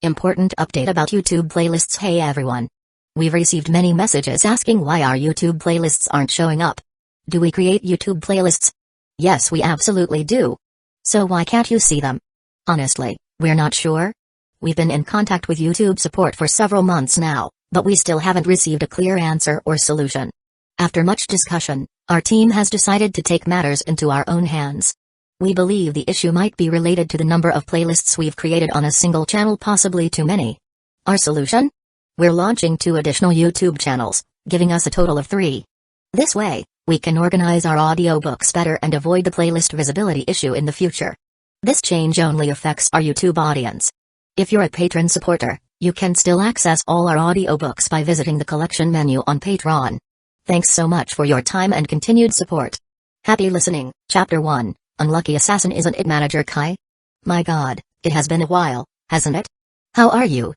Important update about YouTube playlists. Hey everyone. We've received many messages asking why our YouTube playlists aren't showing up. Do we create YouTube playlists? Yes, we absolutely do. So why can't you see them? Honestly, we're not sure. We've been in contact with YouTube support for several months now, but we still haven't received a clear answer or solution. After much discussion, our team has decided to take matters into our own hands. We believe the issue might be related to the number of playlists we've created on a single channel, possibly too many. Our solution? We're launching 2 additional YouTube channels, giving us a total of 3. This way, we can organize our audiobooks better and avoid the playlist visibility issue in the future. This change only affects our YouTube audience. If you're a patron supporter, you can still access all our audiobooks by visiting the collection menu on Patreon. Thanks so much for your time and continued support. Happy listening. Chapter 1. Unlucky Assassin. Isn't it Manager Kai? My god, it has been a while, hasn't it? How are you?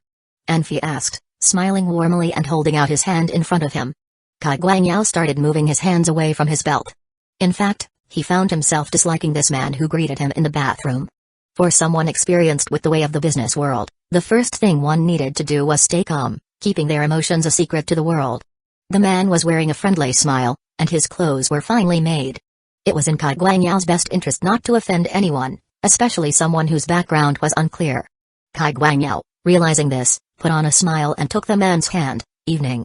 Anfi asked, smiling warmly and holding out his hand in front of him. Kai Guangyao started moving his hands away from his belt. In fact, he found himself disliking this man who greeted him in the bathroom. For someone experienced with the way of the business world, the first thing one needed to do was stay calm, keeping their emotions a secret to the world. The man was wearing a friendly smile, and his clothes were finely made. It was in Kai Guangyao's best interest not to offend anyone, especially someone whose background was unclear. Kai Guangyao, realizing this, put on a smile and took the man's hand. Evening.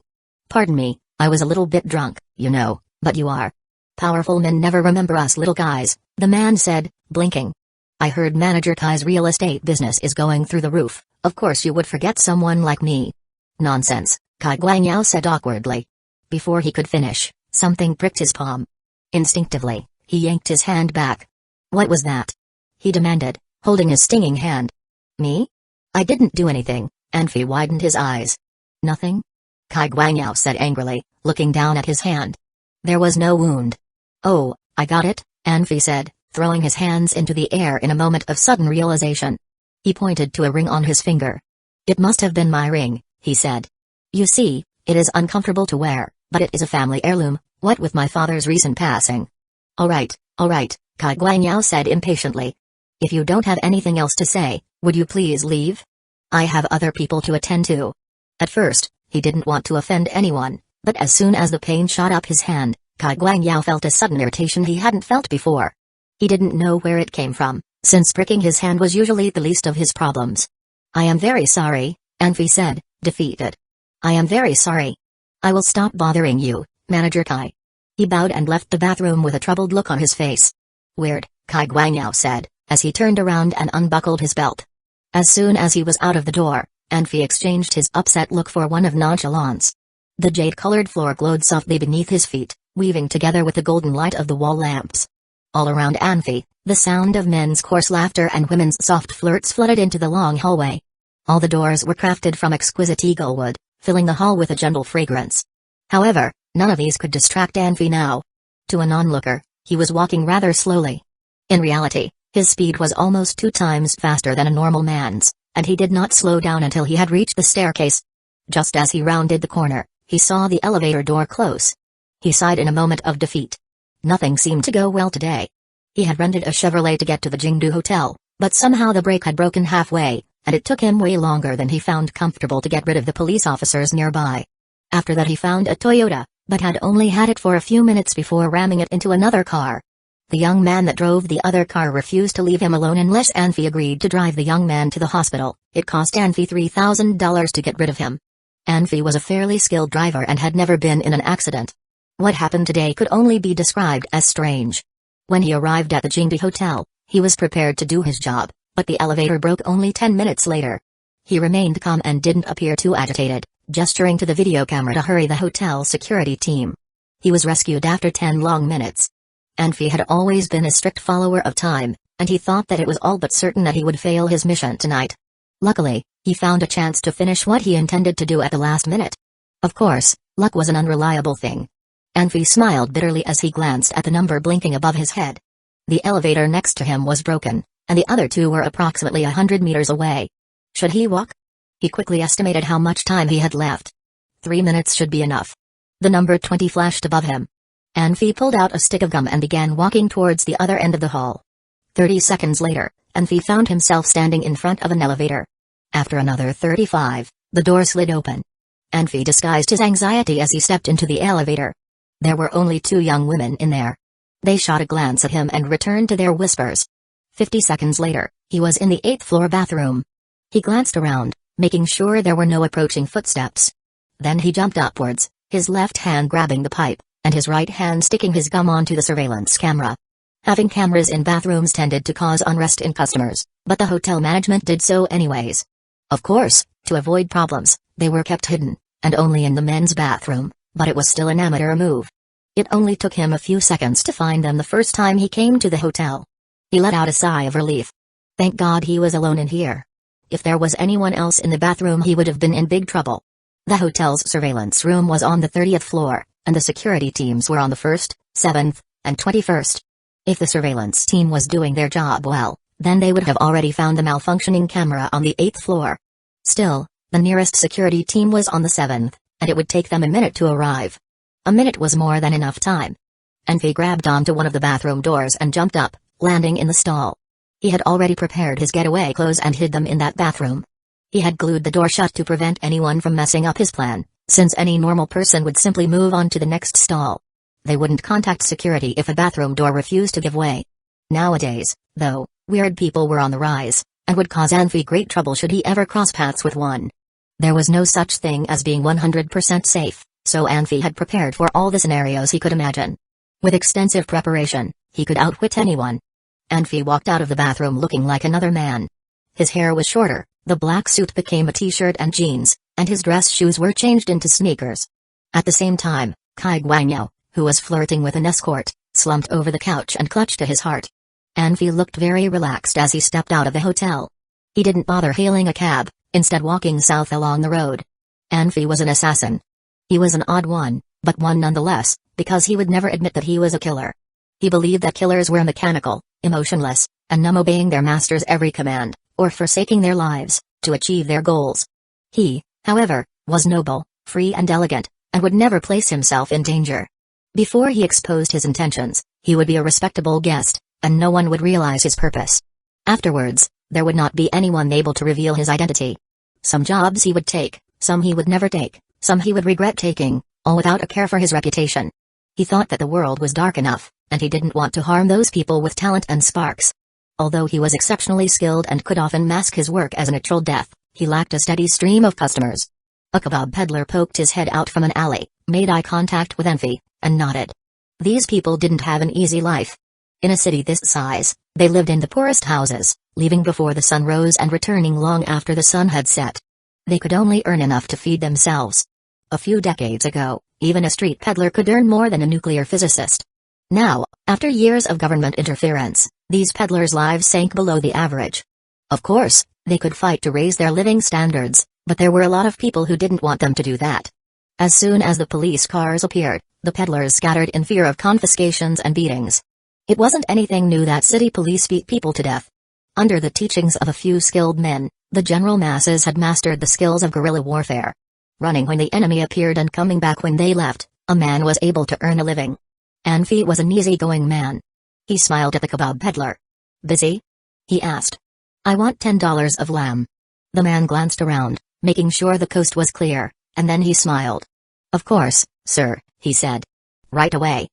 Pardon me, I was a little bit drunk, you know, but you are. Powerful men never remember us little guys, the man said, blinking. I heard Manager Kai's real estate business is going through the roof, of course you would forget someone like me. Nonsense, Kai Guangyao said awkwardly. Before he could finish, something pricked his palm. Instinctively, he yanked his hand back. What was that? He demanded, holding his stinging hand. Me? I didn't do anything, Anfi widened his eyes. Nothing? Kai Guangyao said angrily, looking down at his hand. There was no wound. Oh, I got it, Anfi said, throwing his hands into the air in a moment of sudden realization. He pointed to a ring on his finger. It must have been my ring, he said. You see, it is uncomfortable to wear, but it is a family heirloom, what with my father's recent passing. All right, Kai Guangyao said impatiently. If you don't have anything else to say, would you please leave? I have other people to attend to. At first, he didn't want to offend anyone, but as soon as the pain shot up his hand, Kai Guangyao felt a sudden irritation he hadn't felt before. He didn't know where it came from, since pricking his hand was usually the least of his problems. I am very sorry, Anfi said, defeated. I am very sorry. I will stop bothering you, Manager Kai. He bowed and left the bathroom with a troubled look on his face. Weird, Kai Guangyao said, as he turned around and unbuckled his belt. As soon as he was out of the door, Anfi exchanged his upset look for one of nonchalance. The jade-colored floor glowed softly beneath his feet, weaving together with the golden light of the wall lamps. All around Anfi, the sound of men's coarse laughter and women's soft flirts flooded into the long hallway. All the doors were crafted from exquisite eagle wood, filling the hall with a gentle fragrance. However, none of these could distract Anfi now. To a non-looker, he was walking rather slowly. In reality, his speed was almost 2 times faster than a normal man's, and he did not slow down until he had reached the staircase. Just as he rounded the corner, he saw the elevator door close. He sighed in a moment of defeat. Nothing seemed to go well today. He had rented a Chevrolet to get to the Jingdu Hotel, but somehow the brake had broken halfway, and it took him way longer than he found comfortable to get rid of the police officers nearby. After that he found a Toyota, but had only had it for a few minutes before ramming it into another car. The young man that drove the other car refused to leave him alone unless Anfi agreed to drive the young man to the hospital. It cost Anfi $3,000 to get rid of him. Anfi was a fairly skilled driver and had never been in an accident. What happened today could only be described as strange. When he arrived at the Jingdu Hotel, he was prepared to do his job, but the elevator broke only 10 minutes later. He remained calm and didn't appear too agitated, gesturing to the video camera to hurry the hotel security team. He was rescued after 10 long minutes. Anfi had always been a strict follower of time, and he thought that it was all but certain that he would fail his mission tonight. Luckily, he found a chance to finish what he intended to do at the last minute. Of course, luck was an unreliable thing. Anfi smiled bitterly as he glanced at the number blinking above his head. The elevator next to him was broken, and the other 2 were approximately 100 meters away. Should he walk? He quickly estimated how much time he had left. 3 minutes should be enough. The number 20 flashed above him. Anfi pulled out a stick of gum and began walking towards the other end of the hall. 30 seconds later, Anfi found himself standing in front of an elevator. After another 35, the door slid open. Anfi disguised his anxiety as he stepped into the elevator. There were only 2 young women in there. They shot a glance at him and returned to their whispers. 50 seconds later, he was in the 8th floor bathroom. He glanced around, making sure there were no approaching footsteps. Then he jumped upwards, his left hand grabbing the pipe, and his right hand sticking his gum onto the surveillance camera. Having cameras in bathrooms tended to cause unrest in customers, but the hotel management did so anyways. Of course, to avoid problems, they were kept hidden, and only in the men's bathroom, but it was still an amateur move. It only took him a few seconds to find them the first time he came to the hotel. He let out a sigh of relief. Thank God he was alone in here. If there was anyone else in the bathroom, he would have been in big trouble. The hotel's surveillance room was on the 30th floor, and the security teams were on the 1st, 7th, and 21st. If the surveillance team was doing their job well, then they would have already found the malfunctioning camera on the 8th floor. Still, the nearest security team was on the 7th, and it would take them a minute to arrive. A minute was more than enough time. Envy grabbed onto one of the bathroom doors and jumped up, landing in the stall. He had already prepared his getaway clothes and hid them in that bathroom. He had glued the door shut to prevent anyone from messing up his plan, since any normal person would simply move on to the next stall. They wouldn't contact security if a bathroom door refused to give way. Nowadays, though, weird people were on the rise, and would cause Anfi great trouble should he ever cross paths with one. There was no such thing as being 100% safe, so Anfi had prepared for all the scenarios he could imagine. With extensive preparation, he could outwit anyone. Anfi walked out of the bathroom looking like another man. His hair was shorter, the black suit became a t-shirt and jeans, and his dress shoes were changed into sneakers. At the same time, Kai Guangyao, who was flirting with an escort, slumped over the couch and clutched to his heart. Anfi looked very relaxed as he stepped out of the hotel. He didn't bother hailing a cab, instead walking south along the road. Anfi was an assassin. He was an odd one, but one nonetheless, because he would never admit that he was a killer. He believed that killers were mechanical, emotionless, and numb, obeying their master's every command, or forsaking their lives, to achieve their goals. He, however, was noble, free and elegant, and would never place himself in danger. Before he exposed his intentions, he would be a respectable guest, and no one would realize his purpose. Afterwards, there would not be anyone able to reveal his identity. Some jobs he would take, some he would never take, some he would regret taking, all without a care for his reputation. He thought that the world was dark enough, and he didn't want to harm those people with talent and sparks. Although he was exceptionally skilled and could often mask his work as a natural death, he lacked a steady stream of customers. A kebab peddler poked his head out from an alley, made eye contact with Enfi, and nodded. These people didn't have an easy life. In a city this size, they lived in the poorest houses, leaving before the sun rose and returning long after the sun had set. They could only earn enough to feed themselves. A few decades ago, even a street peddler could earn more than a nuclear physicist. Now, after years of government interference, these peddlers' lives sank below the average. Of course, they could fight to raise their living standards, but there were a lot of people who didn't want them to do that. As soon as the police cars appeared, the peddlers scattered in fear of confiscations and beatings. It wasn't anything new that city police beat people to death. Under the teachings of a few skilled men, the general masses had mastered the skills of guerrilla warfare. Running when the enemy appeared and coming back when they left, a man was able to earn a living. Anfi was an easygoing man. He smiled at the kebab peddler. "Busy?" he asked. "I want $10 of lamb." The man glanced around, making sure the coast was clear, and then he smiled. "Of course, sir," he said. "Right away."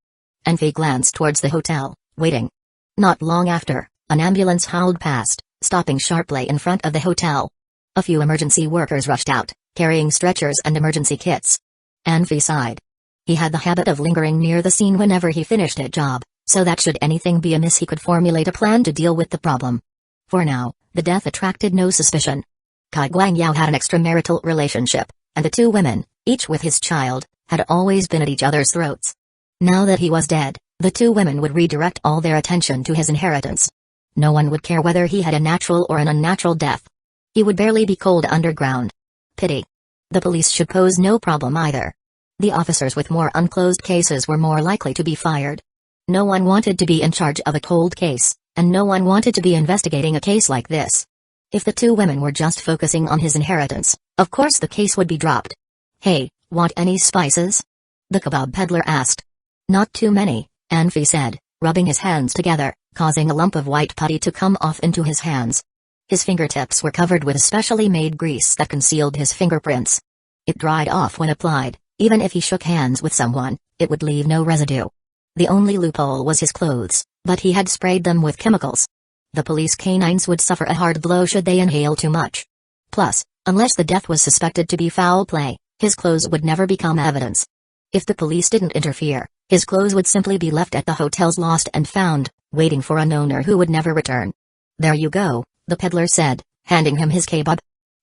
Anfi glanced towards the hotel, waiting. Not long after, an ambulance howled past, stopping sharply in front of the hotel. A few emergency workers rushed out, carrying stretchers and emergency kits. Anfi sighed. He had the habit of lingering near the scene whenever he finished a job, so that should anything be amiss he could formulate a plan to deal with the problem. For now, the death attracted no suspicion. Kai Guangyao had an extramarital relationship, and the 2 women, each with his child, had always been at each other's throats. Now that he was dead, the 2 women would redirect all their attention to his inheritance. No one would care whether he had a natural or an unnatural death. He would barely be cold underground. Pity. The police should pose no problem either. The officers with more unclosed cases were more likely to be fired. No one wanted to be in charge of a cold case, and no one wanted to be investigating a case like this. If the 2 women were just focusing on his inheritance, of course the case would be dropped. "Hey, want any spices?" the kebab peddler asked. "Not too many," Anfi said, rubbing his hands together, causing a lump of white putty to come off into his hands. His fingertips were covered with a specially made grease that concealed his fingerprints. It dried off when applied. Even if he shook hands with someone, it would leave no residue. The only loophole was his clothes, but he had sprayed them with chemicals. The police canines would suffer a hard blow should they inhale too much. Plus, unless the death was suspected to be foul play, his clothes would never become evidence. If the police didn't interfere, his clothes would simply be left at the hotel's lost and found, waiting for an owner who would never return. "There you go," the peddler said, handing him his kebab.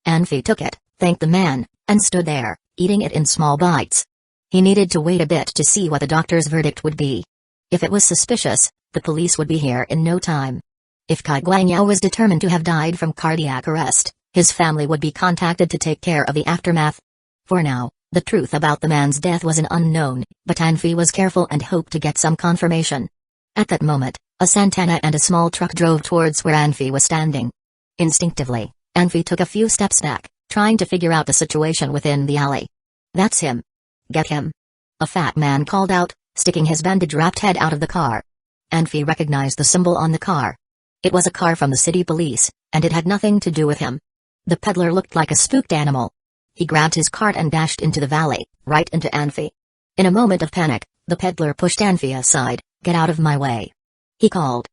Anfi took it, thanked the man, and stood there, eating it in small bites. He needed to wait a bit to see what the doctor's verdict would be. If it was suspicious, the police would be here in no time. If Kai Guangyao was determined to have died from cardiac arrest, his family would be contacted to take care of the aftermath. For now, the truth about the man's death was an unknown, but Anfi was careful and hoped to get some confirmation. At that moment, a Santana and a small truck drove towards where Anfi was standing. Instinctively, Anfi took a few steps back, trying to figure out the situation within the alley. "That's him. Get him," a fat man called out, sticking his bandage-wrapped head out of the car. Anfi recognized the symbol on the car. It was a car from the city police, and it had nothing to do with him. The peddler looked like a spooked animal. He grabbed his cart and dashed into the valley, right into Anfi. In a moment of panic, the peddler pushed Anfi aside. "Get out of my way," he called.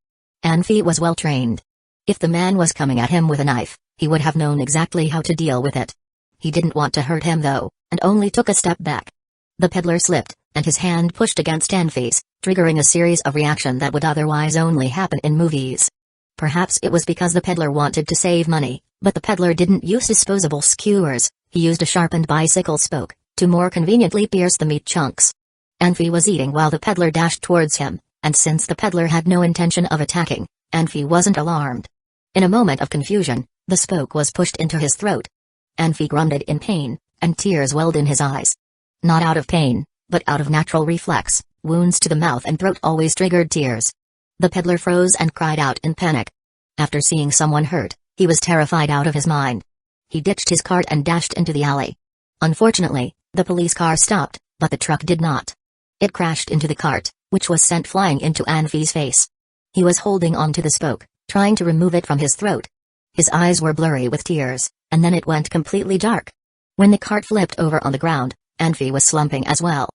Anfi was well trained. If the man was coming at him with a knife, he would have known exactly how to deal with it. He didn't want to hurt him though, and only took a step back. The peddler slipped, and his hand pushed against Anfi's, triggering a series of reactions that would otherwise only happen in movies. Perhaps it was because the peddler wanted to save money, but the peddler didn't use disposable skewers. He used a sharpened bicycle spoke, to more conveniently pierce the meat chunks. Anfi was eating while the peddler dashed towards him, and since the peddler had no intention of attacking, Anfi wasn't alarmed. In a moment of confusion, the spoke was pushed into his throat. Anfi grunted in pain, and tears welled in his eyes. Not out of pain, but out of natural reflex, wounds to the mouth and throat always triggered tears. The peddler froze and cried out in panic. After seeing someone hurt, he was terrified out of his mind. He ditched his cart and dashed into the alley. Unfortunately, the police car stopped, but the truck did not. It crashed into the cart, which was sent flying into Anfi's face. He was holding onto the spoke, trying to remove it from his throat. His eyes were blurry with tears, and then it went completely dark. When the cart flipped over on the ground, Anfi was slumping as well.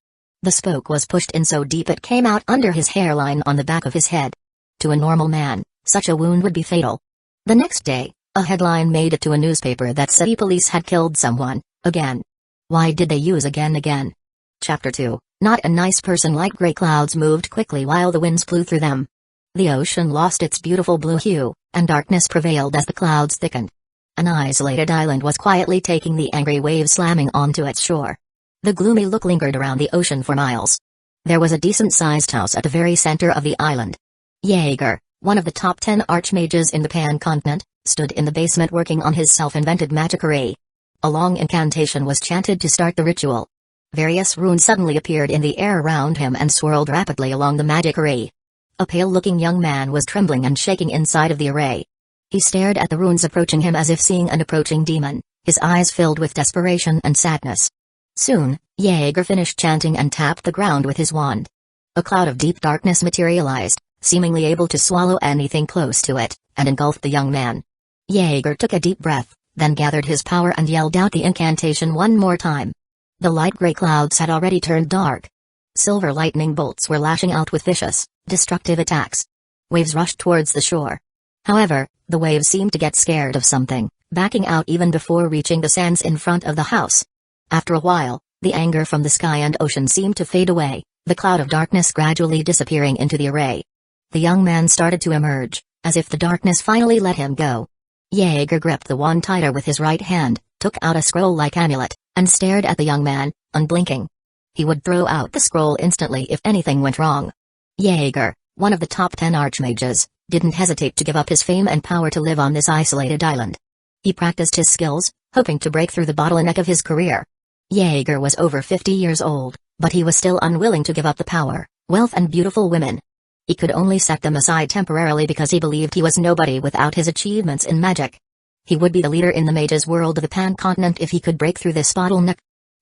The spoke was pushed in so deep it came out under his hairline on the back of his head. To a normal man, such a wound would be fatal. The next day, a headline made it to a newspaper that city police had killed someone, again. Why did they use again? Chapter 2, Not a Nice Person. Light gray clouds moved quickly while the winds blew through them. The ocean lost its beautiful blue hue, and darkness prevailed as the clouds thickened. An isolated island was quietly taking the angry waves slamming onto its shore. The gloomy look lingered around the ocean for miles. There was a decent-sized house at the very center of the island. Jaeger, one of the top 10 archmages in the Pan-continent, stood in the basement working on his self-invented magic array. A long incantation was chanted to start the ritual. Various runes suddenly appeared in the air around him and swirled rapidly along the magic array. A pale-looking young man was trembling and shaking inside of the array. He stared at the runes approaching him as if seeing an approaching demon, his eyes filled with desperation and sadness. Soon, Jaeger finished chanting and tapped the ground with his wand. A cloud of deep darkness materialized, seemingly able to swallow anything close to it, and engulfed the young man. Jaeger took a deep breath, then gathered his power and yelled out the incantation one more time. The light gray clouds had already turned dark. Silver lightning bolts were lashing out with vicious, destructive attacks. Waves rushed towards the shore. However, the waves seemed to get scared of something, backing out even before reaching the sands in front of the house. After a while, the anger from the sky and ocean seemed to fade away, the cloud of darkness gradually disappearing into the array. The young man started to emerge, as if the darkness finally let him go. Jaeger gripped the wand tighter with his right hand, took out a scroll-like amulet, and stared at the young man, unblinking. He would throw out the scroll instantly if anything went wrong. Jaeger, one of the top 10 archmages, didn't hesitate to give up his fame and power to live on this isolated island. He practiced his skills, hoping to break through the bottleneck of his career. Jaeger was over 50 years old, but he was still unwilling to give up the power, wealth and beautiful women. He could only set them aside temporarily because he believed he was nobody without his achievements in magic. He would be the leader in the mages world of the Pan-continent if he could break through this bottleneck.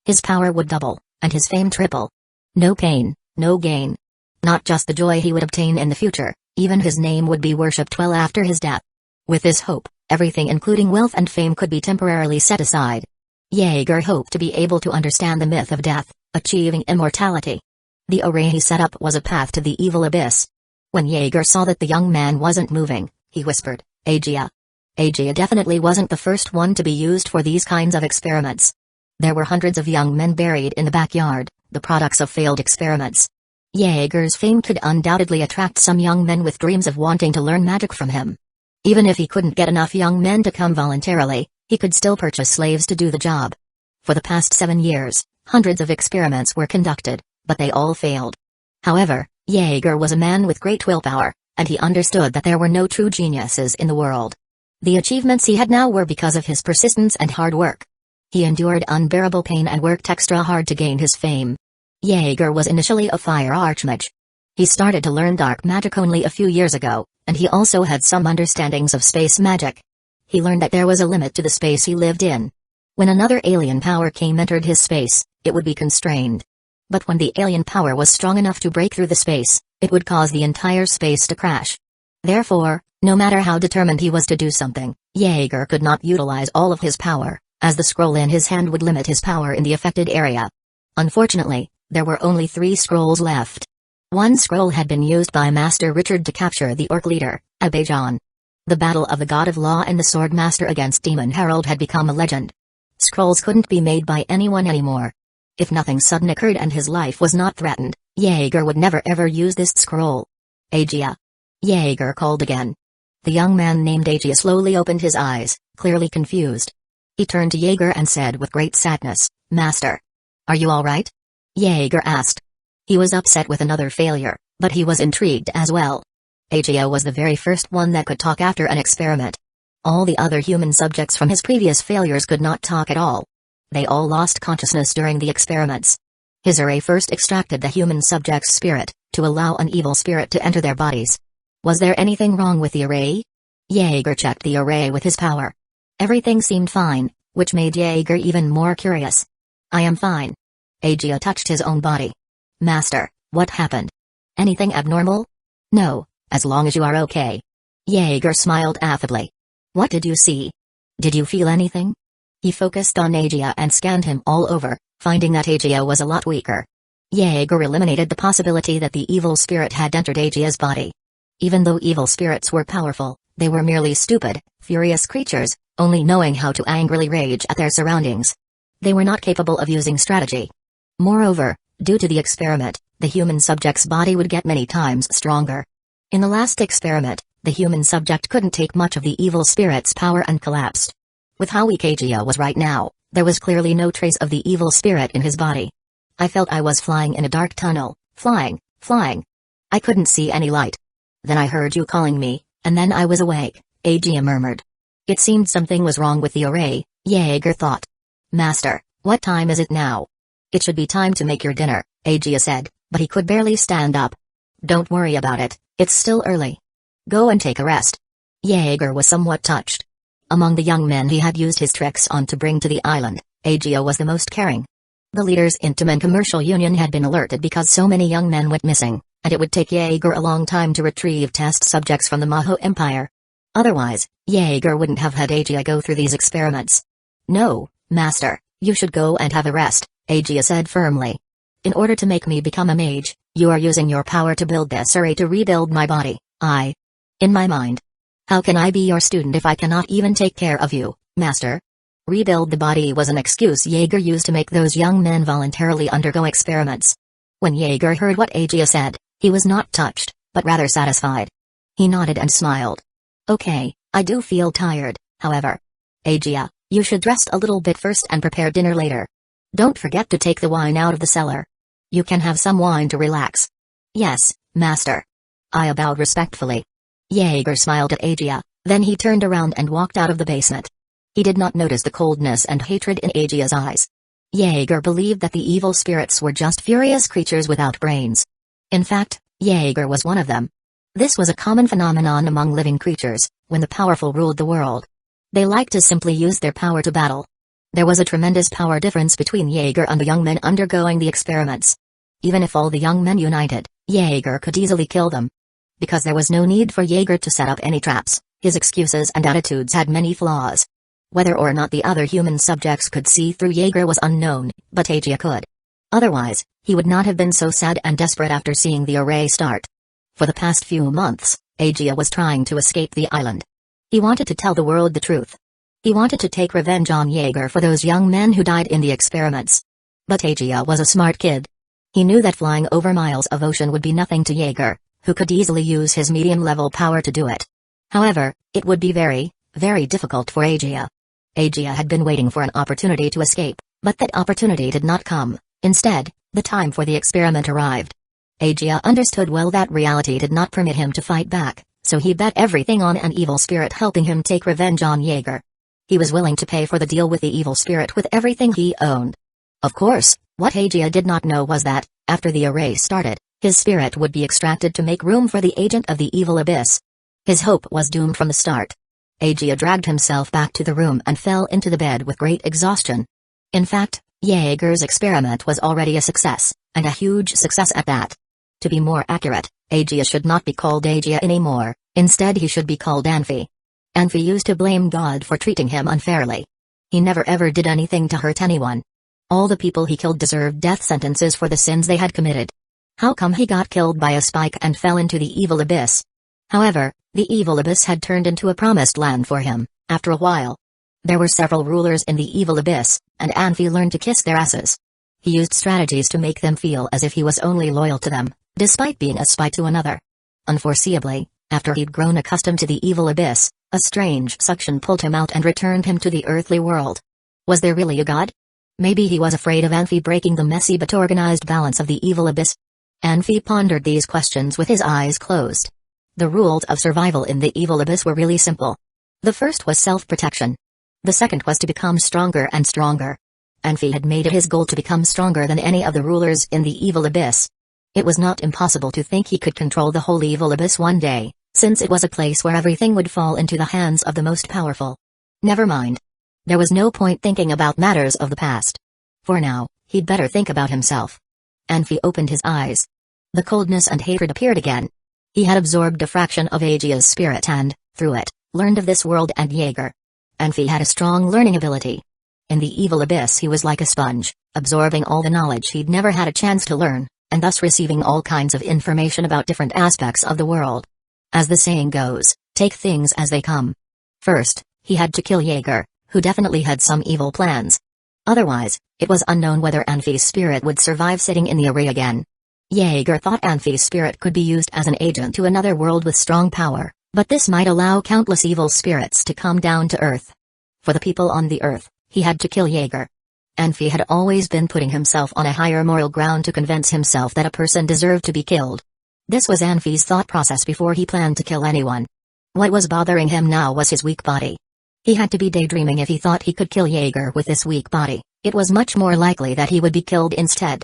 His power would double, and his fame triple. No pain, no gain. Not just the joy he would obtain in the future, even his name would be worshipped well after his death. With this hope, everything including wealth and fame could be temporarily set aside. Jaeger hoped to be able to understand the myth of death, achieving immortality. The array he set up was a path to the evil abyss. When Jaeger saw that the young man wasn't moving, he whispered, Aegea. Aegea definitely wasn't the first one to be used for these kinds of experiments. There were hundreds of young men buried in the backyard, the products of failed experiments. Jaeger's fame could undoubtedly attract some young men with dreams of wanting to learn magic from him. Even if he couldn't get enough young men to come voluntarily, he could still purchase slaves to do the job. For the past 7 years, hundreds of experiments were conducted, but they all failed. However, Jaeger was a man with great willpower, and he understood that there were no true geniuses in the world. The achievements he had now were because of his persistence and hard work. He endured unbearable pain and worked extra hard to gain his fame. Jaeger was initially a fire archmage. He started to learn dark magic only a few years ago, and he also had some understandings of space magic. He learned that there was a limit to the space he lived in. When another alien power entered his space, it would be constrained. But when the alien power was strong enough to break through the space, it would cause the entire space to crash. Therefore, no matter how determined he was to do something, Jaeger could not utilize all of his power, as the scroll in his hand would limit his power in the affected area. Unfortunately, there were only 3 scrolls left. One scroll had been used by Master Richard to capture the Orc leader, Abejan. The battle of the God of Law and the Sword Master against Demon Herald had become a legend. Scrolls couldn't be made by anyone anymore. If nothing sudden occurred and his life was not threatened, Jaeger would never ever use this scroll. Aegea. Jaeger called again. The young man named Aegea slowly opened his eyes, clearly confused. He turned to Jaeger and said with great sadness, Master. Are you all right? Jaeger asked. He was upset with another failure, but he was intrigued as well. Aegea was the very first one that could talk after an experiment. All the other human subjects from his previous failures could not talk at all. They all lost consciousness during the experiments. His array first extracted the human subject's spirit, to allow an evil spirit to enter their bodies. Was there anything wrong with the array? Jaeger checked the array with his power. Everything seemed fine, which made Jaeger even more curious. I am fine. Aegea touched his own body. Master, what happened? Anything abnormal? No, as long as you are okay. Jaeger smiled affably. What did you see? Did you feel anything? He focused on Aegea and scanned him all over, finding that Aegea was a lot weaker. Jaeger eliminated the possibility that the evil spirit had entered Aegea's body. Even though evil spirits were powerful, they were merely stupid, furious creatures, only knowing how to angrily rage at their surroundings. They were not capable of using strategy. Moreover, due to the experiment, the human subject's body would get many times stronger. In the last experiment, the human subject couldn't take much of the evil spirit's power and collapsed. With how weak Aegea was right now, there was clearly no trace of the evil spirit in his body. I felt I was flying in a dark tunnel, flying. I couldn't see any light. Then I heard you calling me, and then I was awake, Aegea murmured. It seemed something was wrong with the array, Jaeger thought. Master, what time is it now? It should be time to make your dinner, Aegea said, but he could barely stand up. Don't worry about it, it's still early. Go and take a rest. Jaeger was somewhat touched. Among the young men he had used his tricks on to bring to the island, Aegea was the most caring. The leaders in Taman Commercial Union had been alerted because so many young men went missing, and it would take Jaeger a long time to retrieve test subjects from the Maho Empire. Otherwise, Jaeger wouldn't have had Aegea go through these experiments. No, Master, you should go and have a rest, Aegea said firmly. In order to make me become a mage, you are using your power to build this array to rebuild my body, in my mind. How can I be your student if I cannot even take care of you, Master? Rebuild the body was an excuse Jaeger used to make those young men voluntarily undergo experiments. When Jaeger heard what Aegea said, he was not touched, but rather satisfied. He nodded and smiled. Okay, I do feel tired, however. Aegea, you should rest a little bit first and prepare dinner later. Don't forget to take the wine out of the cellar. You can have some wine to relax. Yes, Master. I bowed respectfully. Jaeger smiled at Aegea, then he turned around and walked out of the basement. He did not notice the coldness and hatred in Aegea's eyes. Jaeger believed that the evil spirits were just furious creatures without brains. In fact, Jaeger was one of them. This was a common phenomenon among living creatures, when the powerful ruled the world. They liked to simply use their power to battle. There was a tremendous power difference between Jaeger and the young men undergoing the experiments. Even if all the young men united, Jaeger could easily kill them. Because there was no need for Jaeger to set up any traps, His excuses and attitudes had many flaws. Whether or not the other human subjects could see through Jaeger was unknown, but Aegea could. Otherwise, he would not have been so sad and desperate after seeing the array start. For the past few months, Aegea was trying to escape the island. He wanted to tell the world the truth. He wanted to take revenge on Jaeger for those young men who died in the experiments. But Aegea was a smart kid. He knew that flying over miles of ocean would be nothing to Jaeger, who could easily use his medium-level power to do it. However, it would be very, very difficult for Aegea. Aegea had been waiting for an opportunity to escape, but that opportunity did not come. Instead, the time for the experiment arrived. Aegea understood well that reality did not permit him to fight back, so he bet everything on an evil spirit helping him take revenge on Jaeger. He was willing to pay for the deal with the evil spirit with everything he owned. Of course, what Aegea did not know was that, after the array started, his spirit would be extracted to make room for the agent of the evil abyss. His hope was doomed from the start. Aegea dragged himself back to the room and fell into the bed with great exhaustion. In fact, Jaeger's experiment was already a success, and a huge success at that. To be more accurate, Aegea should not be called Aegea anymore, instead he should be called Anfi. Anfi used to blame God for treating him unfairly. He never ever did anything to hurt anyone. All the people he killed deserved death sentences for the sins they had committed. How come he got killed by a spike and fell into the evil abyss? However, the evil abyss had turned into a promised land for him, after a while. There were several rulers in the evil abyss, and Anfi learned to kiss their asses. He used strategies to make them feel as if he was only loyal to them, despite being a spy to another. Unforeseeably, after he'd grown accustomed to the evil abyss, a strange suction pulled him out and returned him to the earthly world. Was there really a god? Maybe he was afraid of Anfi breaking the messy but organized balance of the evil abyss. Anfi pondered these questions with his eyes closed. The rules of survival in the evil abyss were really simple. The first was self-protection. The second was to become stronger and stronger. Anfi had made it his goal to become stronger than any of the rulers in the evil abyss. It was not impossible to think he could control the whole evil abyss one day, since it was a place where everything would fall into the hands of the most powerful. Never mind. There was no point thinking about matters of the past. For now, he'd better think about himself. Anfi opened his eyes. The coldness and hatred appeared again. He had absorbed a fraction of Aegea's spirit and, through it, learned of this world and Jaeger. Anfi had a strong learning ability. In the evil abyss he was like a sponge, absorbing all the knowledge he'd never had a chance to learn, and thus receiving all kinds of information about different aspects of the world. As the saying goes, take things as they come. First, he had to kill Jaeger, who definitely had some evil plans. Otherwise, it was unknown whether Anfi's spirit would survive sitting in the array again. Jaeger thought Anfi's spirit could be used as an agent to another world with strong power, but this might allow countless evil spirits to come down to Earth. For the people on the Earth, he had to kill Jaeger. Anfi had always been putting himself on a higher moral ground to convince himself that a person deserved to be killed. This was Anfi's thought process before he planned to kill anyone. What was bothering him now was his weak body. He had to be daydreaming if he thought he could kill Jaeger with this weak body. It was much more likely that he would be killed instead.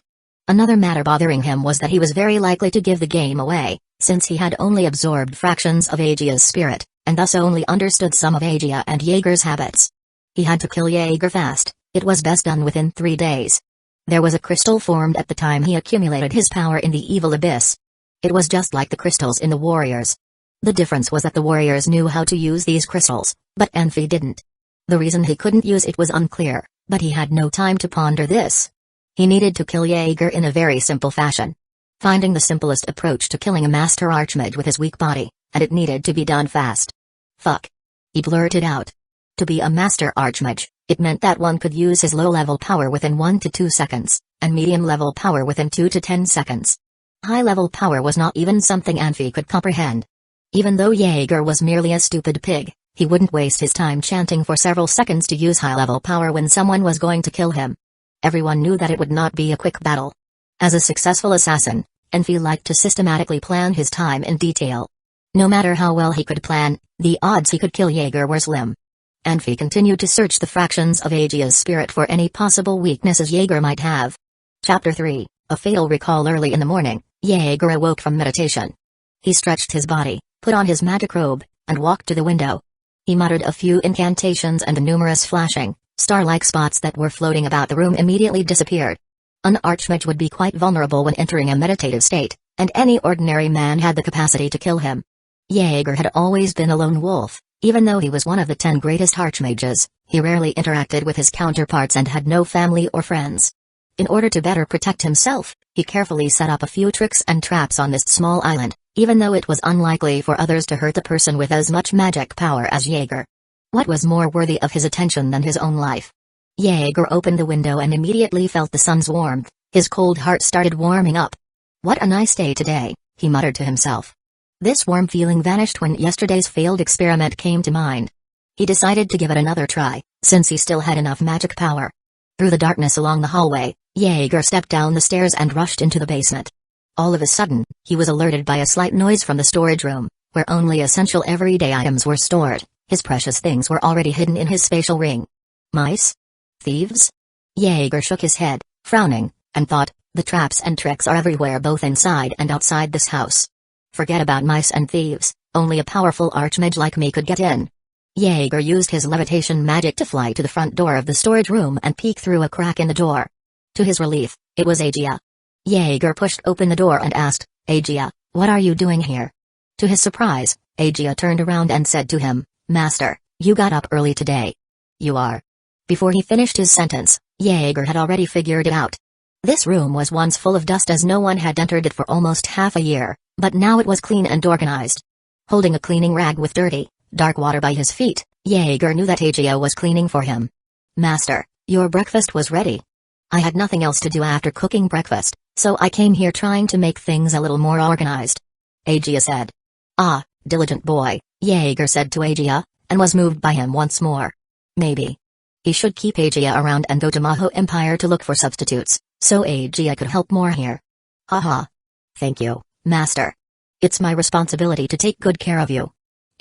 Another matter bothering him was that he was very likely to give the game away, since he had only absorbed fractions of Aegea's spirit, and thus only understood some of Aegea and Jaeger's habits. He had to kill Jaeger fast. It was best done within 3 days. There was a crystal formed at the time he accumulated his power in the evil abyss. It was just like the crystals in the warriors. The difference was that the warriors knew how to use these crystals, but Anfi didn't. The reason he couldn't use it was unclear, but he had no time to ponder this. He needed to kill Jaeger in a very simple fashion. Finding the simplest approach to killing a master archmage with his weak body, and it needed to be done fast. Fuck. He blurted out. To be a master archmage, it meant that one could use his low-level power within 1 to 2 seconds, and medium-level power within 2 to 10 seconds. High-level power was not even something Anfi could comprehend. Even though Jaeger was merely a stupid pig, he wouldn't waste his time chanting for several seconds to use high-level power when someone was going to kill him. Everyone knew that it would not be a quick battle. As a successful assassin, Anfi liked to systematically plan his time in detail. No matter how well he could plan, the odds he could kill Jaeger were slim. Anfi continued to search the fractions of Aegea's spirit for any possible weaknesses Jaeger might have. Chapter 3, A Fatal Recall. Early in the morning, Jaeger awoke from meditation. He stretched his body, put on his magic robe, and walked to the window. He muttered a few incantations and the numerous flashing, star-like spots that were floating about the room immediately disappeared. An archmage would be quite vulnerable when entering a meditative state, and any ordinary man had the capacity to kill him. Jaeger had always been a lone wolf, Even though he was one of the 10 greatest archmages, he rarely interacted with his counterparts and had no family or friends. In order to better protect himself, he carefully set up a few tricks and traps on this small island, even though it was unlikely for others to hurt the person with as much magic power as Jaeger. What was more worthy of his attention than his own life? Jaeger opened the window and immediately felt the sun's warmth. His cold heart started warming up. What a nice day today, he muttered to himself. This warm feeling vanished when yesterday's failed experiment came to mind. He decided to give it another try, since he still had enough magic power. Through the darkness along the hallway, Jaeger stepped down the stairs and rushed into the basement. All of a sudden, he was alerted by a slight noise from the storage room, where only essential everyday items were stored. His precious things were already hidden in his spatial ring. Mice? Thieves? Jaeger shook his head, frowning, and thought, the traps and tricks are everywhere both inside and outside this house. Forget about mice and thieves, only a powerful archmage like me could get in. Jaeger used his levitation magic to fly to the front door of the storage room and peek through a crack in the door. To his relief, it was Aegea. Jaeger pushed open the door and asked, Aegea, what are you doing here? To his surprise, Aegea turned around and said to him, Master, you got up early today. You are. Before he finished his sentence, Jaeger had already figured it out. This room was once full of dust as no one had entered it for almost half a year, but now it was clean and organized. Holding a cleaning rag with dirty, dark water by his feet, Jaeger knew that Aegea was cleaning for him. Master, your breakfast was ready. I had nothing else to do after cooking breakfast, so I came here trying to make things a little more organized. Aegea said. Ah, diligent boy, Jaeger said to Aegea, and was moved by him once more. Maybe he should keep Aegea around and go to Maho Empire to look for substitutes, so Aegea could help more here. Haha. Thank you, Master. It's my responsibility to take good care of you.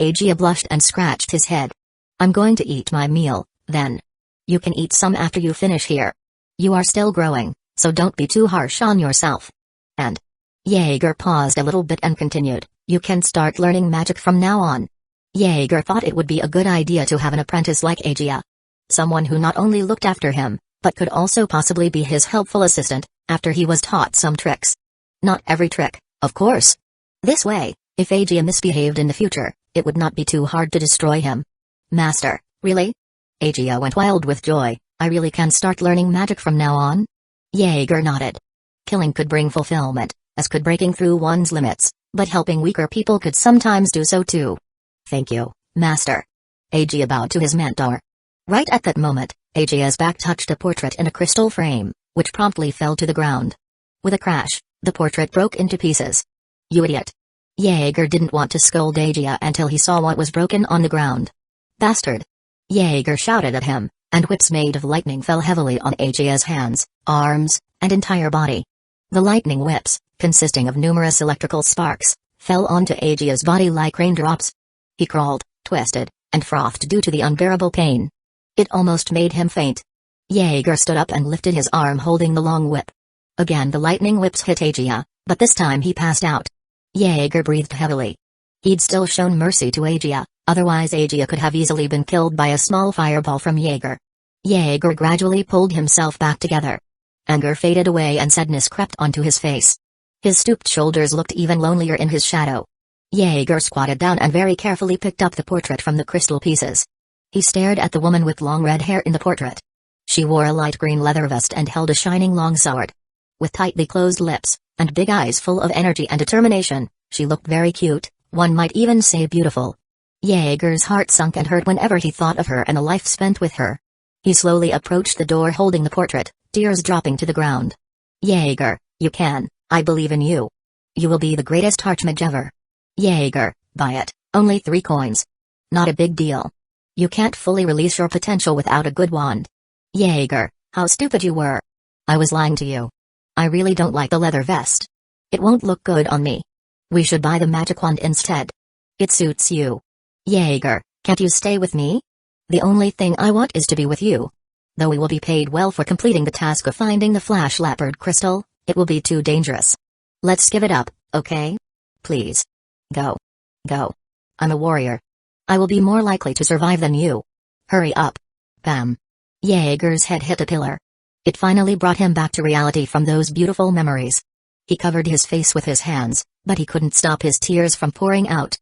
Aegea blushed and scratched his head. I'm going to eat my meal, then. You can eat some after you finish here. You are still growing, so don't be too harsh on yourself. And Jaeger paused a little bit and continued, you can start learning magic from now on. Jaeger thought it would be a good idea to have an apprentice like Aegea. Someone who not only looked after him, but could also possibly be his helpful assistant, after he was taught some tricks. Not every trick, of course. This way, if Aegea misbehaved in the future, it would not be too hard to destroy him. Master, really? Aegea went wild with joy. I really can start learning magic from now on? Jaeger nodded. Killing could bring fulfillment, as could breaking through one's limits, but helping weaker people could sometimes do so too. Thank you, Master. Aegea bowed to his mentor. Right at that moment, Aegea's back touched a portrait in a crystal frame, which promptly fell to the ground. With a crash, the portrait broke into pieces. You idiot. Jaeger didn't want to scold Aegea until he saw what was broken on the ground. Bastard. Jaeger shouted at him, and whips made of lightning fell heavily on Aegea's hands, arms, and entire body. The lightning whips, consisting of numerous electrical sparks, fell onto Aegea's body like raindrops. He crawled, twisted, and frothed due to the unbearable pain. It almost made him faint. Jaeger stood up and lifted his arm holding the long whip. Again the lightning whips hit Aegea, but this time he passed out. Jaeger breathed heavily. He'd still shown mercy to Aegea, otherwise Aegea could have easily been killed by a small fireball from Jaeger. Jaeger gradually pulled himself back together. Anger faded away and sadness crept onto his face. His stooped shoulders looked even lonelier in his shadow. Jaeger squatted down and very carefully picked up the portrait from the crystal pieces. He stared at the woman with long red hair in the portrait. She wore a light green leather vest and held a shining long sword. With tightly closed lips, and big eyes full of energy and determination, she looked very cute, one might even say beautiful. Jaeger's heart sunk and hurt whenever he thought of her and a life spent with her. He slowly approached the door holding the portrait, tears dropping to the ground. Jaeger, you can, I believe in you. You will be the greatest archmage ever. Jaeger, buy it, only 3 coins. Not a big deal. You can't fully release your potential without a good wand. Jaeger, how stupid you were. I was lying to you. I really don't like the leather vest. It won't look good on me. We should buy the magic wand instead. It suits you. Jaeger, can't you stay with me? The only thing I want is to be with you. Though we will be paid well for completing the task of finding the flash leopard crystal, it will be too dangerous. Let's give it up, okay? Please. Go. Go. I'm a warrior. I will be more likely to survive than you. Hurry up. Bam. Jaeger's head hit a pillar. It finally brought him back to reality from those beautiful memories. He covered his face with his hands, but he couldn't stop his tears from pouring out.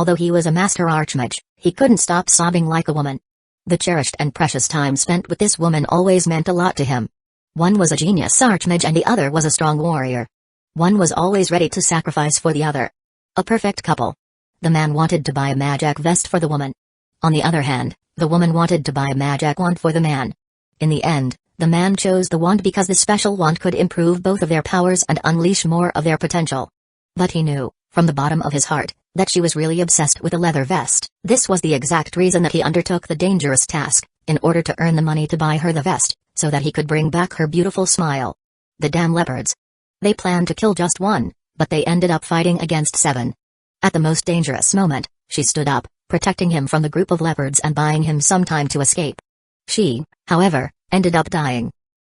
Although he was a master archmage, he couldn't stop sobbing like a woman. The cherished and precious time spent with this woman always meant a lot to him. One was a genius archmage and the other was a strong warrior. One was always ready to sacrifice for the other. A perfect couple. The man wanted to buy a magic vest for the woman. On the other hand, the woman wanted to buy a magic wand for the man. In the end, the man chose the wand because the special wand could improve both of their powers and unleash more of their potential. But he knew, from the bottom of his heart, that she was really obsessed with a leather vest. This was the exact reason that he undertook the dangerous task, in order to earn the money to buy her the vest, so that he could bring back her beautiful smile. The damn leopards. They planned to kill just one, but they ended up fighting against 7. At the most dangerous moment, she stood up, protecting him from the group of leopards and buying him some time to escape. She, however, ended up dying.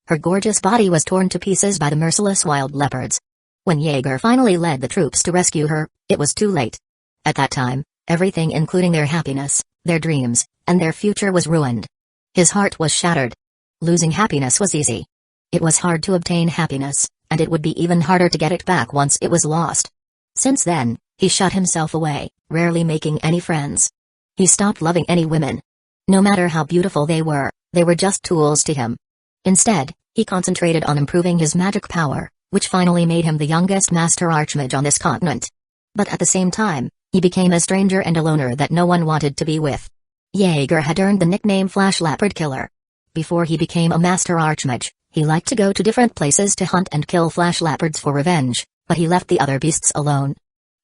Her gorgeous body was torn to pieces by the merciless wild leopards. When Jaeger finally led the troops to rescue her, it was too late. At that time, everything including their happiness, their dreams, and their future was ruined. His heart was shattered. Losing happiness was easy. It was hard to obtain happiness, and it would be even harder to get it back once it was lost. Since then, he shut himself away, rarely making any friends. He stopped loving any women. No matter how beautiful they were just tools to him. Instead, he concentrated on improving his magic power, which finally made him the youngest master archmage on this continent. But at the same time, he became a stranger and a loner that no one wanted to be with. Jaeger had earned the nickname Flash Leopard Killer. Before he became a master archmage, he liked to go to different places to hunt and kill flash leopards for revenge, but he left the other beasts alone.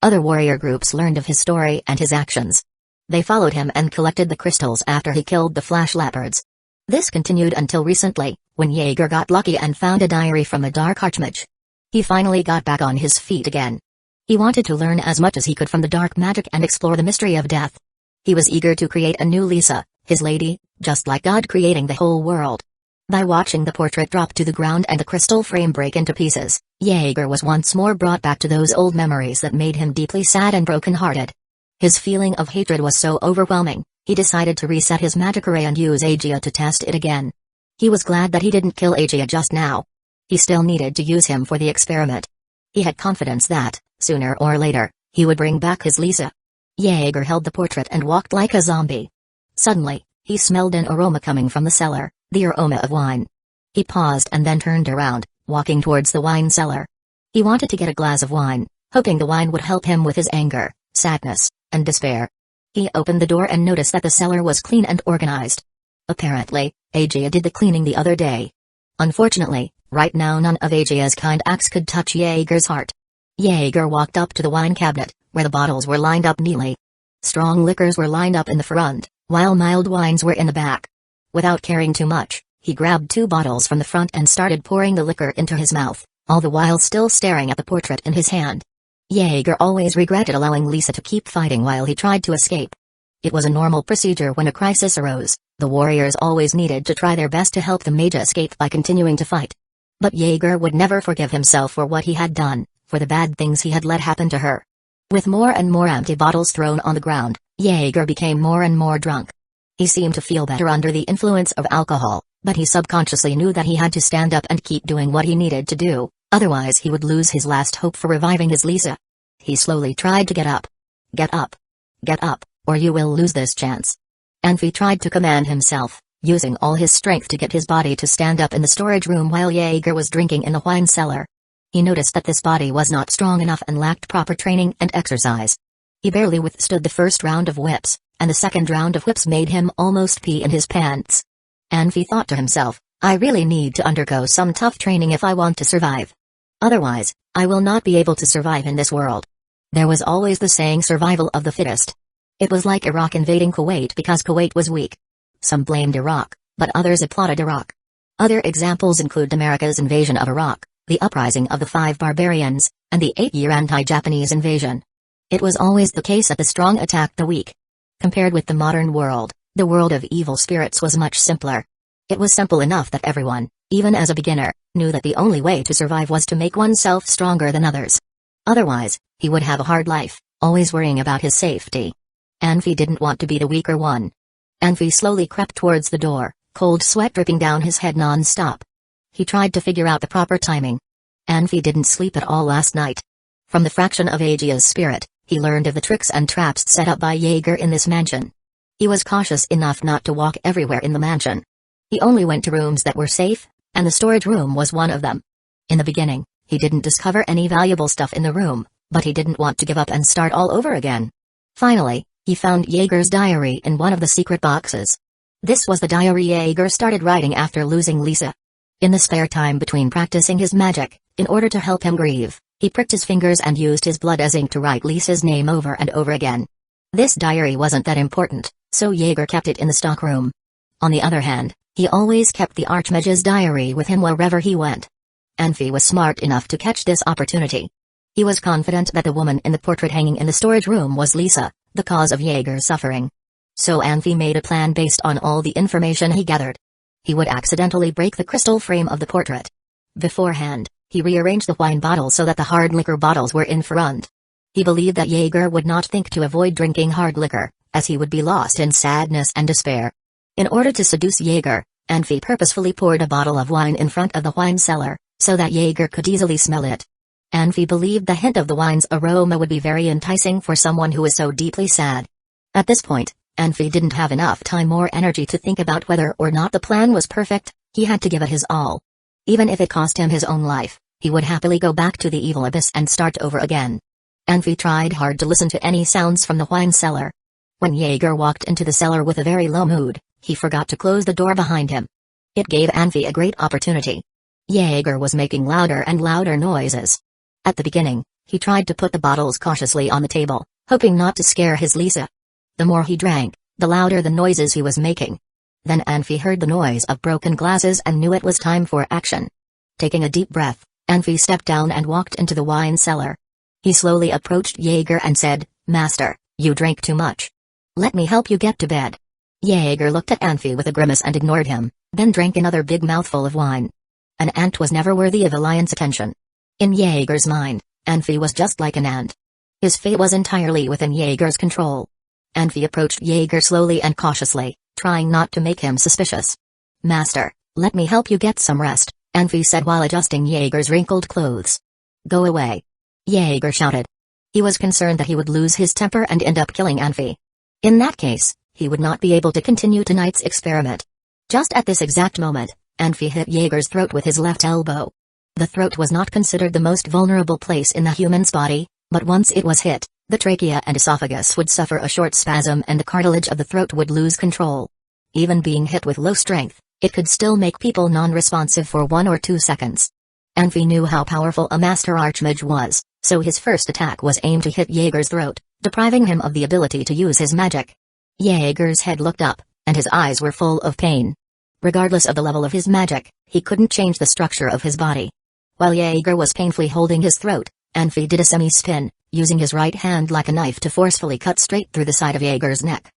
Other warrior groups learned of his story and his actions. They followed him and collected the crystals after he killed the flash leopards. This continued until recently, when Jaeger got lucky and found a diary from a dark archmage. He finally got back on his feet again. He wanted to learn as much as he could from the dark magic and explore the mystery of death. He was eager to create a new Lisa, his lady, just like God creating the whole world. By watching the portrait drop to the ground and the crystal frame break into pieces, Jaeger was once more brought back to those old memories that made him deeply sad and broken-hearted. His feeling of hatred was so overwhelming, he decided to reset his magic array and use Aegea to test it again. He was glad that he didn't kill Aegea just now. He still needed to use him for the experiment. He had confidence that, sooner or later, he would bring back his Lisa. Jaeger held the portrait and walked like a zombie. Suddenly, he smelled an aroma coming from the cellar, the aroma of wine. He paused and then turned around, walking towards the wine cellar. He wanted to get a glass of wine, hoping the wine would help him with his anger, sadness, and despair. He opened the door and noticed that the cellar was clean and organized. Apparently, Aegea did the cleaning the other day. Unfortunately, right now none of Aegea's kind acts could touch Jaeger's heart. Jaeger walked up to the wine cabinet, where the bottles were lined up neatly. Strong liquors were lined up in the front, while mild wines were in the back. Without caring too much, he grabbed 2 bottles from the front and started pouring the liquor into his mouth, all the while still staring at the portrait in his hand. Jaeger always regretted allowing Lisa to keep fighting while he tried to escape. It was a normal procedure when a crisis arose. The warriors always needed to try their best to help the mage escape by continuing to fight. But Jaeger would never forgive himself for what he had done, for the bad things he had let happen to her. With more and more empty bottles thrown on the ground, Jaeger became more and more drunk. He seemed to feel better under the influence of alcohol, but he subconsciously knew that he had to stand up and keep doing what he needed to do, otherwise he would lose his last hope for reviving his Lisa. He slowly tried to get up. Get up. Get up, or you will lose this chance. Anfi tried to command himself, using all his strength to get his body to stand up in the storage room while Jaeger was drinking in the wine cellar. He noticed that this body was not strong enough and lacked proper training and exercise. He barely withstood the first round of whips, and the second round of whips made him almost pee in his pants. Anfi thought to himself, I really need to undergo some tough training if I want to survive. Otherwise, I will not be able to survive in this world. There was always the saying survival of the fittest. It was like Iraq invading Kuwait because Kuwait was weak. Some blamed Iraq, but others applauded Iraq. Other examples include America's invasion of Iraq, the uprising of the 5 barbarians, and the 8-year anti-Japanese invasion. It was always the case that the strong attacked the weak. Compared with the modern world, the world of evil spirits was much simpler. It was simple enough that everyone, even as a beginner, knew that the only way to survive was to make oneself stronger than others. Otherwise, he would have a hard life, always worrying about his safety. Anfi didn't want to be the weaker one. Anfi slowly crept towards the door, cold sweat dripping down his head non-stop. He tried to figure out the proper timing. Anfi didn't sleep at all last night. From the fraction of Aegea's spirit, he learned of the tricks and traps set up by Jaeger in this mansion. He was cautious enough not to walk everywhere in the mansion. He only went to rooms that were safe, and the storage room was one of them. In the beginning, he didn't discover any valuable stuff in the room, but he didn't want to give up and start all over again. Finally, he found Jaeger's diary in one of the secret boxes. This was the diary Jaeger started writing after losing Lisa. In the spare time between practicing his magic, in order to help him grieve, he pricked his fingers and used his blood as ink to write Lisa's name over and over again. This diary wasn't that important, so Jaeger kept it in the stockroom. On the other hand, he always kept the Archmage's diary with him wherever he went. Anfi was smart enough to catch this opportunity. He was confident that the woman in the portrait hanging in the storage room was Lisa, the cause of Jaeger's suffering. So Anfi made a plan based on all the information he gathered. He would accidentally break the crystal frame of the portrait. Beforehand, he rearranged the wine bottles so that the hard liquor bottles were in front. He believed that Jaeger would not think to avoid drinking hard liquor, as he would be lost in sadness and despair. In order to seduce Jaeger, Anfi purposefully poured a bottle of wine in front of the wine cellar, so that Jaeger could easily smell it. Anfi believed the hint of the wine's aroma would be very enticing for someone who is so deeply sad. At this point, Anfi didn't have enough time or energy to think about whether or not the plan was perfect. He had to give it his all. Even if it cost him his own life, he would happily go back to the evil abyss and start over again. Anfi tried hard to listen to any sounds from the wine cellar. When Jaeger walked into the cellar with a very low mood, he forgot to close the door behind him. It gave Anfi a great opportunity. Jaeger was making louder and louder noises. At the beginning, he tried to put the bottles cautiously on the table, hoping not to scare his Lisa. The more he drank, the louder the noises he was making. Then Anfi heard the noise of broken glasses and knew it was time for action. Taking a deep breath, Anfi stepped down and walked into the wine cellar. He slowly approached Jaeger and said, "Master, you drank too much. Let me help you get to bed." Jaeger looked at Anfi with a grimace and ignored him, then drank another big mouthful of wine. An ant was never worthy of a lion's attention. In Jaeger's mind, Anfi was just like an ant. His fate was entirely within Jaeger's control. Anfi approached Jaeger slowly and cautiously, trying not to make him suspicious. "Master, let me help you get some rest," Anfi said while adjusting Jaeger's wrinkled clothes. "Go away!" Jaeger shouted. He was concerned that he would lose his temper and end up killing Anfi. In that case, he would not be able to continue tonight's experiment. Just at this exact moment, Anfi hit Jaeger's throat with his left elbow. The throat was not considered the most vulnerable place in the human's body, but once it was hit, the trachea and esophagus would suffer a short spasm and the cartilage of the throat would lose control. Even being hit with low strength, it could still make people non-responsive for 1 or 2 seconds. Anfi knew how powerful a master archmage was, so his first attack was aimed to hit Jaeger's throat, depriving him of the ability to use his magic. Jaeger's head looked up, and his eyes were full of pain. Regardless of the level of his magic, he couldn't change the structure of his body. While Jaeger was painfully holding his throat, Anfi did a semi-spin, using his right hand like a knife to forcefully cut straight through the side of Jaeger's neck.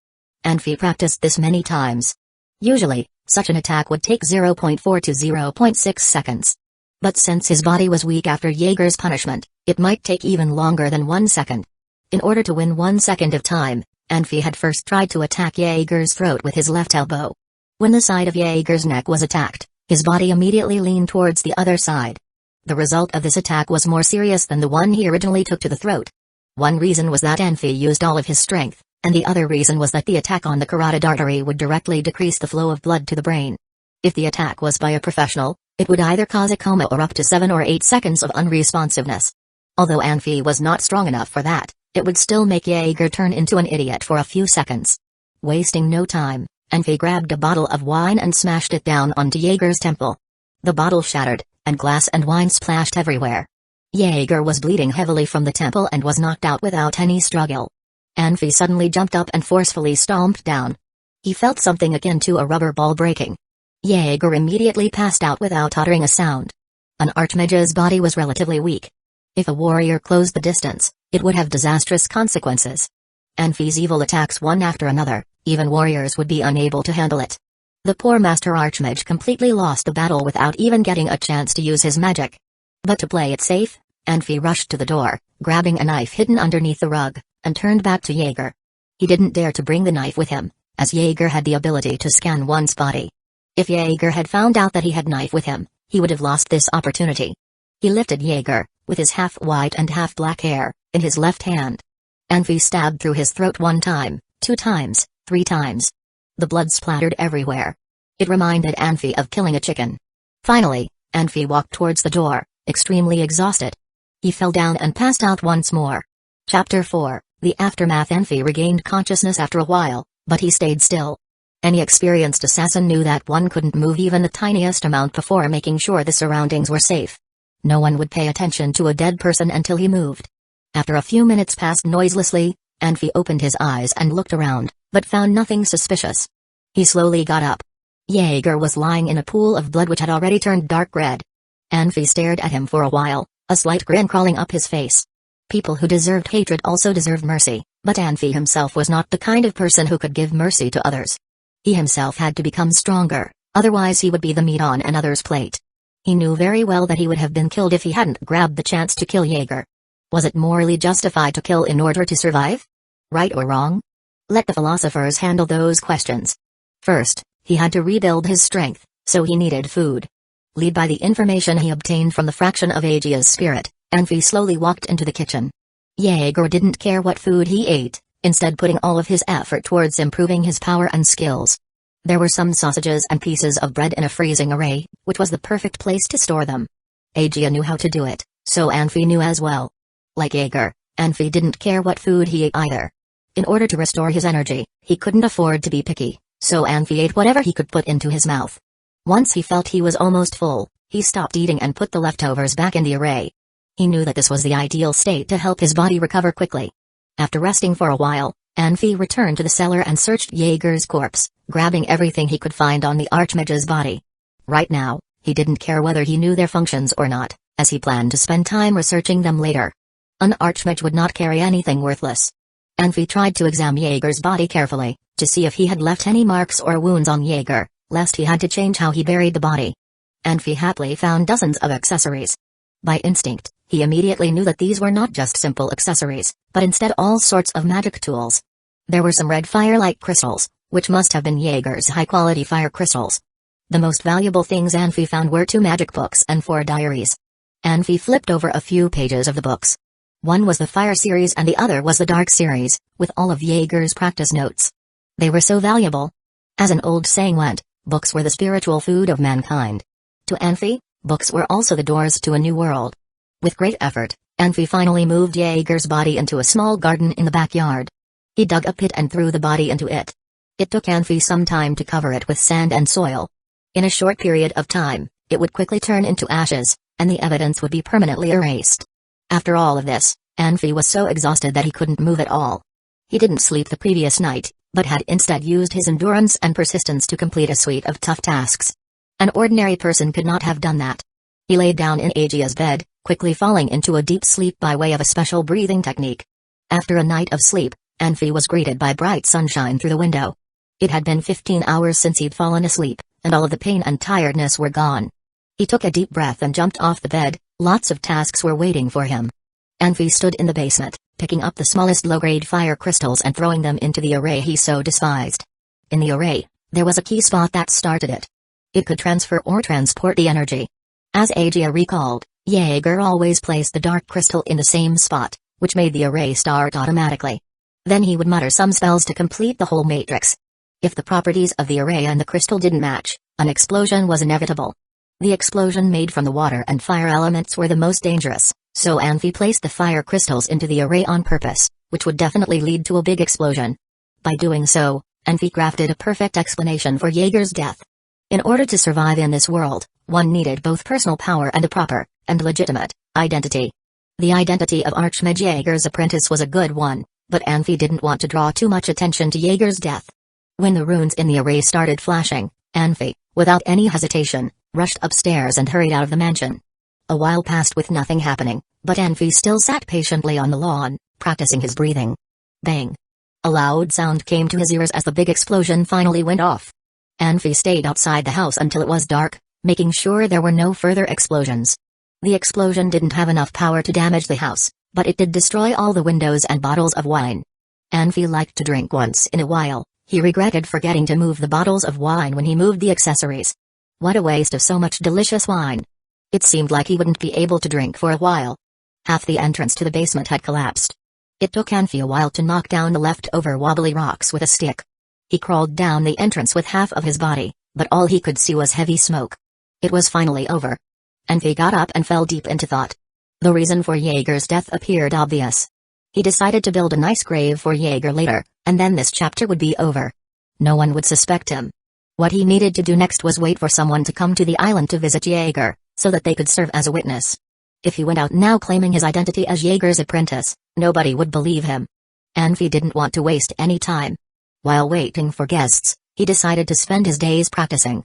Anfi practiced this many times. Usually, such an attack would take 0.4 to 0.6 seconds. But since his body was weak after Jaeger's punishment, it might take even longer than 1 second. In order to win 1 second of time, Anfi had first tried to attack Jaeger's throat with his left elbow. When the side of Jaeger's neck was attacked, his body immediately leaned towards the other side. The result of this attack was more serious than the one he originally took to the throat. One reason was that Anfi used all of his strength, and the other reason was that the attack on the carotid artery would directly decrease the flow of blood to the brain. If the attack was by a professional, it would either cause a coma or up to 7 or 8 seconds of unresponsiveness. Although Anfi was not strong enough for that, it would still make Jaeger turn into an idiot for a few seconds. Wasting no time, Anfi grabbed a bottle of wine and smashed it down onto Jaeger's temple. The bottle shattered, and glass and wine splashed everywhere. Jaeger was bleeding heavily from the temple and was knocked out without any struggle. Anfi suddenly jumped up and forcefully stomped down. He felt something akin to a rubber ball breaking. Jaeger immediately passed out without uttering a sound. An archmage's body was relatively weak. If a warrior closed the distance, it would have disastrous consequences. Anfi's evil attacks one after another, even warriors would be unable to handle it. The poor master archmage completely lost the battle without even getting a chance to use his magic. But to play it safe, Anfi rushed to the door, grabbing a knife hidden underneath the rug, and turned back to Jaeger. He didn't dare to bring the knife with him, as Jaeger had the ability to scan one's body. If Jaeger had found out that he had knife with him, he would have lost this opportunity. He lifted Jaeger, with his half-white and half-black hair, in his left hand. Anfi stabbed through his throat 1 time, 2 times, 3 times. The blood splattered everywhere. It reminded Anfi of killing a chicken. Finally, Anfi walked towards the door, extremely exhausted. He fell down and passed out once more. Chapter 4, The Aftermath. Anfi regained consciousness after a while, but he stayed still. Any experienced assassin knew that one couldn't move even the tiniest amount before making sure the surroundings were safe. No one would pay attention to a dead person until he moved. After a few minutes passed noiselessly, Anfi opened his eyes and looked around, but found nothing suspicious. He slowly got up. Jaeger was lying in a pool of blood which had already turned dark red. Anfi stared at him for a while, a slight grin crawling up his face. People who deserved hatred also deserved mercy, but Anfi himself was not the kind of person who could give mercy to others. He himself had to become stronger, otherwise he would be the meat on another's plate. He knew very well that he would have been killed if he hadn't grabbed the chance to kill Jaeger. Was it morally justified to kill in order to survive? Right or wrong? Let the philosophers handle those questions. First, he had to rebuild his strength, so he needed food. Led by the information he obtained from the fraction of Aegea's spirit, Anfi slowly walked into the kitchen. Jaeger didn't care what food he ate, instead putting all of his effort towards improving his power and skills. There were some sausages and pieces of bread in a freezing array, which was the perfect place to store them. Aegea knew how to do it, so Anfi knew as well. Like Jaeger, Anfi didn't care what food he ate either. In order to restore his energy, he couldn't afford to be picky, so Anfi ate whatever he could put into his mouth. Once he felt he was almost full, he stopped eating and put the leftovers back in the array. He knew that this was the ideal state to help his body recover quickly. After resting for a while, Anfi returned to the cellar and searched Jaeger's corpse, grabbing everything he could find on the Archmage's body. Right now, he didn't care whether he knew their functions or not, as he planned to spend time researching them later. An Archmage would not carry anything worthless. Anfi tried to examine Jaeger's body carefully, to see if he had left any marks or wounds on Jaeger, lest he had to change how he buried the body. Anfi happily found dozens of accessories. By instinct, he immediately knew that these were not just simple accessories, but instead all sorts of magic tools. There were some red fire-like crystals, which must have been Jaeger's high-quality fire crystals. The most valuable things Anfi found were 2 magic books and 4 diaries. Anfi flipped over a few pages of the books. One was the Fire series and the other was the Dark series, with all of Jaeger's practice notes. They were so valuable. As an old saying went, books were the spiritual food of mankind. To Anfi, books were also the doors to a new world. With great effort, Anfi finally moved Jaeger's body into a small garden in the backyard. He dug a pit and threw the body into it. It took Anfi some time to cover it with sand and soil. In a short period of time, it would quickly turn into ashes, and the evidence would be permanently erased. After all of this, Anfi was so exhausted that he couldn't move at all. He didn't sleep the previous night, but had instead used his endurance and persistence to complete a suite of tough tasks. An ordinary person could not have done that. He lay down in Aegea's bed, quickly falling into a deep sleep by way of a special breathing technique. After a night of sleep, Anfi was greeted by bright sunshine through the window. It had been 15 hours since he'd fallen asleep, and all of the pain and tiredness were gone. He took a deep breath and jumped off the bed. Lots of tasks were waiting for him. Anfi stood in the basement, picking up the smallest low-grade fire crystals and throwing them into the array he so despised. In the array, there was a key spot that started it. It could transfer or transport the energy. As Aegea recalled, Jaeger always placed the dark crystal in the same spot, which made the array start automatically. Then he would mutter some spells to complete the whole matrix. If the properties of the array and the crystal didn't match, an explosion was inevitable. The explosion made from the water and fire elements were the most dangerous, so Anfi placed the fire crystals into the array on purpose, which would definitely lead to a big explosion. By doing so, Anfi crafted a perfect explanation for Jaeger's death. In order to survive in this world, one needed both personal power and a proper, and legitimate, identity. The identity of Archmage Jaeger's apprentice was a good one, but Anfi didn't want to draw too much attention to Jaeger's death. When the runes in the array started flashing, Anfi, without any hesitation, rushed upstairs and hurried out of the mansion. A while passed with nothing happening, but Anfi still sat patiently on the lawn, practicing his breathing. Bang! A loud sound came to his ears as the big explosion finally went off. Anfi stayed outside the house until it was dark, making sure there were no further explosions. The explosion didn't have enough power to damage the house, but it did destroy all the windows and bottles of wine. Anfi liked to drink once in a while. He regretted forgetting to move the bottles of wine when he moved the accessories. What a waste of so much delicious wine. It seemed like he wouldn't be able to drink for a while. Half the entrance to the basement had collapsed. It took Anfi a while to knock down the leftover wobbly rocks with a stick. He crawled down the entrance with half of his body, but all he could see was heavy smoke. It was finally over. Anfi got up and fell deep into thought. The reason for Jaeger's death appeared obvious. He decided to build a nice grave for Jaeger later, and then this chapter would be over. No one would suspect him. What he needed to do next was wait for someone to come to the island to visit Jaeger, so that they could serve as a witness. If he went out now claiming his identity as Jaeger's apprentice, nobody would believe him. Anfi didn't want to waste any time. While waiting for guests, he decided to spend his days practicing.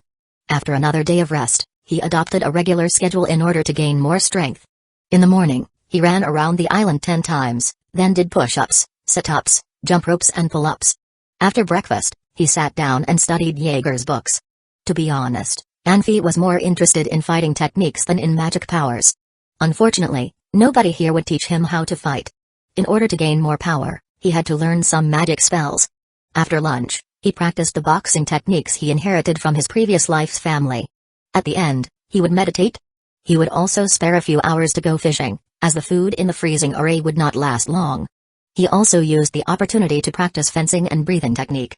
After another day of rest, he adopted a regular schedule in order to gain more strength. In the morning, he ran around the island 10 times, then did push-ups, sit-ups, jump ropes and pull-ups. After breakfast, he sat down and studied Jaeger's books. To be honest, Anfi was more interested in fighting techniques than in magic powers. Unfortunately, nobody here would teach him how to fight. In order to gain more power, he had to learn some magic spells. After lunch, he practiced the boxing techniques he inherited from his previous life's family. At the end, he would meditate. He would also spare a few hours to go fishing, as the food in the freezing array would not last long. He also used the opportunity to practice fencing and breathing technique.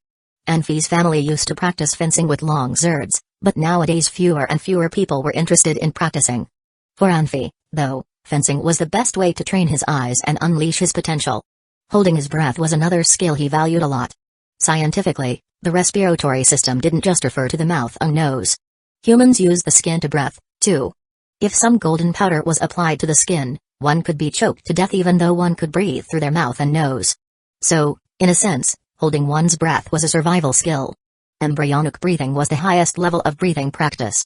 Anfi's family used to practice fencing with long swords, but nowadays fewer and fewer people were interested in practicing. For Anfi, though, fencing was the best way to train his eyes and unleash his potential. Holding his breath was another skill he valued a lot. Scientifically, the respiratory system didn't just refer to the mouth and nose. Humans use the skin to breathe, too. If some golden powder was applied to the skin, one could be choked to death even though one could breathe through their mouth and nose. So, in a sense, holding one's breath was a survival skill. Embryonic breathing was the highest level of breathing practice.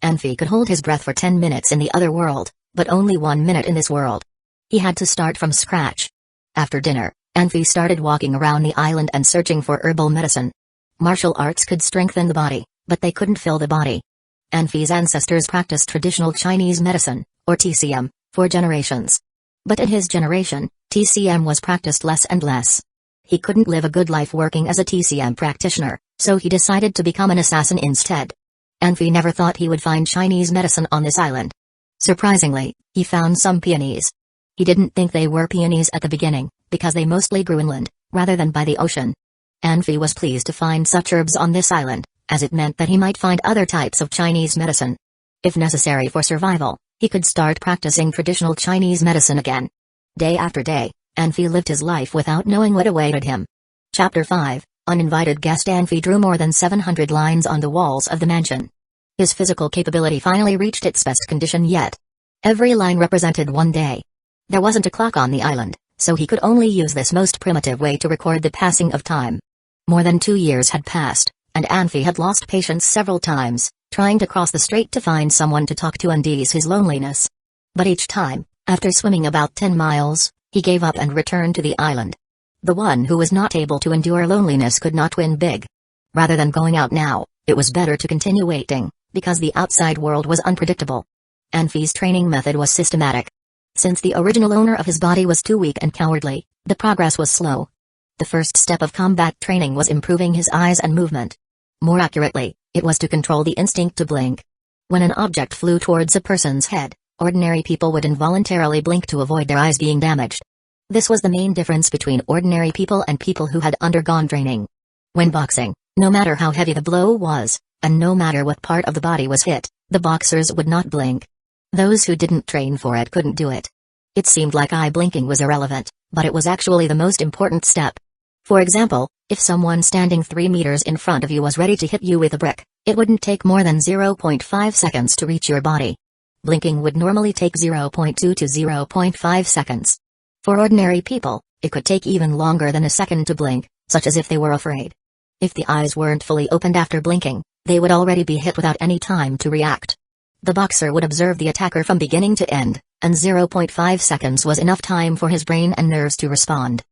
Anfi could hold his breath for 10 minutes in the other world, but only 1 minute in this world. He had to start from scratch. After dinner, Anfi started walking around the island and searching for herbal medicine. Martial arts could strengthen the body, but they couldn't fill the body. Anfi's ancestors practiced traditional Chinese medicine, or TCM, for generations. But in his generation, TCM was practiced less and less. He couldn't live a good life working as a TCM practitioner, so he decided to become an assassin instead. Anfi never thought he would find Chinese medicine on this island. Surprisingly, he found some peonies. He didn't think they were peonies at the beginning, because they mostly grew inland, rather than by the ocean. Anfi was pleased to find such herbs on this island, as it meant that he might find other types of Chinese medicine. If necessary for survival, he could start practicing traditional Chinese medicine again. Day after day, Anfi lived his life without knowing what awaited him. Chapter 5, Uninvited Guest. Anfi drew more than 700 lines on the walls of the mansion. His physical capability finally reached its best condition yet. Every line represented one day. There wasn't a clock on the island, so he could only use this most primitive way to record the passing of time. More than 2 years had passed, and Anfi had lost patience several times, trying to cross the strait to find someone to talk to and ease his loneliness. But each time, after swimming about 10 miles, he gave up and returned to the island. The one who was not able to endure loneliness could not win big. Rather than going out now, it was better to continue waiting, because the outside world was unpredictable. Anfi's training method was systematic. Since the original owner of his body was too weak and cowardly, the progress was slow. The first step of combat training was improving his eyes and movement. More accurately, it was to control the instinct to blink. When an object flew towards a person's head, ordinary people would involuntarily blink to avoid their eyes being damaged. This was the main difference between ordinary people and people who had undergone training. When boxing, no matter how heavy the blow was, and no matter what part of the body was hit, the boxers would not blink. Those who didn't train for it couldn't do it. It seemed like eye blinking was irrelevant, but it was actually the most important step. For example, if someone standing 3 meters in front of you was ready to hit you with a brick, it wouldn't take more than 0.5 seconds to reach your body. Blinking would normally take 0.2 to 0.5 seconds. For ordinary people, it could take even longer than a second to blink, such as if they were afraid. If the eyes weren't fully opened after blinking, they would already be hit without any time to react. The boxer would observe the attacker from beginning to end, and 0.5 seconds was enough time for his brain and nerves to respond.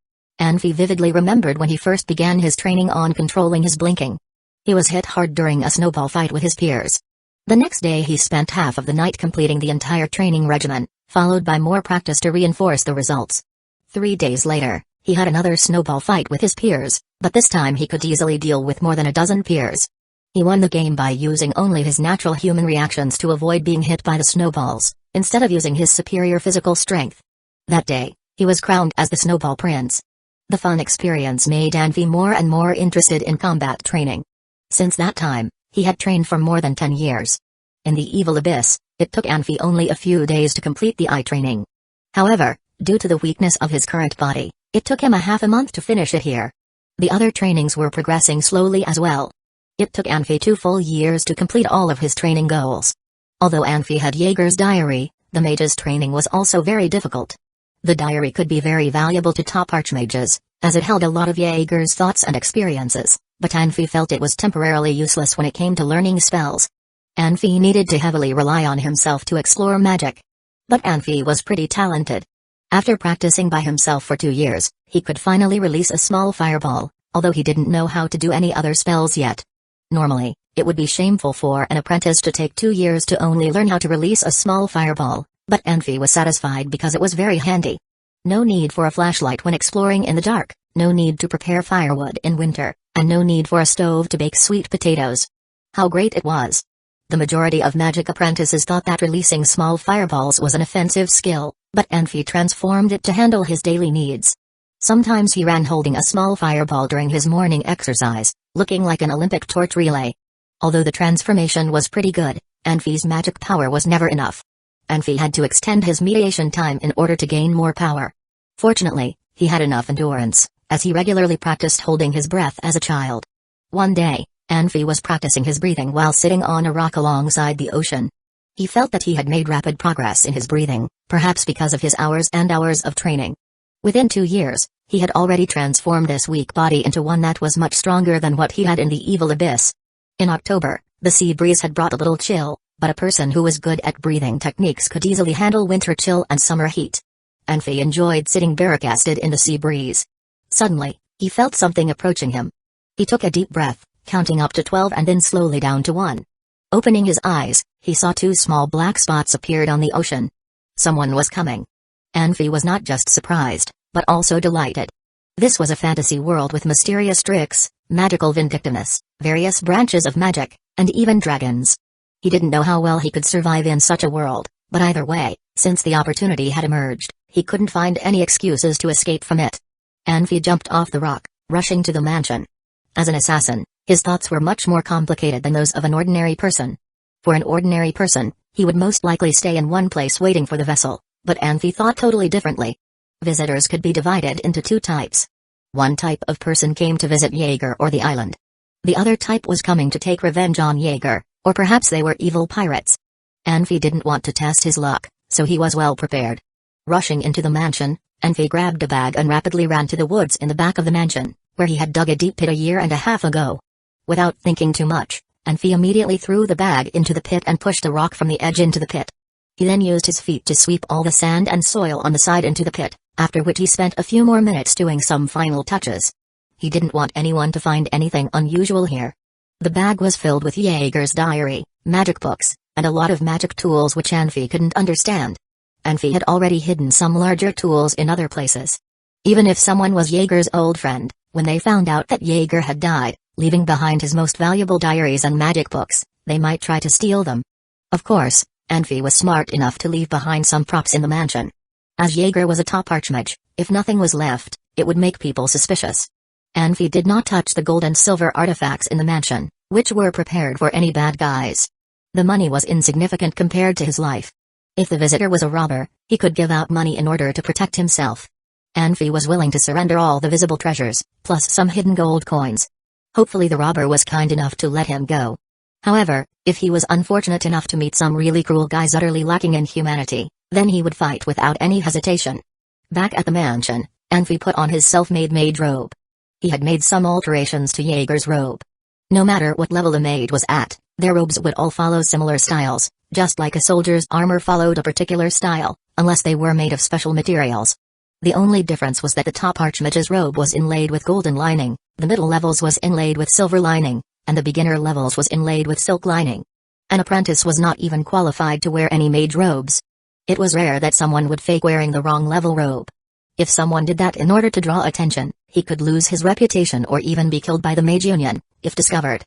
Anfi vividly remembered when he first began his training on controlling his blinking. He was hit hard during a snowball fight with his peers. The next day he spent half of the night completing the entire training regimen, followed by more practice to reinforce the results. 3 days later, he had another snowball fight with his peers, but this time he could easily deal with more than a dozen peers. He won the game by using only his natural human reactions to avoid being hit by the snowballs, instead of using his superior physical strength. That day, He was crowned as the Snowball Prince. The fun experience made Anfi more and more interested in combat training. Since that time, he had trained for more than 10 years. In the Evil Abyss, it took Anfi only a few days to complete the eye training. However, due to the weakness of his current body, it took him half a month to finish it here. The other trainings were progressing slowly as well. It took Anfi 2 full years to complete all of his training goals. Although Anfi had Jaeger's diary, the mage's training was also very difficult. The diary could be very valuable to top archmages, as it held a lot of Jaeger's thoughts and experiences, but Anfi felt it was temporarily useless when it came to learning spells. Anfi needed to heavily rely on himself to explore magic. But Anfi was pretty talented. After practicing by himself for 2 years, he could finally release a small fireball, although he didn't know how to do any other spells yet. Normally, it would be shameful for an apprentice to take 2 years to only learn how to release a small fireball, but Anfi was satisfied because it was very handy. No need for a flashlight when exploring in the dark, no need to prepare firewood in winter, and no need for a stove to bake sweet potatoes. How great it was! The majority of magic apprentices thought that releasing small fireballs was an offensive skill, but Anfi transformed it to handle his daily needs. Sometimes he ran holding a small fireball during his morning exercise, looking like an Olympic torch relay. Although the transformation was pretty good, Anfi's magic power was never enough. Anfi had to extend his meditation time in order to gain more power. Fortunately, he had enough endurance, as he regularly practiced holding his breath as a child. One day, Anfi was practicing his breathing while sitting on a rock alongside the ocean. He felt that he had made rapid progress in his breathing, perhaps because of his hours and hours of training. Within 2 years, he had already transformed this weak body into one that was much stronger than what he had in the Evil Abyss. In October, the sea breeze had brought a little chill, but a person who was good at breathing techniques could easily handle winter chill and summer heat. Anfi enjoyed sitting barricaded in the sea breeze. Suddenly, he felt something approaching him. He took a deep breath, counting up to 12 and then slowly down to 1. Opening his eyes, he saw 2 small black spots appeared on the ocean. Someone was coming. Anfi was not just surprised, but also delighted. This was a fantasy world with mysterious tricks, magical vindictiveness, various branches of magic, and even dragons. He didn't know how well he could survive in such a world, but either way, since the opportunity had emerged, he couldn't find any excuses to escape from it. Anfi jumped off the rock, rushing to the mansion. As an assassin, his thoughts were much more complicated than those of an ordinary person. For an ordinary person, he would most likely stay in one place waiting for the vessel, but Anfi thought totally differently. Visitors could be divided into 2 types. One type of person came to visit Jaeger or the island. The other type was coming to take revenge on Jaeger, or perhaps they were evil pirates. Anfi didn't want to test his luck, so he was well prepared. Rushing into the mansion, Anfi grabbed a bag and rapidly ran to the woods in the back of the mansion, where he had dug a deep pit a year and a half ago. Without thinking too much, Anfi immediately threw the bag into the pit and pushed a rock from the edge into the pit. He then used his feet to sweep all the sand and soil on the side into the pit, after which he spent a few more minutes doing some final touches. He didn't want anyone to find anything unusual here. The bag was filled with Jaeger's diary, magic books, and a lot of magic tools which Anfi couldn't understand. Anfi had already hidden some larger tools in other places. Even if someone was Jaeger's old friend, when they found out that Jaeger had died, leaving behind his most valuable diaries and magic books, they might try to steal them. Of course, Anfi was smart enough to leave behind some props in the mansion. As Jaeger was a top archmage, if nothing was left, it would make people suspicious. Anfi did not touch the gold and silver artifacts in the mansion, which were prepared for any bad guys. The money was insignificant compared to his life. If the visitor was a robber, he could give out money in order to protect himself. Anfi was willing to surrender all the visible treasures, plus some hidden gold coins. Hopefully the robber was kind enough to let him go. However, if he was unfortunate enough to meet some really cruel guys utterly lacking in humanity, then he would fight without any hesitation. Back at the mansion, Anfi put on his self-made maid robe. He had made some alterations to Jaeger's robe. No matter what level the maid was at, their robes would all follow similar styles, just like a soldier's armor followed a particular style, unless they were made of special materials. The only difference was that the top archmage's robe was inlaid with golden lining, the middle levels was inlaid with silver lining, and the beginner levels was inlaid with silk lining. An apprentice was not even qualified to wear any mage robes. It was rare that someone would fake wearing the wrong level robe. If someone did that in order to draw attention, he could lose his reputation or even be killed by the mage union, if discovered.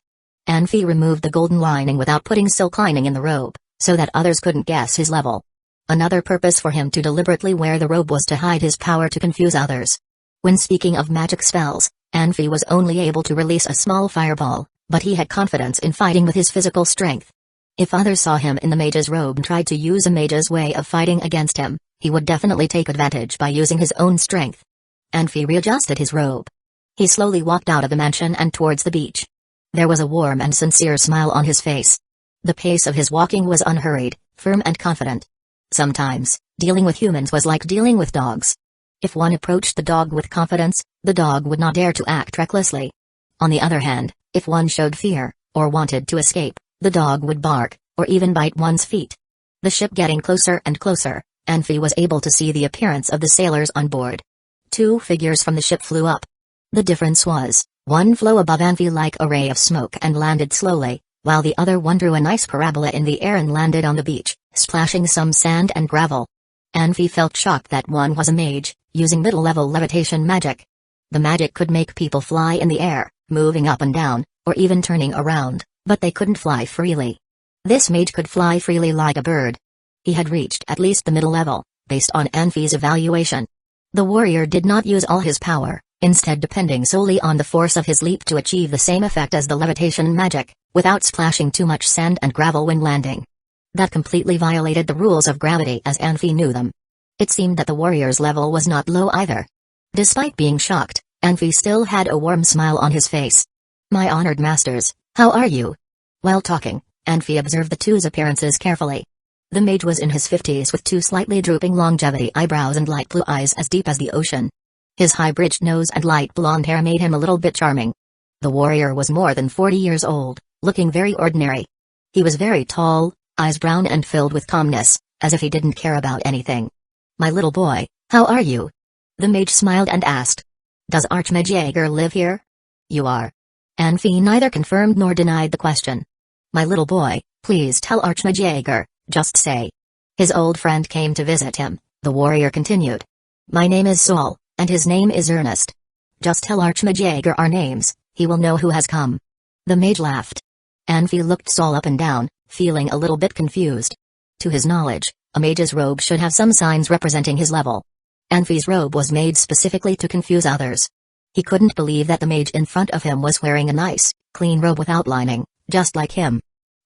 Anfi removed the golden lining without putting silk lining in the robe, so that others couldn't guess his level. Another purpose for him to deliberately wear the robe was to hide his power to confuse others. When speaking of magic spells, Anfi was only able to release a small fireball, but he had confidence in fighting with his physical strength. If others saw him in the mage's robe and tried to use a mage's way of fighting against him, he would definitely take advantage by using his own strength. Anfi readjusted his robe. He slowly walked out of the mansion and towards the beach. There was a warm and sincere smile on his face. The pace of his walking was unhurried, firm and confident. Sometimes, dealing with humans was like dealing with dogs. If one approached the dog with confidence, the dog would not dare to act recklessly. On the other hand, if one showed fear, or wanted to escape, the dog would bark, or even bite one's feet. The ship getting closer and closer, Anfi was able to see the appearance of the sailors on board. 2 figures from the ship flew up. The difference was, one flew above Anfi like a ray of smoke and landed slowly, while the other one drew a nice parabola in the air and landed on the beach, splashing some sand and gravel. Anfi felt shocked that one was a mage, using middle-level levitation magic. The magic could make people fly in the air, moving up and down, or even turning around, but they couldn't fly freely. This mage could fly freely like a bird. He had reached at least the middle level, based on Anfi's evaluation. The warrior did not use all his power, instead depending solely on the force of his leap to achieve the same effect as the levitation magic, without splashing too much sand and gravel when landing. That completely violated the rules of gravity as Anfi knew them. It seemed that the warrior's level was not low either. Despite being shocked, Anfi still had a warm smile on his face. "My honored masters, how are you?" While talking, Anfi observed the two's appearances carefully. The mage was in his 50s with 2 slightly drooping longevity eyebrows and light blue eyes as deep as the ocean. His high-bridged nose and light blonde hair made him a little bit charming. The warrior was more than 40 years old, looking very ordinary. He was very tall, eyes brown and filled with calmness, as if he didn't care about anything. "My little boy, how are you?" The mage smiled and asked. "Does Archmage Jaeger live here?" "You are." Anfi neither confirmed nor denied the question. "My little boy, please tell Archmage Jaeger, just say." His old friend came to visit him, the warrior continued. "My name is Saul, and his name is Ernest. Just tell Archmage Jaeger our names, he will know who has come." The mage laughed. Anfi looked Saul up and down, feeling a little bit confused. To his knowledge, a mage's robe should have some signs representing his level. Anfi's robe was made specifically to confuse others. He couldn't believe that the mage in front of him was wearing a nice, clean robe without lining, just like him.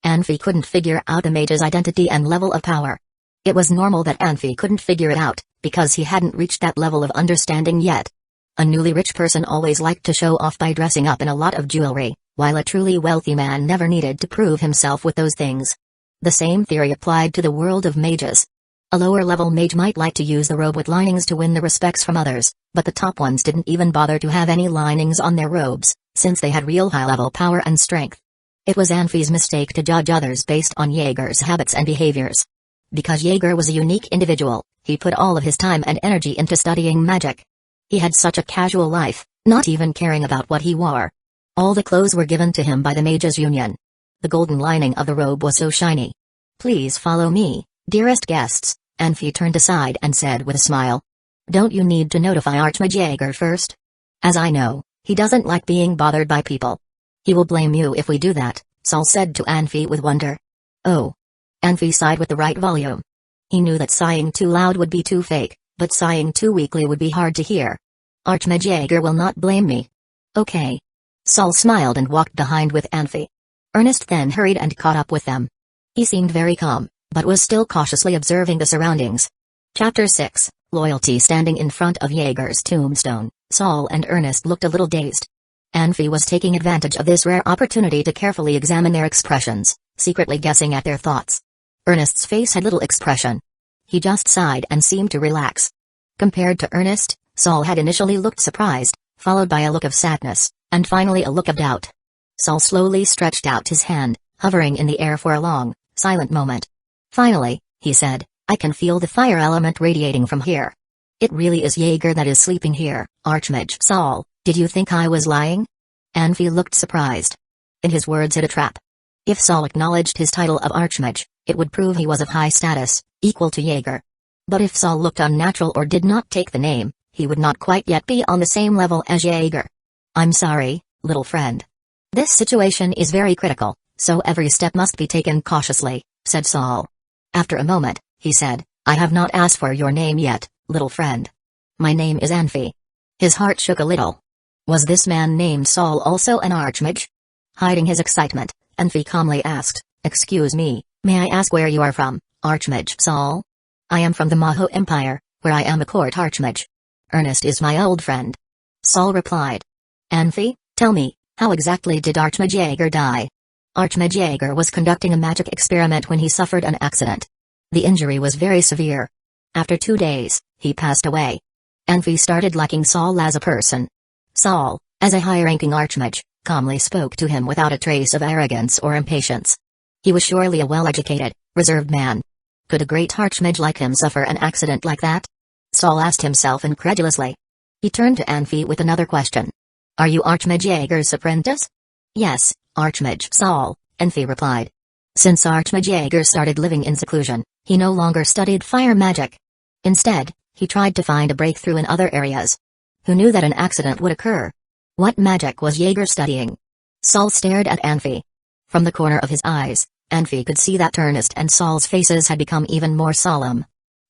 Anfi couldn't figure out the mage's identity and level of power. It was normal that Anfi couldn't figure it out, because he hadn't reached that level of understanding yet. A newly rich person always liked to show off by dressing up in a lot of jewelry, while a truly wealthy man never needed to prove himself with those things. The same theory applied to the world of mages. A lower-level mage might like to use the robe with linings to win the respects from others, but the top ones didn't even bother to have any linings on their robes, since they had real high-level power and strength. It was Anfi's mistake to judge others based on Jaeger's habits and behaviors. Because Jaeger was a unique individual, he put all of his time and energy into studying magic. He had such a casual life, not even caring about what he wore. All the clothes were given to him by the Mages Union. The golden lining of the robe was so shiny. "Please follow me, dearest guests," Anfi turned aside and said with a smile. "Don't you need to notify Archmage Jaeger first? As I know, he doesn't like being bothered by people. He will blame you if we do that," Saul said to Anfi with wonder. "Oh." Anfi sighed with the right volume. He knew that sighing too loud would be too fake, but sighing too weakly would be hard to hear. "Archmage Jaeger will not blame me." "Okay." Saul smiled and walked behind with Anfi. Ernest then hurried and caught up with them. He seemed very calm, but was still cautiously observing the surroundings. Chapter 6, Loyalty. Standing in front of Jaeger's tombstone, Saul and Ernest looked a little dazed. Anfi was taking advantage of this rare opportunity to carefully examine their expressions, secretly guessing at their thoughts. Ernest's face had little expression. He just sighed and seemed to relax. Compared to Ernest, Saul had initially looked surprised, followed by a look of sadness, and finally a look of doubt. Saul slowly stretched out his hand, hovering in the air for a long, silent moment. Finally, he said, "I can feel the fire element radiating from here. It really is Jaeger that is sleeping here." "Archmage Saul, did you think I was lying?" Anfi looked surprised. In his words hid a trap. If Saul acknowledged his title of Archmage, it would prove he was of high status, equal to Jaeger. But if Saul looked unnatural or did not take the name, he would not quite yet be on the same level as Jaeger. "I'm sorry, little friend. This situation is very critical, so every step must be taken cautiously," said Saul. After a moment, he said, I have not asked for your name yet, little friend. My name is Anfi. His heart shook a little. Was this man named Saul also an archmage? Hiding his excitement, Anfi calmly asked, "Excuse me, may I ask where you are from, Archmage Saul?" "I am from the Maho Empire, where I am a court archmage. Ernest is my old friend," Saul replied. "Anfi, tell me, how exactly did Archmage Jaeger die?" Archmage Jaeger was conducting a magic experiment when he suffered an accident. The injury was very severe. After 2 days, he passed away. Anfi started liking Saul as a person. Saul, as a high-ranking archmage, calmly spoke to him without a trace of arrogance or impatience. He was surely a well-educated, reserved man. Could a great archmage like him suffer an accident like that? Saul asked himself incredulously. He turned to Anfi with another question. "Are you Archmage Jaeger's apprentice?" "Yes, Archmage Saul," Anfi replied. Since Archmage Jaeger started living in seclusion, he no longer studied fire magic. Instead, he tried to find a breakthrough in other areas. Who knew that an accident would occur? What magic was Jaeger studying? Saul stared at Anfi. From the corner of his eyes, Anfi could see that Ernest and Saul's faces had become even more solemn.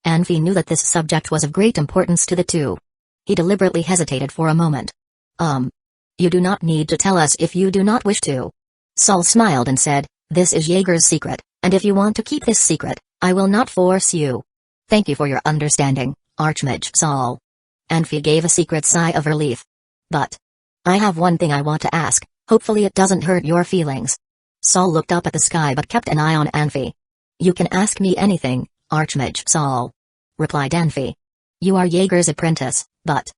Anfi knew that this subject was of great importance to the two. He deliberately hesitated for a moment. You do not need to tell us if you do not wish to." Saul smiled and said, "This is Jaeger's secret, and if you want to keep this secret, I will not force you." "Thank you for your understanding, Archmage Saul." Anfi gave a secret sigh of relief. "But I have one thing I want to ask, hopefully it doesn't hurt your feelings." Saul looked up at the sky but kept an eye on Anfi. "You can ask me anything, Archmage Saul," replied Anfi. "You are Jaeger's apprentice, but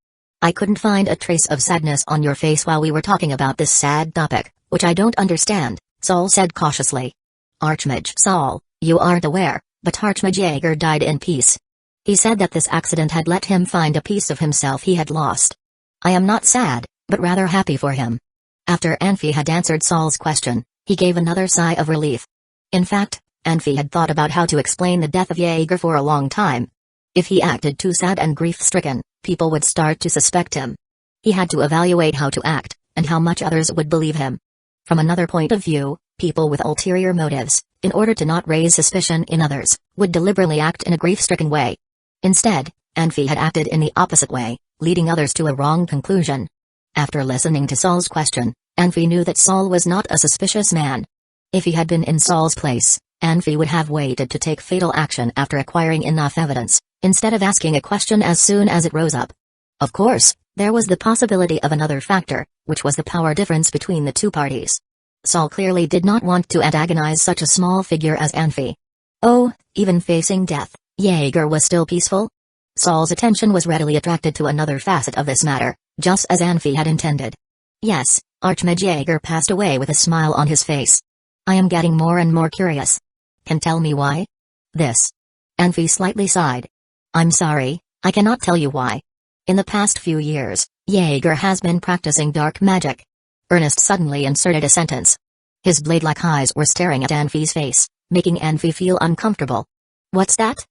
I couldn't find a trace of sadness on your face while we were talking about this sad topic, which I don't understand," Saul said cautiously. "Archmage Saul, you aren't aware, but Archmage Jaeger died in peace. He said that this accident had let him find a piece of himself he had lost. I am not sad, but rather happy for him." After Anfi had answered Saul's question, he gave another sigh of relief. In fact, Anfi had thought about how to explain the death of Jaeger for a long time. If he acted too sad and grief-stricken, people would start to suspect him. He had to evaluate how to act, and how much others would believe him. From another point of view, people with ulterior motives, in order to not raise suspicion in others, would deliberately act in a grief-stricken way. Instead, Anfi had acted in the opposite way, leading others to a wrong conclusion. After listening to Saul's question, Anfi knew that Saul was not a suspicious man. If he had been in Saul's place, Anfi would have waited to take fatal action after acquiring enough evidence, instead of asking a question as soon as it rose up. Of course, there was the possibility of another factor, which was the power difference between the two parties. Saul clearly did not want to antagonize such a small figure as Anfi. Oh, even facing death, Jaeger was still peaceful? Saul's attention was readily attracted to another facet of this matter, just as Anfi had intended. "Yes, Archmage Jaeger passed away with a smile on his face. I am getting more and more curious. Can tell me why?" "This." Anfi slightly sighed. "I'm sorry, I cannot tell you why. In the past few years, Jaeger has been practicing dark magic." Ernest suddenly inserted a sentence. His blade-like eyes were staring at Anfi's face, making Anfi feel uncomfortable. "What's that?"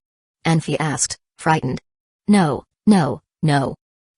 Anfi asked, frightened. No.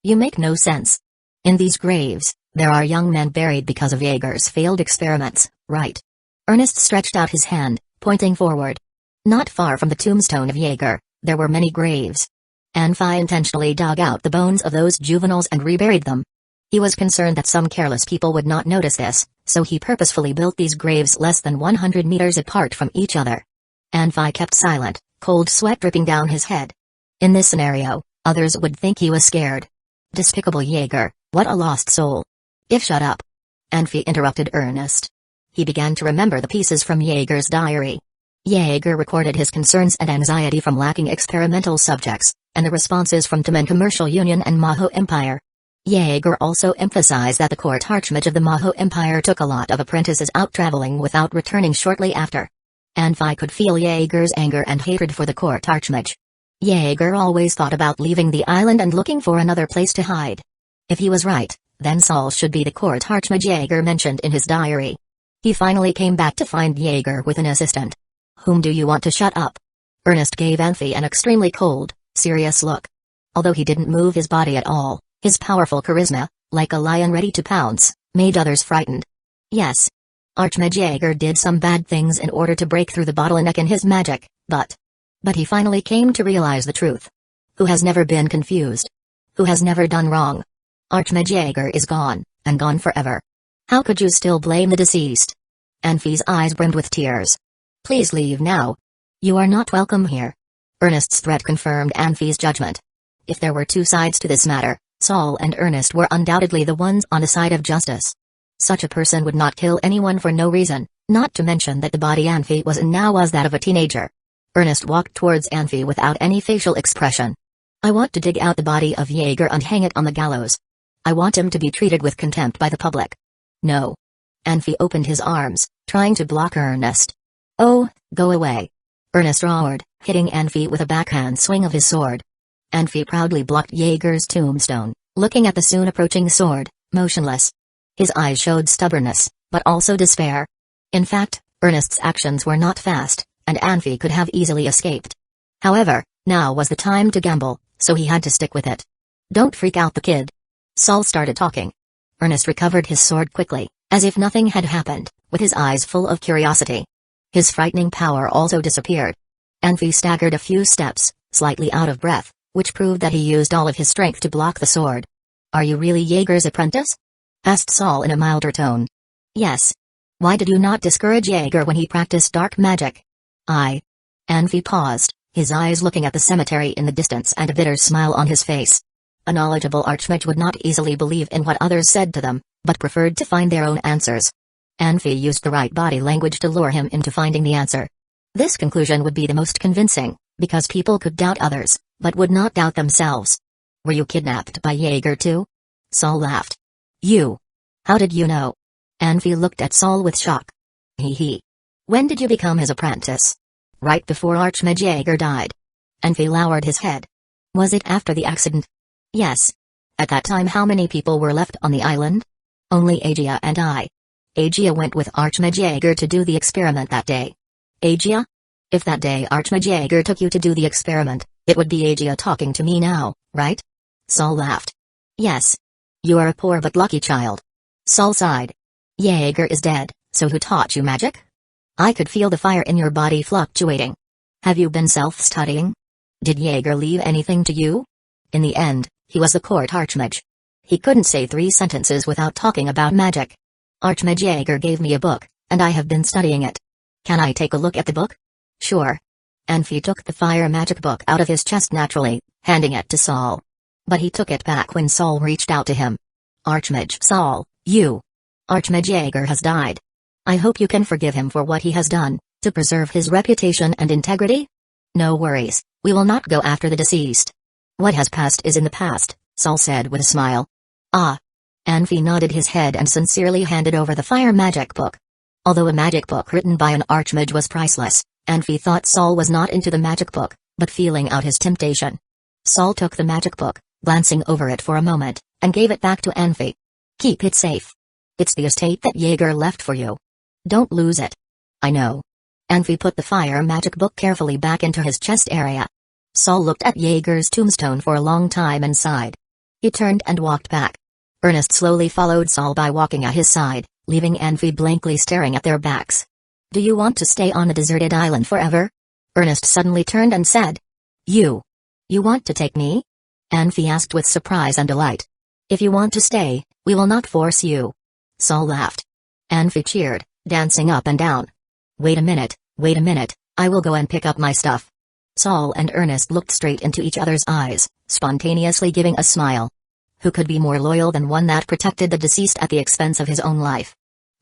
You make no sense. In these graves, there are young men buried because of Jaeger's failed experiments, right?" Ernest stretched out his hand, pointing forward. Not far from the tombstone of Jaeger, there were many graves. Anfi intentionally dug out the bones of those juveniles and reburied them. He was concerned that some careless people would not notice this, so he purposefully built these graves less than 100 meters apart from each other. Anfi kept silent, cold sweat dripping down his head. In this scenario, others would think he was scared. Despicable Jaeger, what a lost soul. If shut up. Anfi interrupted Ernest. He began to remember the pieces from Jaeger's diary. Jaeger recorded his concerns and anxiety from lacking experimental subjects, and the responses from Tamen Commercial Union and Maho Empire. Jaeger also emphasized that the court archmage of the Maho Empire took a lot of apprentices out traveling without returning shortly after. Anfi could feel Jaeger's anger and hatred for the court archmage. Jaeger always thought about leaving the island and looking for another place to hide. If he was right, then Saul should be the court archmage Jaeger mentioned in his diary. He finally came back to find Jaeger with an assistant. "Whom do you want to shut up?" Ernest gave Anfi an extremely cold, serious look. Although he didn't move his body at all, his powerful charisma, like a lion ready to pounce, made others frightened. Yes. Archmage Jaeger did some bad things in order to break through the bottleneck in his magic, but But he finally came to realize the truth. Who has never been confused? Who has never done wrong? Archmage Jaeger is gone, and gone forever. How could you still blame the deceased? Anfi's eyes brimmed with tears. Please leave now. You are not welcome here. Ernest's threat confirmed Anfi's judgment. If there were two sides to this matter, Saul and Ernest were undoubtedly the ones on the side of justice. Such a person would not kill anyone for no reason, not to mention that the body Anfi was in now was that of a teenager. Ernest walked towards Anfi without any facial expression. I want to dig out the body of Jaeger and hang it on the gallows. I want him to be treated with contempt by the public. No. Anfi opened his arms, trying to block Ernest. Oh, go away. Ernest roared, hitting Anfi with a backhand swing of his sword. Anfi proudly blocked Jaeger's tombstone, looking at the soon approaching sword, motionless. His eyes showed stubbornness, but also despair. In fact, Ernest's actions were not fast, and Anfi could have easily escaped. However, now was the time to gamble, so he had to stick with it. Don't freak out the kid. Saul started talking. Ernest recovered his sword quickly, as if nothing had happened, with his eyes full of curiosity. His frightening power also disappeared. Anfi staggered a few steps, slightly out of breath, which proved that he used all of his strength to block the sword. Are you really Jaeger's apprentice? Asked Saul in a milder tone. Yes. Why did you not discourage Jaeger when he practiced dark magic? Anfi paused, his eyes looking at the cemetery in the distance and a bitter smile on his face. A knowledgeable archmage would not easily believe in what others said to them, but preferred to find their own answers. Anfi used the right body language to lure him into finding the answer. This conclusion would be the most convincing, because people could doubt others, but would not doubt themselves. Were you kidnapped by Jaeger too? Saul laughed. You? How did you know? Anfi looked at Saul with shock. He. When did you become his apprentice? Right before Archmage Jaeger died. Anfi lowered his head. Was it after the accident? Yes. At that time how many people were left on the island? Only Agia and I. Agia went with Archmage Jaeger to do the experiment that day. Agia? If that day Archmage Jaeger took you to do the experiment, it would be Agia talking to me now, right? Saul laughed. Yes. You are a poor but lucky child. Saul sighed. Jaeger is dead, so who taught you magic? I could feel the fire in your body fluctuating. Have you been self-studying? Did Jaeger leave anything to you? In the end, he was the court archmage. He couldn't say 3 sentences without talking about magic. Archmage Jaeger gave me a book, and I have been studying it. Can I take a look at the book? Sure. Anfi took the fire magic book out of his chest naturally, handing it to Saul. But he took it back when Saul reached out to him. Archmage Saul, you. Archmage Jaeger has died. I hope you can forgive him for what he has done, to preserve his reputation and integrity? No worries, we will not go after the deceased. What has passed is in the past, Saul said with a smile. Ah. Anfi nodded his head and sincerely handed over the fire magic book. Although a magic book written by an archmage was priceless, Anfi thought Saul was not into the magic book, but feeling out his temptation. Saul took the magic book, glancing over it for a moment, and gave it back to Anfi. Keep it safe. It's the estate that Jaeger left for you. Don't lose it. I know. Anfi put the fire magic book carefully back into his chest area. Saul looked at Jaeger's tombstone for a long time and sighed. He turned and walked back. Ernest slowly followed Saul by walking at his side, leaving Anfi blankly staring at their backs. Do you want to stay on a deserted island forever? Ernest suddenly turned and said. You want to take me? Anfi asked with surprise and delight. If you want to stay, we will not force you. Saul laughed. Anfi cheered, dancing up and down. Wait a minute, I will go and pick up my stuff. Saul and Ernest looked straight into each other's eyes, spontaneously giving a smile. Who could be more loyal than one that protected the deceased at the expense of his own life?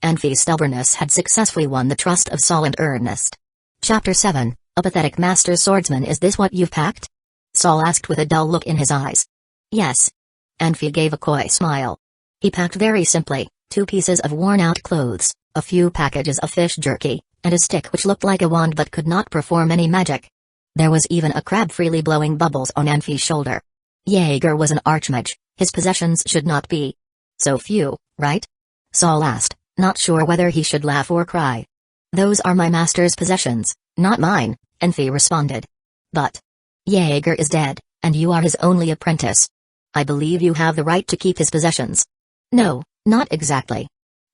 Anfi's stubbornness had successfully won the trust of Saul and Ernest. Chapter 7, A Pathetic Master Swordsman. Is this what you've packed? Saul asked with a dull look in his eyes. Yes. Anfi gave a coy smile. He packed very simply, 2 pieces of worn-out clothes, a few packages of fish jerky, and a stick which looked like a wand but could not perform any magic. There was even a crab freely blowing bubbles on Anfi's shoulder. Jaeger was an archmage, his possessions should not be so few, right? Saul asked, not sure whether he should laugh or cry. Those are my master's possessions, not mine, Anfi responded. But Jaeger is dead, and you are his only apprentice. I believe you have the right to keep his possessions. No, not exactly.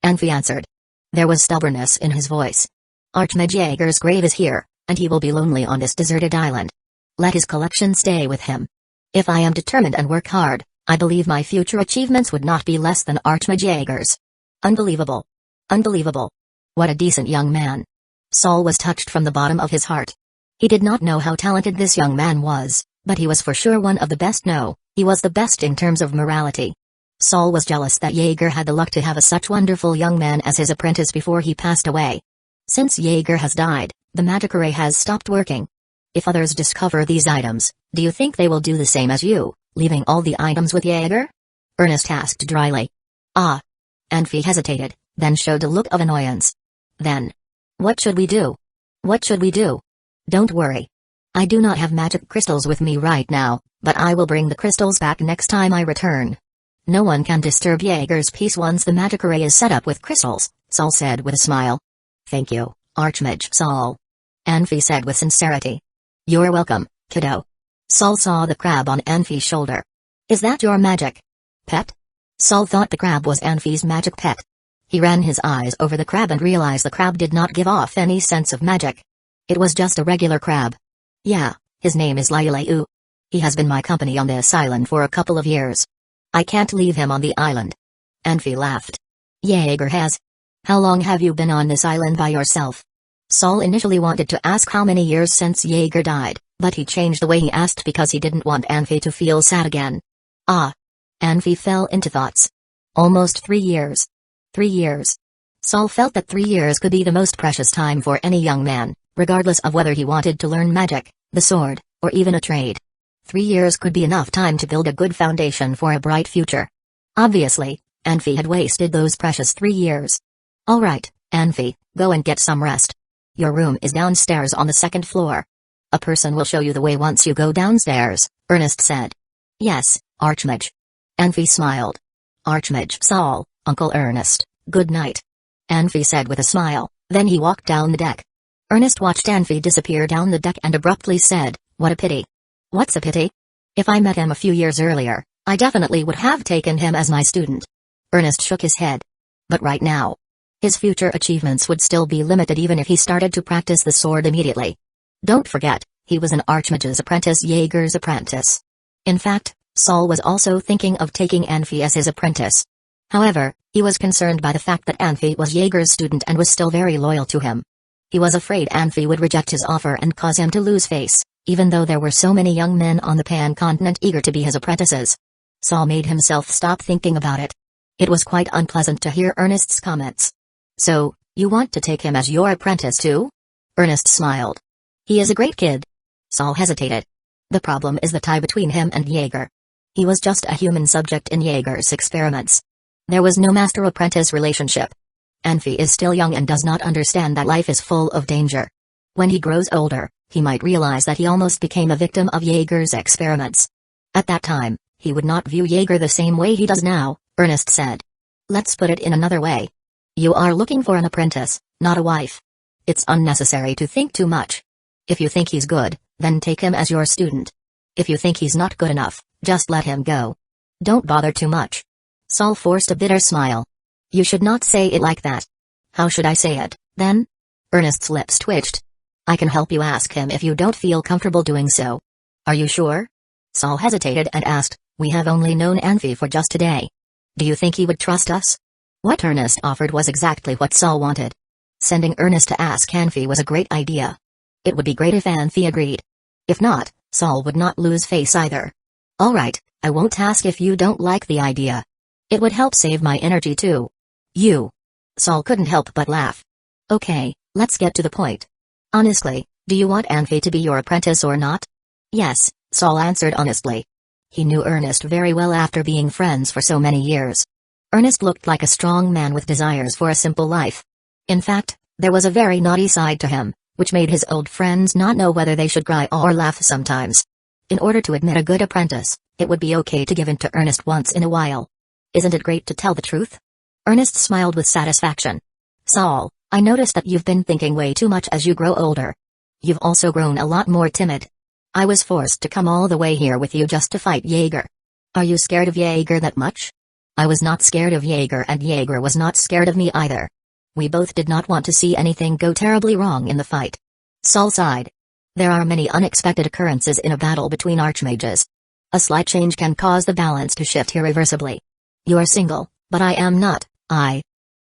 Anfi answered. There was stubbornness in his voice. Archmage Jaeger's grave is here, and he will be lonely on this deserted island. Let his collection stay with him. If I am determined and work hard, I believe my future achievements would not be less than Archmage Jaeger's. Unbelievable. Unbelievable. What a decent young man. Saul was touched from the bottom of his heart. He did not know how talented this young man was, but he was for sure one of the best. No, he was the best in terms of morality. Saul was jealous that Jaeger had the luck to have a such wonderful young man as his apprentice before he passed away. Since Jaeger has died, the magic array has stopped working. If others discover these items, do you think they will do the same as you, leaving all the items with Jaeger? Ernest asked dryly. Ah. Anfi hesitated, then showed a look of annoyance. Then. What should we do? What should we do? Don't worry. I do not have magic crystals with me right now, but I will bring the crystals back next time I return. No one can disturb Jaeger's peace once the magic array is set up with crystals, Saul said with a smile. Thank you, Archmage Saul. Anfi said with sincerity. You're welcome, kiddo. Saul saw the crab on Anfi's shoulder. Is that your magic pet? Saul thought the crab was Anfi's magic pet. He ran his eyes over the crab and realized the crab did not give off any sense of magic. It was just a regular crab. Yeah, his name is Liuleu. He has been my company on this island for a couple of years. I can't leave him on the island. Anfi laughed. Jaeger has. How long have you been on this island by yourself? Saul initially wanted to ask how many years since Jaeger died, but he changed the way he asked because he didn't want Anfi to feel sad again. Ah. Anfi fell into thoughts. Almost 3 years. 3 years. Saul felt that 3 years could be the most precious time for any young man, regardless of whether he wanted to learn magic, the sword, or even a trade. 3 years could be enough time to build a good foundation for a bright future. Obviously, Anfi had wasted those precious 3 years. Alright, Anfi, go and get some rest. Your room is downstairs on the 2nd floor. A person will show you the way once you go downstairs, Ernest said. Yes, Archmage. Anfi smiled. Archmage Saul, Uncle Ernest, good night. Anfi said with a smile, then he walked down the deck. Ernest watched Anfi disappear down the deck and abruptly said, what a pity. What's a pity? If I met him a few years earlier, I definitely would have taken him as my student. Ernest shook his head. But right now, his future achievements would still be limited even if he started to practice the sword immediately. Don't forget, he was an Archmage's apprentice, Jaeger's apprentice. In fact, Saul was also thinking of taking Anfi as his apprentice. However, he was concerned by the fact that Anfi was Jaeger's student and was still very loyal to him. He was afraid Anfi would reject his offer and cause him to lose face, even though there were so many young men on the Pan continent eager to be his apprentices. Saul made himself stop thinking about it. It was quite unpleasant to hear Ernest's comments. So, you want to take him as your apprentice too? Ernest smiled. He is a great kid. Saul hesitated. The problem is the tie between him and Jaeger. He was just a human subject in Jaeger's experiments. There was no master-apprentice relationship. Anfi is still young and does not understand that life is full of danger. When he grows older, he might realize that he almost became a victim of Jaeger's experiments. At that time, he would not view Jaeger the same way he does now, Ernest said. Let's put it in another way. You are looking for an apprentice, not a wife. It's unnecessary to think too much. If you think he's good, then take him as your student. If you think he's not good enough, just let him go. Don't bother too much. Saul forced a bitter smile. You should not say it like that. How should I say it, then? Ernest's lips twitched. I can help you ask him if you don't feel comfortable doing so. Are you sure? Saul hesitated and asked, we have only known Anfi for just a day. Do you think he would trust us? What Ernest offered was exactly what Saul wanted. Sending Ernest to ask Anfi was a great idea. It would be great if Anfi agreed. If not, Saul would not lose face either. Alright, I won't ask if you don't like the idea. It would help save my energy too. You. Saul couldn't help but laugh. Okay, let's get to the point. Honestly, do you want Anfi to be your apprentice or not? Yes, Saul answered honestly. He knew Ernest very well after being friends for so many years. Ernest looked like a strong man with desires for a simple life. In fact, there was a very naughty side to him, which made his old friends not know whether they should cry or laugh sometimes. In order to admit a good apprentice, it would be okay to give in to Ernest once in a while. Isn't it great to tell the truth? Ernest smiled with satisfaction. Saul, I noticed that you've been thinking way too much as you grow older. You've also grown a lot more timid. I was forced to come all the way here with you just to fight Jaeger. Are you scared of Jaeger that much? I was not scared of Jaeger and Jaeger was not scared of me either. We both did not want to see anything go terribly wrong in the fight. Saul sighed. There are many unexpected occurrences in a battle between archmages. A slight change can cause the balance to shift irreversibly. You are single, but I am not.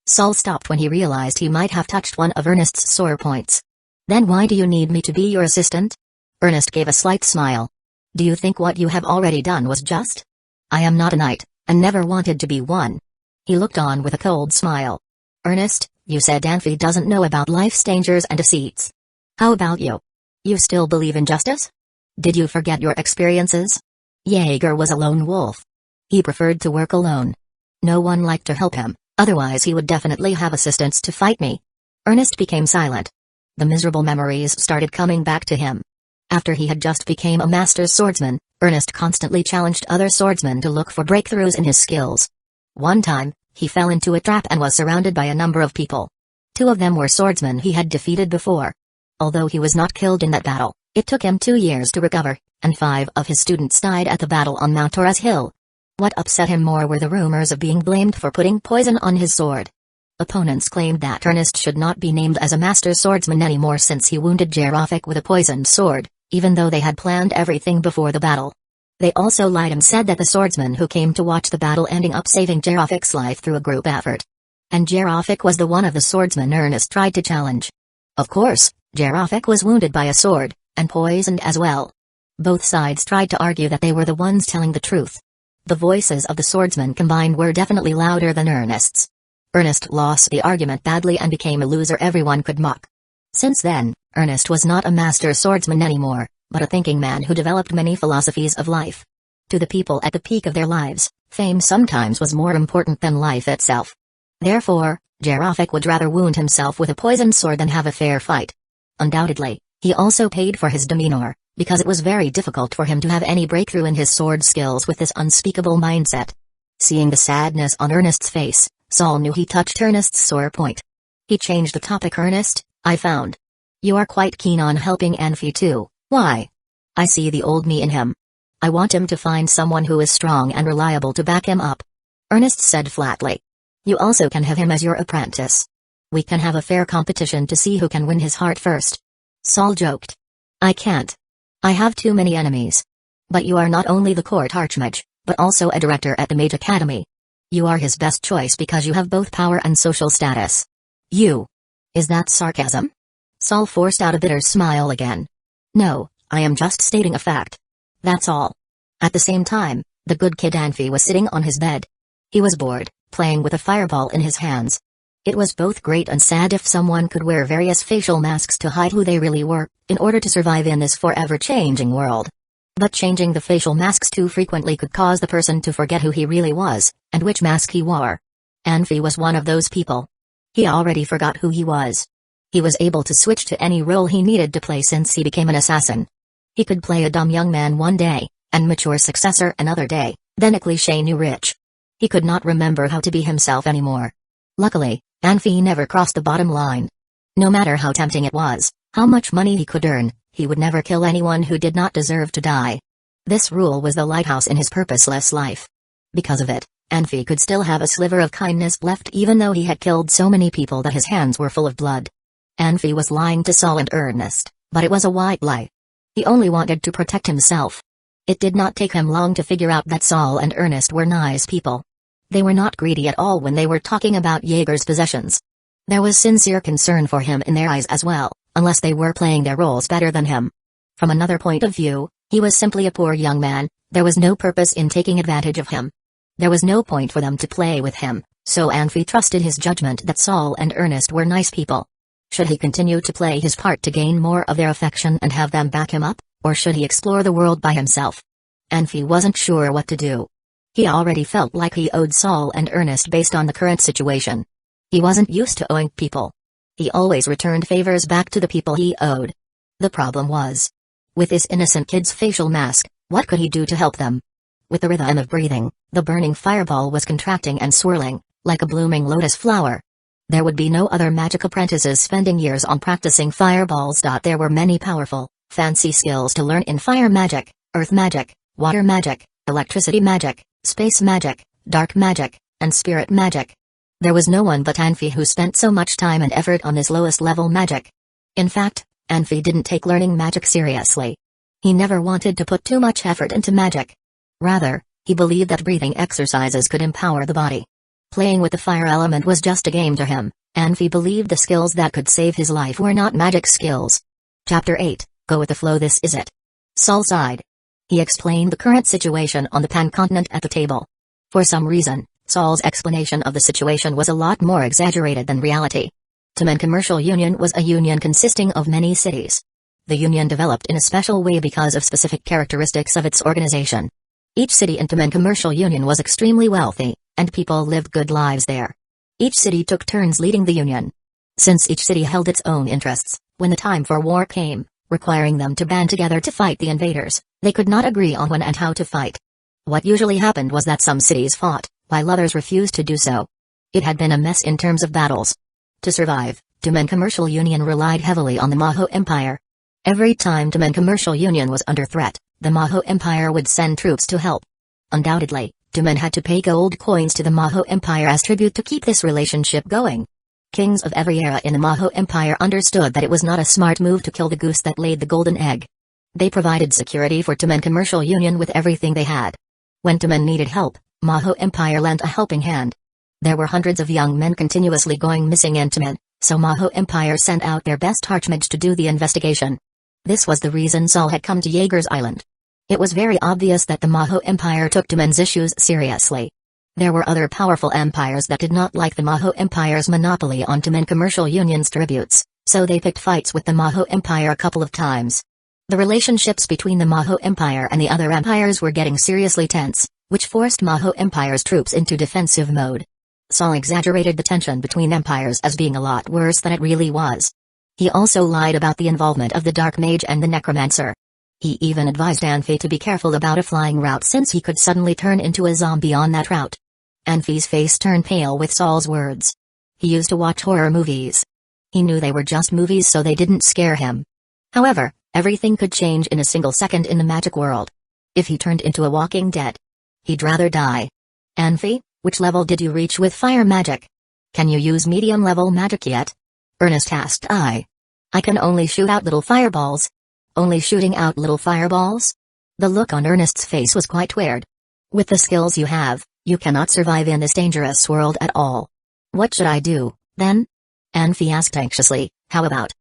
Saul stopped when he realized he might have touched one of Ernest's sore points. Then why do you need me to be your assistant? Ernest gave a slight smile. Do you think what you have already done was just? I am not a knight, and never wanted to be one. He looked on with a cold smile. Ernest, you said Anfi doesn't know about life's dangers and deceits. How about you? You still believe in justice? Did you forget your experiences? Jaeger was a lone wolf. He preferred to work alone. No one liked to help him, otherwise he would definitely have assistants to fight me. Ernest became silent. The miserable memories started coming back to him. After he had just become a master swordsman, Ernest constantly challenged other swordsmen to look for breakthroughs in his skills. One time, he fell into a trap and was surrounded by a number of people. 2 of them were swordsmen he had defeated before. Although he was not killed in that battle, it took him 2 years to recover, and 5 of his students died at the battle on Mount Taurus Hill. What upset him more were the rumors of being blamed for putting poison on his sword. Opponents claimed that Ernest should not be named as a master swordsman anymore since he wounded Jarofik with a poisoned sword, even though they had planned everything before the battle. They also lied and said that the swordsman who came to watch the battle ended up saving Jarofik's life through a group effort. And Jarofik was the one of the swordsmen Ernest tried to challenge. Of course, Jarofik was wounded by a sword, and poisoned as well. Both sides tried to argue that they were the ones telling the truth. The voices of the swordsmen combined were definitely louder than Ernest's. Ernest lost the argument badly and became a loser everyone could mock. Since then, Ernest was not a master swordsman anymore, but a thinking man who developed many philosophies of life. To the people at the peak of their lives, fame sometimes was more important than life itself. Therefore, Jarofik would rather wound himself with a poisoned sword than have a fair fight. Undoubtedly, he also paid for his demeanor, because it was very difficult for him to have any breakthrough in his sword skills with this unspeakable mindset. Seeing the sadness on Ernest's face, Saul knew he touched Ernest's sore point. He changed the topic. Ernest, I found. You are quite keen on helping Anfi too. Why? I see the old me in him. I want him to find someone who is strong and reliable to back him up. Ernest said flatly. You also can have him as your apprentice. We can have a fair competition to see who can win his heart first. Saul joked. I can't. I have too many enemies. But you are not only the court archmage, but also a director at the Mage Academy. You are his best choice because you have both power and social status. You. Is that sarcasm? Saul forced out a bitter smile again. No, I am just stating a fact. That's all. At the same time, the good kid Anfi was sitting on his bed. He was bored, playing with a fireball in his hands. It was both great and sad if someone could wear various facial masks to hide who they really were, in order to survive in this forever-changing world. But changing the facial masks too frequently could cause the person to forget who he really was, and which mask he wore. Anfi was one of those people. He already forgot who he was. He was able to switch to any role he needed to play since he became an assassin. He could play a dumb young man one day, and mature successor another day, then a cliché new rich. He could not remember how to be himself anymore. Luckily, Anfi never crossed the bottom line. No matter how tempting it was, how much money he could earn, he would never kill anyone who did not deserve to die. This rule was the lighthouse in his purposeless life. Because of it, Anfi could still have a sliver of kindness left even though he had killed so many people that his hands were full of blood. Anfi was lying to Saul and Ernest, but it was a white lie. He only wanted to protect himself. It did not take him long to figure out that Saul and Ernest were nice people. They were not greedy at all when they were talking about Jaeger's possessions. There was sincere concern for him in their eyes as well, unless they were playing their roles better than him. From another point of view, he was simply a poor young man. There was no purpose in taking advantage of him. There was no point for them to play with him, so Anfi trusted his judgment that Saul and Ernest were nice people. Should he continue to play his part to gain more of their affection and have them back him up, or should he explore the world by himself? Anfi wasn't sure what to do. He already felt like he owed Saul and Ernest based on the current situation. He wasn't used to owing people. He always returned favors back to the people he owed. The problem was, with this innocent kid's facial mask, what could he do to help them? With the rhythm of breathing, the burning fireball was contracting and swirling, like a blooming lotus flower. There would be no other magic apprentices spending years on practicing fireballs. There were many powerful, fancy skills to learn in fire magic, earth magic, water magic, electricity magic, space magic, dark magic, and spirit magic. There was no one but Anfi who spent so much time and effort on his lowest level magic. In fact, Anfi didn't take learning magic seriously. He never wanted to put too much effort into magic. Rather, he believed that breathing exercises could empower the body. Playing with the fire element was just a game to him. Anfi believed the skills that could save his life were not magic skills. Chapter 8, Go with the flow. This is it. Sol sighed. He explained the current situation on the Pan-continent at the table. For some reason, Sol's explanation of the situation was a lot more exaggerated than reality. Tamen Commercial Union was a union consisting of many cities. The union developed in a special way because of specific characteristics of its organization. Each city in Tamen Commercial Union was extremely wealthy, and people lived good lives there. Each city took turns leading the union. Since each city held its own interests, when the time for war came, requiring them to band together to fight the invaders, they could not agree on when and how to fight. What usually happened was that some cities fought, while others refused to do so. It had been a mess in terms of battles. To survive, Tamen Commercial Union relied heavily on the Maho Empire. Every time Tamen Commercial Union was under threat, the Maho Empire would send troops to help. Undoubtedly, Tamen had to pay gold coins to the Maho Empire as tribute to keep this relationship going. Kings of every era in the Maho Empire understood that it was not a smart move to kill the goose that laid the golden egg. They provided security for Tamen Commercial Union with everything they had. When Tamen needed help, Maho Empire lent a helping hand. There were hundreds of young men continuously going missing in Tamen, so Maho Empire sent out their best archmage to do the investigation. This was the reason Sol had come to Jaeger's Island. It was very obvious that the Maho Empire took Tamen's issues seriously. There were other powerful empires that did not like the Maho Empire's monopoly on Tamen Commercial Union's tributes, so they picked fights with the Maho Empire a couple of times. The relationships between the Maho Empire and the other empires were getting seriously tense, which forced Maho Empire's troops into defensive mode. Sol exaggerated the tension between empires as being a lot worse than it really was. He also lied about the involvement of the Dark Mage and the Necromancer. He even advised Anfi to be careful about a flying route since he could suddenly turn into a zombie on that route. Anfi's face turned pale with Sol's words. He used to watch horror movies. He knew they were just movies so they didn't scare him. However, everything could change in a single second in the magic world. If he turned into a walking dead, he'd rather die. Anfi, which level did you reach with fire magic? Can you use medium level magic yet? Ernest asked. I can only shoot out little fireballs. Only shooting out little fireballs? The look on Ernest's face was quite weird. With the skills you have, you cannot survive in this dangerous world at all. What should I do, then? Anfi asked anxiously. How about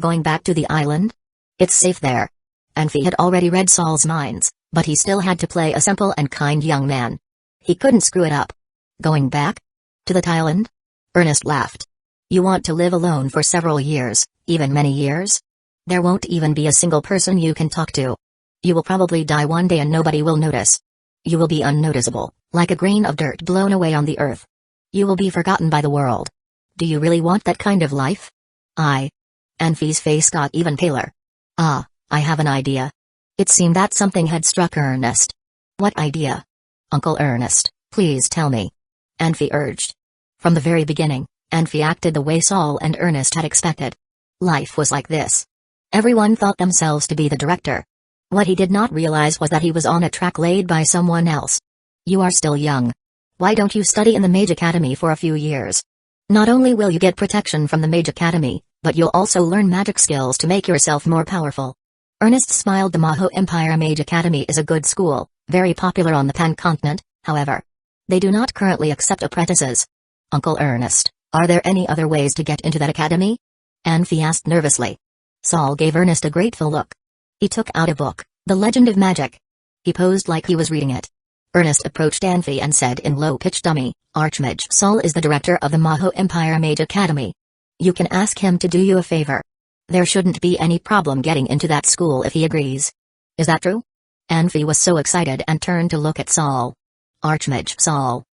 going back to the island? It's safe there. Anfi had already read Sol's minds, but he still had to play a simple and kind young man. He couldn't screw it up. Going back? To the island? Ernest laughed. You want to live alone for several years, even many years? There won't even be a single person you can talk to. You will probably die one day and nobody will notice. You will be unnoticeable, like a grain of dirt blown away on the earth. You will be forgotten by the world. Do you really want that kind of life? Anfi's face got even paler. I have an idea. It seemed that something had struck Ernest. What idea? Uncle Ernest, please tell me. Anfi urged. From the very beginning, Anfi acted the way Sol and Ernest had expected. Life was like this. Everyone thought themselves to be the director. What he did not realize was that he was on a track laid by someone else. You are still young. Why don't you study in the Mage Academy for a few years? Not only will you get protection from the Mage Academy, but you'll also learn magic skills to make yourself more powerful. Ernest smiled. The Maho Empire Mage Academy is a good school, very popular on the Pan-continent, however. They do not currently accept apprentices. Uncle Ernest, are there any other ways to get into that academy? Anfi asked nervously. Sol gave Ernest a grateful look. He took out a book, The Legend of Magic. He posed like he was reading it. Ernest approached Anfi and said in low-pitched dummy, Archmage Sol is the director of the Maho Empire Mage Academy. You can ask him to do you a favor. There shouldn't be any problem getting into that school if he agrees. Is that true? Anfi was so excited and turned to look at Sol. Archmage Sol.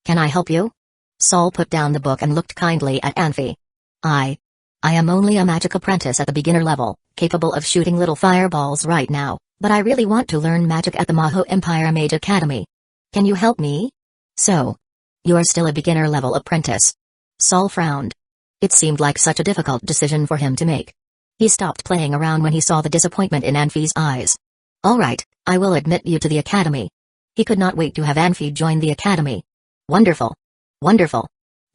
Can I help you? Sol put down the book and looked kindly at Anfi. I am only a magic apprentice at the beginner level, capable of shooting little fireballs right now, but I really want to learn magic at the Maho Empire Mage Academy. Can you help me? So, you are still a beginner level apprentice. Sol frowned. It seemed like such a difficult decision for him to make. He stopped playing around when he saw the disappointment in Anfi's eyes. All right, I will admit you to the academy. He could not wait to have Anfi join the academy. Wonderful. Wonderful.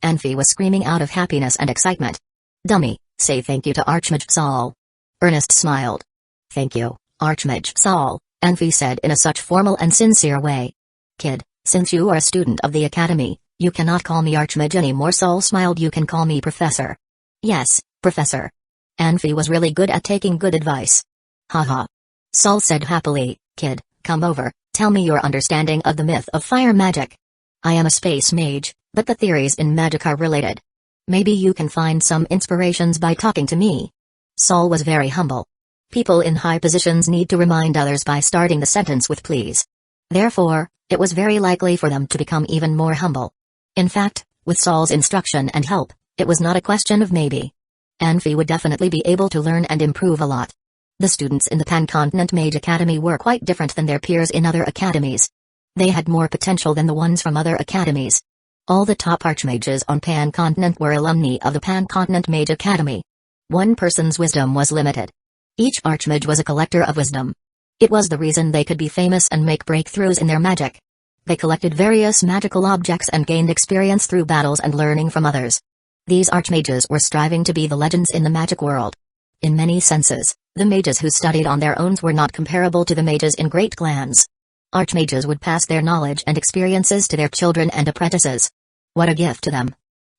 Anfi was screaming out of happiness and excitement. Dummy, Say thank you to Archmage Saul. Ernest smiled. Thank you, Archmage Saul, Anfi said in a such formal and sincere way. Kid, since you are a student of the academy, you cannot call me Archmage anymore. Saul smiled. You can call me Professor. Yes, Professor. Anfi was really good at taking good advice. Haha. Saul said happily, Kid, come over, tell me your understanding of the myth of fire magic. I am a space mage, but the theories in magic are related. Maybe you can find some inspirations by talking to me. Saul was very humble. People in high positions need to remind others by starting the sentence with please. Therefore, it was very likely for them to become even more humble. In fact, with Saul's instruction and help, it was not a question of maybe. Anfi would definitely be able to learn and improve a lot. The students in the Pan-Continent Mage Academy were quite different than their peers in other academies. They had more potential than the ones from other academies. All the top archmages on Pan-Continent were alumni of the Pan-Continent Mage Academy. One person's wisdom was limited. Each archmage was a collector of wisdom. It was the reason they could be famous and make breakthroughs in their magic. They collected various magical objects and gained experience through battles and learning from others. These archmages were striving to be the legends in the magic world. In many senses, the mages who studied on their own were not comparable to the mages in great clans. Archmages would pass their knowledge and experiences to their children and apprentices. What a gift to them.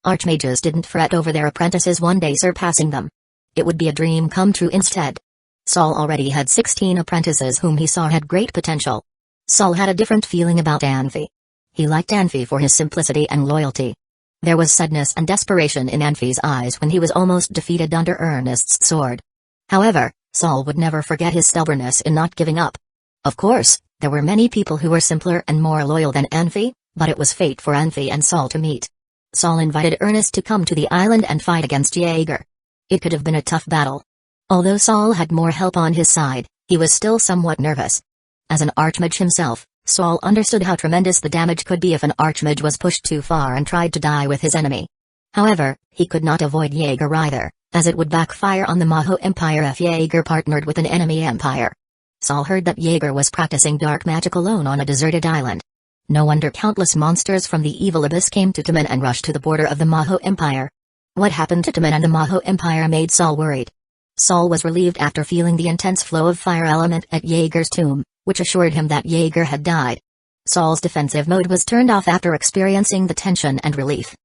Archmages didn't fret over their apprentices one day surpassing them. It would be a dream come true instead. Saul already had 16 apprentices whom he saw had great potential. Saul had a different feeling about Anfi. He liked Anfi for his simplicity and loyalty. There was sadness and desperation in Anfi's eyes when he was almost defeated under Ernest's sword. However, Saul would never forget his stubbornness in not giving up. Of course, there were many people who were simpler and more loyal than Anfi, but it was fate for Anfi and Saul to meet. Saul invited Ernest to come to the island and fight against Jaeger. It could have been a tough battle. Although Saul had more help on his side, he was still somewhat nervous. As an archmage himself, Saul understood how tremendous the damage could be if an archmage was pushed too far and tried to die with his enemy. However, he could not avoid Jaeger either, as it would backfire on the Maho Empire if Jaeger partnered with an enemy empire. Saul heard that Jaeger was practicing dark magic alone on a deserted island. No wonder countless monsters from the evil abyss came to Timan and rushed to the border of the Maho Empire. What happened to Timan and the Maho Empire made Saul worried. Saul was relieved after feeling the intense flow of fire element at Jaeger's tomb, which assured him that Jaeger had died. Saul's defensive mode was turned off after experiencing the tension and relief.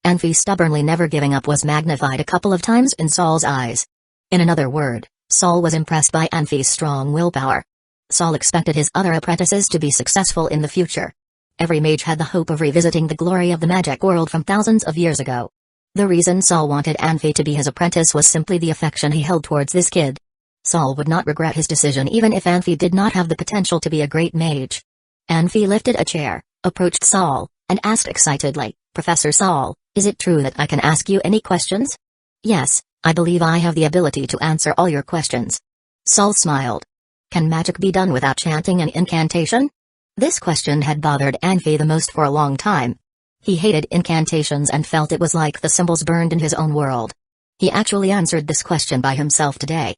Anfi stubbornly never giving up was magnified a couple of times in Saul's eyes. In another word, Saul was impressed by Anfi's strong willpower. Saul expected his other apprentices to be successful in the future. Every mage had the hope of revisiting the glory of the magic world from thousands of years ago. The reason Saul wanted Anfi to be his apprentice was simply the affection he held towards this kid. Saul would not regret his decision even if Anfi did not have the potential to be a great mage. Anfi lifted a chair, approached Saul, and asked excitedly, Professor Saul, is it true that I can ask you any questions? Yes, I believe I have the ability to answer all your questions. Saul smiled. Can magic be done without chanting an incantation? This question had bothered Anfi the most for a long time. He hated incantations and felt it was like the symbols burned in his own world. He actually answered this question by himself today.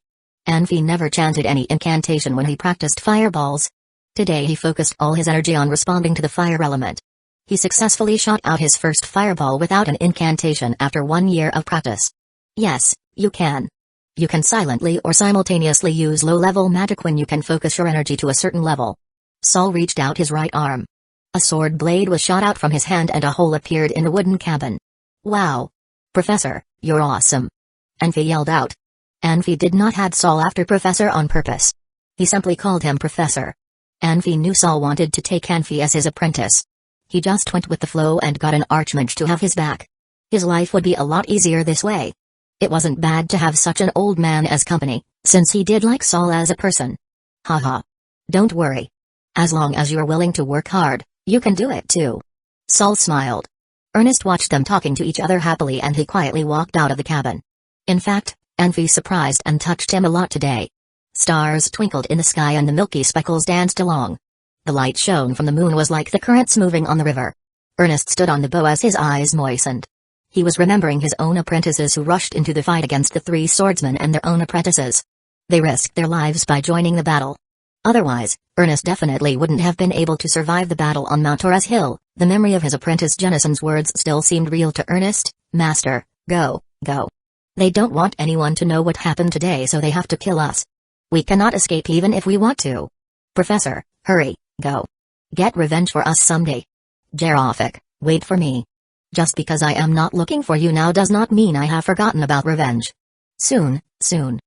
Anfi never chanted any incantation when he practiced fireballs. Today he focused all his energy on responding to the fire element. He successfully shot out his first fireball without an incantation after 1 year of practice. Yes, you can. You can silently or simultaneously use low-level magic when you can focus your energy to a certain level. Saul reached out his right arm. A sword blade was shot out from his hand and a hole appeared in the wooden cabin. Wow! Professor, you're awesome! Anfi yelled out. Anfi did not add Saul after Professor on purpose. He simply called him Professor. Anfi knew Saul wanted to take Anfi as his apprentice. He just went with the flow and got an archmage to have his back. His life would be a lot easier this way. It wasn't bad to have such an old man as company, since he did like Saul as a person. Haha. Don't worry. As long as you're willing to work hard, you can do it too. Saul smiled. Ernest watched them talking to each other happily and he quietly walked out of the cabin. In fact, Anfi surprised and touched him a lot today. Stars twinkled in the sky and the milky speckles danced along. The light shone from the moon was like the currents moving on the river. Ernest stood on the bow as his eyes moistened. He was remembering his own apprentices who rushed into the fight against the 3 swordsmen and their own apprentices. They risked their lives by joining the battle. Otherwise, Ernest definitely wouldn't have been able to survive the battle on Mount Taurus Hill. The memory of his apprentice Jennison's words still seemed real to Ernest. Master, go, go. They don't want anyone to know what happened today, so they have to kill us. We cannot escape even if we want to. Professor, hurry, go. Get revenge for us someday. Jarofik, wait for me. Just because I am not looking for you now does not mean I have forgotten about revenge. Soon, soon.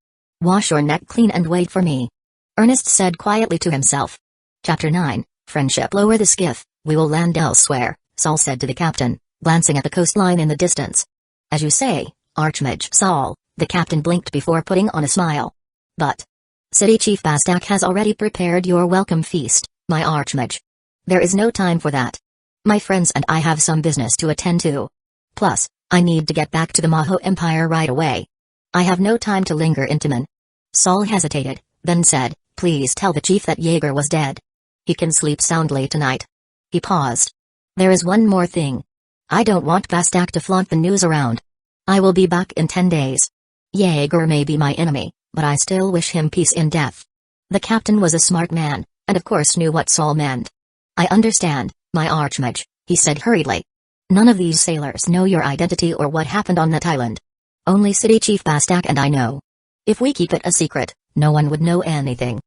Wash your neck clean and wait for me. Ernest said quietly to himself. Chapter 9, Friendship. Lower the skiff, we will land elsewhere, Saul said to the captain, glancing at the coastline in the distance. As you say, Archmage Saul, the captain blinked before putting on a smile. But City Chief Bastak has already prepared your welcome feast, my Archmage. There is no time for that. My friends and I have some business to attend to. Plus, I need to get back to the Maho Empire right away. I have no time to linger in Timon. Saul hesitated, then said, please tell the chief that Jaeger was dead. He can sleep soundly tonight. He paused. There is one more thing. I don't want Bastak to flaunt the news around. I will be back in 10 days. Jaeger may be my enemy, but I still wish him peace in death. The captain was a smart man, and of course knew what Saul meant. I understand, my Archmage, he said hurriedly. None of these sailors know your identity or what happened on that island. Only City Chief Bastak and I know. If we keep it a secret, no one would know anything.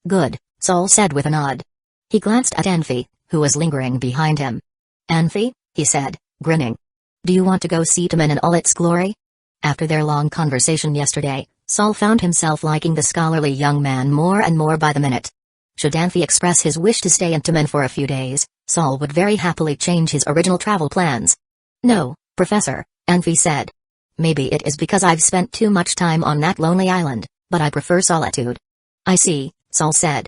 Good, Saul said with a nod. He glanced at Anfi, who was lingering behind him. Anfi, he said, grinning. Do you want to go see Timon in all its glory? After their long conversation yesterday, Saul found himself liking the scholarly young man more and more by the minute. Should Anfi express his wish to stay in Timon for a few days, Saul would very happily change his original travel plans. No, Professor, Anfi said. Maybe it is because I've spent too much time on that lonely island, but I prefer solitude. I see, Saul said.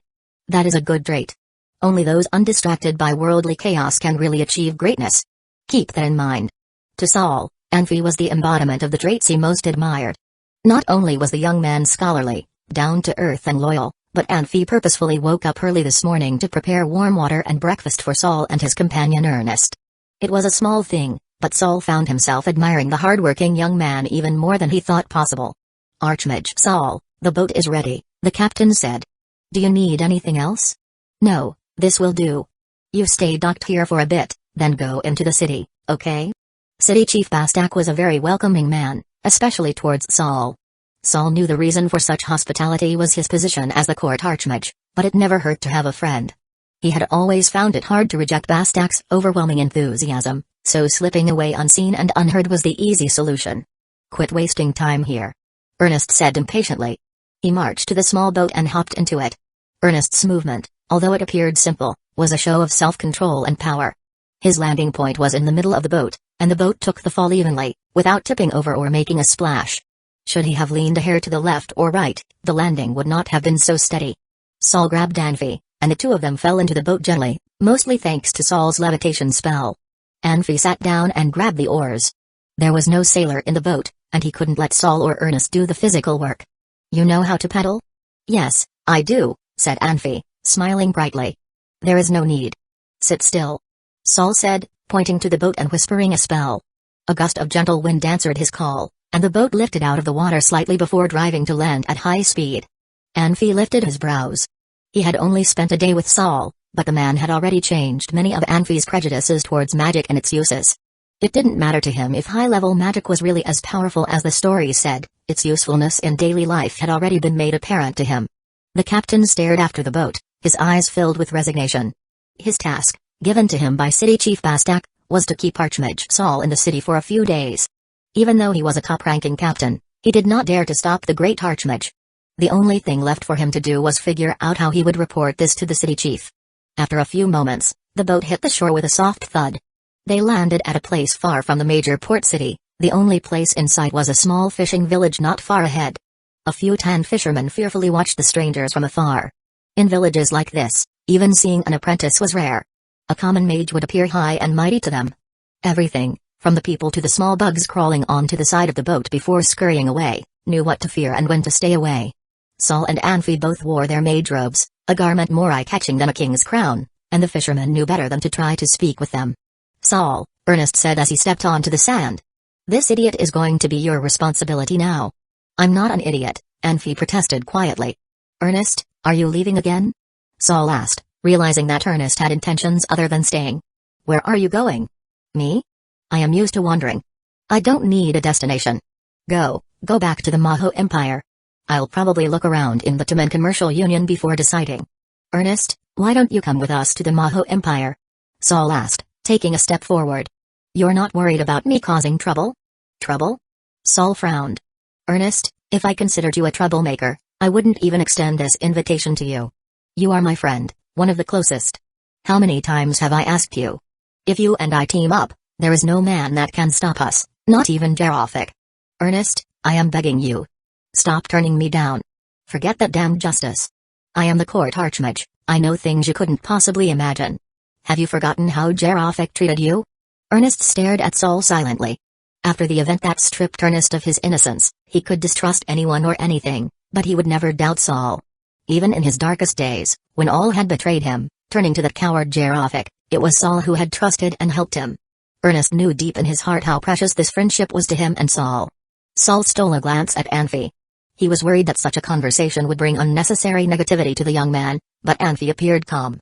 That is a good trait. Only those undistracted by worldly chaos can really achieve greatness. Keep that in mind. To Saul, Anfi was the embodiment of the traits he most admired. Not only was the young man scholarly, down-to-earth and loyal, but Anfi purposefully woke up early this morning to prepare warm water and breakfast for Saul and his companion Ernest. It was a small thing, but Saul found himself admiring the hard-working young man even more than he thought possible. Archmage Saul, the boat is ready, the captain said. Do you need anything else? No, this will do. You stay docked here for a bit, then go into the city, okay? City Chief Bastak was a very welcoming man, especially towards Saul. Saul knew the reason for such hospitality was his position as the court archmage, but it never hurt to have a friend. He had always found it hard to reject Bastak's overwhelming enthusiasm, so slipping away unseen and unheard was the easy solution. Quit wasting time here, Ernest said impatiently. He marched to the small boat and hopped into it. Ernest's movement, although it appeared simple, was a show of self-control and power. His landing point was in the middle of the boat, and the boat took the fall evenly, without tipping over or making a splash. Should he have leaned a hair to the left or right, the landing would not have been so steady. Saul grabbed Anfi, and the two of them fell into the boat gently, mostly thanks to Saul's levitation spell. Anfi sat down and grabbed the oars. There was no sailor in the boat, and he couldn't let Saul or Ernest do the physical work. You know how to paddle? Yes, I do, said Anfi, smiling brightly. There is no need. Sit still, Saul said, pointing to the boat and whispering a spell. A gust of gentle wind answered his call, and the boat lifted out of the water slightly before driving to land at high speed. Anfi lifted his brows. He had only spent a day with Saul, but the man had already changed many of Anfi's prejudices towards magic and its uses. It didn't matter to him if high-level magic was really as powerful as the stories said, its usefulness in daily life had already been made apparent to him. The captain stared after the boat, his eyes filled with resignation. His task, given to him by City Chief Bastak, was to keep Archmage Saul in the city for a few days. Even though he was a top-ranking captain, he did not dare to stop the great Archmage. The only thing left for him to do was figure out how he would report this to the city chief. After a few moments, the boat hit the shore with a soft thud. They landed at a place far from the major port city. The only place in sight was a small fishing village not far ahead. A few tan fishermen fearfully watched the strangers from afar. In villages like this, even seeing an apprentice was rare. A common mage would appear high and mighty to them. Everything, from the people to the small bugs crawling onto the side of the boat before scurrying away, knew what to fear and when to stay away. Saul and Anfi both wore their mage robes, a garment more eye-catching than a king's crown, and the fishermen knew better than to try to speak with them. Saul, Ernest said as he stepped onto the sand. This idiot is going to be your responsibility now. I'm not an idiot, Anfi protested quietly. Ernest, are you leaving again? Saul asked, realizing that Ernest had intentions other than staying. Where are you going? Me? I am used to wandering. I don't need a destination. Go, Go back to the Maho Empire. I'll probably look around in the Tamen Commercial Union before deciding. Ernest, why don't you come with us to the Maho Empire? Saul asked, taking a step forward. You're not worried about me causing trouble? Trouble? Saul frowned. Ernest, if I considered you a troublemaker, I wouldn't even extend this invitation to you. You are my friend, one of the closest. How many times have I asked you? If you and I team up, there is no man that can stop us, not even Jarofik. Ernest, I am begging you. Stop turning me down. Forget that damned justice. I am the court archmage, I know things you couldn't possibly imagine. Have you forgotten how Jarofik treated you? Ernest stared at Saul silently. After the event that stripped Ernest of his innocence, he could distrust anyone or anything, but he would never doubt Saul. Even in his darkest days, when all had betrayed him, turning to that coward Jarofik, it was Saul who had trusted and helped him. Ernest knew deep in his heart how precious this friendship was to him and Saul. Saul stole a glance at Anfi. He was worried that such a conversation would bring unnecessary negativity to the young man, but Anfi appeared calm.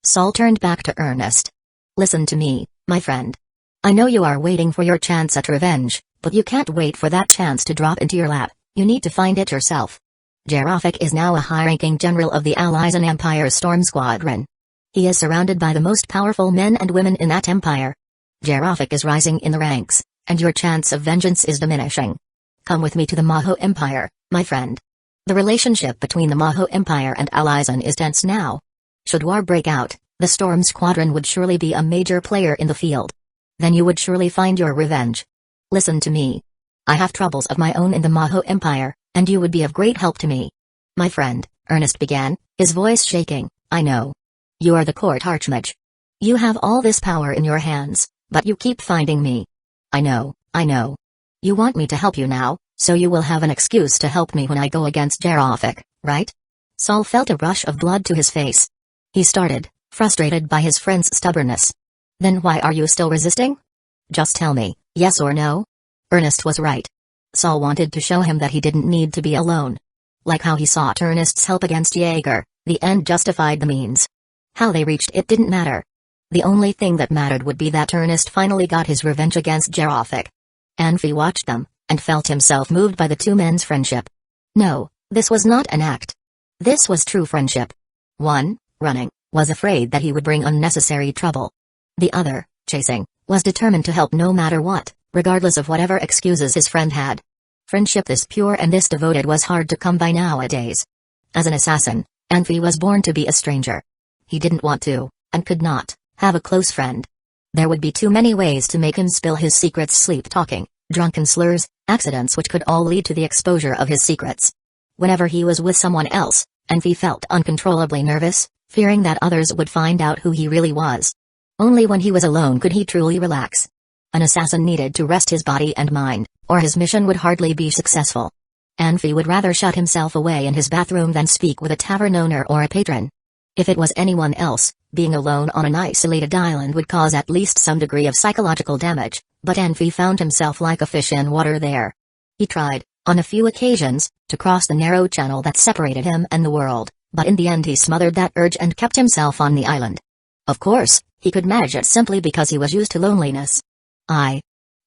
Saul turned back to Ernest. Listen to me, my friend. I know you are waiting for your chance at revenge, but you can't wait for that chance to drop into your lap, you need to find it yourself. Jarofik is now a high-ranking general of the Aizen Empire's Storm Squadron. He is surrounded by the most powerful men and women in that empire. Jarofik is rising in the ranks, and your chance of vengeance is diminishing. Come with me to the Maho Empire, my friend. The relationship between the Maho Empire and Aizen is tense now. Should war break out, the Storm Squadron would surely be a major player in the field. Then you would surely find your revenge. Listen to me. I have troubles of my own in the Maho Empire, and you would be of great help to me. My friend, Ernest began, his voice shaking, I know. You are the court archmage. You have all this power in your hands, but you keep finding me. I know. You want me to help you now, so you will have an excuse to help me when I go against Jarofik, right? Saul felt a rush of blood to his face. He started, frustrated by his friend's stubbornness. Then why are you still resisting? Just tell me, yes or no? Ernest was right. Saul wanted to show him that he didn't need to be alone. Like how he sought Ernest's help against Jaeger, the end justified the means. How they reached it didn't matter. The only thing that mattered would be that Ernest finally got his revenge against Jarofik. Anfi watched them, and felt himself moved by the two men's friendship. No, this was not an act. This was true friendship. One, running, was afraid that he would bring unnecessary trouble. The other, chasing, was determined to help no matter what, regardless of whatever excuses his friend had. Friendship this pure and this devoted was hard to come by nowadays. As an assassin, Anfi was born to be a stranger. He didn't want to, and could not, have a close friend. There would be too many ways to make him spill his secrets: sleep-talking, drunken slurs, accidents which could all lead to the exposure of his secrets. Whenever he was with someone else, Anfi felt uncontrollably nervous, fearing that others would find out who he really was. Only when he was alone could he truly relax. An assassin needed to rest his body and mind, or his mission would hardly be successful. Anfi would rather shut himself away in his bathroom than speak with a tavern owner or a patron. If it was anyone else, being alone on an isolated island would cause at least some degree of psychological damage, but Anfi found himself like a fish in water there. He tried, on a few occasions, to cross the narrow channel that separated him and the world, but in the end he smothered that urge and kept himself on the island. Of course, he could manage it simply because he was used to loneliness.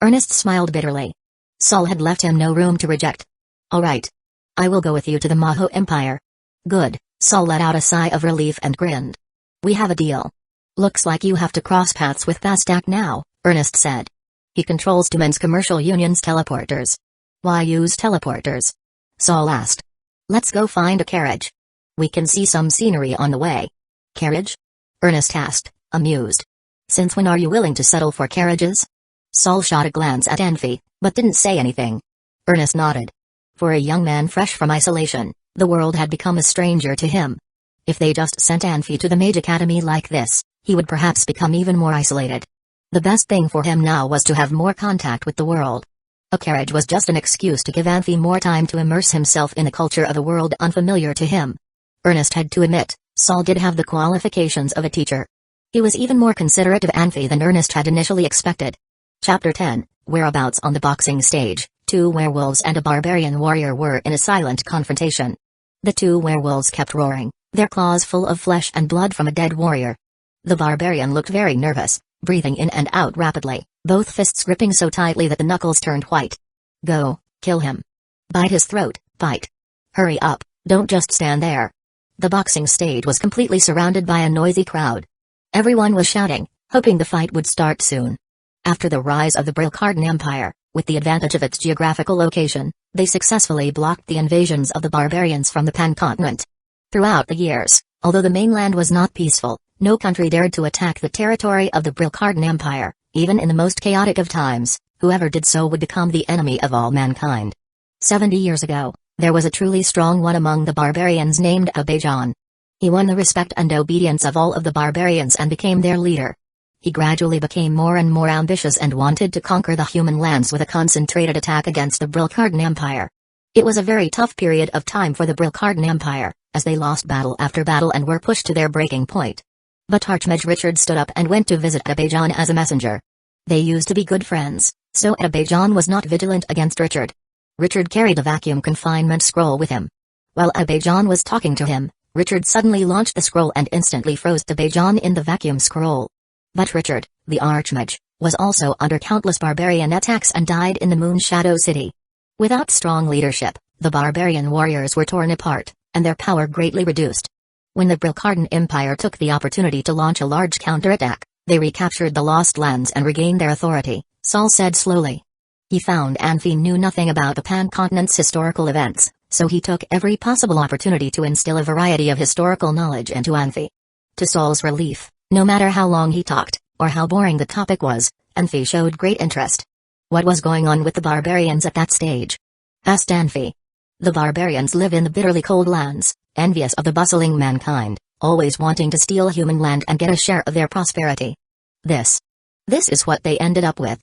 Ernest smiled bitterly. Saul had left him no room to reject. All right. I will go with you to the Maho Empire. Good, Saul let out a sigh of relief and grinned. We have a deal. Looks like you have to cross paths with Pastak now, Ernest said. He controls Tumen's commercial union's teleporters. Why use teleporters? Saul asked. Let's go find a carriage. We can see some scenery on the way. Carriage? Ernest asked, amused. Since when are you willing to settle for carriages? Saul shot a glance at Anfi, but didn't say anything. Ernest nodded. For a young man fresh from isolation, the world had become a stranger to him. If they just sent Anfi to the Mage Academy like this, he would perhaps become even more isolated. The best thing for him now was to have more contact with the world. A carriage was just an excuse to give Anfi more time to immerse himself in the culture of a world unfamiliar to him. Ernest had to admit, Saul did have the qualifications of a teacher. He was even more considerate of Anfi than Ernest had initially expected. Chapter 10, Whereabouts on the boxing stage, two werewolves and a barbarian warrior were in a silent confrontation. The two werewolves kept roaring, their claws full of flesh and blood from a dead warrior. The barbarian looked very nervous, breathing in and out rapidly, both fists gripping so tightly that the knuckles turned white. Go, kill him. Bite his throat, bite. Hurry up, don't just stand there. The boxing stage was completely surrounded by a noisy crowd. Everyone was shouting, hoping the fight would start soon. After the rise of the Brilcardan Empire, with the advantage of its geographical location, they successfully blocked the invasions of the barbarians from the Pan-continent. Throughout the years, although the mainland was not peaceful, no country dared to attack the territory of the Brilcardan Empire. Even in the most chaotic of times, whoever did so would become the enemy of all mankind. 70 years ago, there was a truly strong one among the barbarians named Aizen. He won the respect and obedience of all of the barbarians and became their leader. He gradually became more and more ambitious and wanted to conquer the human lands with a concentrated attack against the Brilcardan Empire. It was a very tough period of time for the Brilcardan Empire, as they lost battle after battle and were pushed to their breaking point. But Archmage Richard stood up and went to visit Aizen as a messenger. They used to be good friends, so Aizen was not vigilant against Richard. Richard carried a vacuum confinement scroll with him. While Aizen was talking to him, Richard suddenly launched the scroll and instantly froze Aizen in the vacuum scroll. But Richard, the Archmage, was also under countless barbarian attacks and died in the Moon Shadow City. Without strong leadership, the barbarian warriors were torn apart, and their power greatly reduced. When the Brilcardan Empire took the opportunity to launch a large counterattack, they recaptured the lost lands and regained their authority, Saul said slowly. He found Anfi knew nothing about the Pan-continent's historical events, so he took every possible opportunity to instill a variety of historical knowledge into Anfi. To Saul's relief, no matter how long he talked, or how boring the topic was, Anfi showed great interest. What was going on with the barbarians at that stage? Asked Anfi. The barbarians live in the bitterly cold lands, envious of the bustling mankind, always wanting to steal human land and get a share of their prosperity. This is what they ended up with.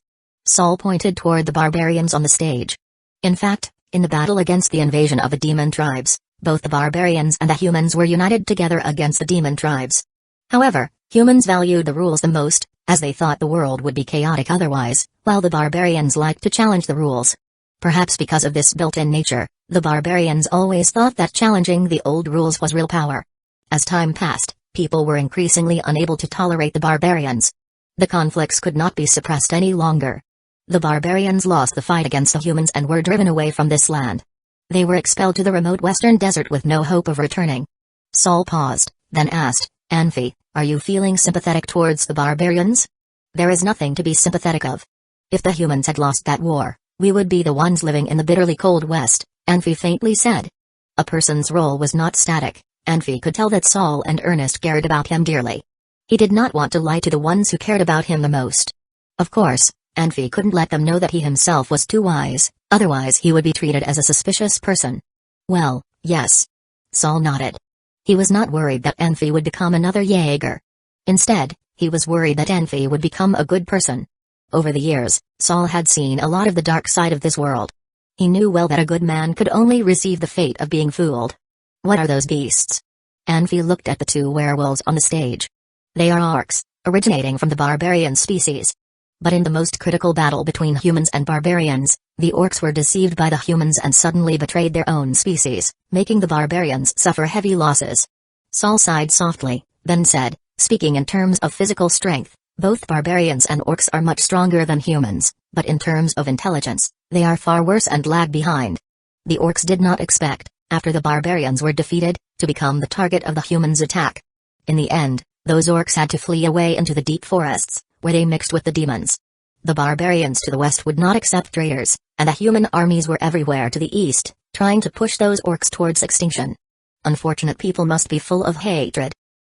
Saul pointed toward the barbarians on the stage. In fact, in the battle against the invasion of the demon tribes, both the barbarians and the humans were united together against the demon tribes. However, humans valued the rules the most, as they thought the world would be chaotic otherwise, while the barbarians liked to challenge the rules. Perhaps because of this built-in nature, the barbarians always thought that challenging the old rules was real power. As time passed, people were increasingly unable to tolerate the barbarians. The conflicts could not be suppressed any longer. The barbarians lost the fight against the humans and were driven away from this land. They were expelled to the remote western desert with no hope of returning. Saul paused, then asked, Anfi, are you feeling sympathetic towards the barbarians? There is nothing to be sympathetic of. If the humans had lost that war, we would be the ones living in the bitterly cold west, Anfi faintly said. A person's role was not static. Anfi could tell that Saul and Ernest cared about him dearly. He did not want to lie to the ones who cared about him the most. Of course, Anfi couldn't let them know that he himself was too wise, otherwise he would be treated as a suspicious person. Well, yes. Saul nodded. He was not worried that Anfi would become another Jaeger. Instead, he was worried that Anfi would become a good person. Over the years, Saul had seen a lot of the dark side of this world. He knew well that a good man could only receive the fate of being fooled. What are those beasts? Anfi looked at the two werewolves on the stage. They are orcs, originating from the barbarian species. But in the most critical battle between humans and barbarians, the orcs were deceived by the humans and suddenly betrayed their own species, making the barbarians suffer heavy losses. Saul sighed softly, then said, speaking in terms of physical strength, both barbarians and orcs are much stronger than humans, but in terms of intelligence, they are far worse and lag behind. The orcs did not expect, after the barbarians were defeated, to become the target of the humans' attack. In the end, those orcs had to flee away into the deep forests, where they mixed with the demons. The barbarians to the west would not accept traitors, and the human armies were everywhere to the east, trying to push those orcs towards extinction. Unfortunate people must be full of hatred.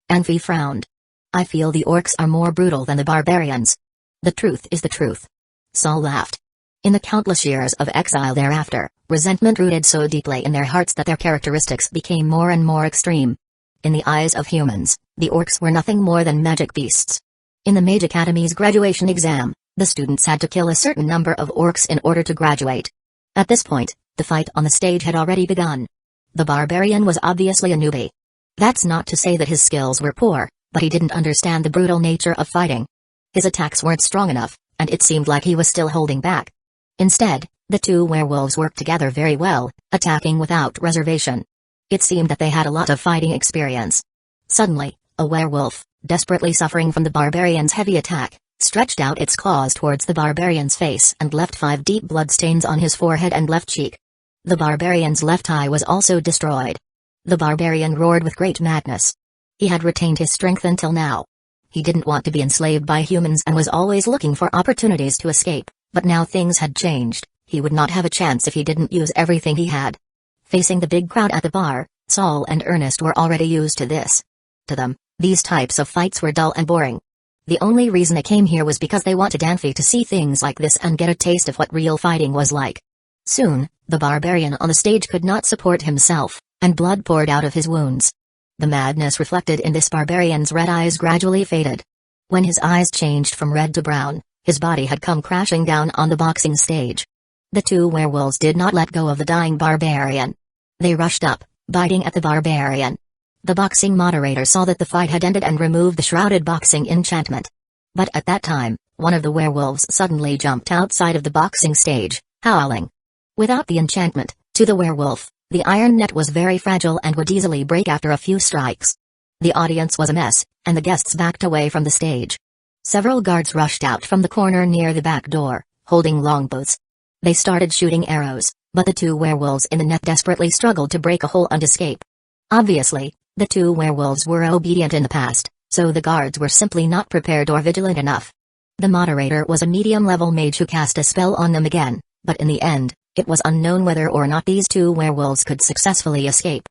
Anfi frowned. I feel the orcs are more brutal than the barbarians. The truth is the truth. Saul laughed. In the countless years of exile thereafter, resentment rooted so deeply in their hearts that their characteristics became more and more extreme. In the eyes of humans, the orcs were nothing more than magic beasts. In the Mage Academy's graduation exam, the students had to kill a certain number of orcs in order to graduate. At this point, the fight on the stage had already begun. The barbarian was obviously a newbie. That's not to say that his skills were poor, but he didn't understand the brutal nature of fighting. His attacks weren't strong enough, and it seemed like he was still holding back. Instead, the two werewolves worked together very well, attacking without reservation. It seemed that they had a lot of fighting experience. Suddenly, a werewolf, desperately suffering from the barbarian's heavy attack, stretched out its claws towards the barbarian's face and left 5 deep bloodstains on his forehead and left cheek. The barbarian's left eye was also destroyed. The barbarian roared with great madness. He had retained his strength until now. He didn't want to be enslaved by humans and was always looking for opportunities to escape, but now things had changed. He would not have a chance if he didn't use everything he had. Facing the big crowd at the bar, Saul and Ernest were already used to this. To them, these types of fights were dull and boring. The only reason they came here was because they wanted Anfi to see things like this and get a taste of what real fighting was like. Soon, the barbarian on the stage could not support himself, and blood poured out of his wounds. The madness reflected in this barbarian's red eyes gradually faded. When his eyes changed from red to brown, his body had come crashing down on the boxing stage. The two werewolves did not let go of the dying barbarian. They rushed up, biting at the barbarian. The boxing moderator saw that the fight had ended and removed the shrouded boxing enchantment. But at that time, one of the werewolves suddenly jumped outside of the boxing stage, howling. Without the enchantment, to the werewolf, the iron net was very fragile and would easily break after a few strikes. The audience was a mess, and the guests backed away from the stage. Several guards rushed out from the corner near the back door, holding longbows. They started shooting arrows, but the two werewolves in the net desperately struggled to break a hole and escape. Obviously, the two werewolves were obedient in the past, so the guards were simply not prepared or vigilant enough. The moderator was a medium-level mage who cast a spell on them again, but in the end, it was unknown whether or not these two werewolves could successfully escape.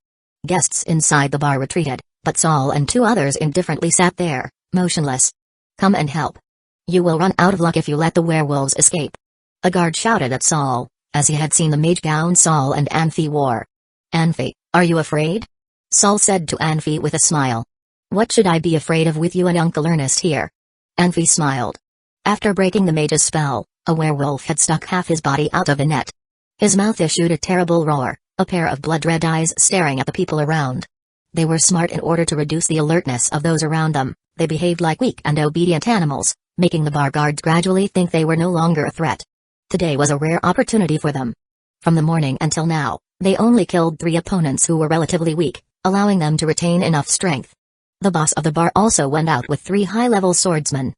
Guests inside the bar retreated, but Saul and two others indifferently sat there, motionless. "Come and help. You will run out of luck if you let the werewolves escape." A guard shouted at Saul, as he had seen the mage gown Saul and Anfi wore. "Anfi, are you afraid?" Saul said to Anfi with a smile. "What should I be afraid of with you and Uncle Ernest here?" Anfi smiled. After breaking the mage's spell, a werewolf had stuck half his body out of a net. His mouth issued a terrible roar, a pair of blood-red eyes staring at the people around. They were smart in order to reduce the alertness of those around them. They behaved like weak and obedient animals, making the bar guards gradually think they were no longer a threat. Today was a rare opportunity for them. From the morning until now, they only killed 3 opponents who were relatively weak, allowing them to retain enough strength. The boss of the bar also went out with 3 high-level swordsmen.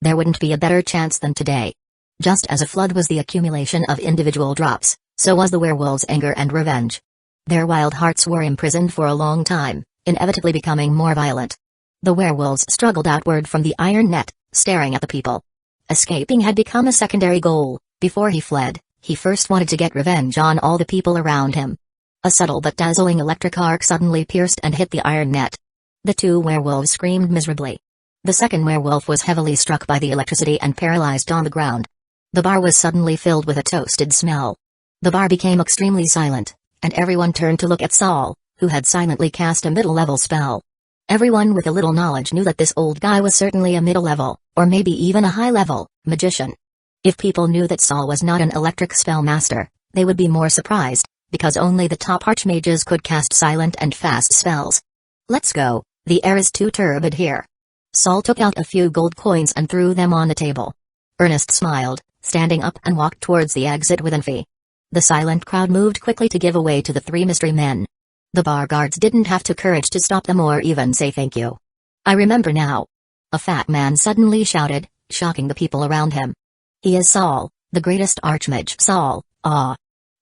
There wouldn't be a better chance than today. Just as a flood was the accumulation of individual drops, so was the werewolves' anger and revenge. Their wild hearts were imprisoned for a long time, inevitably becoming more violent. The werewolves struggled outward from the iron net, staring at the people. Escaping had become a secondary goal. Before he fled, he first wanted to get revenge on all the people around him. A subtle but dazzling electric arc suddenly pierced and hit the iron net. The 2 werewolves screamed miserably. The second werewolf was heavily struck by the electricity and paralyzed on the ground. The bar was suddenly filled with a toasted smell. The bar became extremely silent, and everyone turned to look at Saul, who had silently cast a middle-level spell. Everyone with a little knowledge knew that this old guy was certainly a middle-level, or maybe even a high-level, magician. If people knew that Saul was not an electric spell master, they would be more surprised, because only the top archmages could cast silent and fast spells. "Let's go, the air is too turbid here." Saul took out a few gold coins and threw them on the table. Ernest smiled, standing up and walked towards the exit with Anfi. The silent crowd moved quickly to give way to the 3 mystery men. The bar guards didn't have the courage to stop them or even say thank you. "I remember now." A fat man suddenly shouted, shocking the people around him. "He is Saul, the greatest archmage Saul." Ah!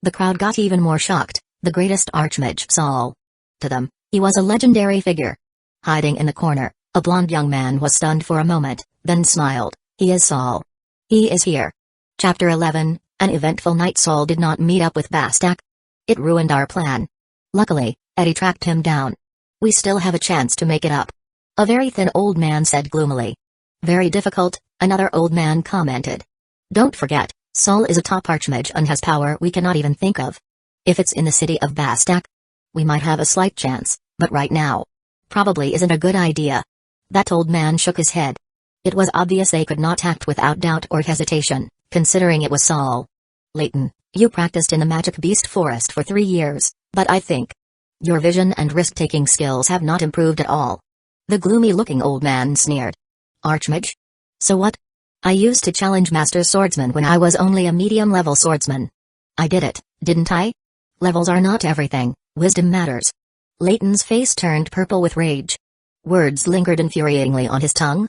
The crowd got even more shocked. The greatest archmage Saul. To them, he was a legendary figure. Hiding in the corner, a blond young man was stunned for a moment, then smiled. "He is Saul. He is here." Chapter 11, An eventful night. Saul did not meet up with Bastak. "It ruined our plan. Luckily, Eddie tracked him down. We still have a chance to make it up." A very thin old man said gloomily. "Very difficult," another old man commented. "Don't forget, Saul is a top archmage and has power we cannot even think of. If it's in the city of Bastak, we might have a slight chance, but right now, probably isn't a good idea." That old man shook his head. It was obvious they could not act without doubt or hesitation, considering it was Saul. "Leighton, you practiced in the Magic Beast Forest for 3 years, but I think your vision and risk-taking skills have not improved at all." The gloomy-looking old man sneered. "Archmage? So what? I used to challenge Master Swordsman when I was only a medium-level swordsman. I did it, didn't I? Levels are not everything, wisdom matters." Leighton's face turned purple with rage. Words lingered infuriatingly on his tongue.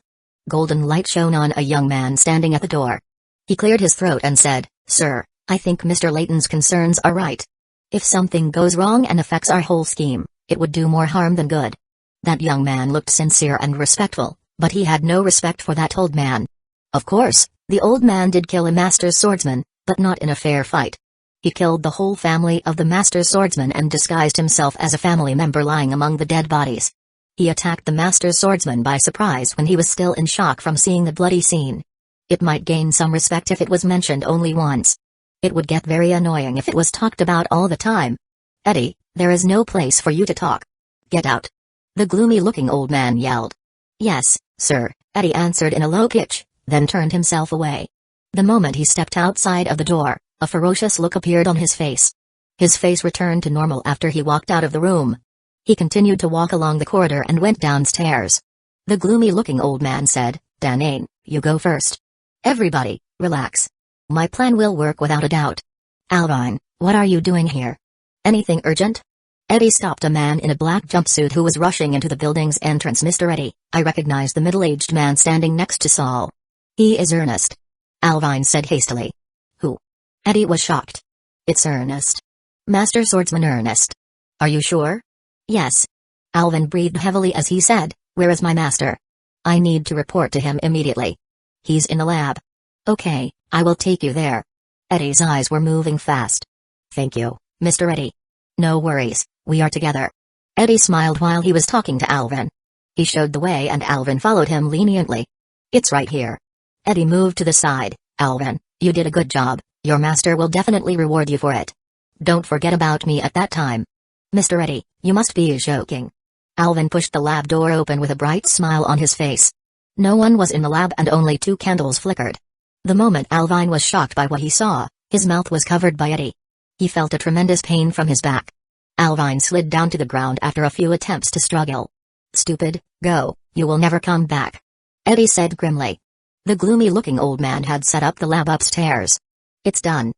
Golden light shone on a young man standing at the door. He cleared his throat and said, "Sir, I think Mr. Leighton's concerns are right. If something goes wrong and affects our whole scheme, it would do more harm than good. That young man looked sincere and respectful, but he had no respect for that old man. Of course, the old man did kill a master's swordsman, but not in a fair fight. He killed the whole family of the master's swordsman and disguised himself as a family member lying among the dead bodies. He attacked the master's swordsman by surprise when he was still in shock from seeing the bloody scene. It might gain some respect if it was mentioned only once. It would get very annoying if it was talked about all the time. Eddie, there is no place for you to talk. Get out. The gloomy-looking old man yelled. Yes, sir, Eddie answered in a low pitch, then turned himself away. The moment he stepped outside of the door, a ferocious look appeared on his face. His face returned to normal after he walked out of the room. He continued to walk along the corridor and went downstairs. The gloomy-looking old man said, Danane, you go first. Everybody, relax. My plan will work without a doubt. Alvine, what are you doing here? Anything urgent? Eddie stopped a man in a black jumpsuit who was rushing into the building's entrance. Mr. Eddie, I recognize the middle-aged man standing next to Saul. He is Ernest. Alvine said hastily. Who? Eddie was shocked. It's Ernest. Master Swordsman Ernest. Are you sure? Yes. Alvin breathed heavily as he said, where is my master? I need to report to him immediately. He's in the lab. Okay, I will take you there. Eddie's eyes were moving fast. Thank you, Mr. Eddie. No worries, we are together. Eddie smiled while he was talking to Alvin. He showed the way and Alvin followed him leniently. It's right here. Eddie moved to the side. Alvin, you did a good job, your master will definitely reward you for it. Don't forget about me at that time. Mr. Eddie, you must be joking. Alvin pushed the lab door open with a bright smile on his face. No one was in the lab and only 2 candles flickered. The moment Alvin was shocked by what he saw, his mouth was covered by Eddie. He felt a tremendous pain from his back. Alvin slid down to the ground after a few attempts to struggle. Stupid, go, you will never come back. Eddie said grimly. The gloomy-looking old man had set up the lab upstairs. It's done.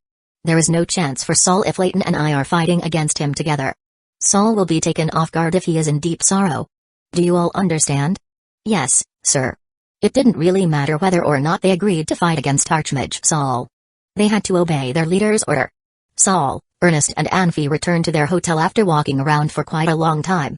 There is no chance for Saul if Layton and I are fighting against him together. Saul will be taken off guard if he is in deep sorrow. Do you all understand? Yes, sir. It didn't really matter whether or not they agreed to fight against Archmage Saul. They had to obey their leader's order. Saul, Ernest and Anfi returned to their hotel after walking around for quite a long time.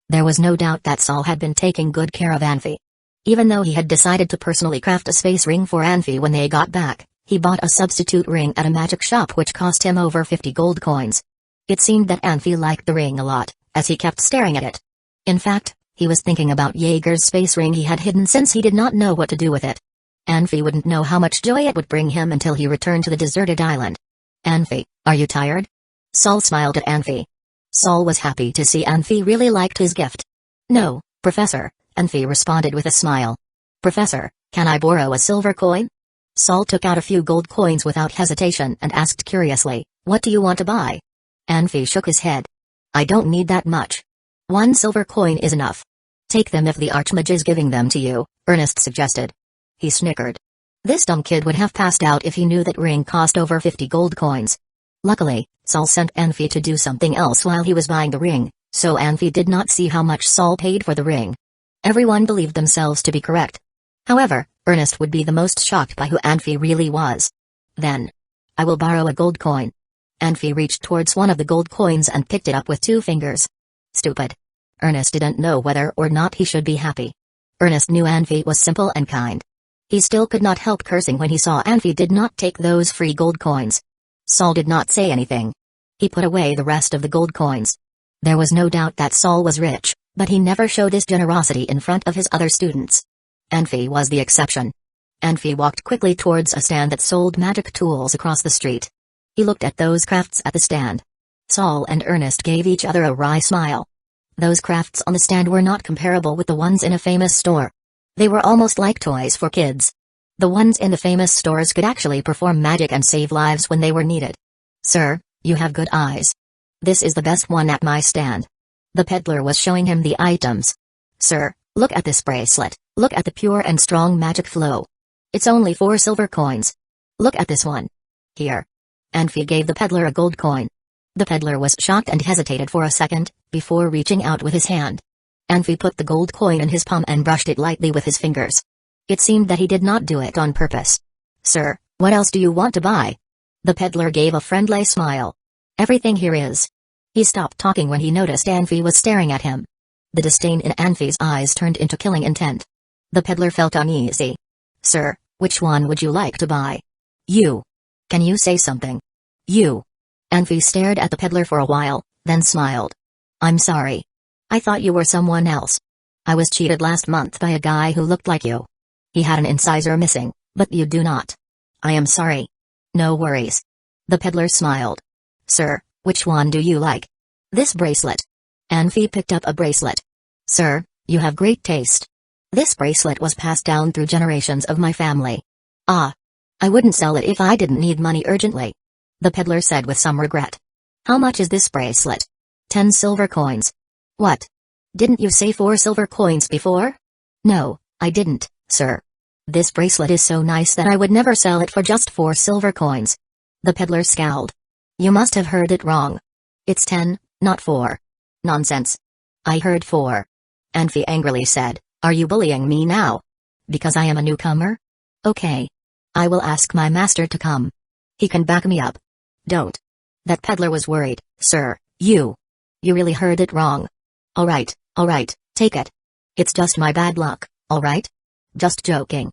There was no doubt that Saul had been taking good care of Anfi. Even though he had decided to personally craft a space ring for Anfi when they got back, he bought a substitute ring at a magic shop which cost him over 50 gold coins. It seemed that Anfi liked the ring a lot, as he kept staring at it. In fact, he was thinking about Jaeger's space ring he had hidden since he did not know what to do with it. Anfi wouldn't know how much joy it would bring him until he returned to the deserted island. Anfi, are you tired? Saul smiled at Anfi. Saul was happy to see Anfi really liked his gift. No, Professor, Anfi responded with a smile. Professor, can I borrow a silver coin? Saul took out a few gold coins without hesitation and asked curiously, what do you want to buy? Anfi shook his head. I don't need that much. 1 silver coin is enough. Take them if the Archmage is giving them to you, Ernest suggested. He snickered. This dumb kid would have passed out if he knew that ring cost over 50 gold coins. Luckily, Saul sent Anfi to do something else while he was buying the ring, so Anfi did not see how much Saul paid for the ring. Everyone believed themselves to be correct. However, Ernest would be the most shocked by who Anfi really was. Then, I will borrow a gold coin. Anfi reached towards one of the gold coins and picked it up with 2 fingers. Stupid. Ernest didn't know whether or not he should be happy. Ernest knew Anfi was simple and kind. He still could not help cursing when he saw Anfi did not take those free gold coins. Saul did not say anything. He put away the rest of the gold coins. There was no doubt that Saul was rich, but he never showed his generosity in front of his other students. Anfi was the exception. Anfi walked quickly towards a stand that sold magic tools across the street. He looked at those crafts at the stand. Saul and Ernest gave each other a wry smile. Those crafts on the stand were not comparable with the ones in a famous store. They were almost like toys for kids. The ones in the famous stores could actually perform magic and save lives when they were needed. Sir, you have good eyes. This is the best one at my stand. The peddler was showing him the items. Sir, look at this bracelet, look at the pure and strong magic flow. It's only 4 silver coins. Look at this one. Here. Anfi gave the peddler a gold coin. The peddler was shocked and hesitated for a second, before reaching out with his hand. Anfi put the gold coin in his palm and brushed it lightly with his fingers. It seemed that he did not do it on purpose. Sir, what else do you want to buy? The peddler gave a friendly smile. Everything here is. He stopped talking when he noticed Anfi was staring at him. The disdain in Anfi's eyes turned into killing intent. The peddler felt uneasy. Sir, which one would you like to buy? You. Can you say something? You. Anfi stared at the peddler for a while, then smiled. I'm sorry. I thought you were someone else. I was cheated last month by a guy who looked like you. He had an incisor missing, but you do not. I am sorry. No worries. The peddler smiled. Sir, which one do you like? This bracelet. Anfi picked up a bracelet. Sir, you have great taste. This bracelet was passed down through generations of my family. Ah. I wouldn't sell it if I didn't need money urgently. The peddler said with some regret. How much is this bracelet? 10 silver coins. What? Didn't you say 4 silver coins before? No, I didn't, sir. This bracelet is so nice that I would never sell it for just 4 silver coins. The peddler scowled. You must have heard it wrong. It's 10, not 4. Nonsense. I heard 4. Anfi angrily said, Are you bullying me now? Because I am a newcomer? Okay. I will ask my master to come. He can back me up. Don't. That peddler was worried. Sir, you really heard it wrong. Alright, take it. It's just my bad luck, alright? Just joking.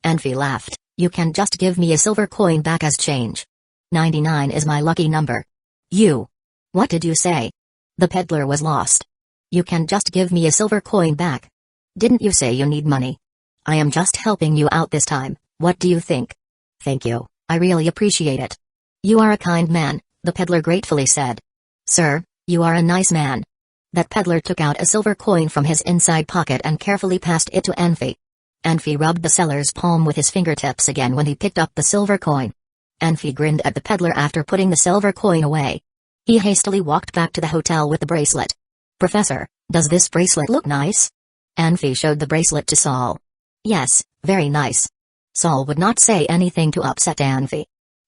Anfi laughed. You can just give me a silver coin back as change. 99 is my lucky number. You. What did you say? The peddler was lost. You can just give me a silver coin back. Didn't you say you need money? I am just helping you out this time, what do you think? Thank you, I really appreciate it. You are a kind man, the peddler gratefully said. Sir, you are a nice man. That peddler took out a silver coin from his inside pocket and carefully passed it to Anfi. Anfi rubbed the seller's palm with his fingertips again when he picked up the silver coin. Anfi grinned at the peddler after putting the silver coin away. He hastily walked back to the hotel with the bracelet. Professor, does this bracelet look nice? Anfi showed the bracelet to Saul. Yes, very nice. Saul would not say anything to upset Anfi.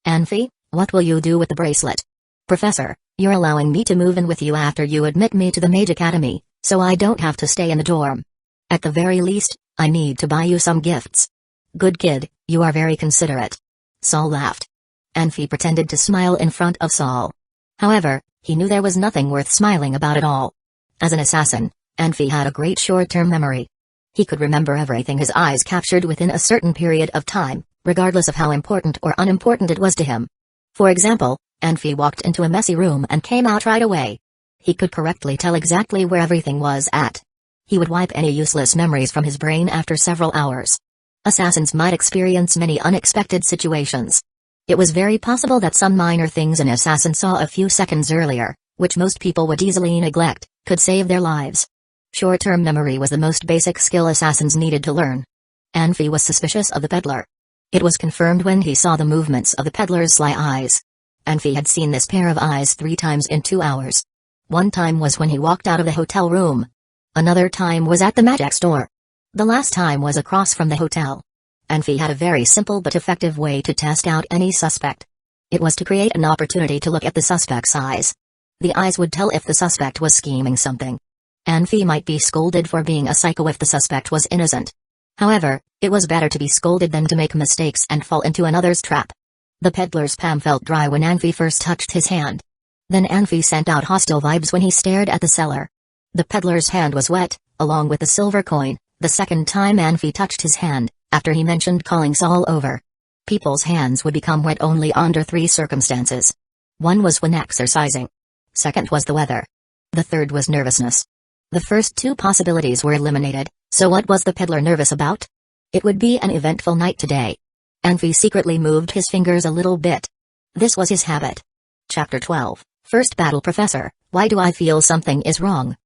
Anfi, what will you do with the bracelet? Professor, you're allowing me to move in with you after you admit me to the Mage Academy, so I don't have to stay in the dorm. At the very least, I need to buy you some gifts. Good kid, you are very considerate. Saul laughed. Anfi pretended to smile in front of Saul. However, he knew there was nothing worth smiling about at all. As an assassin, Anfi had a great short-term memory. He could remember everything his eyes captured within a certain period of time, regardless of how important or unimportant it was to him. For example, Anfi walked into a messy room and came out right away. He could correctly tell exactly where everything was at. He would wipe any useless memories from his brain after several hours. Assassins might experience many unexpected situations. It was very possible that some minor things an assassin saw a few seconds earlier, which most people would easily neglect, could save their lives. Short-term memory was the most basic skill assassins needed to learn. Anfi was suspicious of the peddler. It was confirmed when he saw the movements of the peddler's sly eyes. Anfi had seen this pair of eyes 3 times in 2 hours. One time was when he walked out of the hotel room. Another time was at the magic store. The last time was across from the hotel. Anfi had a very simple but effective way to test out any suspect. It was to create an opportunity to look at the suspect's eyes. The eyes would tell if the suspect was scheming something. Anfi might be scolded for being a psycho if the suspect was innocent. However, it was better to be scolded than to make mistakes and fall into another's trap. The peddler's palm felt dry when Anfi first touched his hand. Then Anfi sent out hostile vibes when he stared at the seller. The peddler's hand was wet, along with the silver coin, the second time Anfi touched his hand, after he mentioned calling Saul over. People's hands would become wet only under 3 circumstances. One was when exercising. Second was the weather. The third was nervousness. The first 2 possibilities were eliminated, so what was the peddler nervous about? It would be an eventful night today. Anfi secretly moved his fingers a little bit. This was his habit. Chapter 12, First Battle. Professor, why do I feel something is wrong?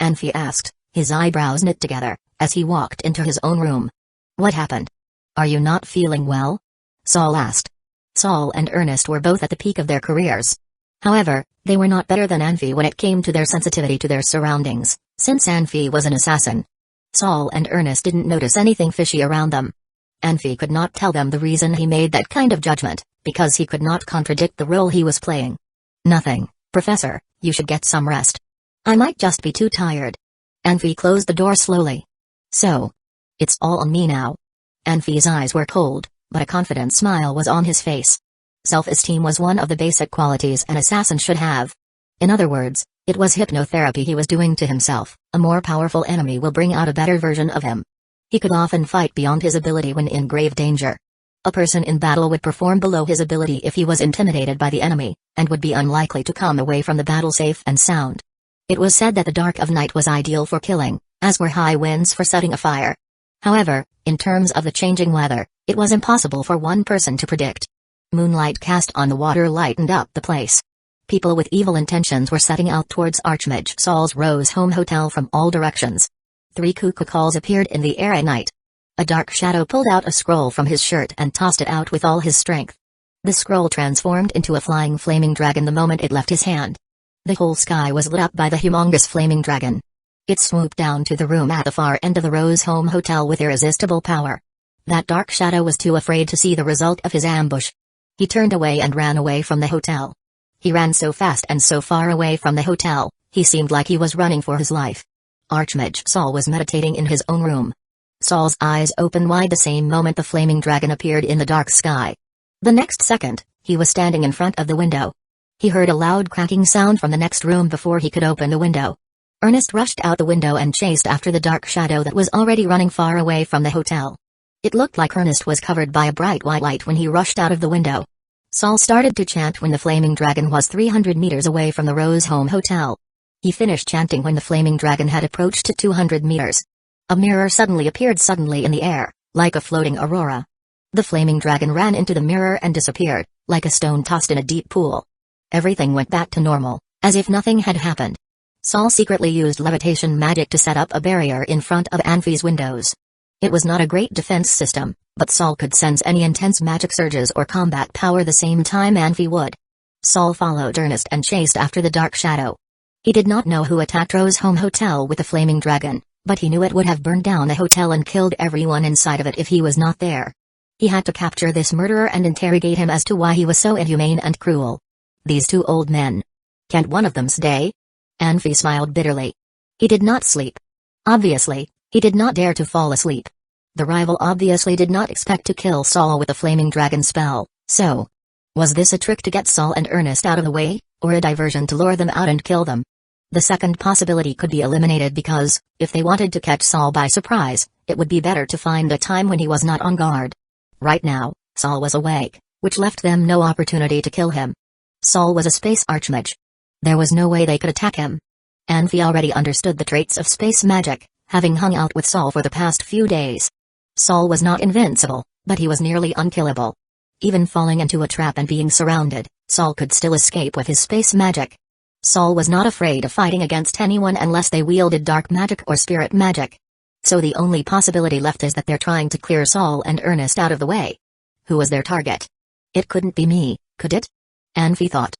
Anfi asked, his eyebrows knit together, as he walked into his own room. What happened? Are you not feeling well? Saul asked. Saul and Ernest were both at the peak of their careers. However, they were not better than Anfi when it came to their sensitivity to their surroundings, since Anfi was an assassin. Saul and Ernest didn't notice anything fishy around them. Anfi could not tell them the reason he made that kind of judgment, because he could not contradict the role he was playing. Nothing, Professor, you should get some rest. I might just be too tired. Anfi closed the door slowly. So, it's all on me now. Anfi's eyes were cold, but a confident smile was on his face. Self-esteem was one of the basic qualities an assassin should have. In other words, it was hypnotherapy he was doing to himself. A more powerful enemy will bring out a better version of him. He could often fight beyond his ability when in grave danger. A person in battle would perform below his ability if he was intimidated by the enemy, and would be unlikely to come away from the battle safe and sound. It was said that the dark of night was ideal for killing, as were high winds for setting a fire. However, in terms of the changing weather, it was impossible for one person to predict. Moonlight cast on the water lightened up the place. People with evil intentions were setting out towards Archmage Saul's Rose Home Hotel from all directions. 3 cuckoo calls appeared in the air at night. A dark shadow pulled out a scroll from his shirt and tossed it out with all his strength. The scroll transformed into a flying flaming dragon the moment it left his hand. The whole sky was lit up by the humongous flaming dragon. It swooped down to the room at the far end of the Rose Home Hotel with irresistible power. That dark shadow was too afraid to see the result of his ambush. He turned away and ran away from the hotel. He ran so fast and so far away from the hotel, he seemed like he was running for his life. Archmage Saul was meditating in his own room. Saul's eyes opened wide the same moment the flaming dragon appeared in the dark sky. The next second, he was standing in front of the window. He heard a loud cracking sound from the next room before he could open the window. Ernest rushed out the window and chased after the dark shadow that was already running far away from the hotel. It looked like Ernest was covered by a bright white light when he rushed out of the window. Saul started to chant when the flaming dragon was 300 meters away from the Rose Home Hotel. He finished chanting when the flaming dragon had approached to 200 meters. A mirror suddenly appeared in the air, like a floating aurora. The flaming dragon ran into the mirror and disappeared, like a stone tossed in a deep pool. Everything went back to normal, as if nothing had happened. Saul secretly used levitation magic to set up a barrier in front of Anfi's windows. It was not a great defense system, but Saul could sense any intense magic surges or combat power the same time Anfi would. Saul followed Ernest and chased after the dark shadow. He did not know who attacked Rose Home Hotel with the flaming dragon, but he knew it would have burned down the hotel and killed everyone inside of it if he was not there. He had to capture this murderer and interrogate him as to why he was so inhumane and cruel. These 2 old men. Can't one of them stay? Anfi smiled bitterly. He did not sleep. Obviously, he did not dare to fall asleep. The rival obviously did not expect to kill Saul with a flaming dragon spell, so... was this a trick to get Saul and Ernest out of the way, or a diversion to lure them out and kill them? The second possibility could be eliminated because, if they wanted to catch Saul by surprise, it would be better to find a time when he was not on guard. Right now, Saul was awake, which left them no opportunity to kill him. Saul was a space archmage. There was no way they could attack him. Anfi already understood the traits of space magic, having hung out with Saul for the past few days. Saul was not invincible, but he was nearly unkillable. Even falling into a trap and being surrounded, Saul could still escape with his space magic. Saul was not afraid of fighting against anyone unless they wielded dark magic or spirit magic. So the only possibility left is that they're trying to clear Saul and Ernest out of the way. Who was their target? It couldn't be me, could it? Anfi thought.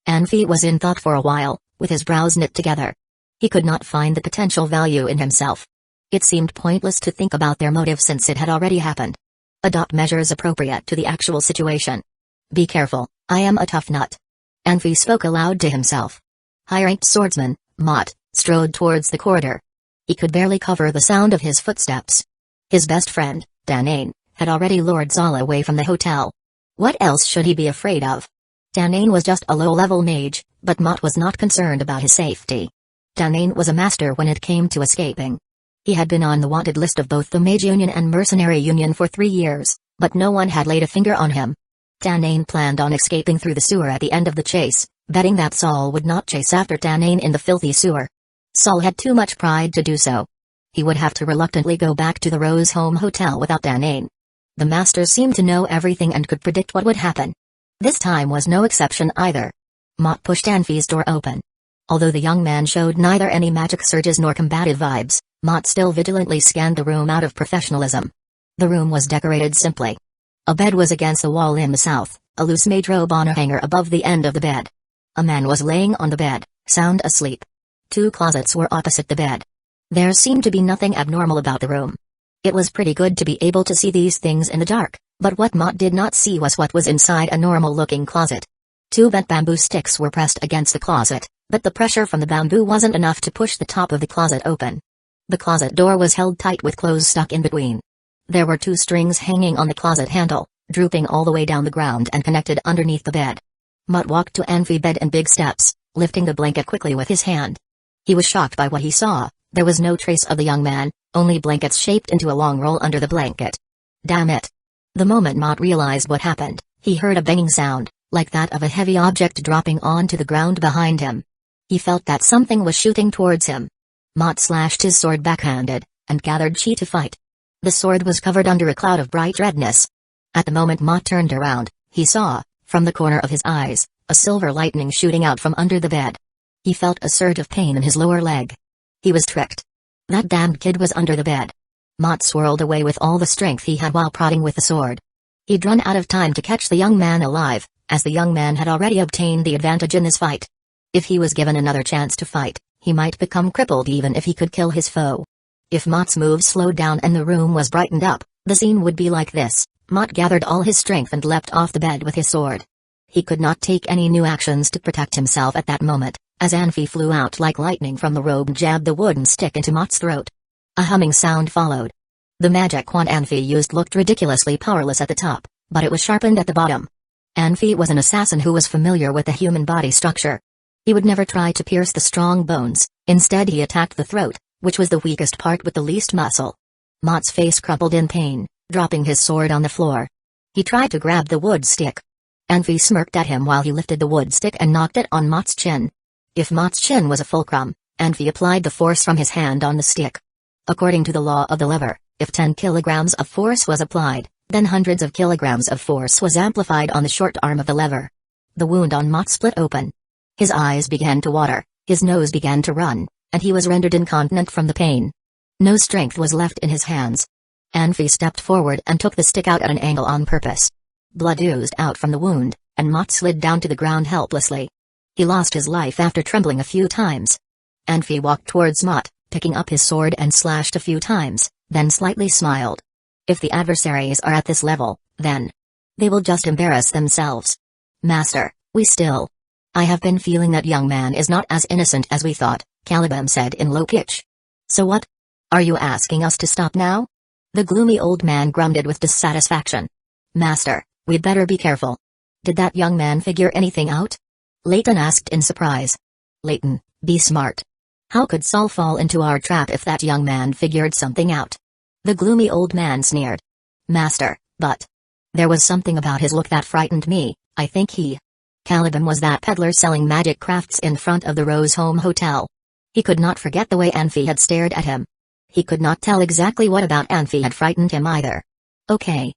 Anfi was in thought for a while, with his brows knit together. He could not find the potential value in himself. It seemed pointless to think about their motive since it had already happened. Adopt measures appropriate to the actual situation. Be careful, I am a tough nut. Anfi spoke aloud to himself. High-ranked swordsman, Mott, strode towards the corridor. He could barely cover the sound of his footsteps. His best friend, Danzō, had already lured Saul away from the hotel. What else should he be afraid of? Danzō was just a low-level mage, but Mott was not concerned about his safety. Danzō was a master when it came to escaping. He had been on the wanted list of both the Mage Union and Mercenary Union for 3 years, but no one had laid a finger on him. Danzō planned on escaping through the sewer at the end of the chase, betting that Saul would not chase after Danzō in the filthy sewer. Saul had too much pride to do so. He would have to reluctantly go back to the Rose Home Hotel without Danzō. The masters seemed to know everything and could predict what would happen. This time was no exception either. Mott pushed Anfi's door open. Although the young man showed neither any magic surges nor combative vibes, Mott still vigilantly scanned the room out of professionalism. The room was decorated simply. A bed was against the wall in the south, a loose made robe on a hanger above the end of the bed. A man was laying on the bed, sound asleep. 2 closets were opposite the bed. There seemed to be nothing abnormal about the room. It was pretty good to be able to see these things in the dark, but what Mott did not see was what was inside a normal-looking closet. 2 bent bamboo sticks were pressed against the closet, but the pressure from the bamboo wasn't enough to push the top of the closet open. The closet door was held tight with clothes stuck in between. There were 2 strings hanging on the closet handle, drooping all the way down the ground and connected underneath the bed. Mott walked to Anfi's bed in big steps, lifting the blanket quickly with his hand. He was shocked by what he saw. There was no trace of the young man, only blankets shaped into a long roll under the blanket. Damn it. The moment Mott realized what happened, he heard a banging sound, like that of a heavy object dropping onto the ground behind him. He felt that something was shooting towards him. Mott slashed his sword backhanded, and gathered chi to fight. The sword was covered under a cloud of bright redness. At the moment Mott turned around, he saw, from the corner of his eyes, a silver lightning shooting out from under the bed. He felt a surge of pain in his lower leg. He was tricked. That damned kid was under the bed. Mott swirled away with all the strength he had while prodding with the sword. He'd run out of time to catch the young man alive, as the young man had already obtained the advantage in this fight. If he was given another chance to fight, he might become crippled even if he could kill his foe. If Mott's moves slowed down and the room was brightened up, the scene would be like this. Mott gathered all his strength and leapt off the bed with his sword. He could not take any new actions to protect himself at that moment, as Anfi flew out like lightning from the robe and jabbed the wooden stick into Mott's throat. A humming sound followed. The magic wand Anfi used looked ridiculously powerless at the top, but it was sharpened at the bottom. Anfi was an assassin who was familiar with the human body structure. He would never try to pierce the strong bones, instead he attacked the throat, which was the weakest part with the least muscle. Mott's face crumpled in pain, dropping his sword on the floor. He tried to grab the wood stick. Anfi smirked at him while he lifted the wood stick and knocked it on Mott's chin. If Mott's chin was a fulcrum, Anfi applied the force from his hand on the stick. According to the law of the lever, if 10 kilograms of force was applied, then hundreds of kilograms of force was amplified on the short arm of the lever. The wound on Mott split open. His eyes began to water, his nose began to run, and he was rendered incontinent from the pain. No strength was left in his hands. Anfi stepped forward and took the stick out at an angle on purpose. Blood oozed out from the wound, and Mott slid down to the ground helplessly. He lost his life after trembling a few times. Anfi walked towards Mott, picking up his sword and slashed a few times, then slightly smiled. If the adversaries are at this level, then they will just embarrass themselves. Master, I have been feeling that young man is not as innocent as we thought, Caliban said in low pitch. So what? Are you asking us to stop now? The gloomy old man grunted with dissatisfaction. Master, we'd better be careful. Did that young man figure anything out? Layton asked in surprise. Layton, be smart. How could Saul fall into our trap if that young man figured something out? The gloomy old man sneered. Master, but there was something about his look that frightened me. I think Caliban was that peddler selling magic crafts in front of the Rose Home Hotel. He could not forget the way Anfi had stared at him. He could not tell exactly what about Anfi had frightened him either. Okay.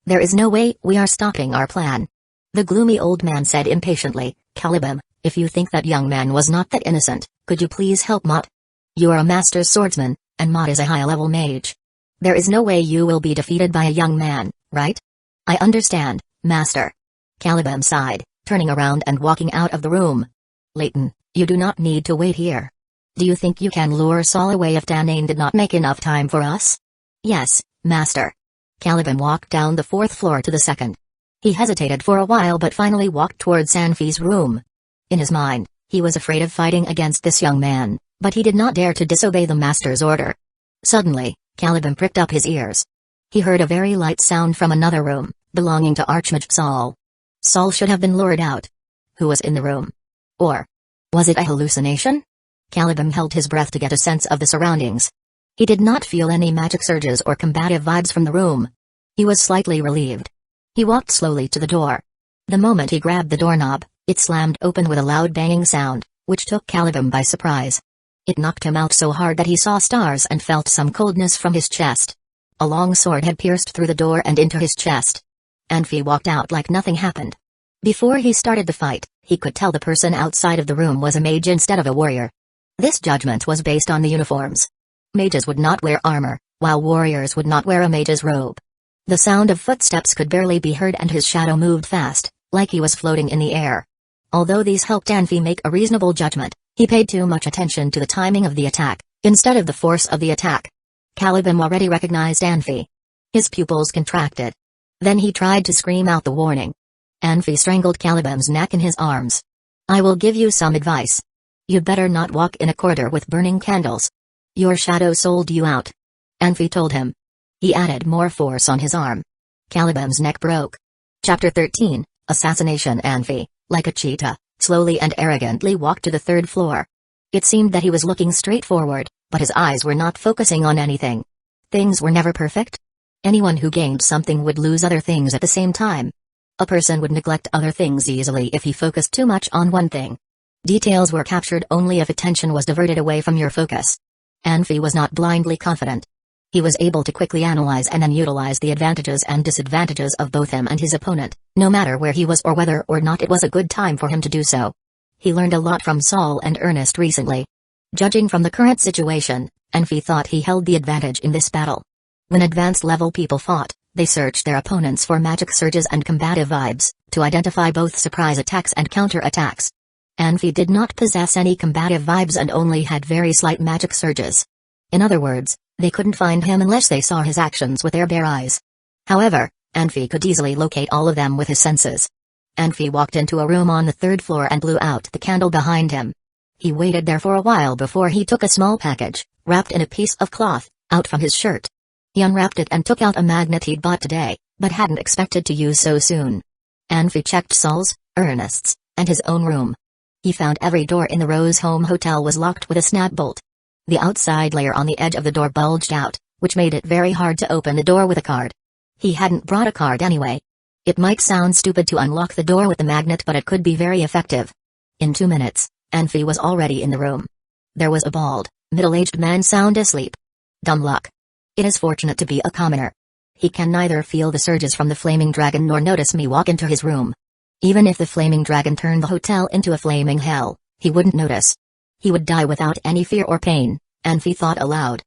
There is no way we are stopping our plan. The gloomy old man said impatiently. Caliban, if you think that young man was not that innocent, could you please help Mott? You are a master swordsman, and Mott is a high-level mage. There is no way you will be defeated by a young man, right? I understand, master. Caliban sighed, turning around and walking out of the room. Layton, you do not need to wait here. Do you think you can lure Saul away if Danane did not make enough time for us? Yes, master. Caliban walked down the 4th floor to the 2nd. He hesitated for a while but finally walked towards Anfi's room. In his mind, he was afraid of fighting against this young man, but he did not dare to disobey the master's order. Suddenly, Caliban pricked up his ears. He heard a very light sound from another room, belonging to Archmage Saul. Saul should have been lured out. Who was in the room? Or was it a hallucination? Caliban held his breath to get a sense of the surroundings. He did not feel any magic surges or combative vibes from the room. He was slightly relieved. He walked slowly to the door. The moment he grabbed the doorknob, it slammed open with a loud banging sound, which took Caliban by surprise. It knocked him out so hard that he saw stars and felt some coldness from his chest. A long sword had pierced through the door and into his chest. Anfi walked out like nothing happened. Before he started the fight, he could tell the person outside of the room was a mage instead of a warrior. This judgment was based on the uniforms. Mages would not wear armor, while warriors would not wear a mage's robe. The sound of footsteps could barely be heard and his shadow moved fast, like he was floating in the air. Although these helped Anfi make a reasonable judgment, he paid too much attention to the timing of the attack, instead of the force of the attack. Caliban already recognized Anfi. His pupils contracted. Then he tried to scream out the warning. Anfi strangled Caliban's neck in his arms. I will give you some advice. You'd better not walk in a corridor with burning candles. Your shadow sold you out. Anfi told him. He added more force on his arm. Calibum's neck broke. Chapter 13, Assassination. Anfi, like a cheetah, slowly and arrogantly walked to the third floor. It seemed that he was looking straight forward, but his eyes were not focusing on anything. Things were never perfect. Anyone who gained something would lose other things at the same time. A person would neglect other things easily if he focused too much on one thing. Details were captured only if attention was diverted away from your focus. Anfi was not blindly confident. He was able to quickly analyze and then utilize the advantages and disadvantages of both him and his opponent, no matter where he was or whether or not it was a good time for him to do so. He learned a lot from Saul and Ernest recently. Judging from the current situation, Anfi thought he held the advantage in this battle. When advanced-level people fought, they searched their opponents for magic surges and combative vibes, to identify both surprise attacks and counter-attacks. Anfi did not possess any combative vibes and only had very slight magic surges. In other words, they couldn't find him unless they saw his actions with their bare eyes. However, Anfi could easily locate all of them with his senses. Anfi walked into a room on the third floor and blew out the candle behind him. He waited there for a while before he took a small package, wrapped in a piece of cloth, out from his shirt. He unwrapped it and took out a magnet he'd bought today, but hadn't expected to use so soon. Anfi checked Saul's, Ernest's, and his own room. He found every door in the Rose Home Hotel was locked with a snap bolt. The outside layer on the edge of the door bulged out, which made it very hard to open the door with a card. He hadn't brought a card anyway. It might sound stupid to unlock the door with the magnet, but it could be very effective. In 2 minutes, Anfi was already in the room. There was a bald, middle-aged man sound asleep. Dumb luck. It is fortunate to be a commoner. He can neither feel the surges from the flaming dragon nor notice me walk into his room. Even if the flaming dragon turned the hotel into a flaming hell, he wouldn't notice. He would die without any fear or pain, Anfi thought aloud.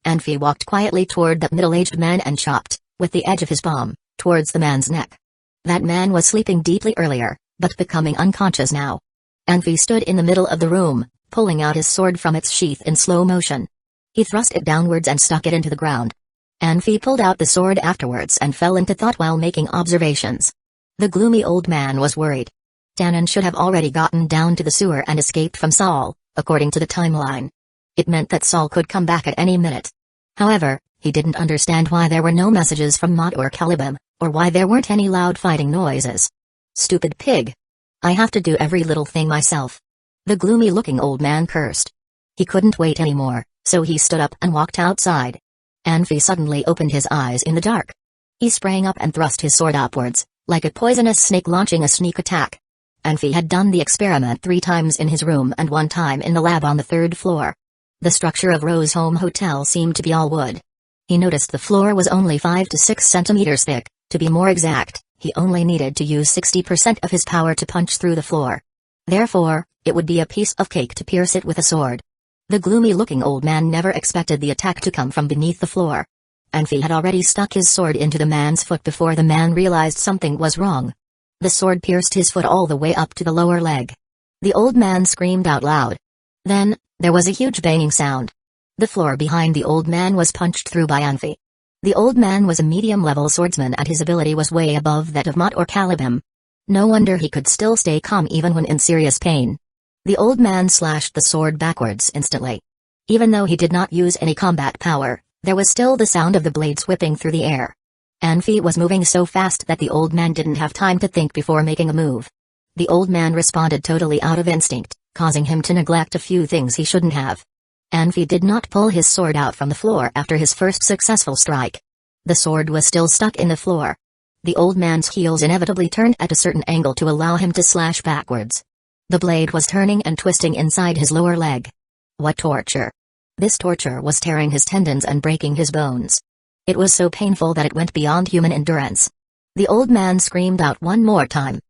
Anfi walked quietly toward that middle-aged man and chopped, with the edge of his palm, towards the man's neck. That man was sleeping deeply earlier, but becoming unconscious now. Anfi stood in the middle of the room, pulling out his sword from its sheath in slow motion. He thrust it downwards and stuck it into the ground. Anfi pulled out the sword afterwards and fell into thought while making observations. The gloomy old man was worried. Tannen should have already gotten down to the sewer and escaped from Saul, according to the timeline. It meant that Saul could come back at any minute. However, he didn't understand why there were no messages from Mott or Calibum, or why there weren't any loud fighting noises. Stupid pig. I have to do every little thing myself. The gloomy-looking old man cursed. He couldn't wait anymore, so he stood up and walked outside. Anfi suddenly opened his eyes in the dark. He sprang up and thrust his sword upwards, like a poisonous snake launching a sneak attack. Anfi had done the experiment 3 times in his room and 1 time in the lab on the 3rd floor. The structure of Rose Home Hotel seemed to be all wood. He noticed the floor was only 5 to 6 centimeters thick. To be more exact, he only needed to use 60% of his power to punch through the floor. Therefore, it would be a piece of cake to pierce it with a sword. The gloomy-looking old man never expected the attack to come from beneath the floor. Anfi had already stuck his sword into the man's foot before the man realized something was wrong. The sword pierced his foot all the way up to the lower leg. The old man screamed out loud. Then, there was a huge banging sound. The floor behind the old man was punched through by Anfi. The old man was a medium-level swordsman and his ability was way above that of Mott or Calibum. No wonder he could still stay calm even when in serious pain. The old man slashed the sword backwards instantly. Even though he did not use any combat power, there was still the sound of the blades whipping through the air. Anfi was moving so fast that the old man didn't have time to think before making a move. The old man responded totally out of instinct, causing him to neglect a few things he shouldn't have. Anfi did not pull his sword out from the floor after his first successful strike. The sword was still stuck in the floor. The old man's heels inevitably turned at a certain angle to allow him to slash backwards. The blade was turning and twisting inside his lower leg. What torture! This torture was tearing his tendons and breaking his bones. It was so painful that it went beyond human endurance. The old man screamed out one more time.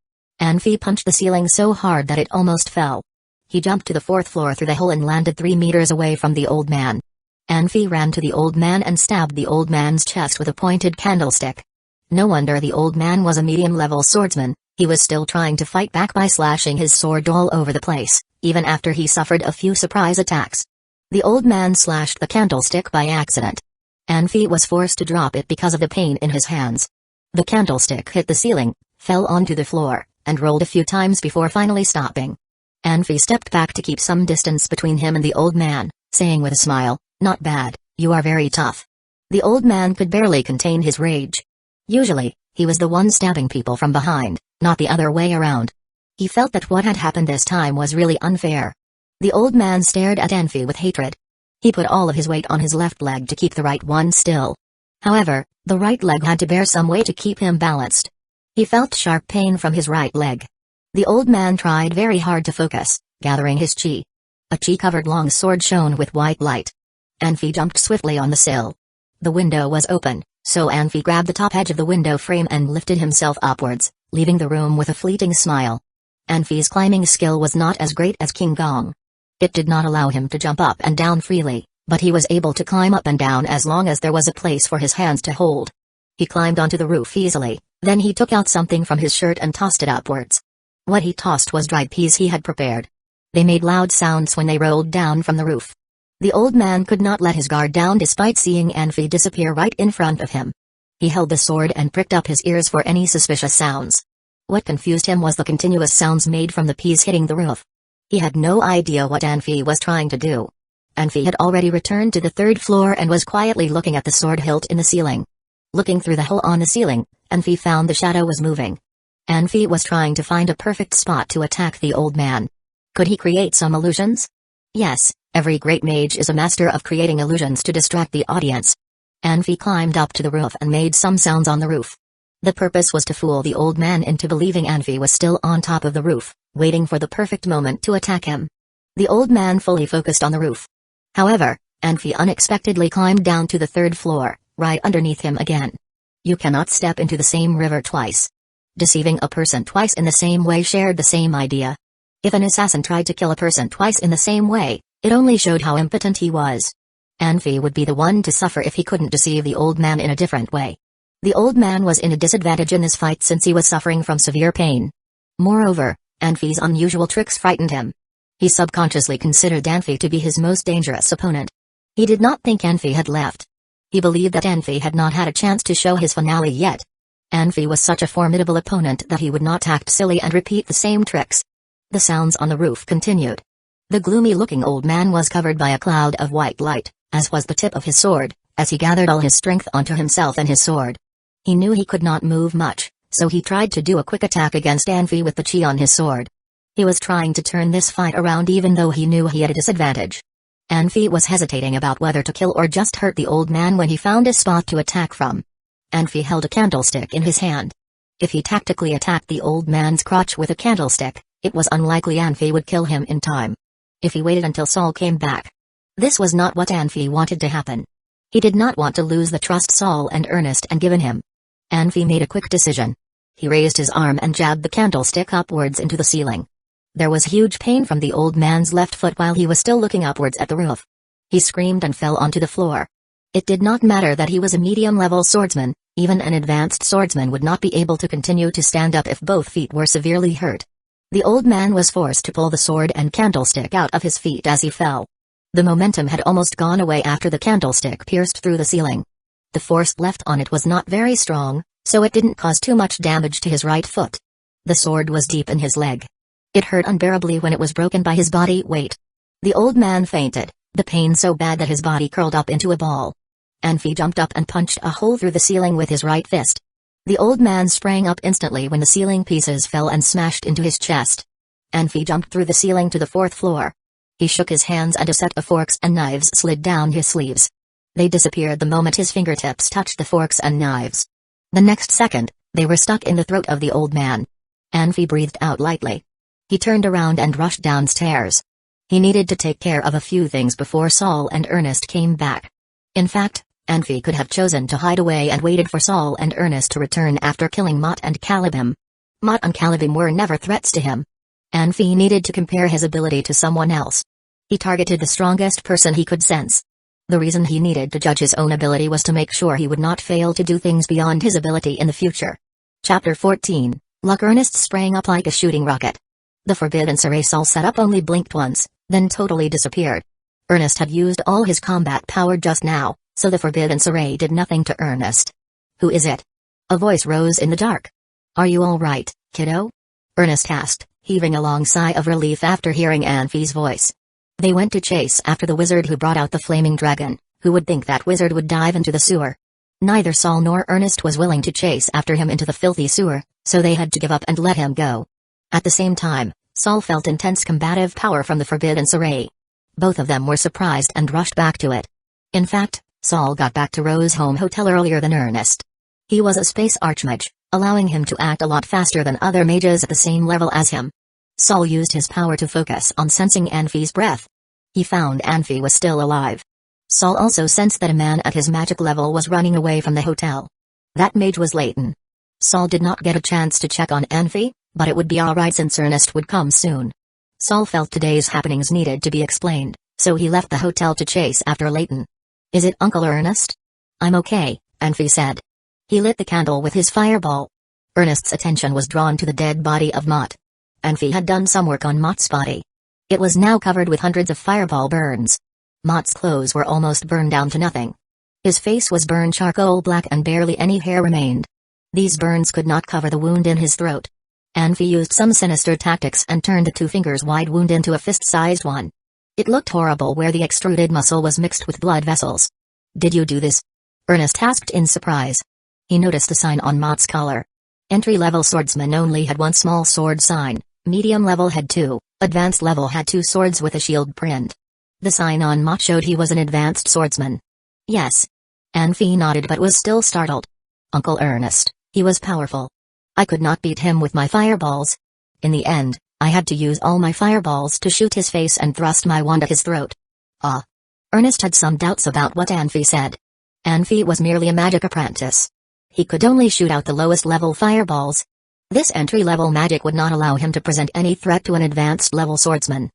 Anfi punched the ceiling so hard that it almost fell. He jumped to the 4th floor through the hole and landed 3 meters away from the old man. Anfi ran to the old man and stabbed the old man's chest with a pointed candlestick. No wonder the old man was a medium-level swordsman. He was still trying to fight back by slashing his sword all over the place, even after he suffered a few surprise attacks. The old man slashed the candlestick by accident. Anfi was forced to drop it because of the pain in his hands. The candlestick hit the ceiling, fell onto the floor, and rolled a few times before finally stopping. Anfi stepped back to keep some distance between him and the old man, saying with a smile, "Not bad, you are very tough." The old man could barely contain his rage. Usually, he was the one stabbing people from behind, not the other way around. He felt that what had happened this time was really unfair. The old man stared at Anfi with hatred. He put all of his weight on his left leg to keep the right one still. However, the right leg had to bear some weight to keep him balanced. He felt sharp pain from his right leg. The old man tried very hard to focus, gathering his chi. A chi-covered long sword shone with white light. Anfi jumped swiftly on the sill. The window was open, so Anfi grabbed the top edge of the window frame and lifted himself upwards, leaving the room with a fleeting smile. Anfi's climbing skill was not as great as King Gong. It did not allow him to jump up and down freely, but he was able to climb up and down as long as there was a place for his hands to hold. He climbed onto the roof easily, then he took out something from his shirt and tossed it upwards. What he tossed was dried peas he had prepared. They made loud sounds when they rolled down from the roof. The old man could not let his guard down despite seeing Anfi disappear right in front of him. He held the sword and pricked up his ears for any suspicious sounds. What confused him was the continuous sounds made from the peas hitting the roof. He had no idea what Anfi was trying to do. Anfi had already returned to the third floor and was quietly looking at the sword hilt in the ceiling. Looking through the hole on the ceiling, Anfi found the shadow was moving. Anfi was trying to find a perfect spot to attack the old man. Could he create some illusions? Yes, every great mage is a master of creating illusions to distract the audience. Anfi climbed up to the roof and made some sounds on the roof. The purpose was to fool the old man into believing Anfi was still on top of the roof, waiting for the perfect moment to attack him. The old man fully focused on the roof. However, Anfi unexpectedly climbed down to the third floor, right underneath him again. You cannot step into the same river twice. Deceiving a person twice in the same way shared the same idea. If an assassin tried to kill a person twice in the same way, it only showed how impotent he was. Anfi would be the one to suffer if he couldn't deceive the old man in a different way. The old man was in a disadvantage in this fight since he was suffering from severe pain. Moreover, Anfi's unusual tricks frightened him. He subconsciously considered Anfi to be his most dangerous opponent. He did not think Anfi had left. He believed that Anfi had not had a chance to show his finale yet. Anfi was such a formidable opponent that he would not act silly and repeat the same tricks. The sounds on the roof continued. The gloomy-looking old man was covered by a cloud of white light, as was the tip of his sword, as he gathered all his strength onto himself and his sword. He knew he could not move much, so he tried to do a quick attack against Anfi with the chi on his sword. He was trying to turn this fight around even though he knew he had a disadvantage. Anfi was hesitating about whether to kill or just hurt the old man when he found a spot to attack from. Anfi held a candlestick in his hand. If he tactically attacked the old man's crotch with a candlestick, it was unlikely Anfi would kill him in time. If he waited until Saul came back. This was not what Anfi wanted to happen. He did not want to lose the trust Saul and Ernest had given him. Anfi made a quick decision. He raised his arm and jabbed the candlestick upwards into the ceiling. There was huge pain from the old man's left foot while he was still looking upwards at the roof. He screamed and fell onto the floor. It did not matter that he was a medium-level swordsman, even an advanced swordsman would not be able to continue to stand up if both feet were severely hurt. The old man was forced to pull the sword and candlestick out of his feet as he fell. The momentum had almost gone away after the candlestick pierced through the ceiling. The force left on it was not very strong, so it didn't cause too much damage to his right foot. The sword was deep in his leg. It hurt unbearably when it was broken by his body weight. The old man fainted, the pain so bad that his body curled up into a ball. Anfi jumped up and punched a hole through the ceiling with his right fist. The old man sprang up instantly when the ceiling pieces fell and smashed into his chest. Anfi jumped through the ceiling to the fourth floor. He shook his hands and a set of forks and knives slid down his sleeves. They disappeared the moment his fingertips touched the forks and knives. The next second, they were stuck in the throat of the old man. Anfi breathed out lightly. He turned around and rushed downstairs. He needed to take care of a few things before Saul and Ernest came back. In fact, Anfi could have chosen to hide away and waited for Saul and Ernest to return after killing Mott and Calibim. Mott and Calibim were never threats to him. Anfi needed to compare his ability to someone else. He targeted the strongest person he could sense. The reason he needed to judge his own ability was to make sure he would not fail to do things beyond his ability in the future. Chapter 14, Luck. Ernest sprang up like a shooting rocket. The forbidden Saray Saul setup only blinked once, then totally disappeared. Ernest had used all his combat power just now, so the forbidden Saray did nothing to Ernest. Who is it? A voice rose in the dark. Are you all right, kiddo? Ernest asked, heaving a long sigh of relief after hearing Anfi's voice. They went to chase after the wizard who brought out the flaming dragon. Who would think that wizard would dive into the sewer? Neither Saul nor Ernest was willing to chase after him into the filthy sewer, so they had to give up and let him go. At the same time, Saul felt intense combative power from the forbidden Sarai. Both of them were surprised and rushed back to it. In fact, Saul got back to Rose's home hotel earlier than Ernest. He was a space archmage, allowing him to act a lot faster than other mages at the same level as him. Saul used his power to focus on sensing Anfi's breath. He found Anfi was still alive. Saul also sensed that a man at his magic level was running away from the hotel. That mage was Leighton. Saul did not get a chance to check on Anfi, but it would be alright since Ernest would come soon. Saul felt today's happenings needed to be explained, so he left the hotel to chase after Leighton. "Is it Uncle Ernest?" "I'm okay," Anfi said. He lit the candle with his fireball. Ernest's attention was drawn to the dead body of Mott. Anfi had done some work on Mott's body. It was now covered with hundreds of fireball burns. Mott's clothes were almost burned down to nothing. His face was burned charcoal black and barely any hair remained. These burns could not cover the wound in his throat. Anfi used some sinister tactics and turned the 2 fingers wide wound into a fist-sized one. It looked horrible where the extruded muscle was mixed with blood vessels. "Did you do this?" Ernest asked in surprise. He noticed the sign on Mott's collar. Entry-level swordsman only had 1 small sword sign, medium level had 2, advanced level had 2 swords with a shield print. The sign on Mott showed he was an advanced swordsman. "Yes." Anfi nodded but was still startled. "Uncle Ernest, he was powerful. I could not beat him with my fireballs. In the end, I had to use all my fireballs to shoot his face and thrust my wand at his throat." "Ah." Ernest had some doubts about what Anfi said. Anfi was merely a magic apprentice. He could only shoot out the lowest level fireballs. This entry-level magic would not allow him to present any threat to an advanced-level swordsman.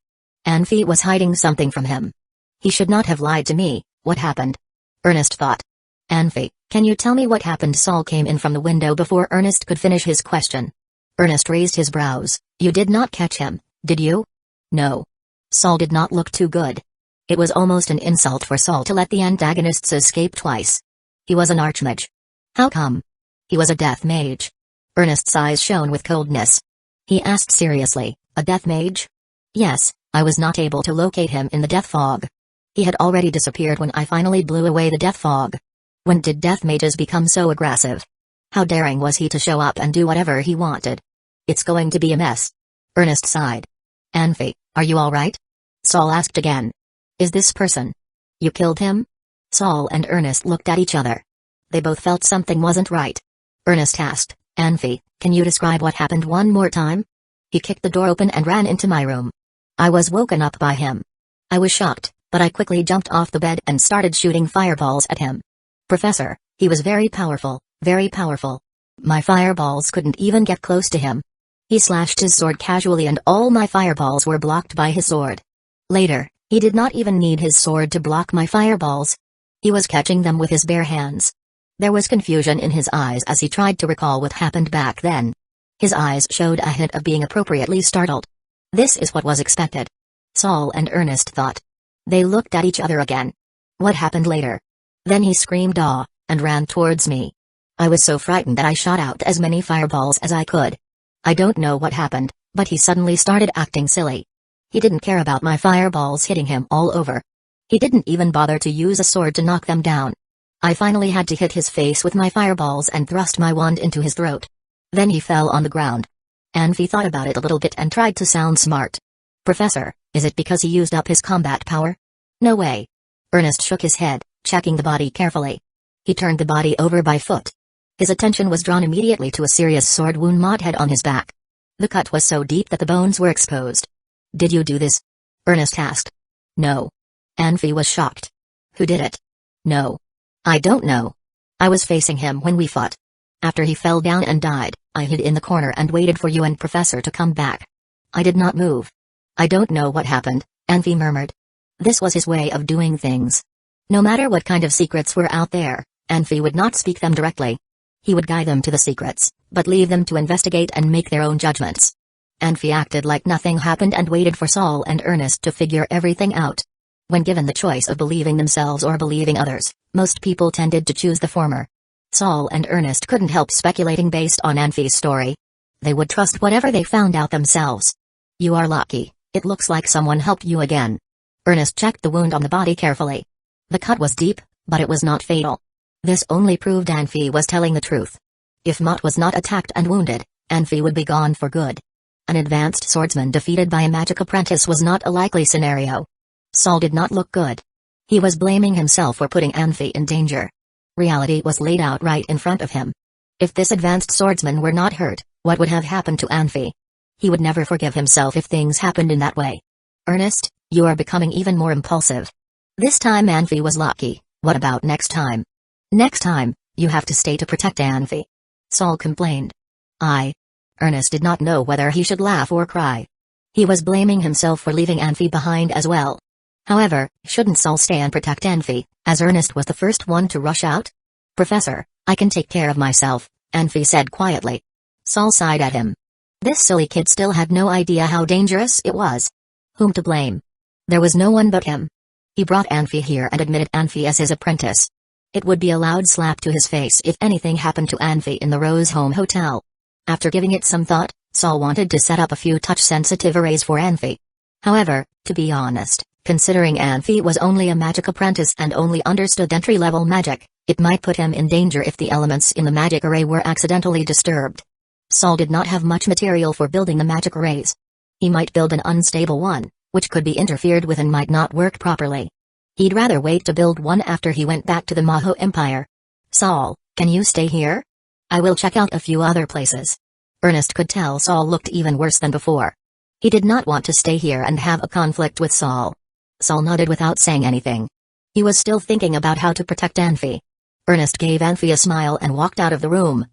Anfi was hiding something from him. He should not have lied to me. What happened? Ernest thought. "Anfi, can you tell me what happened?" Saul came in from the window before Ernest could finish his question. Ernest raised his brows. "You did not catch him, did you?" "No." Saul did not look too good. It was almost an insult for Saul to let the antagonists escape twice. He was an archmage. How come? He was a death mage. Ernest's eyes shone with coldness. He asked seriously, "A death mage?" "Yes, I was not able to locate him in the death fog. He had already disappeared when I finally blew away the death fog. When did death mages become so aggressive? How daring was he to show up and do whatever he wanted? It's going to be a mess." Ernest sighed. "Anfi, are you alright?" Saul asked again. "Is this person? You killed him?" Saul and Ernest looked at each other. They both felt something wasn't right. Ernest asked, "Anfi, can you describe what happened one more time?" "He kicked the door open and ran into my room. I was woken up by him. I was shocked, but I quickly jumped off the bed and started shooting fireballs at him. Professor, he was very powerful, very powerful. My fireballs couldn't even get close to him. He slashed his sword casually and all my fireballs were blocked by his sword. Later, he did not even need his sword to block my fireballs. He was catching them with his bare hands." There was confusion in his eyes as he tried to recall what happened back then. His eyes showed a hint of being appropriately startled. This is what was expected. Saul and Ernest thought. They looked at each other again. What happened later? Then he screamed "Ah!" and ran towards me. I was so frightened that I shot out as many fireballs as I could. I don't know what happened, but he suddenly started acting silly. He didn't care about my fireballs hitting him all over. He didn't even bother to use a sword to knock them down. I finally had to hit his face with my fireballs and thrust my wand into his throat. Then he fell on the ground. Anfi thought about it a little bit and tried to sound smart. "Professor, is it because he used up his combat power?" "No way." Ernest shook his head, checking the body carefully. He turned the body over by foot. His attention was drawn immediately to a serious sword wound Mott had on his back. The cut was so deep that the bones were exposed. "Did you do this?" Ernest asked. "No." Anfi was shocked. "Who did it?" "No. I don't know. I was facing him when we fought. After he fell down and died, I hid in the corner and waited for you and Professor to come back. I did not move." "I don't know what happened," Anfi murmured. This was his way of doing things. No matter what kind of secrets were out there, Anfi would not speak them directly. He would guide them to the secrets, but leave them to investigate and make their own judgments. Anfi acted like nothing happened and waited for Saul and Ernest to figure everything out. When given the choice of believing themselves or believing others, most people tended to choose the former. Saul and Ernest couldn't help speculating based on Anfi's story. They would trust whatever they found out themselves. "You are lucky, it looks like someone helped you again." Ernest checked the wound on the body carefully. The cut was deep, but it was not fatal. This only proved Anfi was telling the truth. If Mott was not attacked and wounded, Anfi would be gone for good. An advanced swordsman defeated by a magic apprentice was not a likely scenario. Saul did not look good. He was blaming himself for putting Anfi in danger. Reality was laid out right in front of him. If this advanced swordsman were not hurt, what would have happened to Anfi? He would never forgive himself if things happened in that way. Ernest, you are becoming even more impulsive. This time Anfi was lucky, what about next time? Next time, you have to stay to protect Anfi. Saul complained. Ernest did not know whether he should laugh or cry. He was blaming himself for leaving Anfi behind as well. However, shouldn't Saul stay and protect Anfi, as Ernest was the first one to rush out? Professor, I can take care of myself, Anfi said quietly. Saul sighed at him. This silly kid still had no idea how dangerous it was. Whom to blame? There was no one but him. He brought Anfi here and admitted Anfi as his apprentice. It would be a loud slap to his face if anything happened to Anfi in the Rose Home Hotel. After giving it some thought, Saul wanted to set up a few touch-sensitive arrays for Anfi. However, to be honest, considering Anfi was only a magic apprentice and only understood entry-level magic, it might put him in danger if the elements in the magic array were accidentally disturbed. Saul did not have much material for building the magic arrays. He might build an unstable one, which could be interfered with and might not work properly. He'd rather wait to build one after he went back to the Maho Empire. Saul, can you stay here? I will check out a few other places. Ernest could tell Saul looked even worse than before. He did not want to stay here and have a conflict with Saul. Saul nodded without saying anything. He was still thinking about how to protect Anfi. Ernest gave Anfi a smile and walked out of the room.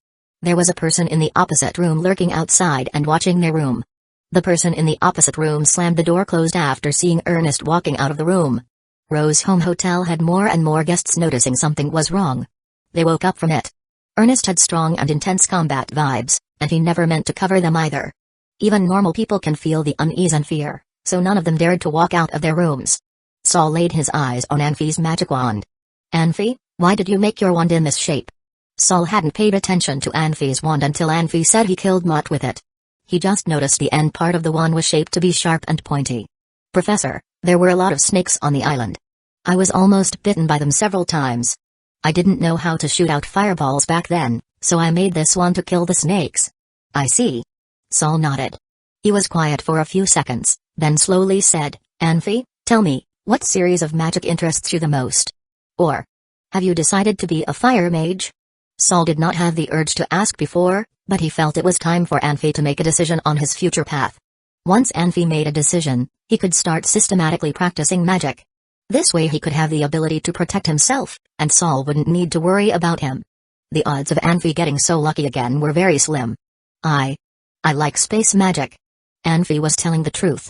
There was a person in the opposite room lurking outside and watching their room. The person in the opposite room slammed the door closed after seeing Ernest walking out of the room. Rose Home Hotel had more and more guests noticing something was wrong. They woke up from it. Ernest had strong and intense combat vibes, and he never meant to cover them either. Even normal people can feel the unease and fear, so none of them dared to walk out of their rooms. Saul laid his eyes on Anfi's magic wand. Anfi, why did you make your wand in this shape? Saul hadn't paid attention to Anfi's wand until Anfi said he killed Mott with it. He just noticed the end part of the wand was shaped to be sharp and pointy. Professor, there were a lot of snakes on the island. I was almost bitten by them several times. I didn't know how to shoot out fireballs back then, so I made this one to kill the snakes. I see. Saul nodded. He was quiet for a few seconds, then slowly said, Anfi, tell me, what series of magic interests you the most? Or, have you decided to be a fire mage? Saul did not have the urge to ask before, but he felt it was time for Anfi to make a decision on his future path. Once Anfi made a decision, he could start systematically practicing magic. This way he could have the ability to protect himself, and Saul wouldn't need to worry about him. The odds of Anfi getting so lucky again were very slim. I like space magic. Anfi was telling the truth.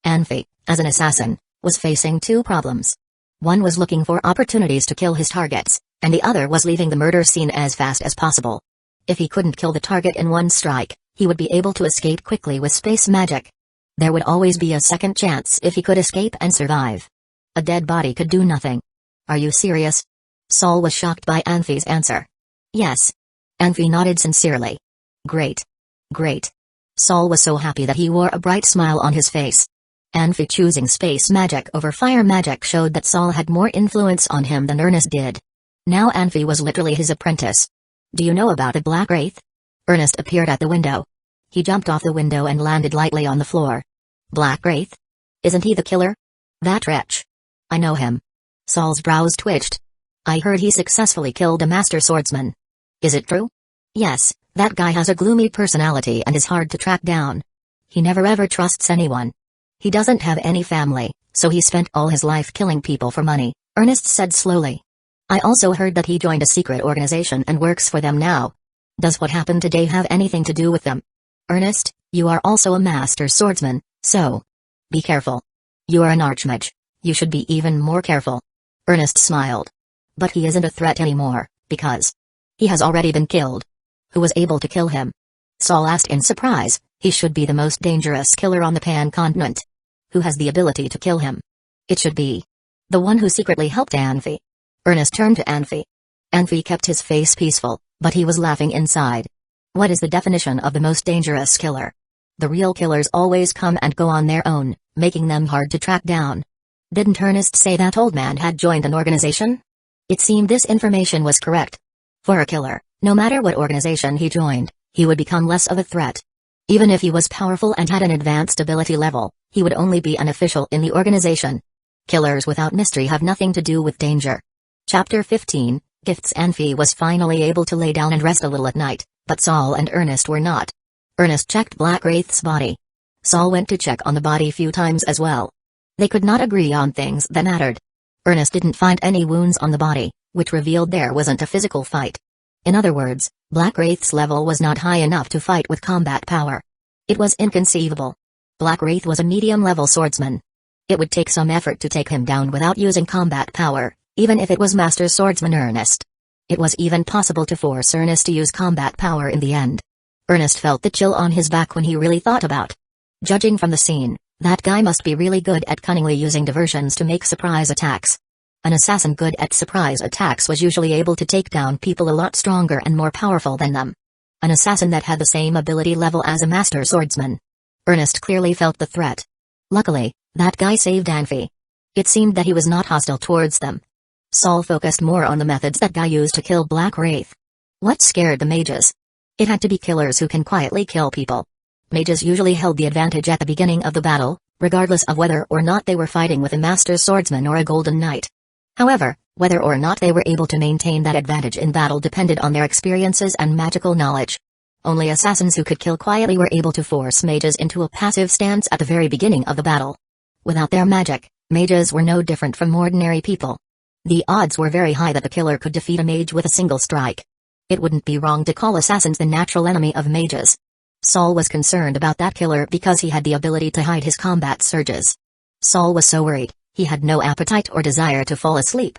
Anfi, as an assassin, was facing two problems. One was looking for opportunities to kill his targets, and the other was leaving the murder scene as fast as possible. If he couldn't kill the target in one strike, he would be able to escape quickly with space magic. There would always be a second chance if he could escape and survive. A dead body could do nothing. Are you serious? Saul was shocked by Anfi's answer. Yes. Anfi nodded sincerely. Great. Great. Saul was so happy that he wore a bright smile on his face. Anfi choosing space magic over fire magic showed that Saul had more influence on him than Ernest did. Now Anfi was literally his apprentice. Do you know about a black wraith? Ernest appeared at the window. He jumped off the window and landed lightly on the floor. Black wraith? Isn't he the killer? That wretch. I know him. Saul's brows twitched. I heard he successfully killed a master swordsman. Is it true? Yes, that guy has a gloomy personality and is hard to track down. He never ever trusts anyone. He doesn't have any family, so he spent all his life killing people for money, Ernest said slowly. I also heard that he joined a secret organization and works for them now. Does what happened today have anything to do with them? Ernest, you are also a master swordsman, so be careful. You are an archmage. You should be even more careful. Ernest smiled. But he isn't a threat anymore, because he has already been killed. Who was able to kill him? Saul asked in surprise. He should be the most dangerous killer on the Pan continent. Who has the ability to kill him? It should be the one who secretly helped Anfi. Ernest turned to Anfi. Anfi kept his face peaceful, but he was laughing inside. What is the definition of the most dangerous killer? The real killers always come and go on their own, making them hard to track down. Didn't Ernest say that old man had joined an organization? It seemed this information was correct. For a killer, no matter what organization he joined, he would become less of a threat. Even if he was powerful and had an advanced ability level, he would only be an official in the organization. Killers without mystery have nothing to do with danger. Chapter 15, Gifts. Anfi was finally able to lay down and rest a little at night, but Saul and Ernest were not. Ernest checked Black Wraith's body. Saul went to check on the body few times as well. They could not agree on things that mattered. Ernest didn't find any wounds on the body, which revealed there wasn't a physical fight. In other words, Black Wraith's level was not high enough to fight with combat power. It was inconceivable. Black Wraith was a medium-level swordsman. It would take some effort to take him down without using combat power, even if it was Master Swordsman Ernest. It was even possible to force Ernest to use combat power in the end. Ernest felt the chill on his back when he really thought about. Judging from the scene, that guy must be really good at cunningly using diversions to make surprise attacks. An assassin good at surprise attacks was usually able to take down people a lot stronger and more powerful than them. An assassin that had the same ability level as a master swordsman. Ernest clearly felt the threat. Luckily, that guy saved Anfi. It seemed that he was not hostile towards them. Saul focused more on the methods that guy used to kill Black Wraith. What scared the mages? It had to be killers who can quietly kill people. Mages usually held the advantage at the beginning of the battle, regardless of whether or not they were fighting with a master swordsman or a golden knight. However, whether or not they were able to maintain that advantage in battle depended on their experiences and magical knowledge. Only assassins who could kill quietly were able to force mages into a passive stance at the very beginning of the battle. Without their magic, mages were no different from ordinary people. The odds were very high that the killer could defeat a mage with a single strike. It wouldn't be wrong to call assassins the natural enemy of mages. Saul was concerned about that killer because he had the ability to hide his combat surges. Saul was so worried, he had no appetite or desire to fall asleep.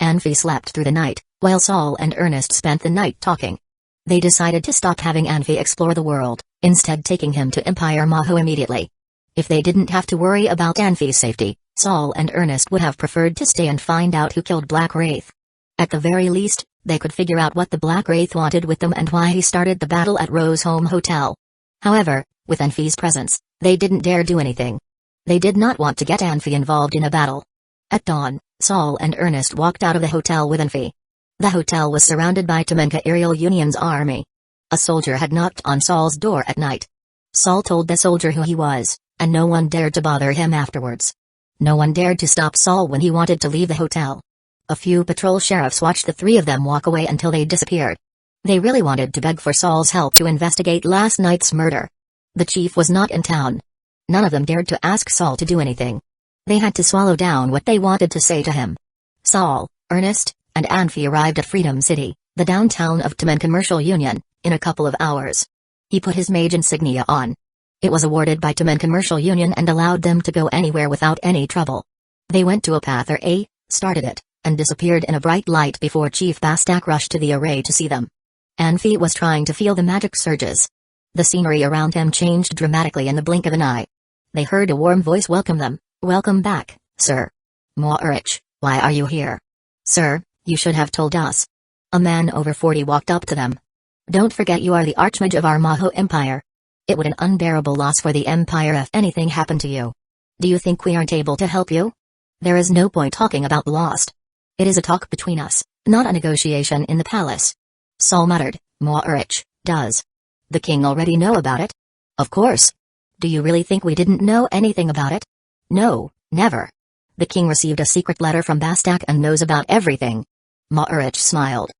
Anfi slept through the night, while Saul and Ernest spent the night talking. They decided to stop having Anfi explore the world, instead taking him to Empire Mahou immediately. If they didn't have to worry about Anfi's safety, Saul and Ernest would have preferred to stay and find out who killed Black Wraith. At the very least, they could figure out what the Black Wraith wanted with them and why he started the battle at Rose Home Hotel. However, with Anfi's presence, they didn't dare do anything. They did not want to get Anfi involved in a battle. At dawn, Saul and Ernest walked out of the hotel with Anfi. The hotel was surrounded by Temenka Aerial Union's army. A soldier had knocked on Saul's door at night. Saul told the soldier who he was, and no one dared to bother him afterwards. No one dared to stop Saul when he wanted to leave the hotel. A few patrol sheriffs watched the three of them walk away until they disappeared. They really wanted to beg for Saul's help to investigate last night's murder. The chief was not in town. None of them dared to ask Saul to do anything. They had to swallow down what they wanted to say to him. Saul, Ernest, and Anfi arrived at Freedom City, the downtown of Temen Commercial Union, in a couple of hours. He put his mage insignia on. It was awarded by Temen Commercial Union and allowed them to go anywhere without any trouble. They went to a path or A, started it, and disappeared in a bright light before Chief Bastak rushed to the array to see them. Anfi was trying to feel the magic surges. The scenery around him changed dramatically in the blink of an eye. They heard a warm voice welcome them. "Welcome back, sir. Moirich, why are you here?" "Sir, you should have told us." A man over 40 walked up to them. "Don't forget you are the Archmage of our Mahou Empire. It would an unbearable loss for the Empire if anything happened to you. Do you think we aren't able to help you? There is no point talking about lost. It is a talk between us, not a negotiation in the palace." Saul muttered, "Moirich, does the king already know about it?" "Of course. Do you really think we didn't know anything about it?" "No, never. The king received a secret letter from Bastak and knows about everything." Moirich smiled.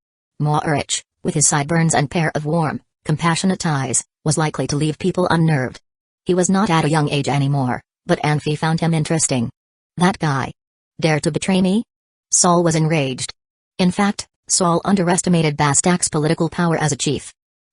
Moirich, with his sideburns and pair of warm, compassionate eyes, was likely to leave people unnerved. He was not at a young age anymore, but Anfi found him interesting. That guy. Dare to betray me? Saul was enraged. In fact, Saul underestimated Bastak's political power as a chief.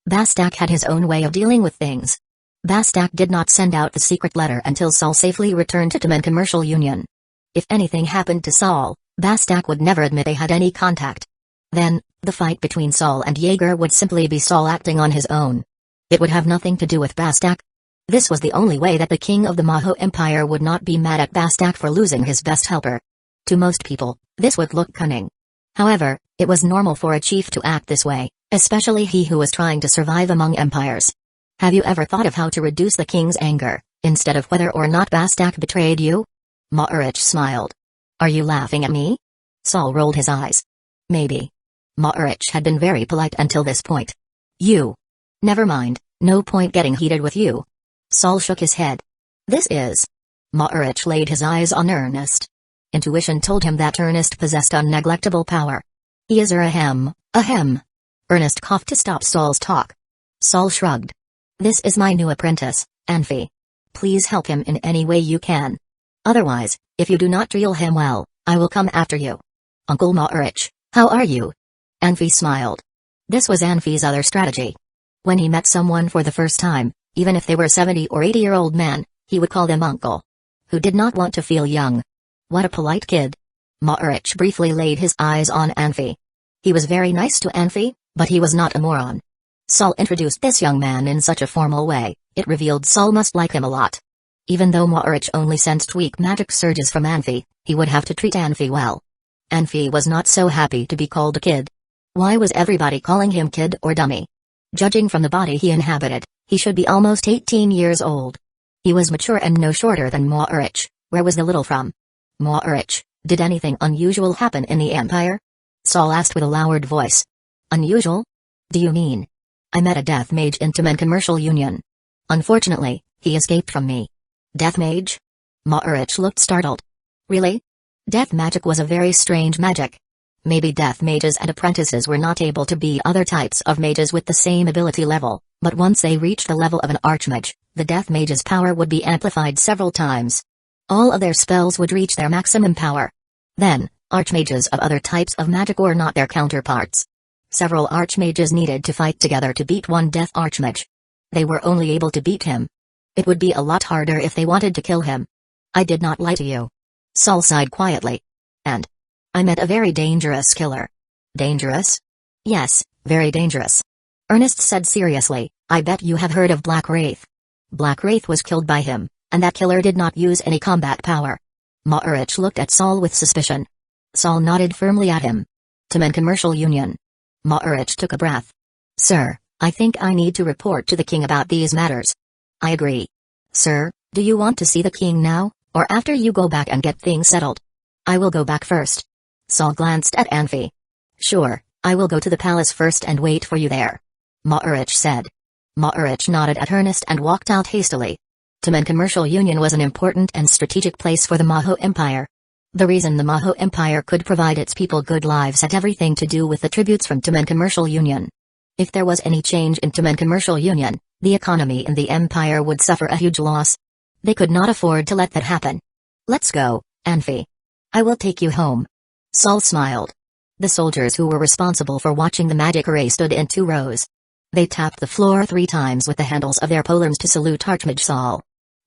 Bastak had his own way of dealing with things. Bastak did not send out the secret letter until Saul safely returned to Temen Commercial Union. If anything happened to Saul, Bastak would never admit they had any contact. Then, the fight between Saul and Jaeger would simply be Saul acting on his own. It would have nothing to do with Bastak. This was the only way that the king of the Mahou Empire would not be mad at Bastak for losing his best helper. To most people, this would look cunning. However, it was normal for a chief to act this way, especially he who was trying to survive among empires. Have you ever thought of how to reduce the king's anger, instead of whether or not Bastak betrayed you? Moirich smiled. Are you laughing at me? Saul rolled his eyes. Maybe. Ma'arich had been very polite until this point. You. Never mind, no point getting heated with you. Saul shook his head. This is. Ma'arich laid his eyes on Ernest. Intuition told him that Ernest possessed unneglectable power. He is ahem. Ernest coughed to stop Saul's talk. Saul shrugged. This is my new apprentice, Anfi. Please help him in any way you can. Otherwise, if you do not drill him well, I will come after you. Uncle Ma'arich, how are you? Anfi smiled. This was Anfi's other strategy. When he met someone for the first time, even if they were 70 or 80-year-old man, he would call them uncle. Who did not want to feel young? What a polite kid. Ma'arich briefly laid his eyes on Anfi. He was very nice to Anfi, but he was not a moron. Saul introduced this young man in such a formal way, it revealed Saul must like him a lot. Even though Ma'arich only sensed weak magic surges from Anfi, he would have to treat Anfi well. Anfi was not so happy to be called a kid. Why was everybody calling him kid or dummy? Judging from the body he inhabited, he should be almost 18 years old. He was mature and no shorter than Ma'arich. Where was the little from? Ma'arich, did anything unusual happen in the Empire? Saul asked with a lowered voice. Unusual? Do you mean? I met a death mage in Tamen Commercial Union. Unfortunately, he escaped from me. Death mage? Ma'arich looked startled. Really? Death magic was a very strange magic. Maybe death mages and apprentices were not able to beat other types of mages with the same ability level, but once they reached the level of an archmage, the death mage's power would be amplified several times. All of their spells would reach their maximum power. Then, archmages of other types of magic were not their counterparts. Several archmages needed to fight together to beat one death archmage. They were only able to beat him. It would be a lot harder if they wanted to kill him. I did not lie to you. Saul sighed quietly. And I met a very dangerous killer. Dangerous? Yes, very dangerous. Ernest said seriously, I bet you have heard of Black Wraith. Black Wraith was killed by him, and that killer did not use any combat power. Ma'arich looked at Saul with suspicion. Saul nodded firmly at him. Tamen Commercial Union. Ma'arich took a breath. Sir, I think I need to report to the king about these matters. I agree. Sir, do you want to see the king now, or after you go back and get things settled? I will go back first. Saul glanced at Anfi. Sure, I will go to the palace first and wait for you there. Ma'arich said. Ma'arich nodded at Ernest and walked out hastily. Tamen Commercial Union was an important and strategic place for the Maho Empire. The reason the Maho Empire could provide its people good lives had everything to do with the tributes from Tamen Commercial Union. If there was any change in Tamen Commercial Union, the economy in the empire would suffer a huge loss. They could not afford to let that happen. Let's go, Anfi. I will take you home. Saul smiled. The soldiers who were responsible for watching the magic array stood in 2 rows. They tapped the floor 3 times with the handles of their polearms to salute Archmage Saul.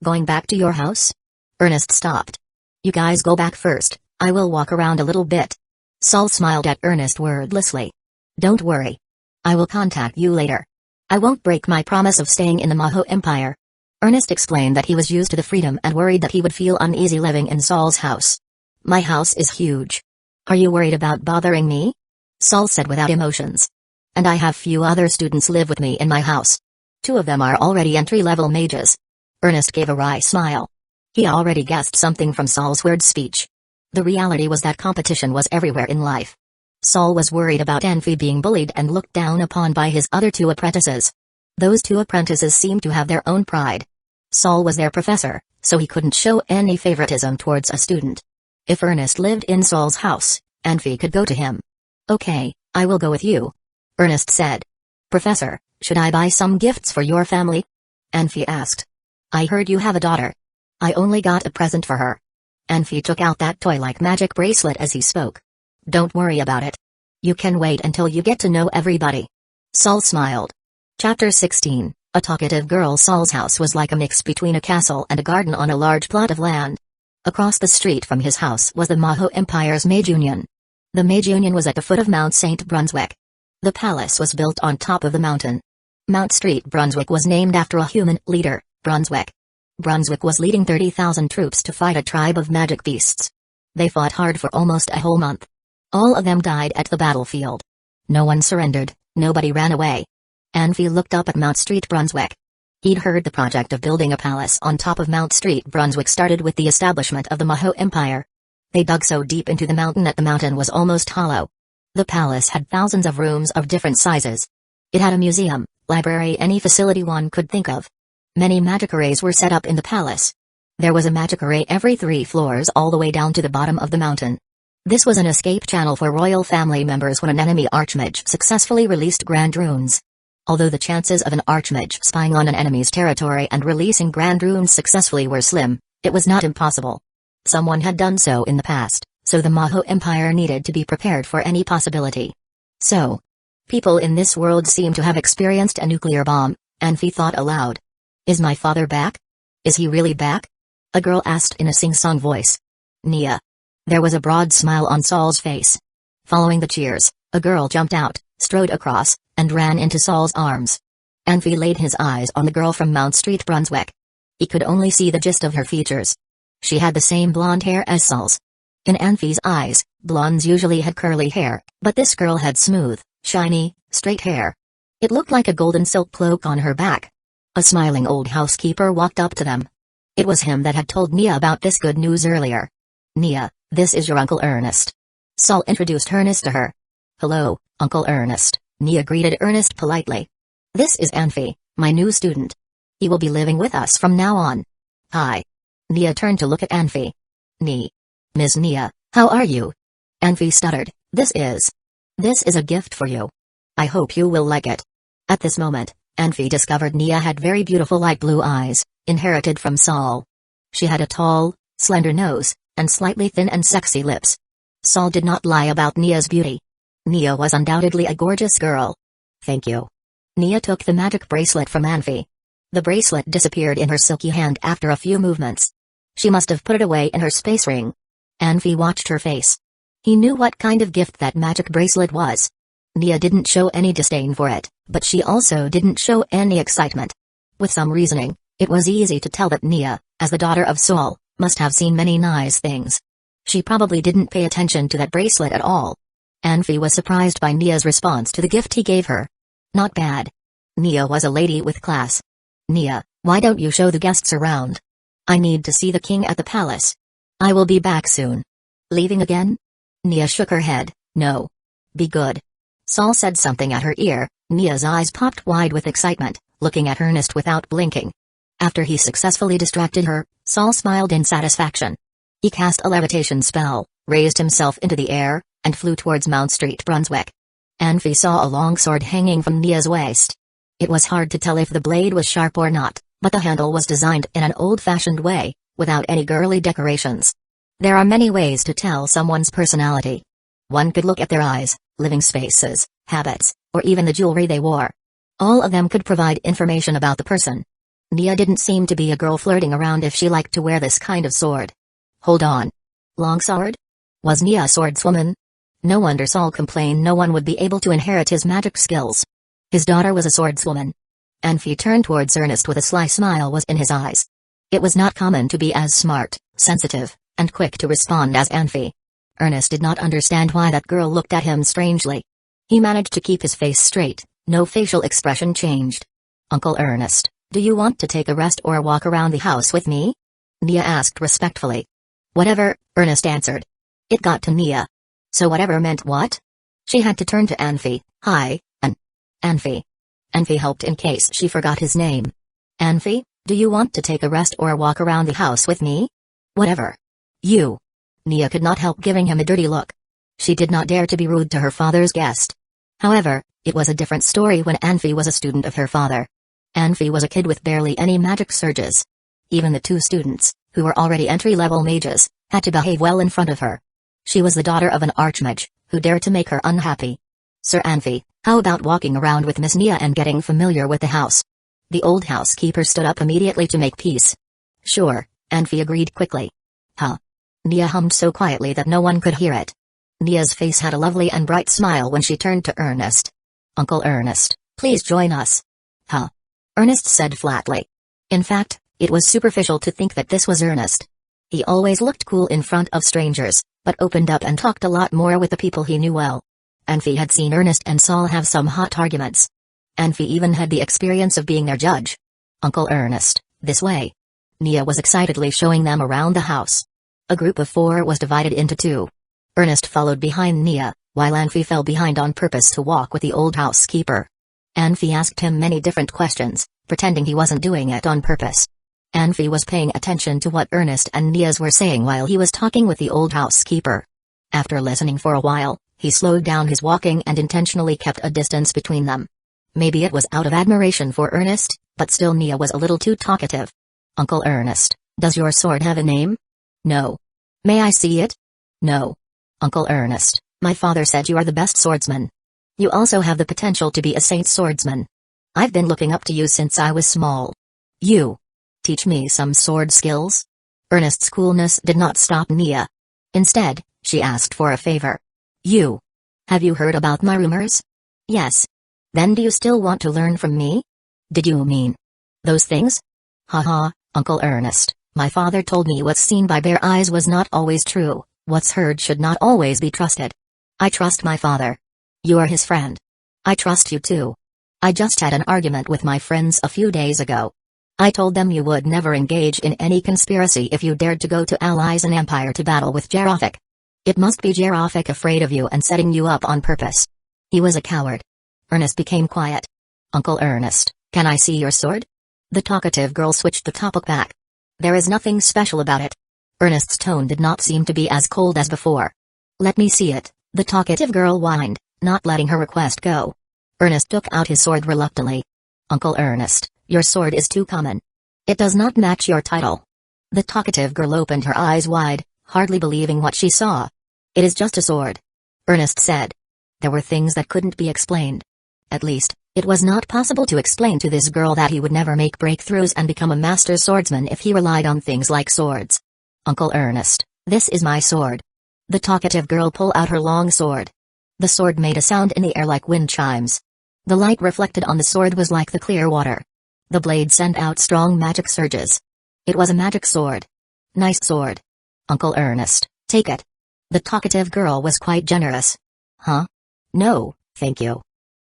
Going back to your house? Ernest stopped. You guys go back first, I will walk around a little bit. Saul smiled at Ernest wordlessly. Don't worry. I will contact you later. I won't break my promise of staying in the Maho Empire. Ernest explained that he was used to the freedom and worried that he would feel uneasy living in Saul's house. My house is huge. Are you worried about bothering me? Saul said without emotions. And I have few other students live with me in my house. 2 of them are already entry-level mages. Ernest gave a wry smile. He already guessed something from Saul's word speech. The reality was that competition was everywhere in life. Saul was worried about Anfi being bullied and looked down upon by his other 2 apprentices. Those 2 apprentices seemed to have their own pride. Saul was their professor, so he couldn't show any favoritism towards a student. If Ernest lived in Saul's house, Anfi could go to him. Okay, I will go with you. Ernest said. Professor, should I buy some gifts for your family? Anfi asked. I heard you have a daughter. I only got a present for her. Anfi took out that toy-like magic bracelet as he spoke. Don't worry about it. You can wait until you get to know everybody. Saul smiled. Chapter 16, A Talkative Girl. Saul's house was like a mix between a castle and a garden on a large plot of land. Across the street from his house was the Maho Empire's Mage Union. The Mage Union was at the foot of Mount St. Brunswick. The palace was built on top of the mountain. Mount St. Brunswick was named after a human leader, Brunswick. Brunswick was leading 30,000 troops to fight a tribe of magic beasts. They fought hard for almost a whole month. All of them died at the battlefield. No one surrendered, nobody ran away. Anfi looked up at Mount St. Brunswick. He'd heard the project of building a palace on top of Mount St. Brunswick started with the establishment of the Maho Empire. They dug so deep into the mountain that the mountain was almost hollow. The palace had thousands of rooms of different sizes. It had a museum, library, any facility one could think of. Many magic arrays were set up in the palace. There was a magic array every 3 floors all the way down to the bottom of the mountain. This was an escape channel for royal family members when an enemy archmage successfully released grand runes. Although the chances of an archmage spying on an enemy's territory and releasing grand runes successfully were slim, it was not impossible. Someone had done so in the past, so the Maho Empire needed to be prepared for any possibility. So, people in this world seem to have experienced a nuclear bomb, Anfi thought aloud. Is my father back? Is he really back? A girl asked in a sing-song voice. Nia. There was a broad smile on Saul's face. Following the cheers, a girl jumped out, strode across, and ran into Saul's arms. Anfi laid his eyes on the girl from Mount Street, Brunswick. He could only see the gist of her features. She had the same blonde hair as Saul's. In Anfi's eyes, blondes usually had curly hair, but this girl had smooth, shiny, straight hair. It looked like a golden silk cloak on her back. A smiling old housekeeper walked up to them. It was him that had told Nia about this good news earlier. Nia, this is your Uncle Ernest. Saul introduced Ernest to her. Hello, Uncle Ernest, Nia greeted Ernest politely. This is Anfi, my new student. He will be living with us from now on. Hi. Nia turned to look at Anfi. Ms. Nia, how are you? Anfi stuttered, This is a gift for you. I hope you will like it. At this moment, Anfi discovered Nia had very beautiful light blue eyes, inherited from Saul. She had a tall, slender nose, and slightly thin and sexy lips. Saul did not lie about Nia's beauty. Nia was undoubtedly a gorgeous girl. Thank you. Nia took the magic bracelet from Anfi. The bracelet disappeared in her silky hand after a few movements. She must have put it away in her space ring. Anfi watched her face. He knew what kind of gift that magic bracelet was. Nia didn't show any disdain for it, but she also didn't show any excitement. With some reasoning, it was easy to tell that Nia, as the daughter of Saul, must have seen many nice things. She probably didn't pay attention to that bracelet at all. Anfi was surprised by Nia's response to the gift he gave her. Not bad. Nia was a lady with class. Nia, why don't you show the guests around? I need to see the king at the palace. I will be back soon. Leaving again? Nia shook her head, no. Be good. Saul said something at her ear. Nia's eyes popped wide with excitement, looking at Ernest without blinking. After he successfully distracted her, Saul smiled in satisfaction. He cast a levitation spell, raised himself into the air, and flew towards Mount Street, Brunswick. Anfi saw a long sword hanging from Nia's waist. It was hard to tell if the blade was sharp or not, but the handle was designed in an old-fashioned way, without any girly decorations. There are many ways to tell someone's personality. One could look at their eyes, living spaces, habits, or even the jewelry they wore. All of them could provide information about the person. Nia didn't seem to be a girl flirting around if she liked to wear this kind of sword. Hold on. Long sword? Was Nia a swordswoman? No wonder Saul complained no one would be able to inherit his magic skills. His daughter was a swordswoman. Anfi turned towards Ernest with a sly smile was in his eyes. It was not common to be as smart, sensitive, and quick to respond as Anfi. Ernest did not understand why that girl looked at him strangely. He managed to keep his face straight, no facial expression changed. Uncle Ernest, do you want to take a rest or walk around the house with me? Nia asked respectfully. Whatever, Ernest answered. It got to Nia. So whatever meant what? She had to turn to Anfi. Hi, Anfi. Anfi helped in case she forgot his name. Anfi, do you want to take a rest or walk around the house with me? Whatever. You. Nia could not help giving him a dirty look. She did not dare to be rude to her father's guest. However, it was a different story when Anfi was a student of her father. Anfi was a kid with barely any magic surges. Even the 2 students, who were already entry-level mages, had to behave well in front of her. She was the daughter of an archmage, who dared to make her unhappy. Sir Anfi, how about walking around with Miss Nia and getting familiar with the house? The old housekeeper stood up immediately to make peace. Sure, Anfi agreed quickly. Huh. Nia hummed so quietly that no one could hear it. Nia's face had a lovely and bright smile when she turned to Ernest. Uncle Ernest, please join us. Huh. Ernest said flatly. In fact, it was superficial to think that this was Ernest. He always looked cool in front of strangers, but opened up and talked a lot more with the people he knew well. Anfi had seen Ernest and Saul have some hot arguments. Anfi even had the experience of being their judge. Uncle Ernest, this way. Nia was excitedly showing them around the house. A group of 4 was divided into 2. Ernest followed behind Nia, while Anfi fell behind on purpose to walk with the old housekeeper. Anfi asked him many different questions, pretending he wasn't doing it on purpose. Anfi was paying attention to what Ernest and Nias were saying while he was talking with the old housekeeper. After listening for a while, he slowed down his walking and intentionally kept a distance between them. Maybe it was out of admiration for Ernest, but still Nia was a little too talkative. Uncle Ernest, does your sword have a name? No. May I see it? No. Uncle Ernest, my father said you are the best swordsman. You also have the potential to be a saint swordsman. I've been looking up to you since I was small. You. Teach me some sword skills? Ernest's coolness did not stop Nia. Instead, she asked for a favor. You. Have you heard about my rumors? Yes. Then do you still want to learn from me? Did you mean those things? Haha, Uncle Ernest, my father told me what's seen by bare eyes was not always true, what's heard should not always be trusted. I trust my father. You are his friend. I trust you too. I just had an argument with my friends a few days ago. I told them you would never engage in any conspiracy if you dared to go to allies and Empire to battle with Jarofik. It must be Jarofik afraid of you and setting you up on purpose. He was a coward. Ernest became quiet. Uncle Ernest, can I see your sword? The talkative girl switched the topic back. There is nothing special about it. Ernest's tone did not seem to be as cold as before. Let me see it, the talkative girl whined, not letting her request go. Ernest took out his sword reluctantly. Uncle Ernest, your sword is too common. It does not match your title. The talkative girl opened her eyes wide, hardly believing what she saw. It is just a sword. Ernest said. There were things that couldn't be explained. At least, it was not possible to explain to this girl that he would never make breakthroughs and become a master swordsman if he relied on things like swords. Uncle Ernest, this is my sword. The talkative girl pulled out her long sword. The sword made a sound in the air like wind chimes. The light reflected on the sword was like the clear water. The blade sent out strong magic surges. It was a magic sword. Nice sword. Uncle Ernest, take it. The talkative girl was quite generous. Huh? No, thank you.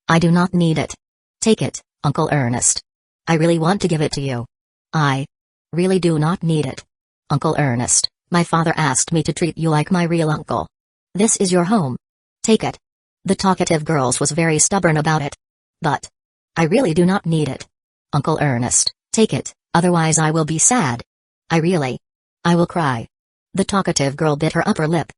I do not need it. Take it, Uncle Ernest. I really want to give it to you. I really do not need it. Uncle Ernest, my father asked me to treat you like my real uncle. This is your home. Take it. The talkative girl was very stubborn about it. But I really do not need it. Uncle Ernest, take it, otherwise I will be sad. I will cry. The talkative girl bit her upper lip.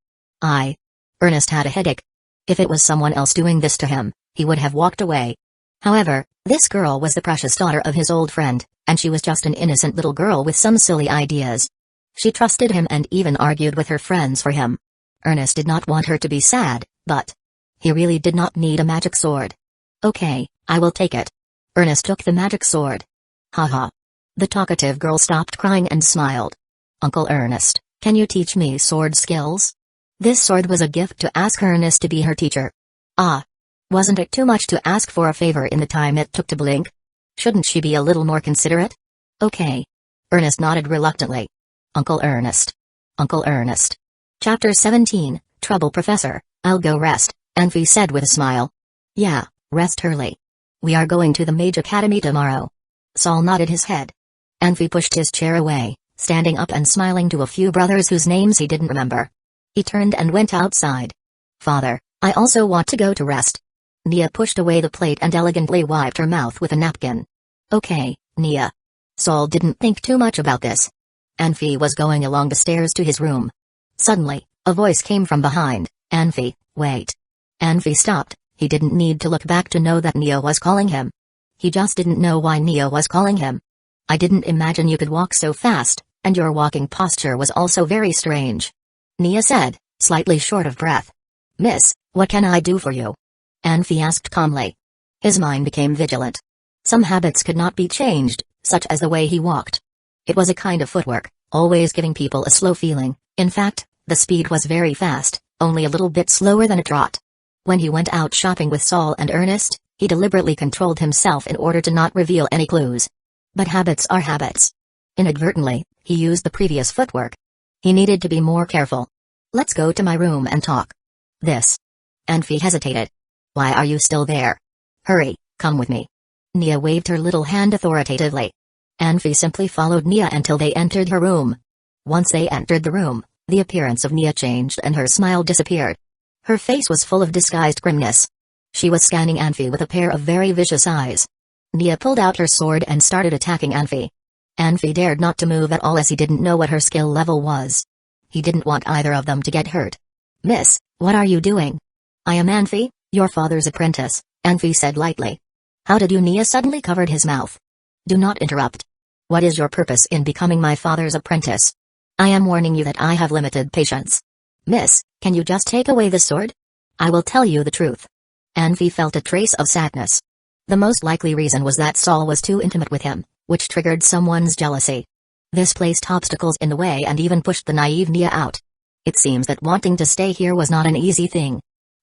Ernest had a headache. If it was someone else doing this to him, he would have walked away. However, this girl was the precious daughter of his old friend, and she was just an innocent little girl with some silly ideas. She trusted him and even argued with her friends for him. Ernest did not want her to be sad, but he really did not need a magic sword. Okay, I will take it. Ernest took the magic sword. Haha. The talkative girl stopped crying and smiled. Uncle Ernest, can you teach me sword skills? This sword was a gift to ask Ernest to be her teacher. Wasn't it too much to ask for a favor in the time it took to blink? Shouldn't she be a little more considerate? Okay. Ernest nodded reluctantly. Uncle Ernest. Uncle Ernest. Chapter 17, Trouble Professor, I'll go rest, Anfi said with a smile. Yeah, rest early. We are going to the Mage Academy tomorrow. Saul nodded his head. Anfi pushed his chair away, standing up and smiling to a few brothers whose names he didn't remember. He turned and went outside. Father, I also want to go to rest. Nia pushed away the plate and elegantly wiped her mouth with a napkin. Okay, Nia. Saul didn't think too much about this. Anfi was going along the stairs to his room. Suddenly, a voice came from behind. Anfi, wait. Anfi stopped. He didn't need to look back to know that Nia was calling him. He just didn't know why Nia was calling him. I didn't imagine you could walk so fast, and your walking posture was also very strange. Nia said, slightly short of breath. Miss, what can I do for you? Anfi asked calmly. His mind became vigilant. Some habits could not be changed, such as the way he walked. It was a kind of footwork, always giving people a slow feeling. In fact, the speed was very fast, only a little bit slower than a trot. When he went out shopping with Saul and Ernest, he deliberately controlled himself in order to not reveal any clues. But habits are habits. Inadvertently, he used the previous footwork. He needed to be more careful. Let's go to my room and talk. This. Anfi hesitated. Why are you still there? Hurry, come with me. Nia waved her little hand authoritatively. Anfi simply followed Nia until they entered her room. Once they entered the room, The appearance of Nia changed and her smile disappeared. Her face was full of disguised grimness. She was scanning Anfi with a pair of very vicious eyes. Nia pulled out her sword and started attacking Anfi. Anfi dared not to move at all as he didn't know what her skill level was. He didn't want either of them to get hurt. "Miss, what are you doing?" "I am Anfi, your father's apprentice," Anfi said lightly. "How did you?" Nia suddenly covered his mouth. "Do not interrupt. What is your purpose in becoming my father's apprentice? I am warning you that I have limited patience." "Miss, can you just take away the sword? I will tell you the truth." Anfi felt a trace of sadness. The most likely reason was that Saul was too intimate with him, which triggered someone's jealousy. This placed obstacles in the way and even pushed the naive Nia out. It seems that wanting to stay here was not an easy thing.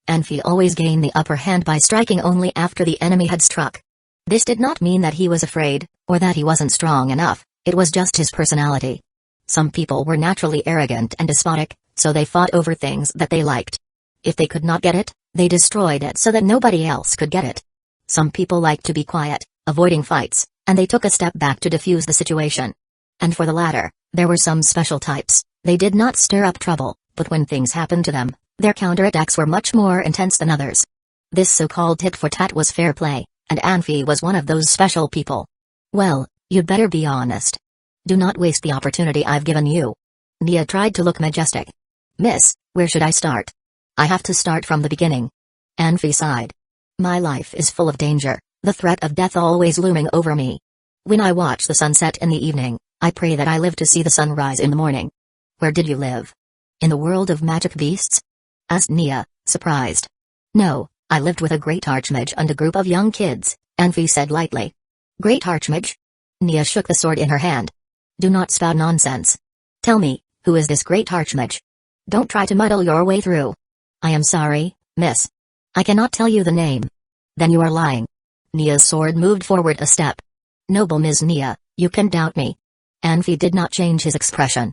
Anfi always gained the upper hand by striking only after the enemy had struck. This did not mean that he was afraid, or that he wasn't strong enough, it was just his personality. Some people were naturally arrogant and despotic, so they fought over things that they liked. If they could not get it, they destroyed it so that nobody else could get it. Some people liked to be quiet, avoiding fights, and they took a step back to defuse the situation. And for the latter, there were some special types. They did not stir up trouble, but when things happened to them, their counterattacks were much more intense than others. This so-called tit-for-tat was fair play, and Anfi was one of those special people. "Well, you'd better be honest. Do not waste the opportunity I've given you." Nia tried to look majestic. "Miss, where should I start?" "I have to start from the beginning." Anfi sighed. "My life is full of danger, the threat of death always looming over me. When I watch the sunset in the evening, I pray that I live to see the sun rise in the morning." "Where did you live? In the world of magic beasts?" asked Nia, surprised. "No, I lived with a great archmage and a group of young kids," Anfi said lightly. "Great archmage?" Nia shook the sword in her hand. "Do not spout nonsense. Tell me, who is this great archmage? Don't try to muddle your way through." "I am sorry, miss. I cannot tell you the name." "Then you are lying." Nia's sword moved forward a step. "Noble Ms. Nia, you can doubt me." Anfi did not change his expression.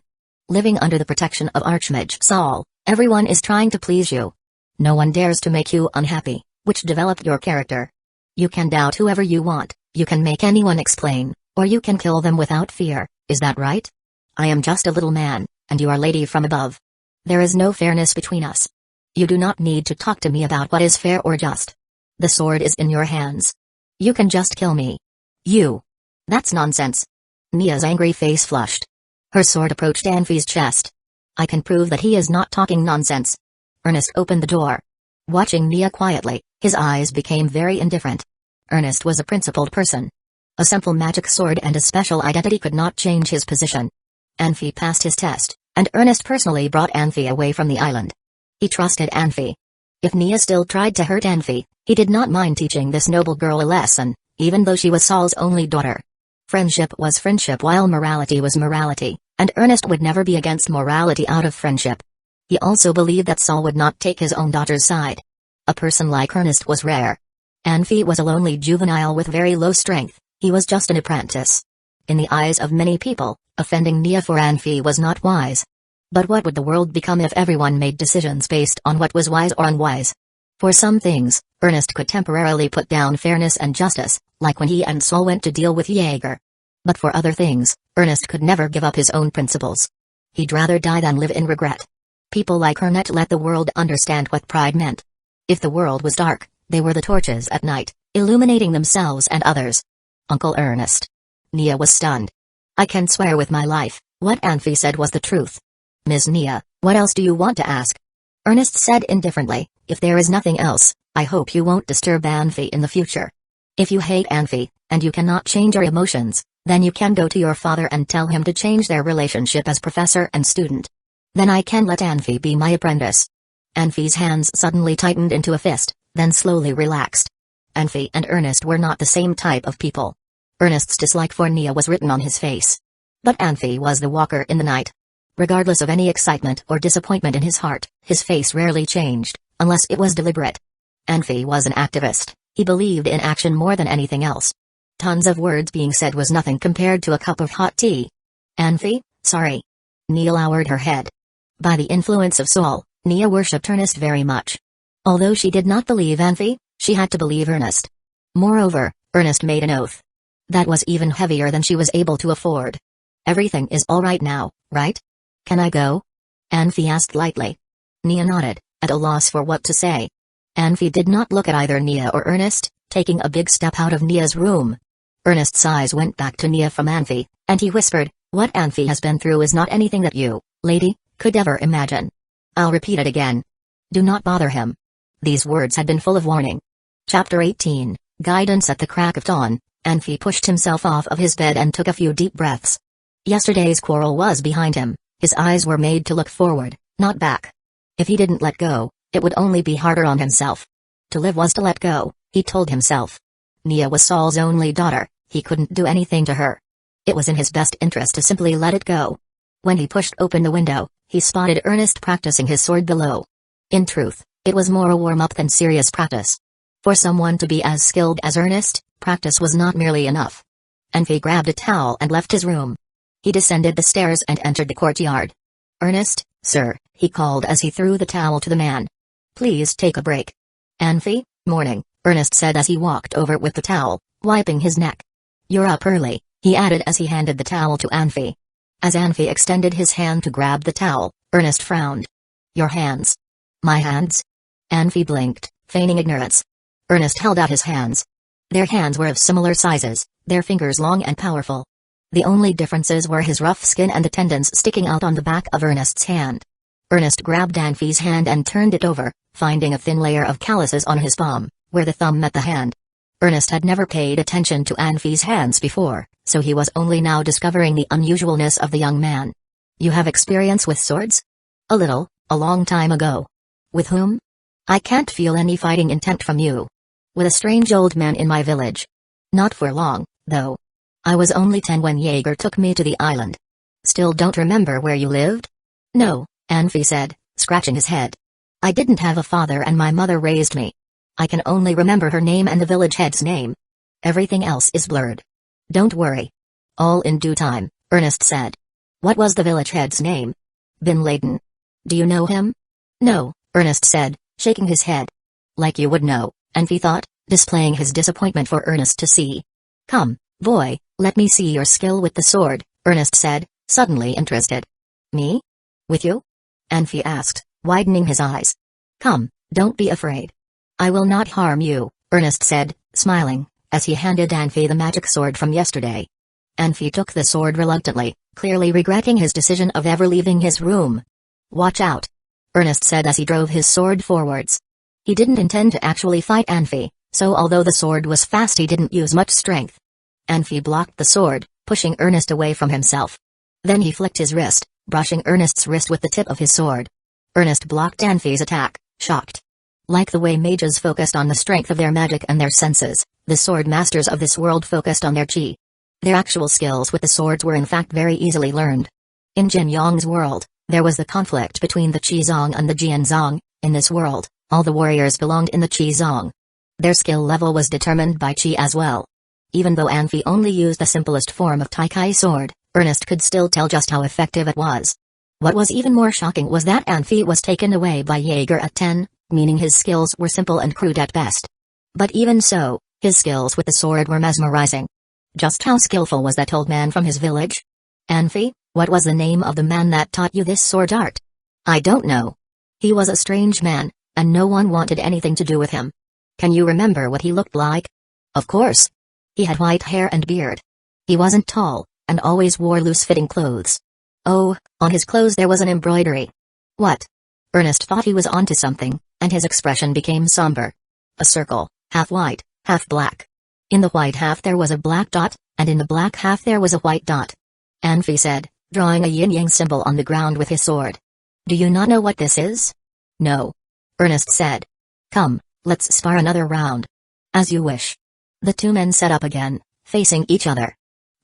"Living under the protection of Archmage Saul, everyone is trying to please you. No one dares to make you unhappy, which developed your character. You can doubt whoever you want, you can make anyone explain, or you can kill them without fear, is that right? I am just a little man, and you are lady from above. There is no fairness between us. You do not need to talk to me about what is fair or just. The sword is in your hands. You can just kill me." "You. That's nonsense." Nia's angry face flushed. Her sword approached Anfi's chest. "I can prove that he is not talking nonsense." Ernest opened the door. Watching Nia quietly, his eyes became very indifferent. Ernest was a principled person. A simple magic sword and a special identity could not change his position. Anfi passed his test, and Ernest personally brought Anfi away from the island. He trusted Anfi. If Nia still tried to hurt Anfi, he did not mind teaching this noble girl a lesson, even though she was Saul's only daughter. Friendship was friendship while morality was morality, and Ernest would never be against morality out of friendship. He also believed that Saul would not take his own daughter's side. A person like Ernest was rare. Anfi was a lonely juvenile with very low strength, he was just an apprentice. In the eyes of many people, offending Nia for Anfi was not wise. But what would the world become if everyone made decisions based on what was wise or unwise? For some things, Ernest could temporarily put down fairness and justice, like when he and Saul went to deal with Jaeger. But for other things, Ernest could never give up his own principles. He'd rather die than live in regret. People like Ernest let the world understand what pride meant. If the world was dark, they were the torches at night, illuminating themselves and others. Uncle Ernest. Nia was stunned. "I can swear with my life, what Anfi said was the truth." "Ms. Nia, what else do you want to ask?" Ernest said indifferently, "If there is nothing else, I hope you won't disturb Anfi in the future. If you hate Anfi, and you cannot change your emotions, then you can go to your father and tell him to change their relationship as professor and student. Then I can let Anfi be my apprentice." Anfi's hands suddenly tightened into a fist, then slowly relaxed. Anfi and Ernest were not the same type of people. Ernest's dislike for Nia was written on his face. But Anfi was the walker in the night. Regardless of any excitement or disappointment in his heart, his face rarely changed, unless it was deliberate. Anfi was an activist, he believed in action more than anything else. Tons of words being said was nothing compared to a cup of hot tea. "Anfi, sorry." Nia lowered her head. By the influence of Saul, Nia worshipped Ernest very much. Although she did not believe Anfi, she had to believe Ernest. Moreover, Ernest made an oath. That was even heavier than she was able to afford. "Everything is all right now, right? Can I go?" Anfi asked lightly. Nia nodded, at a loss for what to say. Anfi did not look at either Nia or Ernest, taking a big step out of Nia's room. Ernest's eyes went back to Nia from Anfi, and he whispered, "What Anfi has been through is not anything that you, lady, could ever imagine. I'll repeat it again. Do not bother him." These words had been full of warning. Chapter 18, Guidance at the Crack of Dawn. Anfi pushed himself off of his bed and took a few deep breaths. Yesterday's quarrel was behind him, his eyes were made to look forward, not back. If he didn't let go, it would only be harder on himself. To live was to let go, he told himself. Nia was Saul's only daughter, he couldn't do anything to her. It was in his best interest to simply let it go. When he pushed open the window, he spotted Ernest practicing his sword below. In truth, it was more a warm-up than serious practice. For someone to be as skilled as Ernest, practice was not merely enough. Anfi grabbed a towel and left his room. He descended the stairs and entered the courtyard. "Ernest, sir," he called as he threw the towel to the man. "Please take a break." "Anfi, morning," Ernest said as he walked over with the towel, wiping his neck. "You're up early," he added as he handed the towel to Anfi. As Anfi extended his hand to grab the towel, Ernest frowned. "Your hands." "My hands?" Anfi blinked, feigning ignorance. Ernest held out his hands. Their hands were of similar sizes, their fingers long and powerful. The only differences were his rough skin and the tendons sticking out on the back of Ernest's hand. Ernest grabbed Anfi's hand and turned it over, finding a thin layer of calluses on his palm, where the thumb met the hand. Ernest had never paid attention to Anfi's hands before, so he was only now discovering the unusualness of the young man. "You have experience with swords?" "A little, a long time ago." "With whom?" "I can't feel any fighting intent from you." "With a strange old man in my village." "Not for long, though. I was only 10 when Jaeger took me to the island." "Still don't remember where you lived?" "No," Anfi said, scratching his head. "I didn't have a father and my mother raised me. I can only remember her name and the village head's name. Everything else is blurred." "Don't worry. All in due time," Ernest said. "What was the village head's name?" "Bin Laden." "Do you know him?" "No," Ernest said, shaking his head. "Like you would know," Anfi thought, displaying his disappointment for Ernest to see. "Come, boy, let me see your skill with the sword," Ernest said, suddenly interested. "Me? With you?" Anfi asked, widening his eyes. "Come, don't be afraid." "I will not harm you," Ernest said, smiling, as he handed Anfi the magic sword from yesterday. Anfi took the sword reluctantly, clearly regretting his decision of ever leaving his room. "Watch out," Ernest said as he drove his sword forwards. He didn't intend to actually fight Anfi, so although the sword was fast he didn't use much strength. Anfi blocked the sword, pushing Ernest away from himself. Then he flicked his wrist, brushing Ernest's wrist with the tip of his sword. Ernest blocked Anfi's attack, shocked. Like the way mages focused on the strength of their magic and their senses, the sword masters of this world focused on their chi. Their actual skills with the swords were in fact very easily learned. In Jin Yong's world, there was the conflict between the Qi Zong and the Jian Zong. In this world, all the warriors belonged in the Qi Zong. Their skill level was determined by Qi as well. Even though Anfi only used the simplest form of Taikai sword, Ernest could still tell just how effective it was. What was even more shocking was that Anfi was taken away by Jaeger at 10, meaning his skills were simple and crude at best. But even so, his skills with the sword were mesmerizing. Just how skillful was that old man from his village? "Anfi, what was the name of the man that taught you this sword art?" "I don't know. He was a strange man, and no one wanted anything to do with him." "Can you remember what he looked like?" "Of course. He had white hair and beard. He wasn't tall, and always wore loose-fitting clothes." "Oh, on his clothes there was an embroidery." "What?" Ernest thought he was onto something, and his expression became somber. "A circle, half white, half black. In the white half there was a black dot, and in the black half there was a white dot," Anfi said, drawing a yin-yang symbol on the ground with his sword. "Do you not know what this is?" "No," Ernest said. "Come, let's spar another round." "As you wish." The two men set up again, facing each other.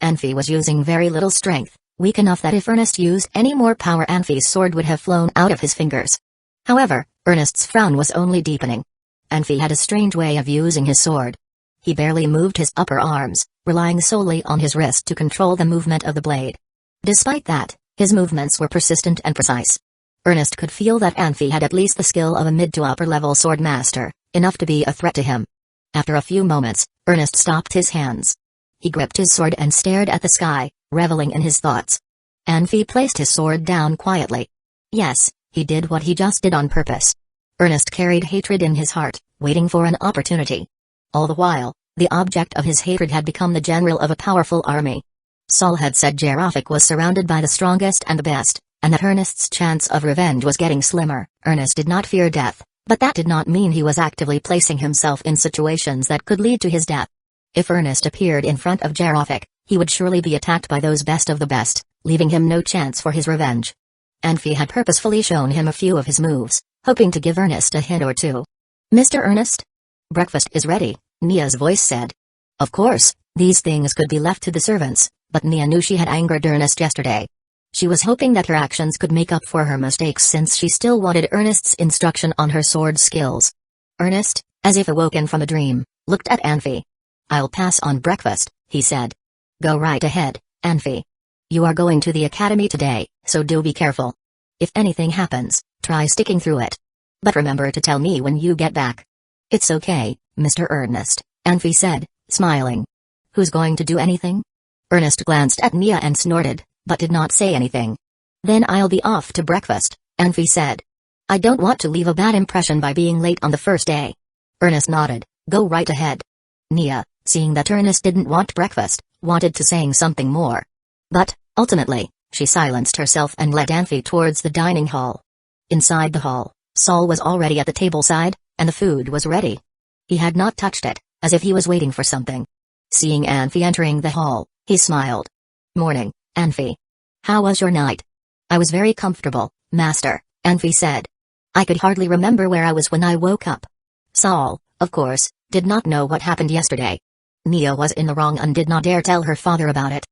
Anfi was using very little strength, weak enough that if Ernest used any more power Anfi's sword would have flown out of his fingers. However, Ernest's frown was only deepening. Anfi had a strange way of using his sword. He barely moved his upper arms, relying solely on his wrist to control the movement of the blade. Despite that, his movements were persistent and precise. Ernest could feel that Anfi had at least the skill of a mid to upper level sword master, enough to be a threat to him. After a few moments, Ernest stopped his hands. He gripped his sword and stared at the sky, reveling in his thoughts. Anfi placed his sword down quietly. Yes, he did what he just did on purpose. Ernest carried hatred in his heart, waiting for an opportunity. All the while, the object of his hatred had become the general of a powerful army. Saul had said Jarofik was surrounded by the strongest and the best, and that Ernest's chance of revenge was getting slimmer. Ernest did not fear death, but that did not mean he was actively placing himself in situations that could lead to his death. If Ernest appeared in front of Jarofik, he would surely be attacked by those best of the best, leaving him no chance for his revenge. Anfi had purposefully shown him a few of his moves, hoping to give Ernest a hint or two. "Mr. Ernest? Breakfast is ready," Nia's voice said. Of course, these things could be left to the servants, but Nia knew she had angered Ernest yesterday. She was hoping that her actions could make up for her mistakes since she still wanted Ernest's instruction on her sword skills. Ernest, as if awoken from a dream, looked at Anfi. "I'll pass on breakfast," he said. "Go right ahead, Anfi. You are going to the academy today, so do be careful. If anything happens, try sticking through it. But remember to tell me when you get back." "It's okay, Mr. Ernest," Anfi said, smiling. "Who's going to do anything?" Ernest glanced at Nia and snorted, but did not say anything. "Then I'll be off to breakfast," Anfi said. "I don't want to leave a bad impression by being late on the first day." Ernest nodded. "Go right ahead." Nia, seeing that Ernest didn't want breakfast, wanted to say something more. But, ultimately, she silenced herself and led Anfi towards the dining hall. Inside the hall, Saul was already at the tableside, and the food was ready. He had not touched it, as if he was waiting for something. Seeing Anfi entering the hall, he smiled. "Morning, Anfi. How was your night?" "I was very comfortable, Master," Anfi said. "I could hardly remember where I was when I woke up." Saul, of course, did not know what happened yesterday. Nia was in the wrong and did not dare tell her father about it.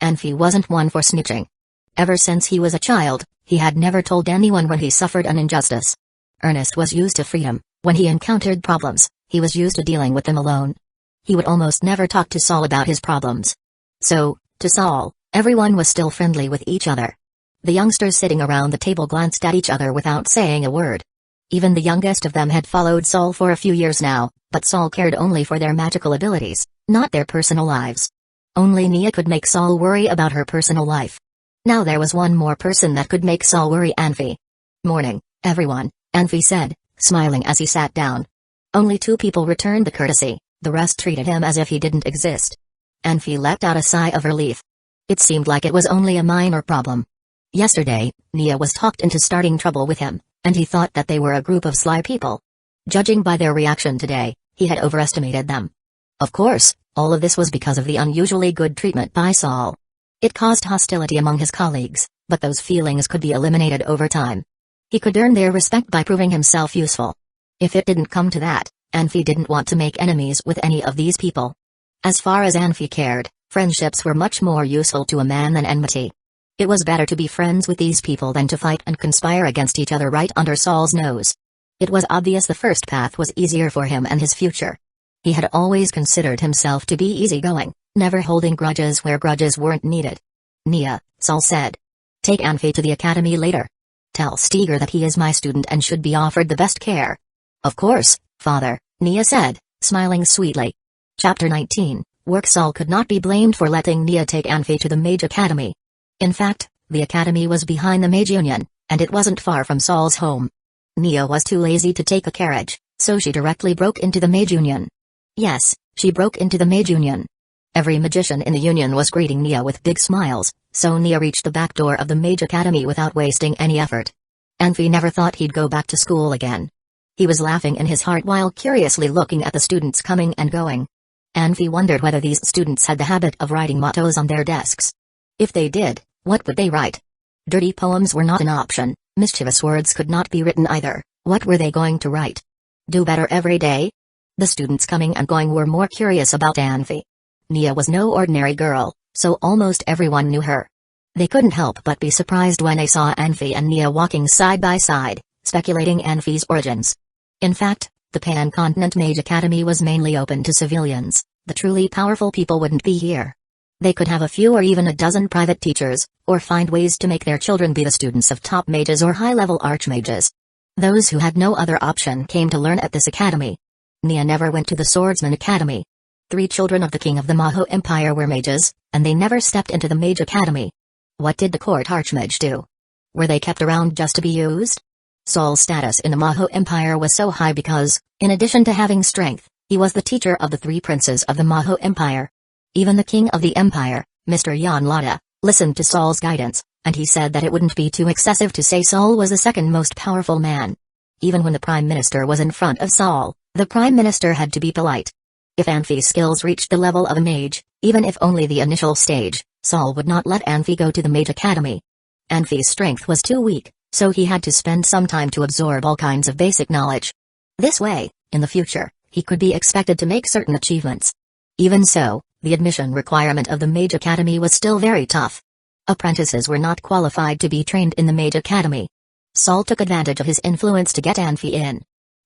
Anfi wasn't one for snitching. Ever since he was a child, he had never told anyone when he suffered an injustice. Ernest was used to freedom. When he encountered problems, he was used to dealing with them alone. He would almost never talk to Saul about his problems. So, to Saul, everyone was still friendly with each other. The youngsters sitting around the table glanced at each other without saying a word. Even the youngest of them had followed Saul for a few years now, but Saul cared only for their magical abilities, not their personal lives. Only Nia could make Saul worry about her personal life. Now there was one more person that could make Saul worry: Anfi. "Morning, everyone," Anfi said, smiling as he sat down. Only 2 people returned the courtesy, the rest treated him as if he didn't exist. Anfi let out a sigh of relief. It seemed like it was only a minor problem. Yesterday, Nia was talked into starting trouble with him, and he thought that they were a group of sly people. Judging by their reaction today, he had overestimated them. Of course, all of this was because of the unusually good treatment by Saul. It caused hostility among his colleagues, but those feelings could be eliminated over time. He could earn their respect by proving himself useful. If it didn't come to that, Anfi didn't want to make enemies with any of these people. As far as Anfi cared, friendships were much more useful to a man than enmity. It was better to be friends with these people than to fight and conspire against each other right under Saul's nose. It was obvious the first path was easier for him and his future. He had always considered himself to be easygoing, never holding grudges where grudges weren't needed. "Nia," Saul said. "Take Anfi to the academy later. Tell Steger that he is my student and should be offered the best care." "Of course, father," Nia said, smiling sweetly. Chapter 19, Work. Saul could not be blamed for letting Nia take Anfi to the Mage Academy. In fact, the academy was behind the Mage Union, and it wasn't far from Saul's home. Nia was too lazy to take a carriage, so she directly broke into the Mage Union. Yes, she broke into the Mage Union. Every magician in the union was greeting Nia with big smiles, so Nia reached the back door of the Mage Academy without wasting any effort. Anfi never thought he'd go back to school again. He was laughing in his heart while curiously looking at the students coming and going. Anfi wondered whether these students had the habit of writing mottos on their desks. If they did, what would they write? Dirty poems were not an option, mischievous words could not be written either. What were they going to write? Do better every day? The students coming and going were more curious about Anfi. Nia was no ordinary girl, so almost everyone knew her. They couldn't help but be surprised when they saw Anfi and Nia walking side by side, speculating Anfi's origins. In fact, the Pan-Continent Mage Academy was mainly open to civilians. The truly powerful people wouldn't be here. They could have a few or even a dozen private teachers, or find ways to make their children be the students of top mages or high-level archmages. Those who had no other option came to learn at this academy. Nia never went to the Swordsman Academy. 3 children of the king of the Maho Empire were mages, and they never stepped into the Mage Academy. What did the court archmage do? Were they kept around just to be used? Saul's status in the Maho Empire was so high because, in addition to having strength, he was the teacher of the 3 princes of the Maho Empire. Even the king of the empire, Mr. Yan Lada, listened to Saul's guidance, and he said that it wouldn't be too excessive to say Saul was the second most powerful man. Even when the prime minister was in front of Saul, the prime minister had to be polite. If Anfi's skills reached the level of a mage, even if only the initial stage, Saul would not let Anfi go to the Mage Academy. Anfi's strength was too weak, so he had to spend some time to absorb all kinds of basic knowledge. This way, in the future, he could be expected to make certain achievements. Even so, the admission requirement of the Mage Academy was still very tough. Apprentices were not qualified to be trained in the Mage Academy. Saul took advantage of his influence to get Anfi in.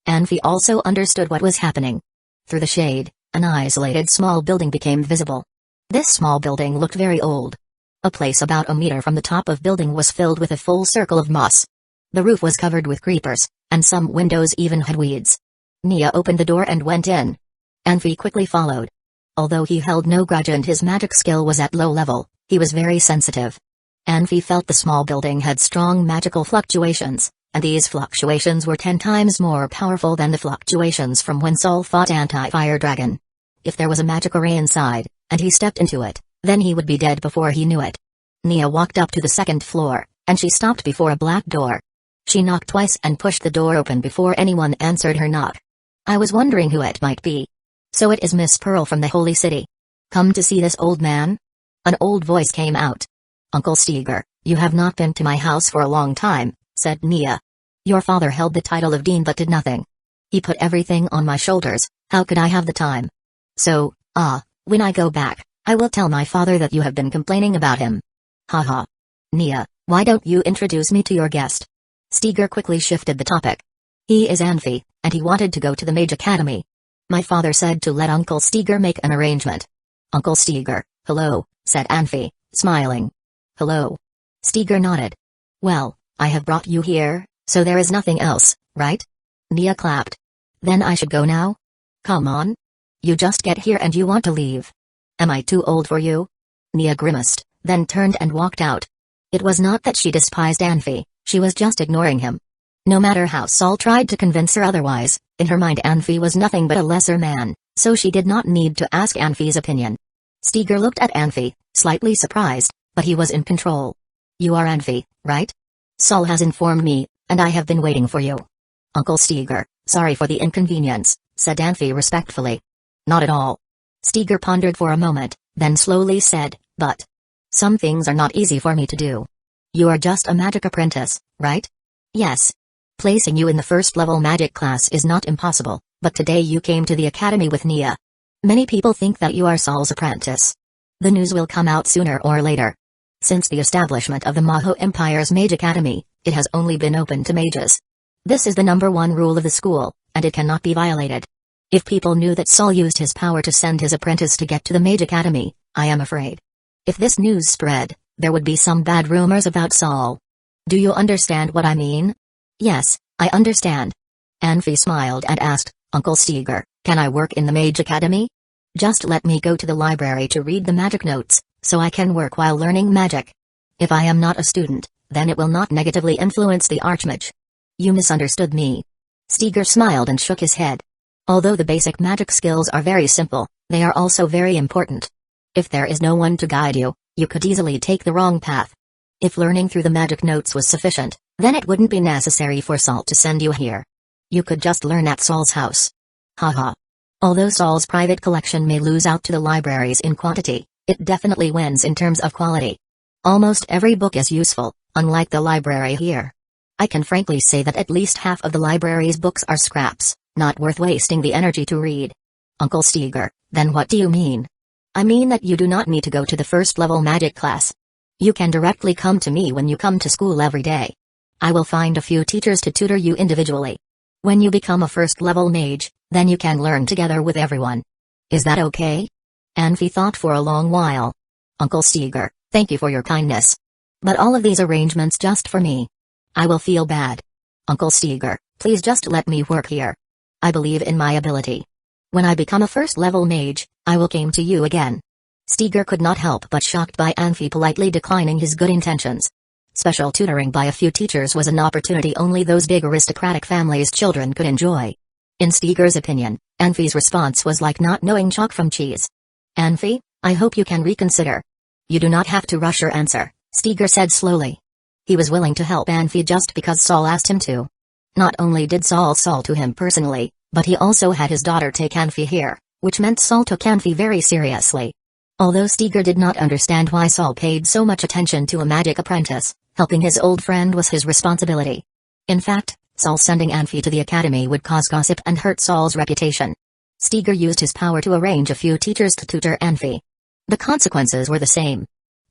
Anfi also understood what was happening. Through the shade, an isolated small building became visible. This small building looked very old. A place about a meter from the top of building was filled with a full circle of moss. The roof was covered with creepers, and some windows even had weeds. Nia opened the door and went in. Anfi quickly followed. Although he held no grudge and his magic skill was at low level, he was very sensitive. Anfi felt the small building had strong magical fluctuations, and these fluctuations were 10 times more powerful than the fluctuations from when Saul fought Anti-Fire Dragon. If there was a magic array inside, and he stepped into it, then he would be dead before he knew it. Nia walked up to the 2nd floor, and she stopped before a black door. She knocked twice and pushed the door open before anyone answered her knock. I was wondering who it might be. So it is Miss Pearl from the Holy City. Come to see this old man? An old voice came out. Uncle Steger, you have not been to my house for a long time, said Nia. Your father held the title of dean but did nothing. He put everything on my shoulders, how could I have the time? So, when I go back, I will tell my father that you have been complaining about him. Haha. Nia, why don't you introduce me to your guest? Steger quickly shifted the topic. He is Anfi, and he wanted to go to the Mage Academy. My father said to let Uncle Steger make an arrangement. Uncle Steger, hello, said Anfi, smiling. Hello. Steger nodded. Well, I have brought you here, so there is nothing else, right? Nia clapped. Then I should go now? Come on. You just get here and you want to leave. Am I too old for you? Nia grimaced, then turned and walked out. It was not that she despised Anfi, she was just ignoring him. No matter how Saul tried to convince her otherwise, in her mind Anfi was nothing but a lesser man, so she did not need to ask Anfi's opinion. Steger looked at Anfi, slightly surprised, but he was in control. You are Anfi, right? Saul has informed me, and I have been waiting for you. Uncle Steger, sorry for the inconvenience, said Anfi respectfully. Not at all. Steger pondered for a moment, then slowly said, but some things are not easy for me to do. You are just a magic apprentice, right? Yes. Placing you in the 1st level magic class is not impossible, but today you came to the academy with Nia. Many people think that you are Saul's apprentice. The news will come out sooner or later. Since the establishment of the Maho Empire's Mage Academy, it has only been open to mages. This is the #1 rule of the school, and it cannot be violated. If people knew that Saul used his power to send his apprentice to get to the Mage Academy, I am afraid. If this news spread, there would be some bad rumors about Saul. Do you understand what I mean? Yes, I understand. Anfi smiled and asked, Uncle Steger, can I work in the Mage Academy? Just let me go to the library to read the magic notes, so I can work while learning magic. If I am not a student, then it will not negatively influence the Archmage. You misunderstood me. Steger smiled and shook his head. Although the basic magic skills are very simple, they are also very important. If there is no one to guide you, you could easily take the wrong path. If learning through the magic notes was sufficient, then it wouldn't be necessary for Saul to send you here. You could just learn at Saul's house. Haha. Although Saul's private collection may lose out to the libraries in quantity, it definitely wins in terms of quality. Almost every book is useful, unlike the library here. I can frankly say that at least half of the library's books are scraps, not worth wasting the energy to read. Uncle Steger, then what do you mean? I mean that you do not need to go to the 1st level magic class. You can directly come to me when you come to school every day. I will find a few teachers to tutor you individually. When you become a 1st level mage, then you can learn together with everyone. Is that okay? Anfi thought for a long while. Uncle Steger, thank you for your kindness. But all of these arrangements just for me. I will feel bad. Uncle Steger, please just let me work here. I believe in my ability. When I become a 1st level mage, I will come to you again. Steger could not help but shocked by Anfi politely declining his good intentions. Special tutoring by a few teachers was an opportunity only those big aristocratic families' children could enjoy. In Steger's opinion, Anfi's response was like not knowing chalk from cheese. "Anfi, I hope you can reconsider." "You do not have to rush your answer," Steger said slowly. He was willing to help Anfi just because Saul asked him to. Not only did Saul to him personally, but he also had his daughter take Anfi here, which meant Saul took Anfi very seriously. Although Steger did not understand why Saul paid so much attention to a magic apprentice, helping his old friend was his responsibility. In fact, Saul sending Anfi to the academy would cause gossip and hurt Saul's reputation. Steger used his power to arrange a few teachers to tutor Anfi. The consequences were the same.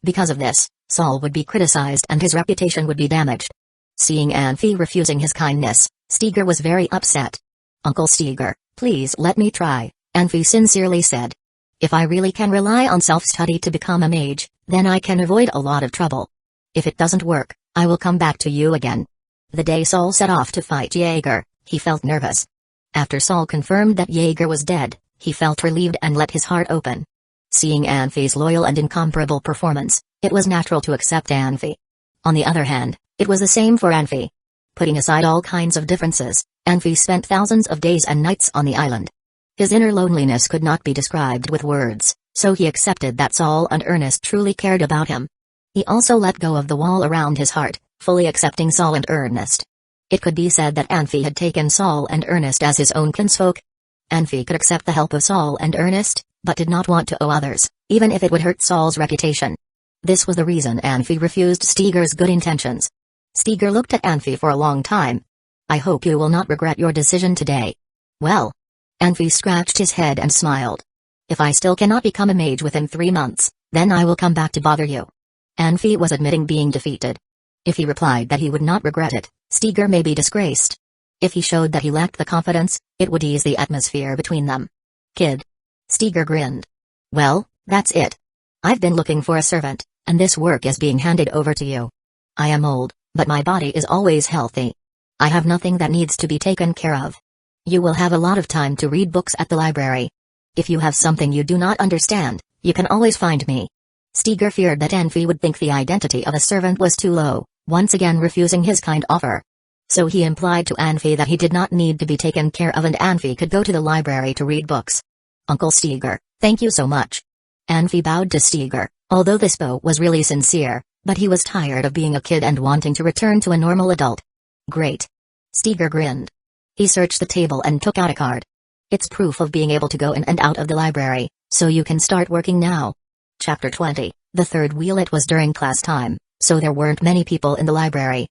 Because of this, Saul would be criticized and his reputation would be damaged. Seeing Anfi refusing his kindness, Steger was very upset. "Uncle Steger, please let me try," Anfi sincerely said. "If I really can rely on self-study to become a mage, then I can avoid a lot of trouble. If it doesn't work, I will come back to you again." The day Saul set off to fight Jaeger, he felt nervous. After Saul confirmed that Jaeger was dead, he felt relieved and let his heart open. Seeing Anfi's loyal and incomparable performance, it was natural to accept Anfi. On the other hand, it was the same for Anfi. Putting aside all kinds of differences, Anfi spent thousands of days and nights on the island. His inner loneliness could not be described with words, so he accepted that Saul and Ernest truly cared about him. He also let go of the wall around his heart, fully accepting Saul and Ernest. It could be said that Anfi had taken Saul and Ernest as his own kinsfolk. Anfi could accept the help of Saul and Ernest, but did not want to owe others, even if it would hurt Saul's reputation. This was the reason Anfi refused Steger's good intentions. Steger looked at Anfi for a long time. "I hope you will not regret your decision today." "Well." Anfi scratched his head and smiled. "If I still cannot become a mage within 3 months, then I will come back to bother you." Anfi was admitting being defeated. If he replied that he would not regret it, Steger may be disgraced. If he showed that he lacked the confidence, it would ease the atmosphere between them. "Kid." Steger grinned. "Well, that's it. I've been looking for a servant, and this work is being handed over to you. I am old, but my body is always healthy. I have nothing that needs to be taken care of. You will have a lot of time to read books at the library. If you have something you do not understand, you can always find me." Steger feared that Anfi would think the identity of a servant was too low, once again refusing his kind offer. So he implied to Anfi that he did not need to be taken care of and Anfi could go to the library to read books. "Uncle Steger, thank you so much." Anfi bowed to Steger, although this bow was really sincere, but he was tired of being a kid and wanting to return to a normal adult. "Great." Steger grinned. He searched the table and took out a card. "It's proof of being able to go in and out of the library, so you can start working now." Chapter 20, the third wheel. It was during class time, so there weren't many people in the library.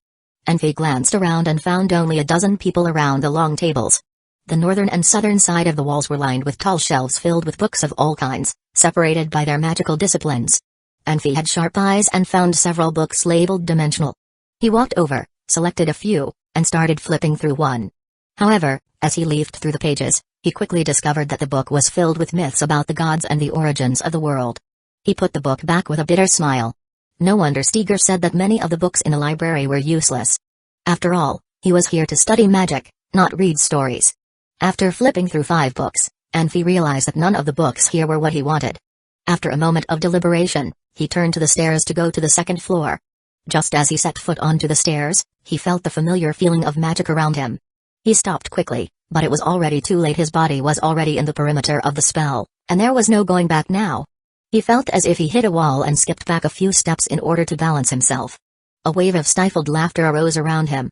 Anfi glanced around and found only a dozen people around the long tables. The northern and southern side of the walls were lined with tall shelves filled with books of all kinds, separated by their magical disciplines. Anfi had sharp eyes and found several books labeled dimensional. He walked over, selected a few, and started flipping through one. However, as he leafed through the pages, he quickly discovered that the book was filled with myths about the gods and the origins of the world. He put the book back with a bitter smile. No wonder Steger said that many of the books in the library were useless. After all, he was here to study magic, not read stories. After flipping through 5 books, Anfi realized that none of the books here were what he wanted. After a moment of deliberation, he turned to the stairs to go to the second floor. Just as he set foot onto the stairs, he felt the familiar feeling of magic around him. He stopped quickly, but it was already too late. His body was already in the perimeter of the spell, and there was no going back now. He felt as if he hit a wall and skipped back a few steps in order to balance himself. A wave of stifled laughter arose around him.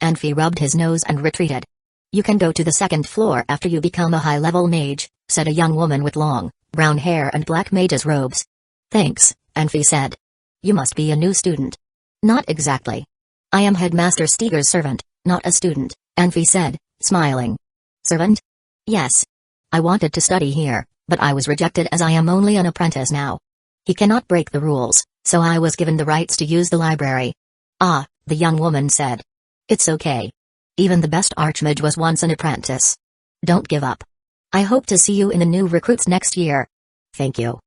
Anfi rubbed his nose and retreated. "You can go to the second floor after you become a high-level mage," said a young woman with long, brown hair and black mage's robes. "Thanks," Anfi said. "You must be a new student." "Not exactly. I am Headmaster Steger's servant, not a student," Anfi said, smiling. "Servant?" "Yes. I wanted to study here, but I was rejected as I am only an apprentice now. He cannot break the rules, so I was given the rights to use the library." "Ah," the young woman said. "It's okay. Even the best archmage was once an apprentice. Don't give up. I hope to see you in the new recruits next year." "Thank you,"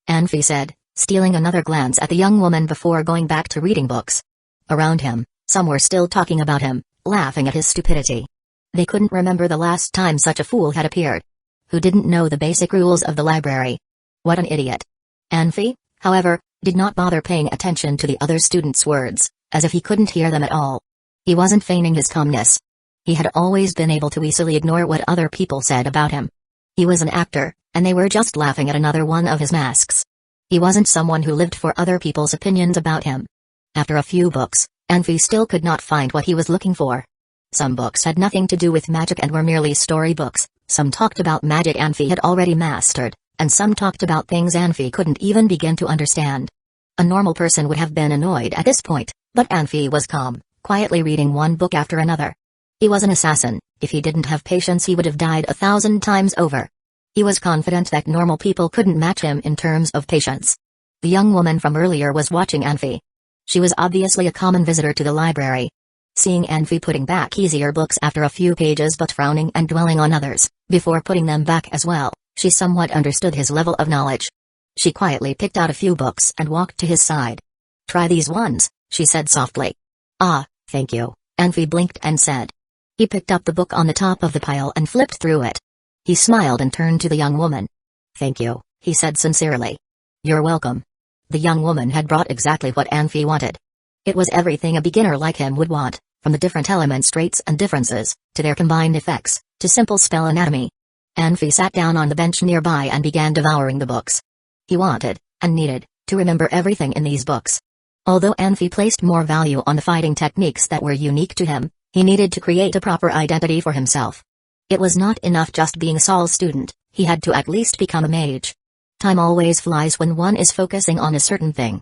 Anfi said, stealing another glance at the young woman before going back to reading books. Around him, some were still talking about him, laughing at his stupidity. They couldn't remember the last time such a fool had appeared. Who didn't know the basic rules of the library? What an idiot. Anfi, however, did not bother paying attention to the other students' words, as if he couldn't hear them at all. He wasn't feigning his calmness. He had always been able to easily ignore what other people said about him. He was an actor, and they were just laughing at another one of his masks. He wasn't someone who lived for other people's opinions about him. After a few books, Anfi still could not find what he was looking for. Some books had nothing to do with magic and were merely storybooks, some talked about magic Anfi had already mastered, and some talked about things Anfi couldn't even begin to understand. A normal person would have been annoyed at this point, but Anfi was calm, quietly reading one book after another. He was an assassin. If he didn't have patience he would have died 1,000 times over. He was confident that normal people couldn't match him in terms of patience. The young woman from earlier was watching Anfi. She was obviously a common visitor to the library. Seeing Anfi putting back easier books after a few pages but frowning and dwelling on others, before putting them back as well, she somewhat understood his level of knowledge. She quietly picked out a few books and walked to his side. "Try these ones," she said softly. "Ah, thank you," Anfi blinked and said. He picked up the book on the top of the pile and flipped through it. He smiled and turned to the young woman. "Thank you," he said sincerely. "You're welcome." The young woman had brought exactly what Anfi wanted. It was everything a beginner like him would want, from the different elements' traits and differences, to their combined effects, to simple spell anatomy. Anfi sat down on the bench nearby and began devouring the books. He wanted, and needed, to remember everything in these books. Although Anfi placed more value on the fighting techniques that were unique to him, he needed to create a proper identity for himself. It was not enough just being a Saul student, he had to at least become a mage. Time always flies when one is focusing on a certain thing.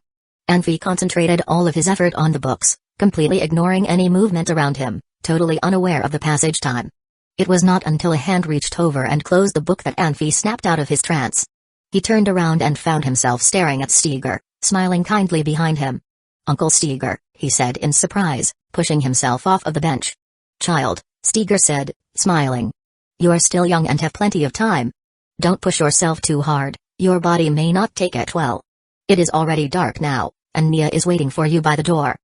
Anfi concentrated all of his effort on the books, completely ignoring any movement around him, totally unaware of the passage time. It was not until a hand reached over and closed the book that Anfi snapped out of his trance. He turned around and found himself staring at Steger, smiling kindly behind him. "Uncle Steger," he said in surprise, pushing himself off of the bench. "Child," Steger said, smiling. "You are still young and have plenty of time. Don't push yourself too hard, your body may not take it well. It is already dark now, and Nia is waiting for you by the door.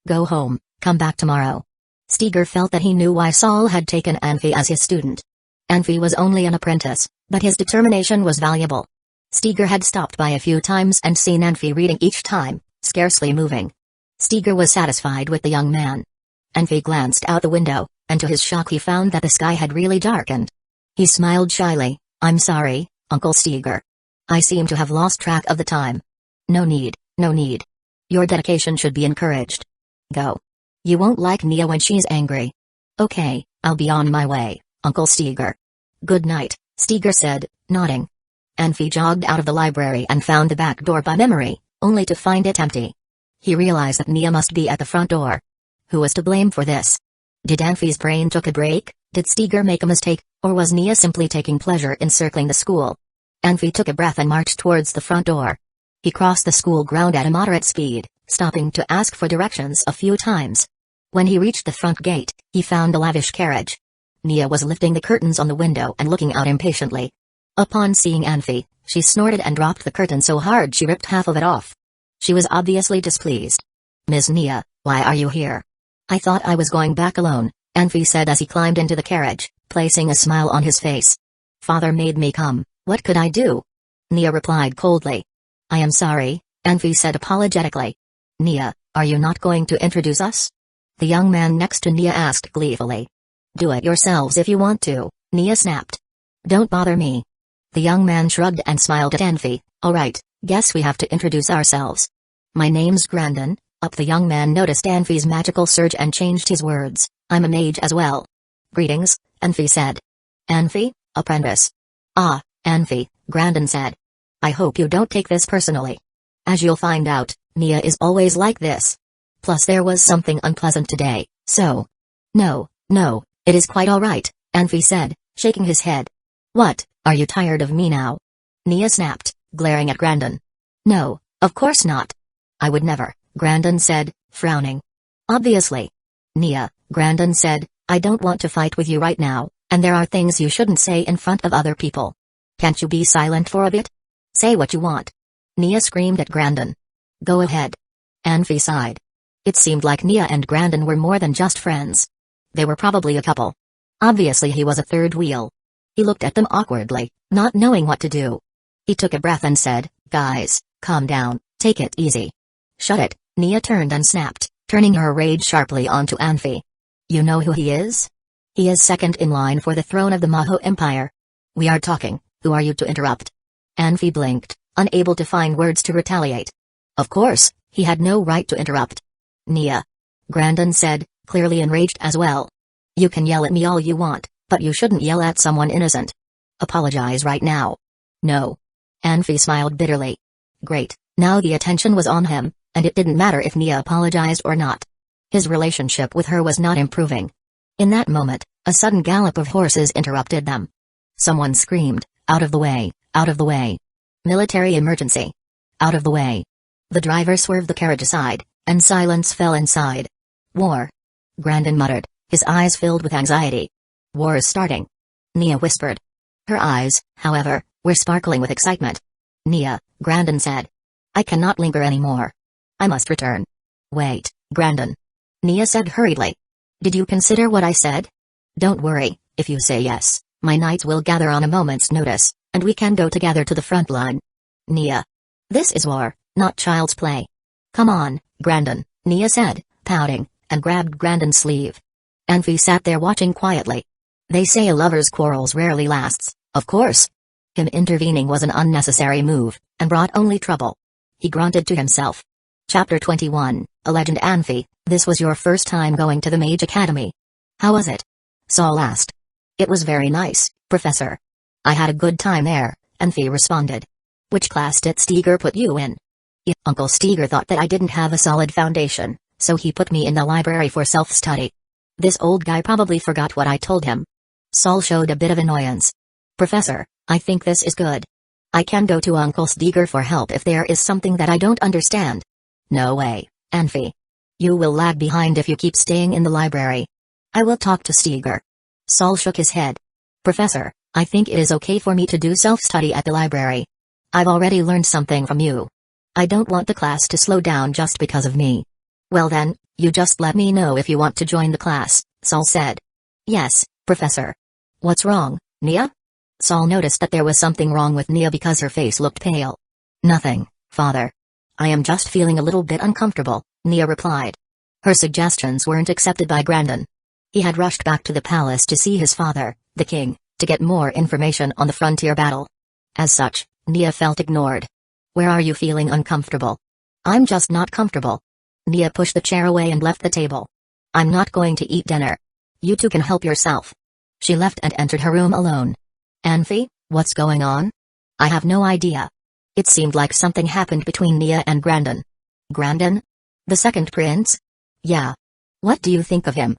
Go home, come back tomorrow." Steger felt that he knew why Saul had taken Anfi as his student. Anfi was only an apprentice, but his determination was valuable. Steger had stopped by a few times and seen Anfi reading each time, scarcely moving. Steger was satisfied with the young man. Anfi glanced out the window, and to his shock he found that the sky had really darkened. He smiled shyly. "I'm sorry, Uncle Steger. I seem to have lost track of the time." No need, no need. Your dedication should be encouraged. Go. You won't like Nia when she's angry." "Okay, I'll be on my way, Uncle Steger." "Good night," Steger said, nodding. Anfi jogged out of the library and found the back door by memory, only to find it empty. He realized that Nia must be at the front door. Who was to blame for this? Did Anfi's brain took a break? Did Steger make a mistake, or was Nia simply taking pleasure in circling the school? Anfi took a breath and marched towards the front door. He crossed the school ground at a moderate speed, stopping to ask for directions a few times. When he reached the front gate, he found a lavish carriage. Nia was lifting the curtains on the window and looking out impatiently. Upon seeing Anfi, she snorted and dropped the curtain so hard she ripped half of it off. She was obviously displeased. "Miss Nia, why are you here?" "I thought I was going back alone," Anfi said as he climbed into the carriage, placing a smile on his face. "Father made me come, what could I do?" Nia replied coldly. "I am sorry," Anfi said apologetically. "Nia, are you not going to introduce us?" The young man next to Nia asked gleefully. "Do it yourselves if you want to," Nia snapped. "Don't bother me." The young man shrugged and smiled at Anfi. "All right, guess we have to introduce ourselves. My name's Grandin." The young man noticed Anfi's magical surge and changed his words. "I'm a mage as well." "Greetings," Anfi said. "Anfi, apprentice." "Ah, Anfi," Grandin said. "I hope you don't take this personally. As you'll find out, Nia is always like this. Plus there was something unpleasant today, so—" No, it is quite all right," Anfi said, shaking his head. "What, are you tired of me now?" Nia snapped, glaring at Grandin. "No, of course not. I would never," Grandin said, frowning. "Obviously." "Nia," Grandin said, "I don't want to fight with you right now, and there are things you shouldn't say in front of other people. Can't you be silent for a bit? Say what you want." Nia screamed at Grandin. "Go ahead." Anfi sighed. It seemed like Nia and Grandin were more than just friends. They were probably a couple. Obviously he was a third wheel. He looked at them awkwardly, not knowing what to do. He took a breath and said, "Guys, calm down, take it easy." "Shut it," Nia turned and snapped, turning her rage sharply onto Anfi. You know who he is? He is second in line for the throne of the Maho Empire. We are talking, who are you to interrupt? Anfi blinked, unable to find words to retaliate. Of course, he had no right to interrupt. Nia. Grandin said, clearly enraged as well. You can yell at me all you want, but you shouldn't yell at someone innocent. Apologize right now. No. Anfi smiled bitterly. Great, now the attention was on him, and it didn't matter if Nia apologized or not. His relationship with her was not improving. In that moment, a sudden gallop of horses interrupted them. Someone screamed, out of the way, out of the way. Military emergency. Out of the way. The driver swerved the carriage aside, and silence fell inside. War. Grandin muttered, his eyes filled with anxiety. War is starting. Nia whispered. Her eyes, however, were sparkling with excitement. Nia, Grandin said. I cannot linger anymore. I must return. Wait, Grandin. Nia said hurriedly. Did you consider what I said? Don't worry, if you say yes, my knights will gather on a moment's notice, and we can go together to the front line. Nia. This is war, not child's play. Come on, Grandin, Nia said, pouting, and grabbed Grandin's sleeve. Anfi sat there watching quietly. They say a lover's quarrels rarely lasts, of course. Him intervening was an unnecessary move, and brought only trouble. He grunted to himself. Chapter 21, A Legend. Anfi, this was your first time going to the Mage Academy. How was it? Saul asked. It was very nice, Professor. I had a good time there, Anfi responded. Which class did Steger put you in? Uncle Steger thought that I didn't have a solid foundation, so he put me in the library for self-study. This old guy probably forgot what I told him. Saul showed a bit of annoyance. Professor, I think this is good. I can go to Uncle Steger for help if there is something that I don't understand. No way, Anfi. You will lag behind if you keep staying in the library. I will talk to Steger. Saul shook his head. Professor, I think it is okay for me to do self-study at the library. I've already learned something from you. I don't want the class to slow down just because of me. Well then, you just let me know if you want to join the class, Saul said. Yes, Professor. What's wrong, Nia? Saul noticed that there was something wrong with Nia because her face looked pale. Nothing, Father. I am just feeling a little bit uncomfortable, Nia replied. Her suggestions weren't accepted by Grandin. He had rushed back to the palace to see his father, the king, to get more information on the frontier battle. As such, Nia felt ignored. Where are you feeling uncomfortable? I'm just not comfortable. Nia pushed the chair away and left the table. I'm not going to eat dinner. You two can help yourself. She left and entered her room alone. Anfi, what's going on? I have no idea. It seemed like something happened between Nia and Grandin. Grandin? The second prince? Yeah. What do you think of him?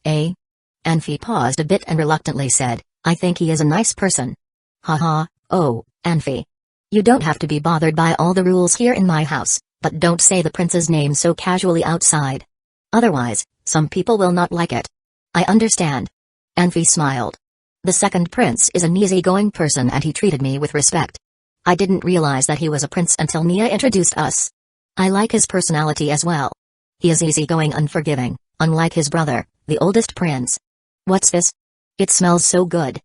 Anfi paused a bit and reluctantly said, I think he is a nice person. Haha, oh, Anfi. You don't have to be bothered by all the rules here in my house, but don't say the prince's name so casually outside. Otherwise, some people will not like it. I understand. Anfi smiled. The second prince is an easygoing person and he treated me with respect. I didn't realize that he was a prince until Nia introduced us. I like his personality as well. He is easygoing, unforgiving, unlike his brother, the oldest prince. What's this? It smells so good.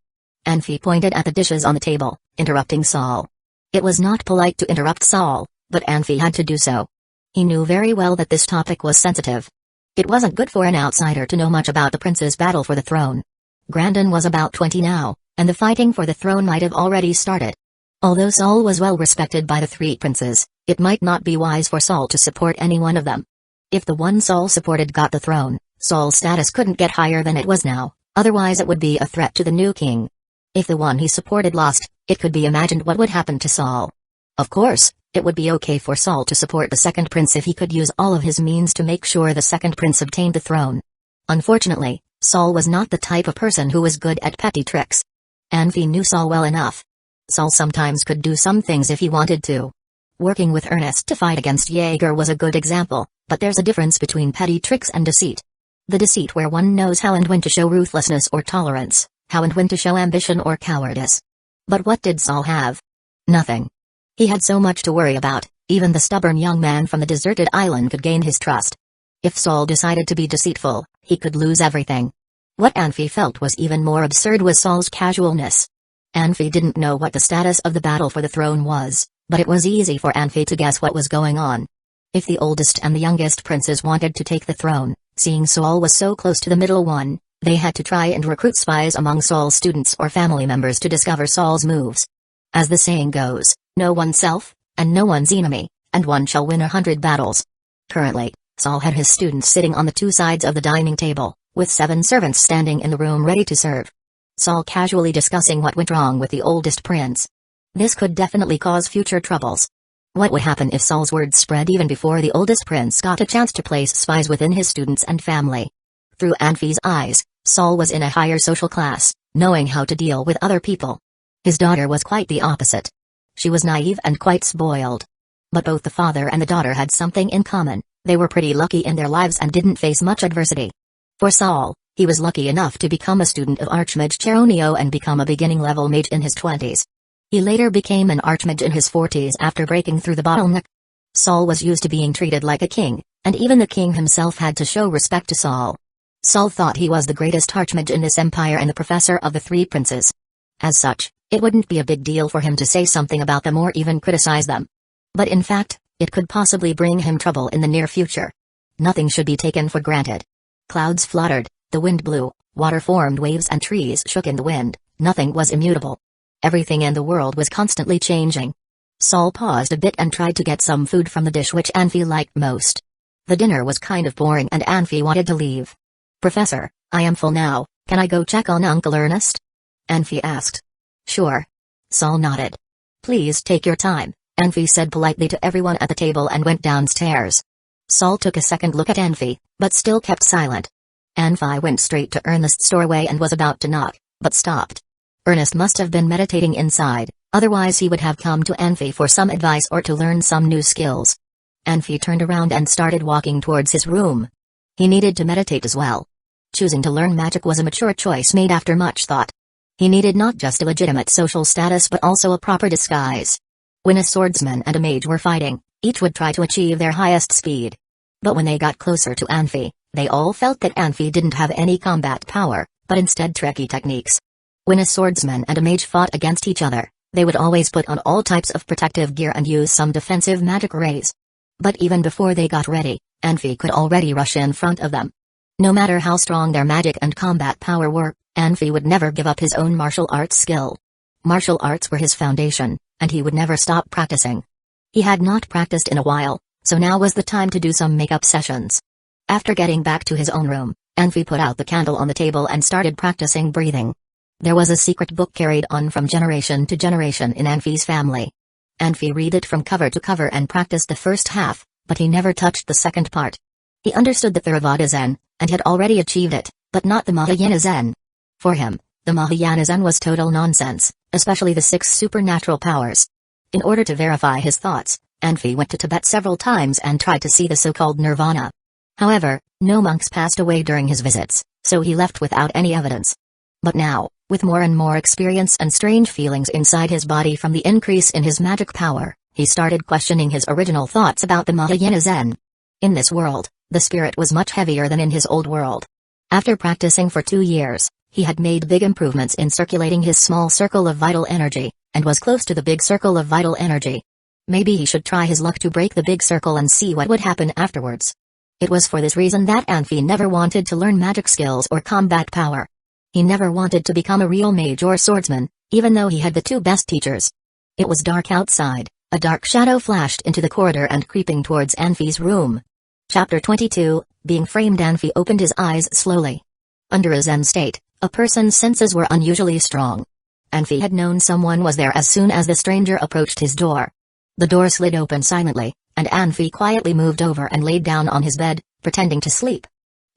Anfi pointed at the dishes on the table, interrupting Saul. It was not polite to interrupt Saul, but Anfi had to do so. He knew very well that this topic was sensitive. It wasn't good for an outsider to know much about the prince's battle for the throne. Grandin was about 20 now, and the fighting for the throne might have already started. Although Saul was well respected by the three princes, it might not be wise for Saul to support any one of them. If the one Saul supported got the throne, Saul's status couldn't get higher than it was now, otherwise it would be a threat to the new king. If the one he supported lost, it could be imagined what would happen to Saul. Of course, it would be okay for Saul to support the second prince if he could use all of his means to make sure the second prince obtained the throne. Unfortunately, Saul was not the type of person who was good at petty tricks. Anfi knew Saul well enough. Saul sometimes could do some things if he wanted to. Working with Ernest to fight against Jaeger was a good example, but there's a difference between petty tricks and deceit. The deceit where one knows how and when to show ruthlessness or tolerance, how and when to show ambition or cowardice. But what did Saul have? Nothing. He had so much to worry about, even the stubborn young man from the deserted island could gain his trust. If Saul decided to be deceitful, he could lose everything. What Anfi felt was even more absurd was Saul's casualness. Anfi didn't know what the status of the battle for the throne was, but it was easy for Anfi to guess what was going on. If the oldest and the youngest princes wanted to take the throne, seeing Saul was so close to the middle one, they had to try and recruit spies among Saul's students or family members to discover Saul's moves. As the saying goes, know oneself, and no one's enemy, and one shall win 100 battles. Currently, Saul had his students sitting on the two sides of the dining table, with 7 servants standing in the room ready to serve. Saul casually discussing what went wrong with the oldest prince. This could definitely cause future troubles. What would happen if Saul's words spread even before the oldest prince got a chance to place spies within his students and family? Through Anfi's eyes, Saul was in a higher social class, knowing how to deal with other people. His daughter was quite the opposite. She was naive and quite spoiled. But both the father and the daughter had something in common: they were pretty lucky in their lives and didn't face much adversity. For Saul, he was lucky enough to become a student of Archmage Cheronio and become a beginning-level mage in his 20s. He later became an archmage in his 40s after breaking through the bottleneck. Saul was used to being treated like a king, and even the king himself had to show respect to Saul. Saul thought he was the greatest archmage in this empire and the professor of the 3 princes. As such, it wouldn't be a big deal for him to say something about them or even criticize them. But in fact, it could possibly bring him trouble in the near future. Nothing should be taken for granted. Clouds fluttered, the wind blew, water formed waves and trees shook in the wind. Nothing was immutable. Everything in the world was constantly changing. Saul paused a bit and tried to get some food from the dish which Anfi liked most. The dinner was kind of boring and Anfi wanted to leave. "Professor, I am full now, can I go check on Uncle Ernest?" Anfi asked. "Sure." Saul nodded. "Please take your time," Anfi said politely to everyone at the table and went downstairs. Saul took a second look at Anfi, but still kept silent. Anfi went straight to Ernest's doorway and was about to knock, but stopped. Ernest must have been meditating inside, otherwise he would have come to Anfi for some advice or to learn some new skills. Anfi turned around and started walking towards his room. He needed to meditate as well. Choosing to learn magic was a mature choice made after much thought. He needed not just a legitimate social status but also a proper disguise. When a swordsman and a mage were fighting, each would try to achieve their highest speed. But when they got closer to Anfi, they all felt that Anfi didn't have any combat power, but instead tricky techniques. When a swordsman and a mage fought against each other, they would always put on all types of protective gear and use some defensive magic rays. But even before they got ready, Anfi could already rush in front of them. No matter how strong their magic and combat power were, Anfi would never give up his own martial arts skill. Martial arts were his foundation, and he would never stop practicing. He had not practiced in a while, so now was the time to do some makeup sessions. After getting back to his own room, Anfi put out the candle on the table and started practicing breathing. There was a secret book carried on from generation to generation in Anfi's family. Anfi read it from cover to cover and practiced the first half, but he never touched the second part. He understood the Theravada Zen, and had already achieved it, but not the Mahayana Zen. For him, the Mahayana Zen was total nonsense, especially the 6 supernatural powers. In order to verify his thoughts, Anfi went to Tibet several times and tried to see the so-called nirvana. However, no monks passed away during his visits, so he left without any evidence. But now, with more and more experience and strange feelings inside his body from the increase in his magic power, he started questioning his original thoughts about the Mahayana Zen. In this world, the spirit was much heavier than in his old world. After practicing for 2 years, he had made big improvements in circulating his small circle of vital energy, and was close to the big circle of vital energy. Maybe he should try his luck to break the big circle and see what would happen afterwards. It was for this reason that Anfi never wanted to learn magic skills or combat power. He never wanted to become a real mage or swordsman, even though he had the 2 best teachers. It was dark outside. A dark shadow flashed into the corridor and creeping towards Anfi's room. Chapter 22, Being Framed. Anfi opened his eyes slowly. Under a Zen state, a person's senses were unusually strong. Anfi had known someone was there as soon as the stranger approached his door. The door slid open silently, and Anfi quietly moved over and laid down on his bed, pretending to sleep.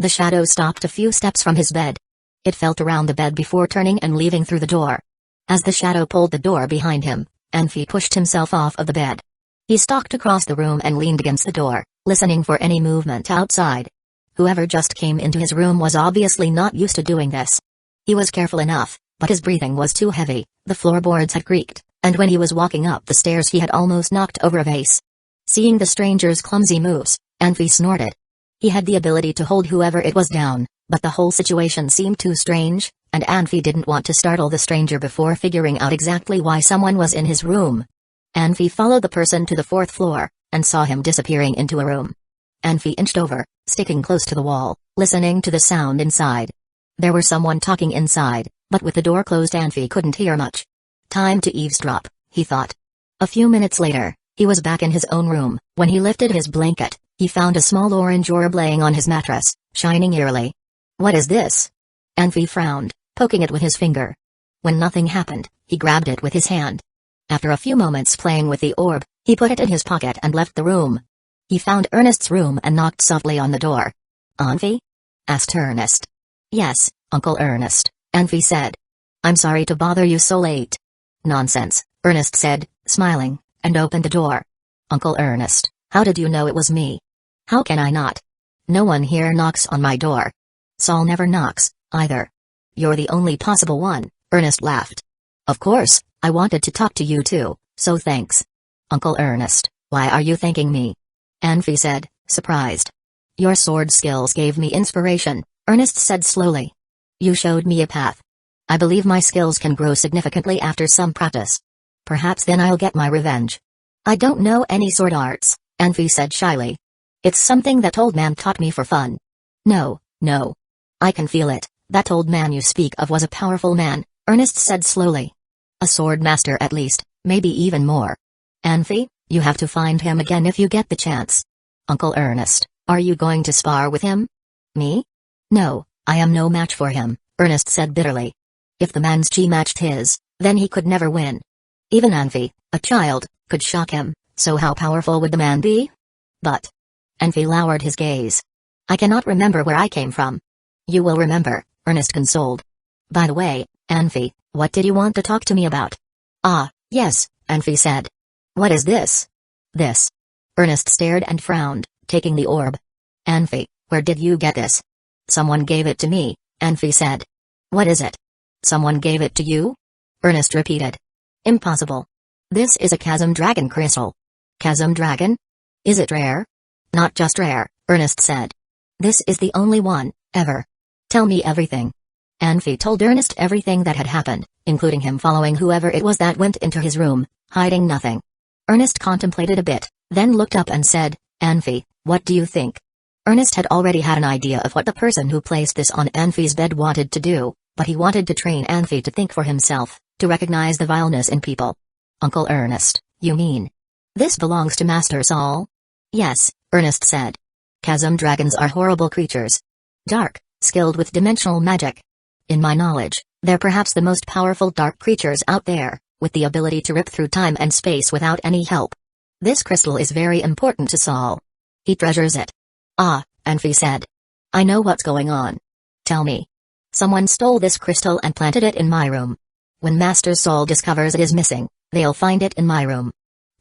The shadow stopped a few steps from his bed. It felt around the bed before turning and leaving through the door. As the shadow pulled the door behind him, Anfi pushed himself off of the bed. He stalked across the room and leaned against the door, listening for any movement outside. Whoever just came into his room was obviously not used to doing this. He was careful enough, but his breathing was too heavy, the floorboards had creaked, and when he was walking up the stairs he had almost knocked over a vase. Seeing the stranger's clumsy moves, Anfi snorted. He had the ability to hold whoever it was down, but the whole situation seemed too strange, and Anfi didn't want to startle the stranger before figuring out exactly why someone was in his room. Anfi followed the person to the 4th floor, and saw him disappearing into a room. Anfi inched over, sticking close to the wall, listening to the sound inside. There were someone talking inside, but with the door closed Anfi couldn't hear much. Time to eavesdrop, he thought. A few minutes later, he was back in his own room. When he lifted his blanket, he found a small orange orb laying on his mattress, shining eerily. What is this? Anfi frowned, poking it with his finger. When nothing happened, he grabbed it with his hand. After a few moments playing with the orb, he put it in his pocket and left the room. He found Ernest's room and knocked softly on the door. Anfi? Asked Ernest. Yes, Uncle Ernest, Anfi said. I'm sorry to bother you so late. Nonsense, Ernest said, smiling, and opened the door. Uncle Ernest, how did you know it was me? How can I not? No one here knocks on my door. Saul never knocks, either. You're the only possible one, Ernest laughed. Of course, I wanted to talk to you too, so thanks. Uncle Ernest, why are you thanking me? Anfi said, surprised. Your sword skills gave me inspiration, Ernest said slowly. You showed me a path. I believe my skills can grow significantly after some practice. Perhaps then I'll get my revenge. I don't know any sword arts, Anfi said shyly. It's something that old man taught me for fun. No. I can feel it. That old man you speak of was a powerful man, Ernest said slowly. A sword master at least, maybe even more. Anfi, you have to find him again if you get the chance. Uncle Ernest, are you going to spar with him? Me? No, I am no match for him, Ernest said bitterly. If the man's chi matched his, then he could never win. Even Anfi, a child, could shock him, so how powerful would the man be? But Anfi lowered his gaze. I cannot remember where I came from. You will remember, Ernest consoled. By the way, Anfi, what did you want to talk to me about? Ah, yes, Anfi said. What is this? This. Ernest stared and frowned, taking the orb. Anfi, where did you get this? Someone gave it to me, Anfi said. What is it? Someone gave it to you? Ernest repeated. Impossible. This is a chasm dragon crystal. Chasm dragon? Is it rare? Not just rare, Ernest said. This is the only one, ever. Tell me everything. Anfi told Ernest everything that had happened, including him following whoever it was that went into his room, hiding nothing. Ernest contemplated a bit, then looked up and said, Anfi, what do you think? Ernest had already had an idea of what the person who placed this on Anfi's bed wanted to do, but he wanted to train Anfi to think for himself, to recognize the vileness in people. Uncle Ernest, you mean? This belongs to Master Saul? Yes, Ernest said. Chasm dragons are horrible creatures. Dark, skilled with dimensional magic. In my knowledge, they're perhaps the most powerful dark creatures out there, with the ability to rip through time and space without any help. This crystal is very important to Saul. He treasures it. Ah, Anfi said. I know what's going on. Tell me. Someone stole this crystal and planted it in my room. When Master Saul discovers it is missing, they'll find it in my room.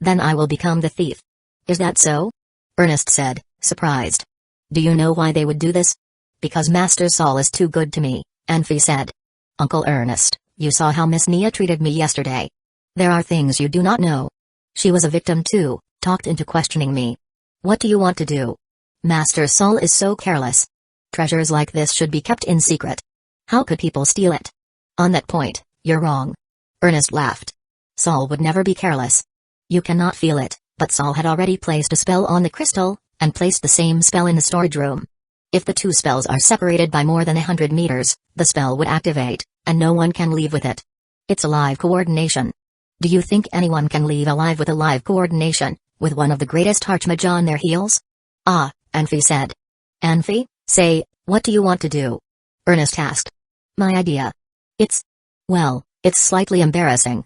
Then I will become the thief. Is that so? Ernest said, surprised. Do you know why they would do this? Because Master Saul is too good to me, Anfi said. Uncle Ernest, you saw how Miss Nia treated me yesterday. There are things you do not know. She was a victim too, talked into questioning me. What do you want to do? Master Saul is so careless. Treasures like this should be kept in secret. How could people steal it? On that point, you're wrong. Ernest laughed. Saul would never be careless. You cannot feel it, but Saul had already placed a spell on the crystal, and placed the same spell in the storage room. If the two spells are separated by more than 100 meters, the spell would activate, and no one can leave with it. It's alive coordination. Do you think anyone can leave alive with alive coordination, with one of the greatest archmage on their heels? Ah, Anfi said. Anfi, say, what do you want to do? Ernest asked. My idea. Well, it's slightly embarrassing.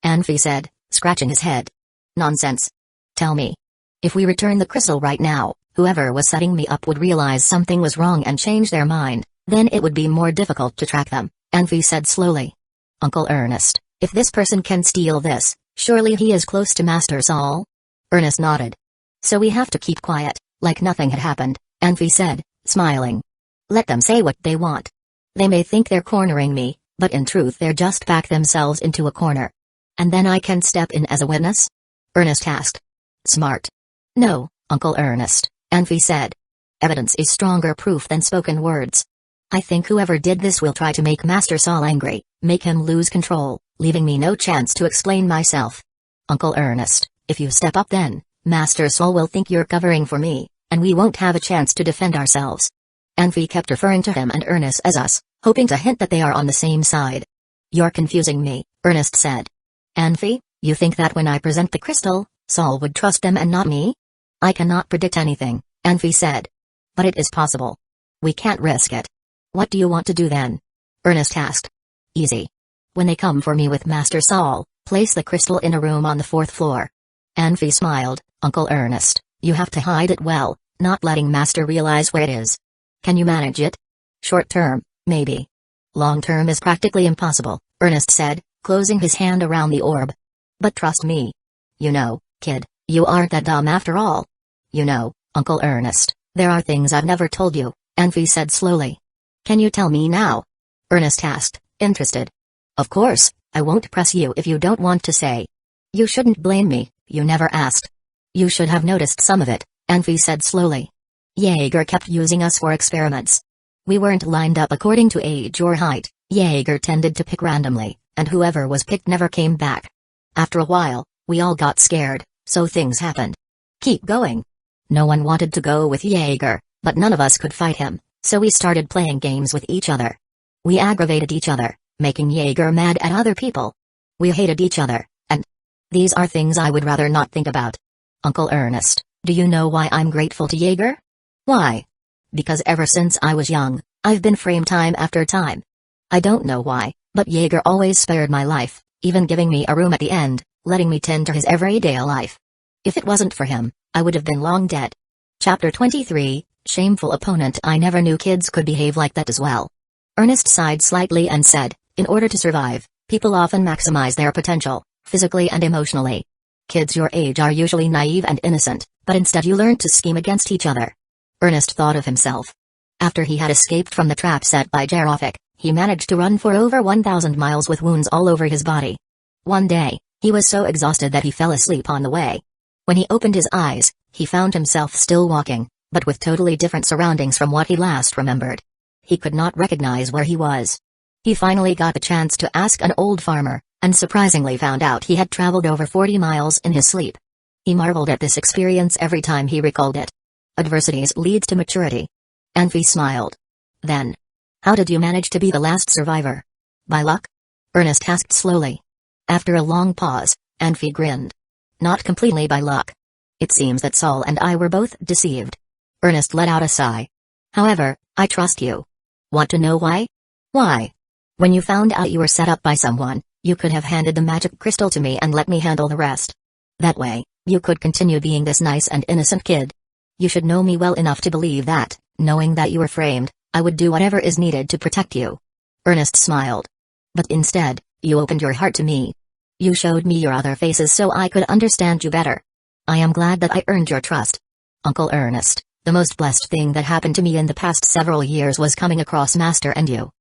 Anfi said, scratching his head. Nonsense. Tell me. If we return the crystal right now, whoever was setting me up would realize something was wrong and change their mind, then it would be more difficult to track them, Anfi said slowly. Uncle Ernest, if this person can steal this, surely he is close to Master Saul? Ernest nodded. So we have to keep quiet, like nothing had happened, Anfi said, smiling. Let them say what they want. They may think they're cornering me, but in truth they're just back themselves into a corner. And then I can step in as a witness? Ernest asked. Smart. No, Uncle Ernest, Anfi said. Evidence is stronger proof than spoken words. I think whoever did this will try to make Master Saul angry, make him lose control, leaving me no chance to explain myself. Uncle Ernest, if you step up then, Master Saul will think you're covering for me, and we won't have a chance to defend ourselves. Anfi kept referring to him and Ernest as us, hoping to hint that they are on the same side. You're confusing me, Ernest said. Anfi, you think that when I present the crystal, Saul would trust them and not me? I cannot predict anything, Anfi said. But it is possible. We can't risk it. What do you want to do then? Ernest asked. Easy. When they come for me with Master Saul, place the crystal in a room on the 4th floor. Anfi smiled. Uncle Ernest, you have to hide it well, not letting Master realize where it is. Can you manage it? Short term, maybe. Long term is practically impossible, Ernest said, closing his hand around the orb. But trust me. You know, kid, you aren't that dumb after all. You know, Uncle Ernest, there are things I've never told you, Anfi said slowly. Can you tell me now? Ernest asked, interested. Of course, I won't press you if you don't want to say. You shouldn't blame me, you never asked. You should have noticed some of it, Anfi said slowly. Jaeger kept using us for experiments. We weren't lined up according to age or height, Jaeger tended to pick randomly, and whoever was picked never came back. After a while, we all got scared, so things happened. Keep going. No one wanted to go with Jaeger, but none of us could fight him, so we started playing games with each other. We aggravated each other, making Jaeger mad at other people. We hated each other, and these are things I would rather not think about. Uncle Ernest, do you know why I'm grateful to Jaeger? Why? Because ever since I was young, I've been framed time after time. I don't know why, but Jaeger always spared my life, even giving me a room at the end, letting me tend to his everyday life. If it wasn't for him, I would have been long dead. Chapter 23, Shameful Opponent. I never knew kids could behave like that as well. Ernest sighed slightly and said, in order to survive, people often maximize their potential, physically and emotionally. Kids your age are usually naive and innocent, but instead you learn to scheme against each other. Ernest thought of himself. After he had escaped from the trap set by Jarofik, he managed to run for over 1,000 miles with wounds all over his body. One day, he was so exhausted that he fell asleep on the way. When he opened his eyes, he found himself still walking, but with totally different surroundings from what he last remembered. He could not recognize where he was. He finally got the chance to ask an old farmer, and surprisingly found out he had traveled over 40 miles in his sleep. He marveled at this experience every time he recalled it. Adversities leads to maturity. Anfi smiled. Then, how did you manage to be the last survivor? By luck? Ernest asked slowly. After a long pause, Anfi grinned. Not completely by luck. It seems that Saul and I were both deceived. Ernest let out a sigh. However, I trust you. Want to know why? Why? When you found out you were set up by someone, you could have handed the magic crystal to me and let me handle the rest. That way, you could continue being this nice and innocent kid. You should know me well enough to believe that, knowing that you were framed, I would do whatever is needed to protect you. Ernest smiled. But instead, you opened your heart to me. You showed me your other faces so I could understand you better. I am glad that I earned your trust. Uncle Ernest, the most blessed thing that happened to me in the past several years was coming across Master and you.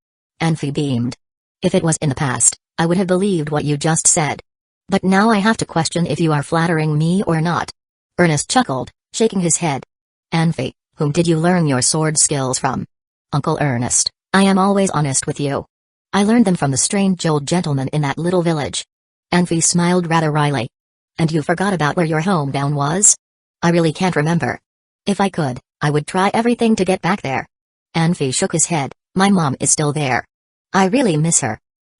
Anfi beamed. If it was in the past, I would have believed what you just said. But now I have to question if you are flattering me or not. Ernest chuckled, shaking his head. Anfi, whom did you learn your sword skills from? Uncle Ernest, I am always honest with you. I learned them from the strange old gentleman in that little village. Anfi smiled rather wryly. And you forgot about where your hometown was? I really can't remember. If I could, I would try everything to get back there. Anfi shook his head. My mom is still there. I really miss her.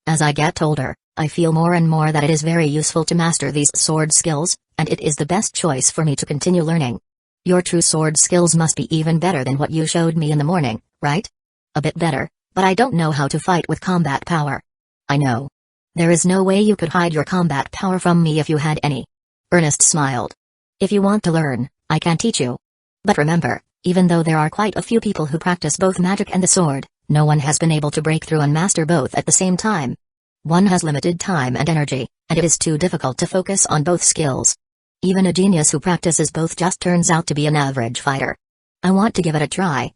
As I get older, I feel more and more that it is very useful to master these sword skills, and it is the best choice for me to continue learning. Your true sword skills must be even better than what you showed me in the morning, right? A bit better, but I don't know how to fight with combat power. I know. There is no way you could hide your combat power from me if you had any. Ernest smiled. If you want to learn, I can teach you. But remember, even though there are quite a few people who practice both magic and the sword, no one has been able to break through and master both at the same time. One has limited time and energy, and it is too difficult to focus on both skills. Even a genius who practices both just turns out to be an average fighter. I want to give it a try.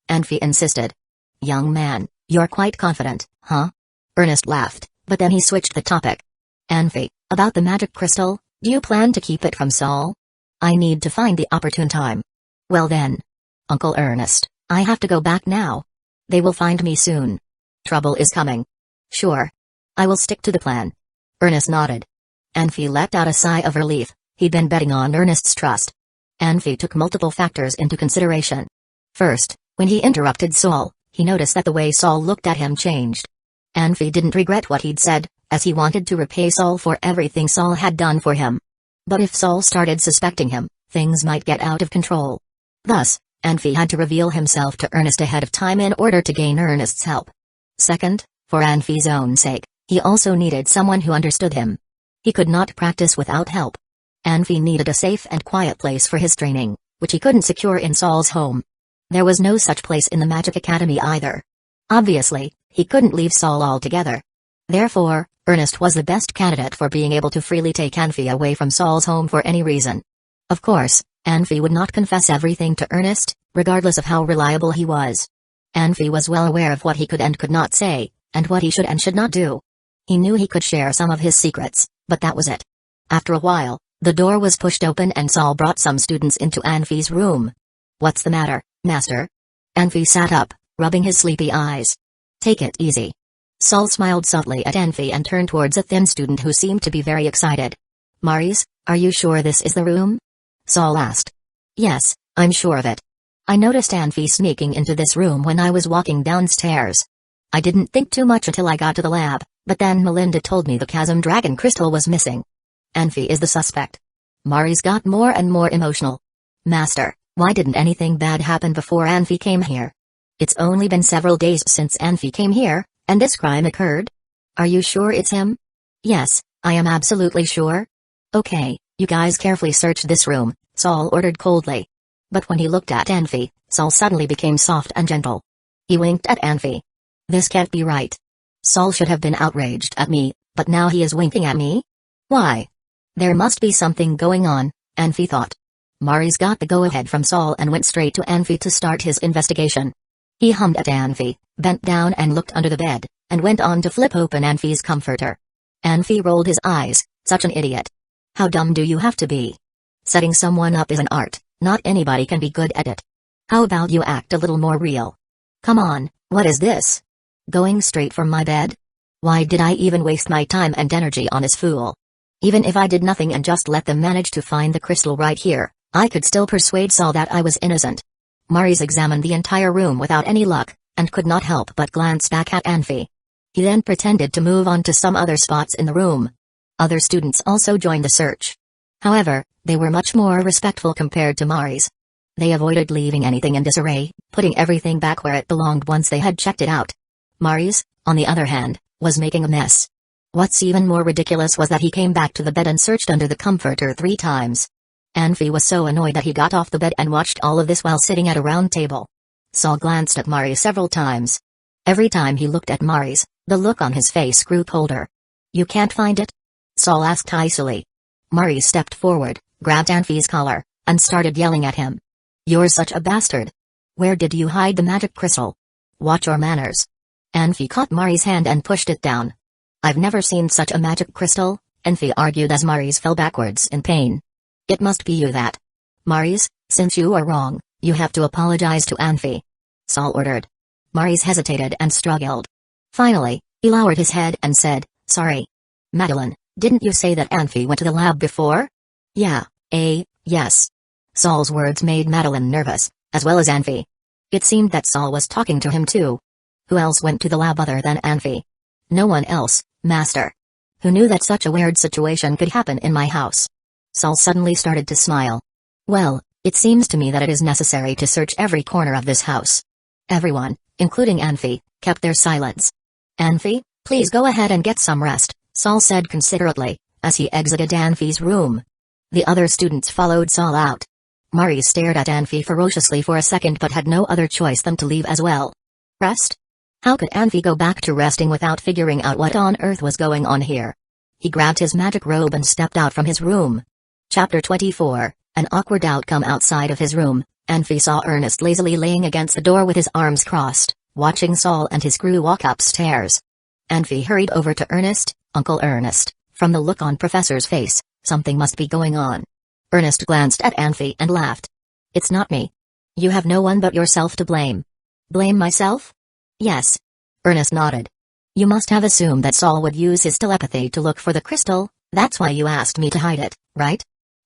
Anfi insisted. Young man, you're quite confident, huh? Ernest laughed, but then he switched the topic. Anfi, about the magic crystal, do you plan to keep it from Saul? I need to find the opportune time. Well then. Uncle Ernest, I have to go back now. They will find me soon. Trouble is coming. Sure. I will stick to the plan. Ernest nodded. Anfi let out a sigh of relief. He'd been betting on Ernest's trust. Anfi took multiple factors into consideration. First, when he interrupted Saul, he noticed that the way Saul looked at him changed. Anfi didn't regret what he'd said, as he wanted to repay Saul for everything Saul had done for him. But if Saul started suspecting him, things might get out of control. Thus, Anfi had to reveal himself to Ernest ahead of time in order to gain Ernest's help. Second, for Anfi's own sake, he also needed someone who understood him. He could not practice without help. Anfi needed a safe and quiet place for his training, which he couldn't secure in Saul's home. There was no such place in the Magic Academy either. Obviously, he couldn't leave Saul altogether. Therefore, Ernest was the best candidate for being able to freely take Anfi away from Saul's home for any reason. Of course, Anfi would not confess everything to Ernest, regardless of how reliable he was. Anfi was well aware of what he could and could not say, and what he should and should not do. He knew he could share some of his secrets, but that was it. After a while, the door was pushed open and Saul brought some students into Anfi's room. "What's the matter, master?" Anfi sat up, rubbing his sleepy eyes. "Take it easy." Saul smiled subtly at Anfi and turned towards a thin student who seemed to be very excited. "Maurice, are you sure this is the room?" Saul asked. "Yes, I'm sure of it. I noticed Anfi sneaking into this room when I was walking downstairs. I didn't think too much until I got to the lab, but then Melinda told me the Chasm Dragon Crystal was missing. Anfi is the suspect." Maurice got more and more emotional. "Master, why didn't anything bad happen before Anfi came here? It's only been several days since Anfi came here, and this crime occurred? Are you sure it's him?" "Yes, I am absolutely sure." "Okay, you guys carefully search this room," Saul ordered coldly. But when he looked at Anfi, Saul suddenly became soft and gentle. He winked at Anfi. "This can't be right. Saul should have been outraged at me, but now he is winking at me? Why? There must be something going on," Anfi thought. Maurice got the go-ahead from Saul and went straight to Anfi to start his investigation. He hummed at Anfi, bent down and looked under the bed, and went on to flip open Anfi's comforter. Anfi rolled his eyes. "Such an idiot. How dumb do you have to be? Setting someone up is an art, not anybody can be good at it. How about you act a little more real? Come on, what is this? Going straight from my bed? Why did I even waste my time and energy on this fool? Even if I did nothing and just let them manage to find the crystal right here, I could still persuade Saul that I was innocent." Maurice examined the entire room without any luck, and could not help but glance back at Anfi. He then pretended to move on to some other spots in the room. Other students also joined the search. However, they were much more respectful compared to Maurice. They avoided leaving anything in disarray, putting everything back where it belonged once they had checked it out. Maurice, on the other hand, was making a mess. What's even more ridiculous was that he came back to the bed and searched under the comforter 3 times. Anfi was so annoyed that he got off the bed and watched all of this while sitting at a round table. Saul glanced at Maurice several times. Every time he looked at Maurice, the look on his face grew colder. "You can't find it?" Saul asked icily. Maurice stepped forward, grabbed Anfi's collar, and started yelling at him. "You're such a bastard. Where did you hide the magic crystal? Watch your manners." Anfi caught Maurice's hand and pushed it down. "I've never seen such a magic crystal," Anfi argued as Maurice fell backwards in pain. "It must be you that. Maurice, since you are wrong, you have to apologize to Anfi," Saul ordered. Maurice hesitated and struggled. Finally, he lowered his head and said, "Sorry. Madeline, didn't you say that Anfi went to the lab before?" "Yeah, yes." Saul's words made Madeline nervous, as well as Anfi. It seemed that Saul was talking to him too. Who else went to the lab other than Anfi? "No one else, master. Who knew that such a weird situation could happen in my house?" Saul suddenly started to smile. "Well, it seems to me that it is necessary to search every corner of this house." Everyone, including Anfi, kept their silence. "Anfi, please go ahead and get some rest," Saul said considerately, as he exited Anfi's room. The other students followed Saul out. Maurice stared at Anfi ferociously for a second but had no other choice than to leave as well. Rest? How could Anfi go back to resting without figuring out what on earth was going on here? He grabbed his magic robe and stepped out from his room. Chapter 24, An awkward outcome outside of his room. Anfi saw Ernest lazily laying against the door with his arms crossed, watching Saul and his crew walk upstairs. Anfi hurried over to Ernest. "Uncle Ernest, from the look on Professor's face, something must be going on." Ernest glanced at Anfi and laughed. "It's not me. You have no one but yourself to blame." "Blame myself?" "Yes." Ernest nodded. "You must have assumed that Saul would use his telepathy to look for the crystal, that's why you asked me to hide it, right?"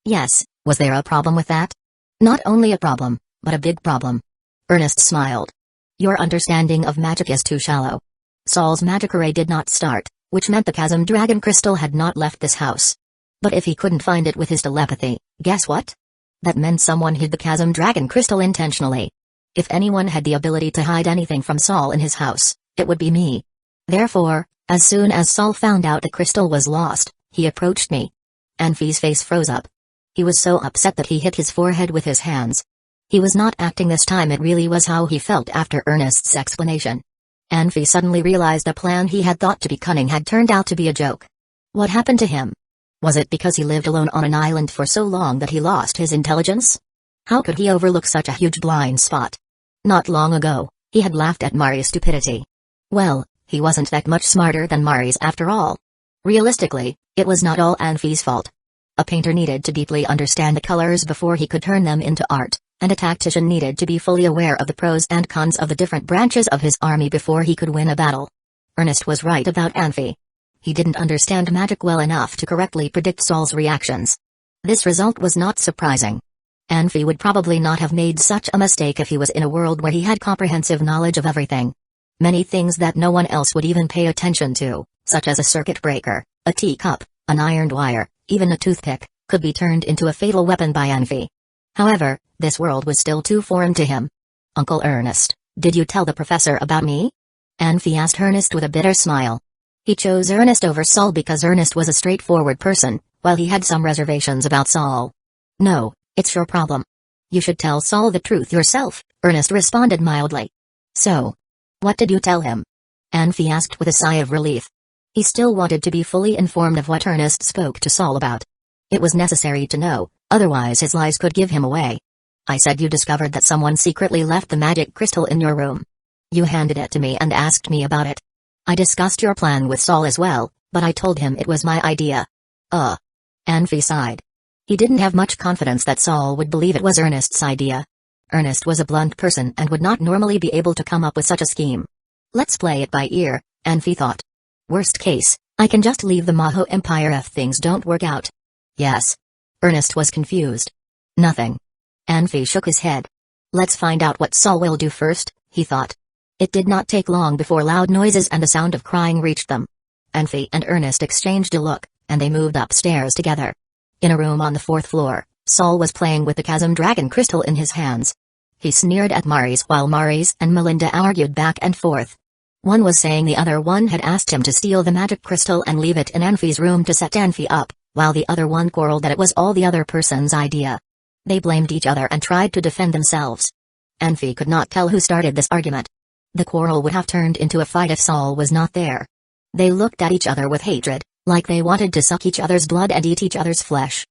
Yes, was there a problem with that? Not only a problem, but a big problem. Ernest smiled. Your understanding of magic is too shallow. Saul's magic array did not start, which meant the Chasm Dragon Crystal had not left this house. But if he couldn't find it with his telepathy, guess what? That meant someone hid the Chasm Dragon Crystal intentionally. If anyone had the ability to hide anything from Saul in his house, it would be me. Therefore, as soon as Saul found out the crystal was lost, he approached me. Anfi's face froze up. He was so upset that he hit his forehead with his hands. He was not acting this time, it really was how he felt after Ernest's explanation. Anfi suddenly realized a plan he had thought to be cunning had turned out to be a joke. What happened to him? Was it because he lived alone on an island for so long that he lost his intelligence? How could he overlook such a huge blind spot? Not long ago, he had laughed at Mari's stupidity. Well, he wasn't that much smarter than Mari's after all. Realistically, it was not all Anfi's fault. A painter needed to deeply understand the colors before he could turn them into art, and a tactician needed to be fully aware of the pros and cons of the different branches of his army before he could win a battle. Ernest was right about Anfi. He didn't understand magic well enough to correctly predict Saul's reactions. This result was not surprising. Anfi would probably not have made such a mistake if he was in a world where he had comprehensive knowledge of everything. Many things that no one else would even pay attention to, such as a circuit breaker, a teacup, an ironed wire, even a toothpick, could be turned into a fatal weapon by Anfi. However, this world was still too foreign to him. Uncle Ernest, did you tell the professor about me? Anfi asked Ernest with a bitter smile. He chose Ernest over Saul because Ernest was a straightforward person, while he had some reservations about Saul. No, it's your problem. You should tell Saul the truth yourself, Ernest responded mildly. So, what did you tell him? Anfi asked with a sigh of relief. He still wanted to be fully informed of what Ernest spoke to Saul about. It was necessary to know, otherwise his lies could give him away. I said you discovered that someone secretly left the magic crystal in your room. You handed it to me and asked me about it. I discussed your plan with Saul as well, but I told him it was my idea. Anfi sighed. He didn't have much confidence that Saul would believe it was Ernest's idea. Ernest was a blunt person and would not normally be able to come up with such a scheme. Let's play it by ear, Anfi thought. Worst case, I can just leave the Maho Empire if things don't work out. Yes. Ernest was confused. Nothing. Anfi shook his head. Let's find out what Saul will do first, he thought. It did not take long before loud noises and the sound of crying reached them. Anfi and Ernest exchanged a look, and they moved upstairs together. In a room on the 4th floor, Saul was playing with the Chasm Dragon Crystal in his hands. He sneered at Maurice while Maurice and Melinda argued back and forth. One was saying the other one had asked him to steal the magic crystal and leave it in Anfi's room to set Anfi up, while the other one quarreled that it was all the other person's idea. They blamed each other and tried to defend themselves. Anfi could not tell who started this argument. The quarrel would have turned into a fight if Saul was not there. They looked at each other with hatred, like they wanted to suck each other's blood and eat each other's flesh.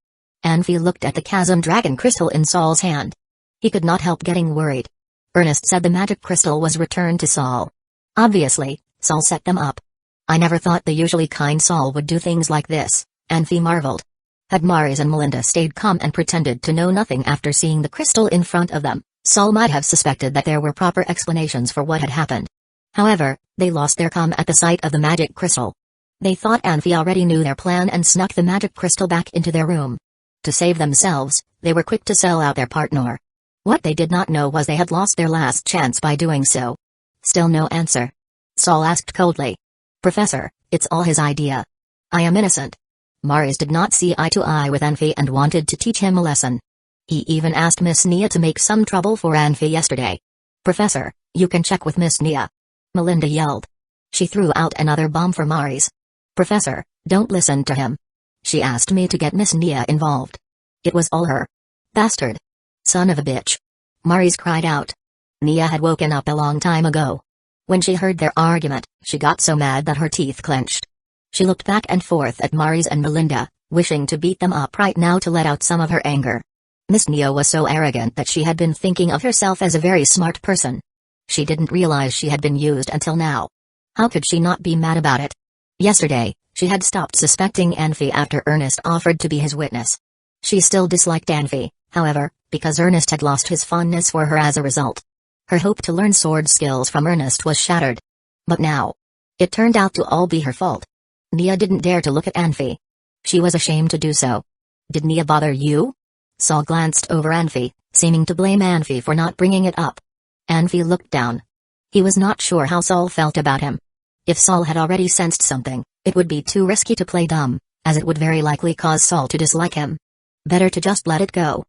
Anfi looked at the Chasm Dragon Crystal in Saul's hand. He could not help getting worried. Ernest said the magic crystal was returned to Saul. Obviously, Saul set them up. I never thought the usually kind Saul would do things like this, Anfi marveled. Had Maurice and Melinda stayed calm and pretended to know nothing after seeing the crystal in front of them, Saul might have suspected that there were proper explanations for what had happened. However, they lost their calm at the sight of the magic crystal. They thought Anfi already knew their plan and snuck the magic crystal back into their room. To save themselves, they were quick to sell out their partner. What they did not know was they had lost their last chance by doing so. Still no answer. Saul asked coldly. Professor, it's all his idea. I am innocent. Maurice did not see eye to eye with Anfi and wanted to teach him a lesson. He even asked Miss Nia to make some trouble for Anfi yesterday. Professor, you can check with Miss Nia. Melinda yelled. She threw out another bomb for Maurice. Professor, don't listen to him. She asked me to get Miss Nia involved. It was all her. Bastard. Son of a bitch. Maurice cried out. Nia had woken up a long time ago. When she heard their argument, she got so mad that her teeth clenched. She looked back and forth at Maurice and Melinda, wishing to beat them up right now to let out some of her anger. Miss Nia was so arrogant that she had been thinking of herself as a very smart person. She didn't realize she had been used until now. How could she not be mad about it? Yesterday, she had stopped suspecting Anfi after Ernest offered to be his witness. She still disliked Anfi, however, because Ernest had lost his fondness for her as a result. Her hope to learn sword skills from Ernest was shattered. But now, it turned out to all be her fault. Nia didn't dare to look at Anfi. She was ashamed to do so. Did Nia bother you? Saul glanced over Anfi, seeming to blame Anfi for not bringing it up. Anfi looked down. He was not sure how Saul felt about him. If Saul had already sensed something, it would be too risky to play dumb, as it would very likely cause Saul to dislike him. Better to just let it go.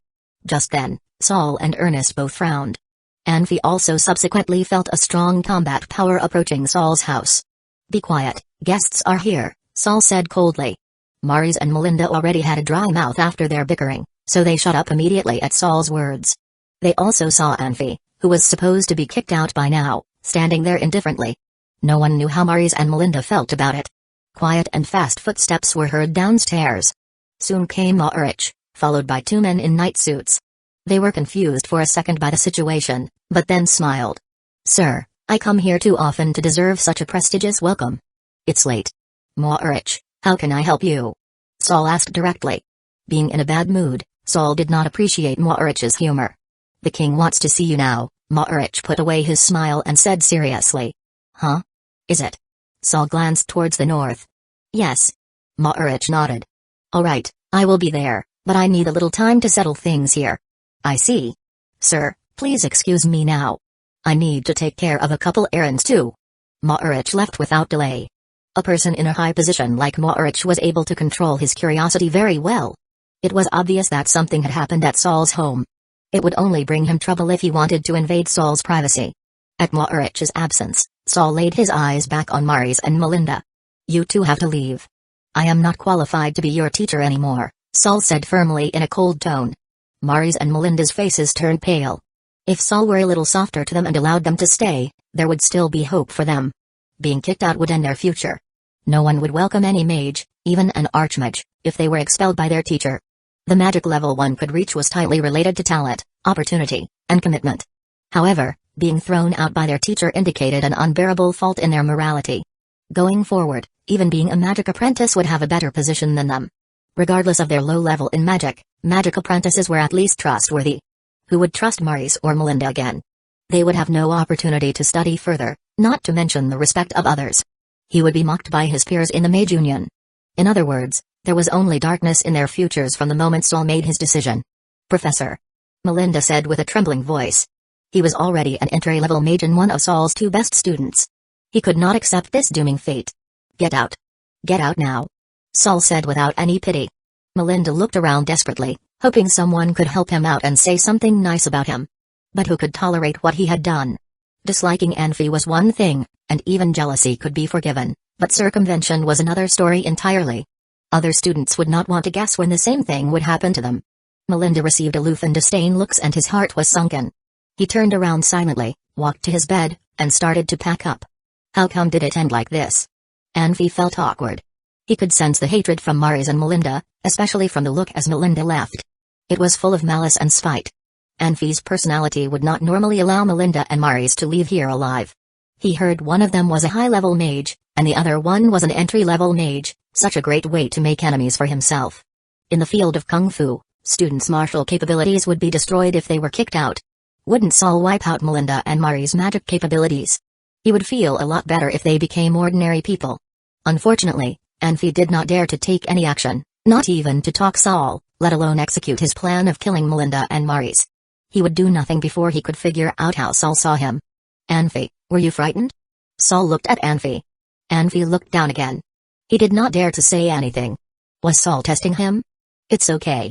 Just then, Saul and Ernest both frowned. Anfi also subsequently felt a strong combat power approaching Saul's house. Be quiet, guests are here, Saul said coldly. Maurice and Melinda already had a dry mouth after their bickering, so they shut up immediately at Saul's words. They also saw Anfi, who was supposed to be kicked out by now, standing there indifferently. No one knew how Maurice and Melinda felt about it. Quiet and fast footsteps were heard downstairs. Soon came Maurice, followed by two men in night suits. They were confused for a second by the situation, but then smiled. Sir, I come here too often to deserve such a prestigious welcome. It's late. Maurice, how can I help you? Saul asked directly. Being in a bad mood, Saul did not appreciate Maurice's humor. The king wants to see you now, Maurice put away his smile and said seriously. Huh? Is it? Saul glanced towards the north. Yes. Maurice nodded. All right, I will be there, but I need a little time to settle things here. I see. Sir, please excuse me now. I need to take care of a couple errands too. Maurice left without delay. A person in a high position like Maurice was able to control his curiosity very well. It was obvious that something had happened at Saul's home. It would only bring him trouble if he wanted to invade Saul's privacy. At Maurice's absence, Saul laid his eyes back on Maurice and Melinda. You two have to leave. I am not qualified to be your teacher anymore, Saul said firmly in a cold tone. Maurice and Melinda's faces turned pale. If Saul were a little softer to them and allowed them to stay, there would still be hope for them. Being kicked out would end their future. No one would welcome any mage, even an archmage, if they were expelled by their teacher. The magic level one could reach was tightly related to talent, opportunity, and commitment. However, being thrown out by their teacher indicated an unbearable fault in their morality. Going forward, even being a magic apprentice would have a better position than them. Regardless of their low level in magic, magic apprentices were at least trustworthy. Who would trust Maurice or Melinda again? They would have no opportunity to study further, not to mention the respect of others. He would be mocked by his peers in the Mage Union. In other words, there was only darkness in their futures from the moment Saul made his decision. Professor, Melinda said with a trembling voice. He was already an entry-level mage and one of Saul's two best students. He could not accept this dooming fate. Get out. Get out now. Saul said without any pity. Melinda looked around desperately, hoping someone could help him out and say something nice about him. But who could tolerate what he had done? Disliking Anfi was one thing, and even jealousy could be forgiven, but circumvention was another story entirely. Other students would not want to guess when the same thing would happen to them. Melinda received aloof and disdain looks and his heart was sunken. He turned around silently, walked to his bed, and started to pack up. How come did it end like this? Anfi felt awkward. He could sense the hatred from Maurice and Melinda, especially from the look as Melinda left. It was full of malice and spite. Anfi's personality would not normally allow Melinda and Maurice to leave here alive. He heard one of them was a high-level mage, and the other one was an entry-level mage, such a great way to make enemies for himself. In the field of Kung Fu, students' martial capabilities would be destroyed if they were kicked out. Wouldn't Saul wipe out Melinda and Maurice's magic capabilities? He would feel a lot better if they became ordinary people. Unfortunately, Anfi did not dare to take any action, not even to talk Saul, let alone execute his plan of killing Melinda and Maurice. He would do nothing before he could figure out how Saul saw him. Anfi, were you frightened? Saul looked at Anfi. Anfi looked down again. He did not dare to say anything. Was Saul testing him? It's okay.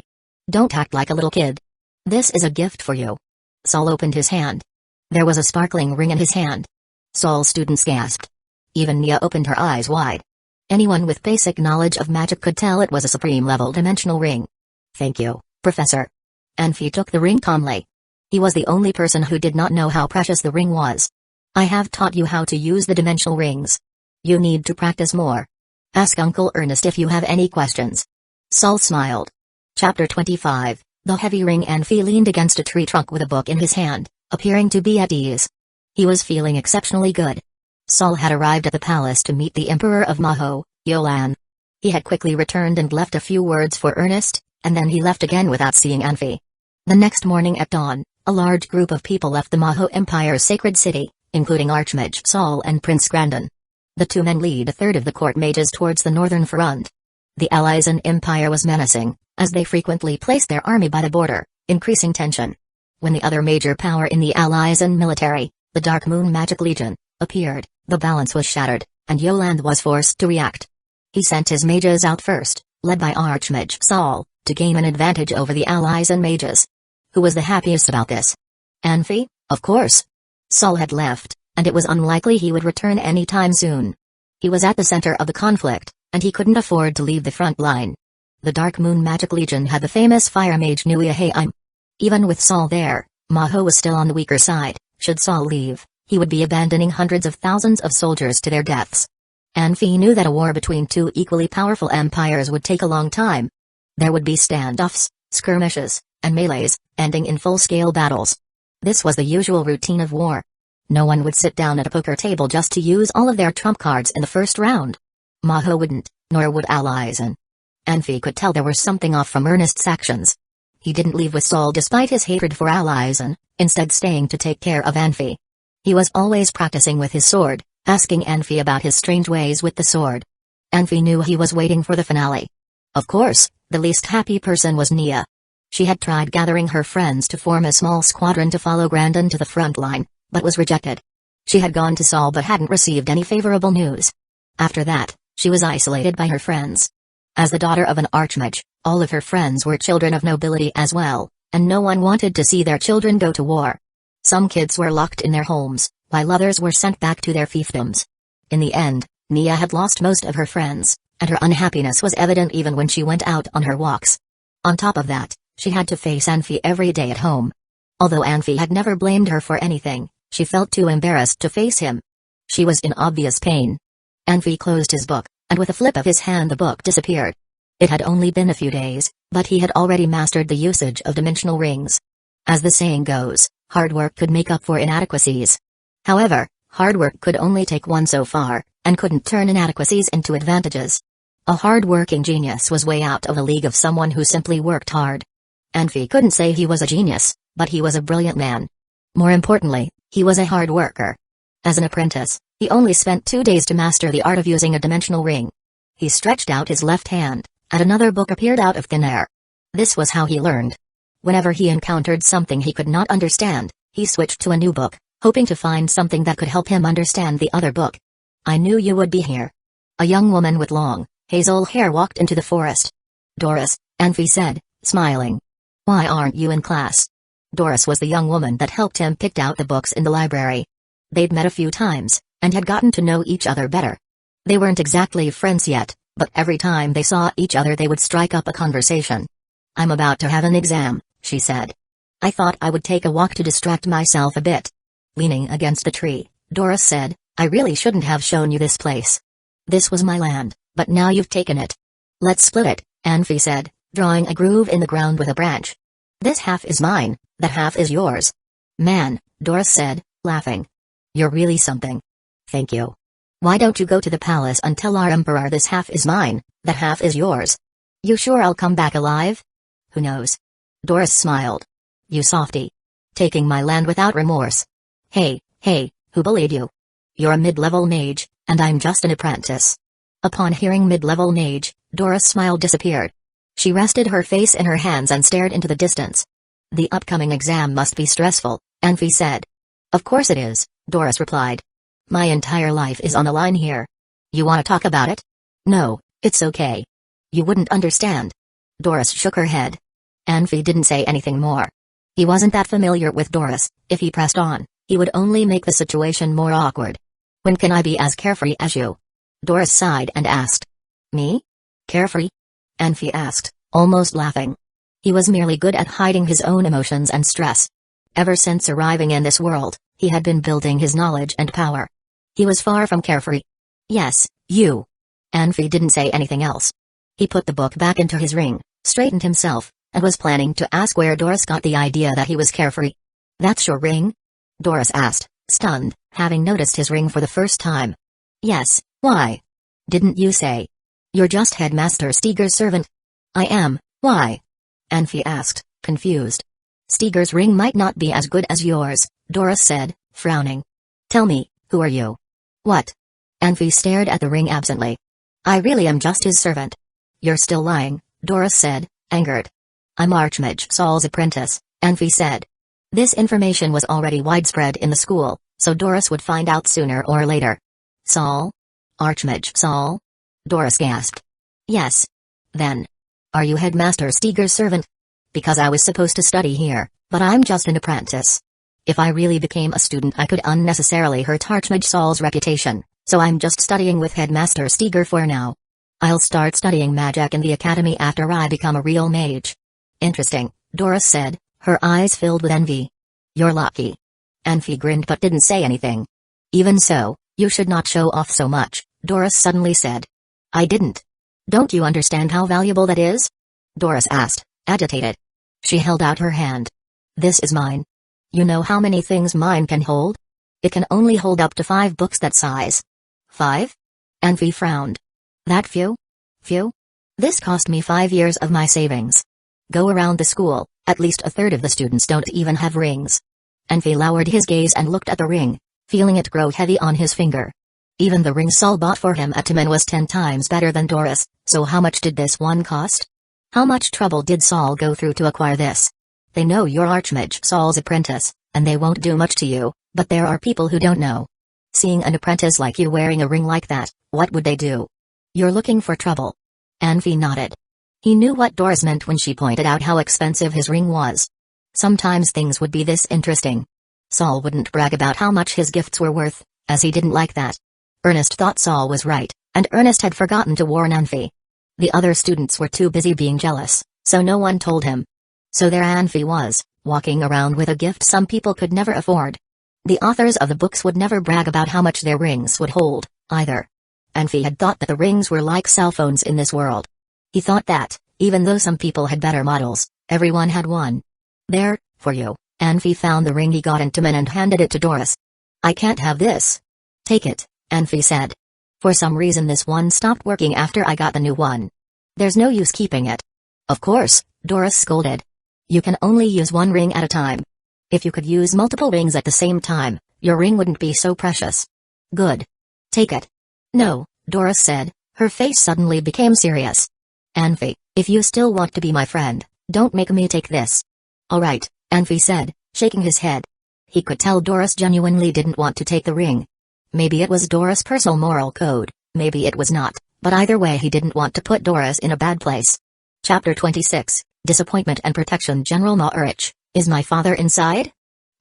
Don't act like a little kid. This is a gift for you. Saul opened his hand. There was a sparkling ring in his hand. Saul's students gasped. Even Nia opened her eyes wide. Anyone with basic knowledge of magic could tell it was a supreme-level dimensional ring. Thank you, Professor. Anfi took the ring calmly. He was the only person who did not know how precious the ring was. I have taught you how to use the dimensional rings. You need to practice more. Ask Uncle Ernest if you have any questions. Saul smiled. Chapter 25, The Heavy Ring. Anfi leaned against a tree trunk with a book in his hand, appearing to be at ease. He was feeling exceptionally good. Saul had arrived at the palace to meet the Emperor of Maho, Yolan. He had quickly returned and left a few words for Ernest, and then he left again without seeing Anfi. The next morning at dawn, a large group of people left the Maho Empire's sacred city, including Archmage Saul and Prince Grandin. The two men lead a third of the court mages towards the northern front. The Aizen Empire was menacing, as they frequently placed their army by the border, increasing tension. When the other major power in the Allies and military, the Dark Moon Magic Legion, appeared, the balance was shattered, and Yoland was forced to react. He sent his mages out first, led by Archmage Saul, to gain an advantage over the Allies and mages. Who was the happiest about this? Anfi, of course. Saul had left, and it was unlikely he would return any time soon. He was at the center of the conflict, and he couldn't afford to leave the front line. The Dark Moon Magic Legion had the famous fire mage Nuiaheim. Even with Saul there, Maho was still on the weaker side. Should Saul leave, he would be abandoning hundreds of thousands of soldiers to their deaths. Anfi knew that a war between two equally powerful empires would take a long time. There would be standoffs, skirmishes, and melees, ending in full-scale battles. This was the usual routine of war. No one would sit down at a poker table just to use all of their trump cards in the first round. Maho wouldn't, nor would Aizen. Anfi could tell there was something off from Ernest's actions. He didn't leave with Saul despite his hatred for Aizen, instead staying to take care of Anfi. He was always practicing with his sword, asking Anfi about his strange ways with the sword. Anfi knew he was waiting for the finale. Of course, the least happy person was Nia. She had tried gathering her friends to form a small squadron to follow Grandin to the front line, but was rejected. She had gone to Saul but hadn't received any favorable news. After that, she was isolated by her friends. As the daughter of an archmage, all of her friends were children of nobility as well, and no one wanted to see their children go to war. Some kids were locked in their homes, while others were sent back to their fiefdoms. In the end, Nia had lost most of her friends, and her unhappiness was evident even when she went out on her walks. On top of that, she had to face Anfi every day at home. Although Anfi had never blamed her for anything, she felt too embarrassed to face him. She was in obvious pain. Anfi closed his book, and with a flip of his hand the book disappeared. It had only been a few days, but he had already mastered the usage of dimensional rings. As the saying goes, hard work could make up for inadequacies. However, hard work could only take one so far, and couldn't turn inadequacies into advantages. A hard-working genius was way out of the league of someone who simply worked hard. Anfi couldn't say he was a genius, but he was a brilliant man. More importantly, he was a hard worker. As an apprentice, he only spent 2 days to master the art of using a dimensional ring. He stretched out his left hand, and another book appeared out of thin air. This was how he learned. Whenever he encountered something he could not understand, he switched to a new book, hoping to find something that could help him understand the other book. I knew you would be here. A young woman with long, hazel hair walked into the forest. Doris, Anfi said, smiling. Why aren't you in class? Doris was the young woman that helped him pick out the books in the library. They'd met a few times, and had gotten to know each other better. They weren't exactly friends yet, but every time they saw each other they would strike up a conversation. I'm about to have an exam, she said. I thought I would take a walk to distract myself a bit. Leaning against a tree, Doris said, I really shouldn't have shown you this place. This was my land, but now you've taken it. Let's split it, Anfi said, drawing a groove in the ground with a branch. This half is mine, that half is yours. Man, Doris said, laughing. You're really something. Thank you. Why don't you go to the palace and tell our emperor this half is mine, that half is yours? You sure I'll come back alive? Who knows? Doris smiled. You softy. Taking my land without remorse. Hey, who bullied you? You're a mid-level mage, and I'm just an apprentice. Upon hearing mid-level mage, Doris' smile disappeared. She rested her face in her hands and stared into the distance. The upcoming exam must be stressful, Anfi said. Of course it is, Doris replied. My entire life is on the line here. You want to talk about it? No, it's okay. You wouldn't understand. Doris shook her head. Anfi didn't say anything more. He wasn't that familiar with Doris. If he pressed on, he would only make the situation more awkward. When can I be as carefree as you? Doris sighed and asked. Me? Carefree? Anfi asked, almost laughing. He was merely good at hiding his own emotions and stress. Ever since arriving in this world, he had been building his knowledge and power. He was far from carefree. Yes, you. Anfi didn't say anything else. He put the book back into his ring, straightened himself, and was planning to ask where Doris got the idea that he was carefree. That's your ring? Doris asked, stunned, having noticed his ring for the first time. Yes, why? Didn't you say? You're just Headmaster Steger's servant. I am, why? Anfi asked, confused. Steger's ring might not be as good as yours, Doris said, frowning. Tell me, who are you? What? Anfi stared at the ring absently. I really am just his servant. You're still lying, Doris said, angered. I'm Archmage Saul's apprentice, Anfi said. This information was already widespread in the school, so Doris would find out sooner or later. Saul? Archmage Saul? Doris gasped. Yes. Then. Are you Headmaster Steger's servant? Because I was supposed to study here, but I'm just an apprentice. If I really became a student I could unnecessarily hurt Archmage Saul's reputation, so I'm just studying with Headmaster Steger for now. I'll start studying magic in the academy after I become a real mage. Interesting, Doris said, her eyes filled with envy. You're lucky. Anfi grinned but didn't say anything. Even so, you should not show off so much, Doris suddenly said. I didn't. Don't you understand how valuable that is? Doris asked, agitated. She held out her hand. This is mine. You know how many things mine can hold? It can only hold up to 5 books that size. 5? Anfi frowned. That few? Few? This cost me 5 years of my savings. Go around the school, at least a third of the students don't even have rings. Anfi lowered his gaze and looked at the ring, feeling it grow heavy on his finger. Even the ring Saul bought for him at Timon was 10 times better than Doris, so how much did this one cost? How much trouble did Saul go through to acquire this? They know you're Archmage Saul's apprentice, and they won't do much to you, but there are people who don't know. Seeing an apprentice like you wearing a ring like that, what would they do? You're looking for trouble. Anfi nodded. He knew what Doris meant when she pointed out how expensive his ring was. Sometimes things would be this interesting. Saul wouldn't brag about how much his gifts were worth, as he didn't like that. Ernest thought Saul was right, and Ernest had forgotten to warn Anfi. The other students were too busy being jealous, so no one told him. So there Anfi was, walking around with a gift some people could never afford. The authors of the books would never brag about how much their rings would hold, either. Anfi had thought that the rings were like cell phones in this world. He thought that, even though some people had better models, everyone had one. There, for you, Anfi found the ring he got in Timon and handed it to Doris. I can't have this. Take it, Anfi said. For some reason this one stopped working after I got the new one. There's no use keeping it. Of course, Doris scolded. You can only use one ring at a time. If you could use multiple rings at the same time, your ring wouldn't be so precious. Good. Take it. No, Doris said, her face suddenly became serious. Anfi, if you still want to be my friend, don't make me take this. All right, Anfi said, shaking his head. He could tell Doris genuinely didn't want to take the ring. Maybe it was Doris' personal moral code, maybe it was not, but either way he didn't want to put Doris in a bad place. Chapter 26, Disappointment and Protection. General Ma'urich, is my father inside?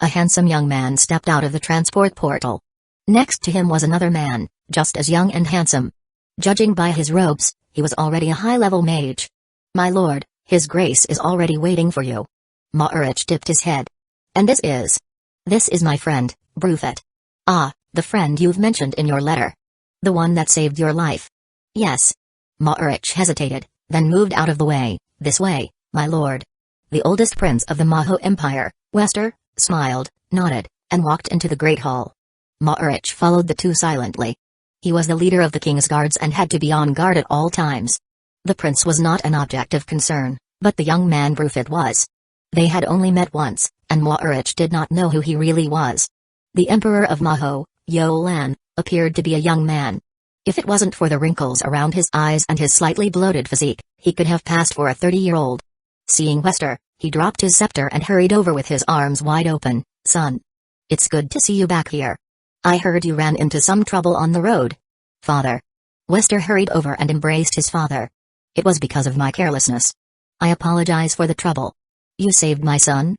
A handsome young man stepped out of the transport portal. Next to him was another man, just as young and handsome. Judging by his robes, he was already a high-level mage. My lord, his grace is already waiting for you. Ma'urich dipped his head. And this is? This is my friend, Brufet. Ah, the friend you've mentioned in your letter. The one that saved your life. Yes. Ma'urich hesitated, then moved out of the way. This way, my lord. The oldest prince of the Maho Empire, Wester, smiled, nodded, and walked into the Great Hall. Ma'urich followed the two silently. He was the leader of the king's guards and had to be on guard at all times. The prince was not an object of concern, but the young man Brufet was. They had only met once, and Ma'urich did not know who he really was. The emperor of Maho, Yolan, appeared to be a young man. If it wasn't for the wrinkles around his eyes and his slightly bloated physique, he could have passed for a 30-year-old. Seeing Wester, he dropped his scepter and hurried over with his arms wide open. Son. It's good to see you back here. I heard you ran into some trouble on the road. Father. Wester hurried over and embraced his father. It was because of my carelessness. I apologize for the trouble. You saved my son?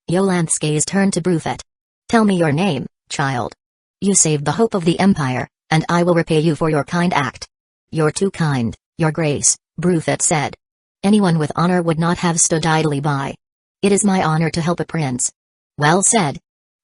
Yolan's gaze turned to Brufet. Tell me your name, child. You saved the hope of the Empire, and I will repay you for your kind act. You're too kind, your grace, Brufet said. Anyone with honor would not have stood idly by. It is my honor to help a prince. Well said.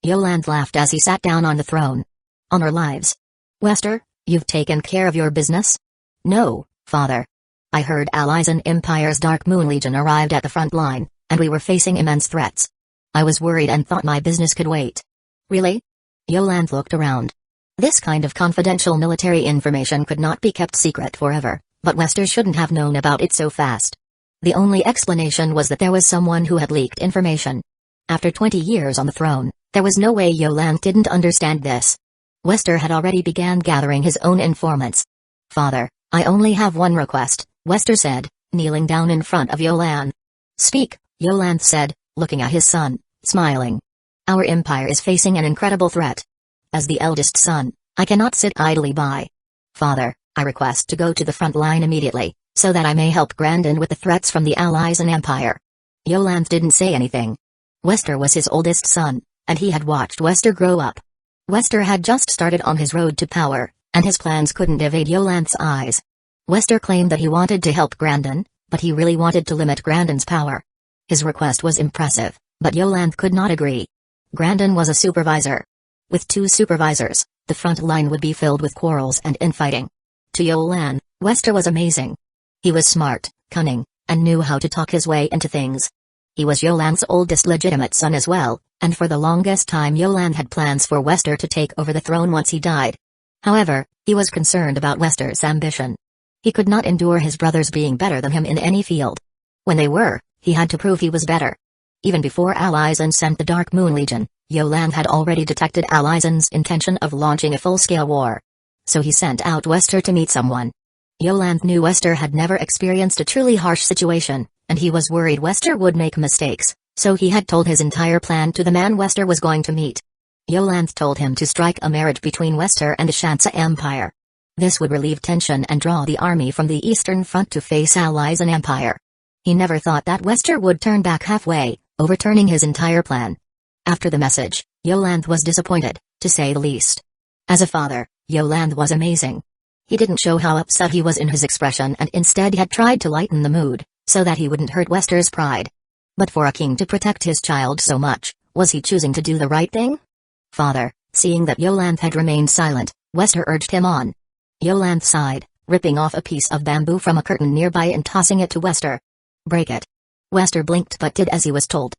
Yolan laughed as he sat down on the throne. On our lives. Wester, you've taken care of your business? No, father. I heard Aizen Empire's Dark Moon Legion arrived at the front line, and we were facing immense threats. I was worried and thought my business could wait. Really? Yolan looked around. This kind of confidential military information could not be kept secret forever, but Wester shouldn't have known about it so fast. The only explanation was that there was someone who had leaked information. After 20 years on the throne, there was no way Yolan didn't understand this. Wester had already began gathering his own informants. Father, I only have one request, Wester said, kneeling down in front of Yolan. Speak, Yolanth said, looking at his son, smiling. Our empire is facing an incredible threat. As the eldest son, I cannot sit idly by. Father, I request to go to the front line immediately, so that I may help Grandin with the threats from the allies and empire. Yolanth didn't say anything. Wester was his oldest son, and he had watched Wester grow up. Wester had just started on his road to power, and his plans couldn't evade Yolanth's eyes. Wester claimed that he wanted to help Grandin, but he really wanted to limit Grandin's power. His request was impressive, but Yolanth could not agree. Grandin was a supervisor. With 2 supervisors, the front line would be filled with quarrels and infighting. To Yolanth, Wester was amazing. He was smart, cunning, and knew how to talk his way into things. He was Yolanth's oldest legitimate son as well, and for the longest time Yolanth had plans for Wester to take over the throne once he died. However, he was concerned about Wester's ambition. He could not endure his brothers being better than him in any field. When they were, he had to prove he was better. Even before Aizen sent the Dark Moon Legion, Yolanth had already detected Aizen's intention of launching a full-scale war. So he sent out Wester to meet someone. Yolanth knew Wester had never experienced a truly harsh situation, and he was worried Wester would make mistakes, so he had told his entire plan to the man Wester was going to meet. Yolanth told him to strike a marriage between Wester and the Shanxia Empire. This would relieve tension and draw the army from the Eastern Front to face allies and empire. He never thought that Wester would turn back halfway, overturning his entire plan. After the message, Yolanth was disappointed, to say the least. As a father, Yolanth was amazing. He didn't show how upset he was in his expression and instead had tried to lighten the mood, so that he wouldn't hurt Wester's pride. But for a king to protect his child so much, was he choosing to do the right thing? Father, seeing that Yolanth had remained silent, Wester urged him on. Yolanth sighed, ripping off a piece of bamboo from a curtain nearby and tossing it to Wester. Break it. Wester blinked but did as he was told.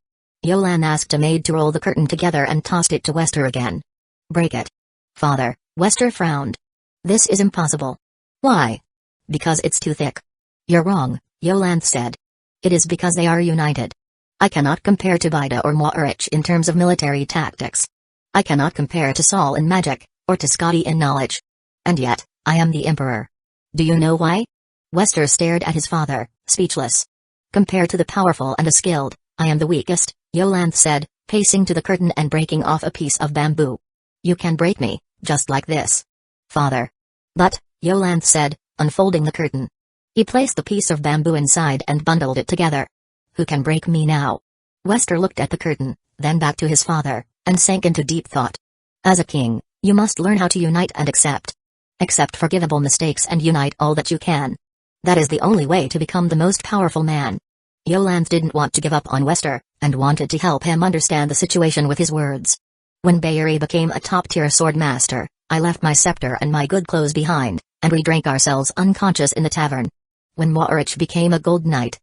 Yolanth asked a maid to roll the curtain together and tossed it to Wester again. Break it. Father, Wester frowned. This is impossible. Why? Because it's too thick. You're wrong, Yolanth said. It is because they are united. I cannot compare to Bida or Moirich in terms of military tactics. I cannot compare to Saul in magic, or to Scotty in knowledge. And yet, I am the Emperor. Do you know why? Wester stared at his father, speechless. Compared to the powerful and the skilled, I am the weakest, Yolanth said, pacing to the curtain and breaking off a piece of bamboo. You can break me, just like this. Father. But, Yolanth said, unfolding the curtain. He placed the piece of bamboo inside and bundled it together. Who can break me now? Wester looked at the curtain, then back to his father, and sank into deep thought. As a king, you must learn how to unite and accept. Accept forgivable mistakes and unite all that you can. That is the only way to become the most powerful man. Yolanth didn't want to give up on Wester, and wanted to help him understand the situation with his words. When Bayeri became a top-tier sword master, I left my scepter and my good clothes behind, and we drank ourselves unconscious in the tavern. When Moirich became a gold knight,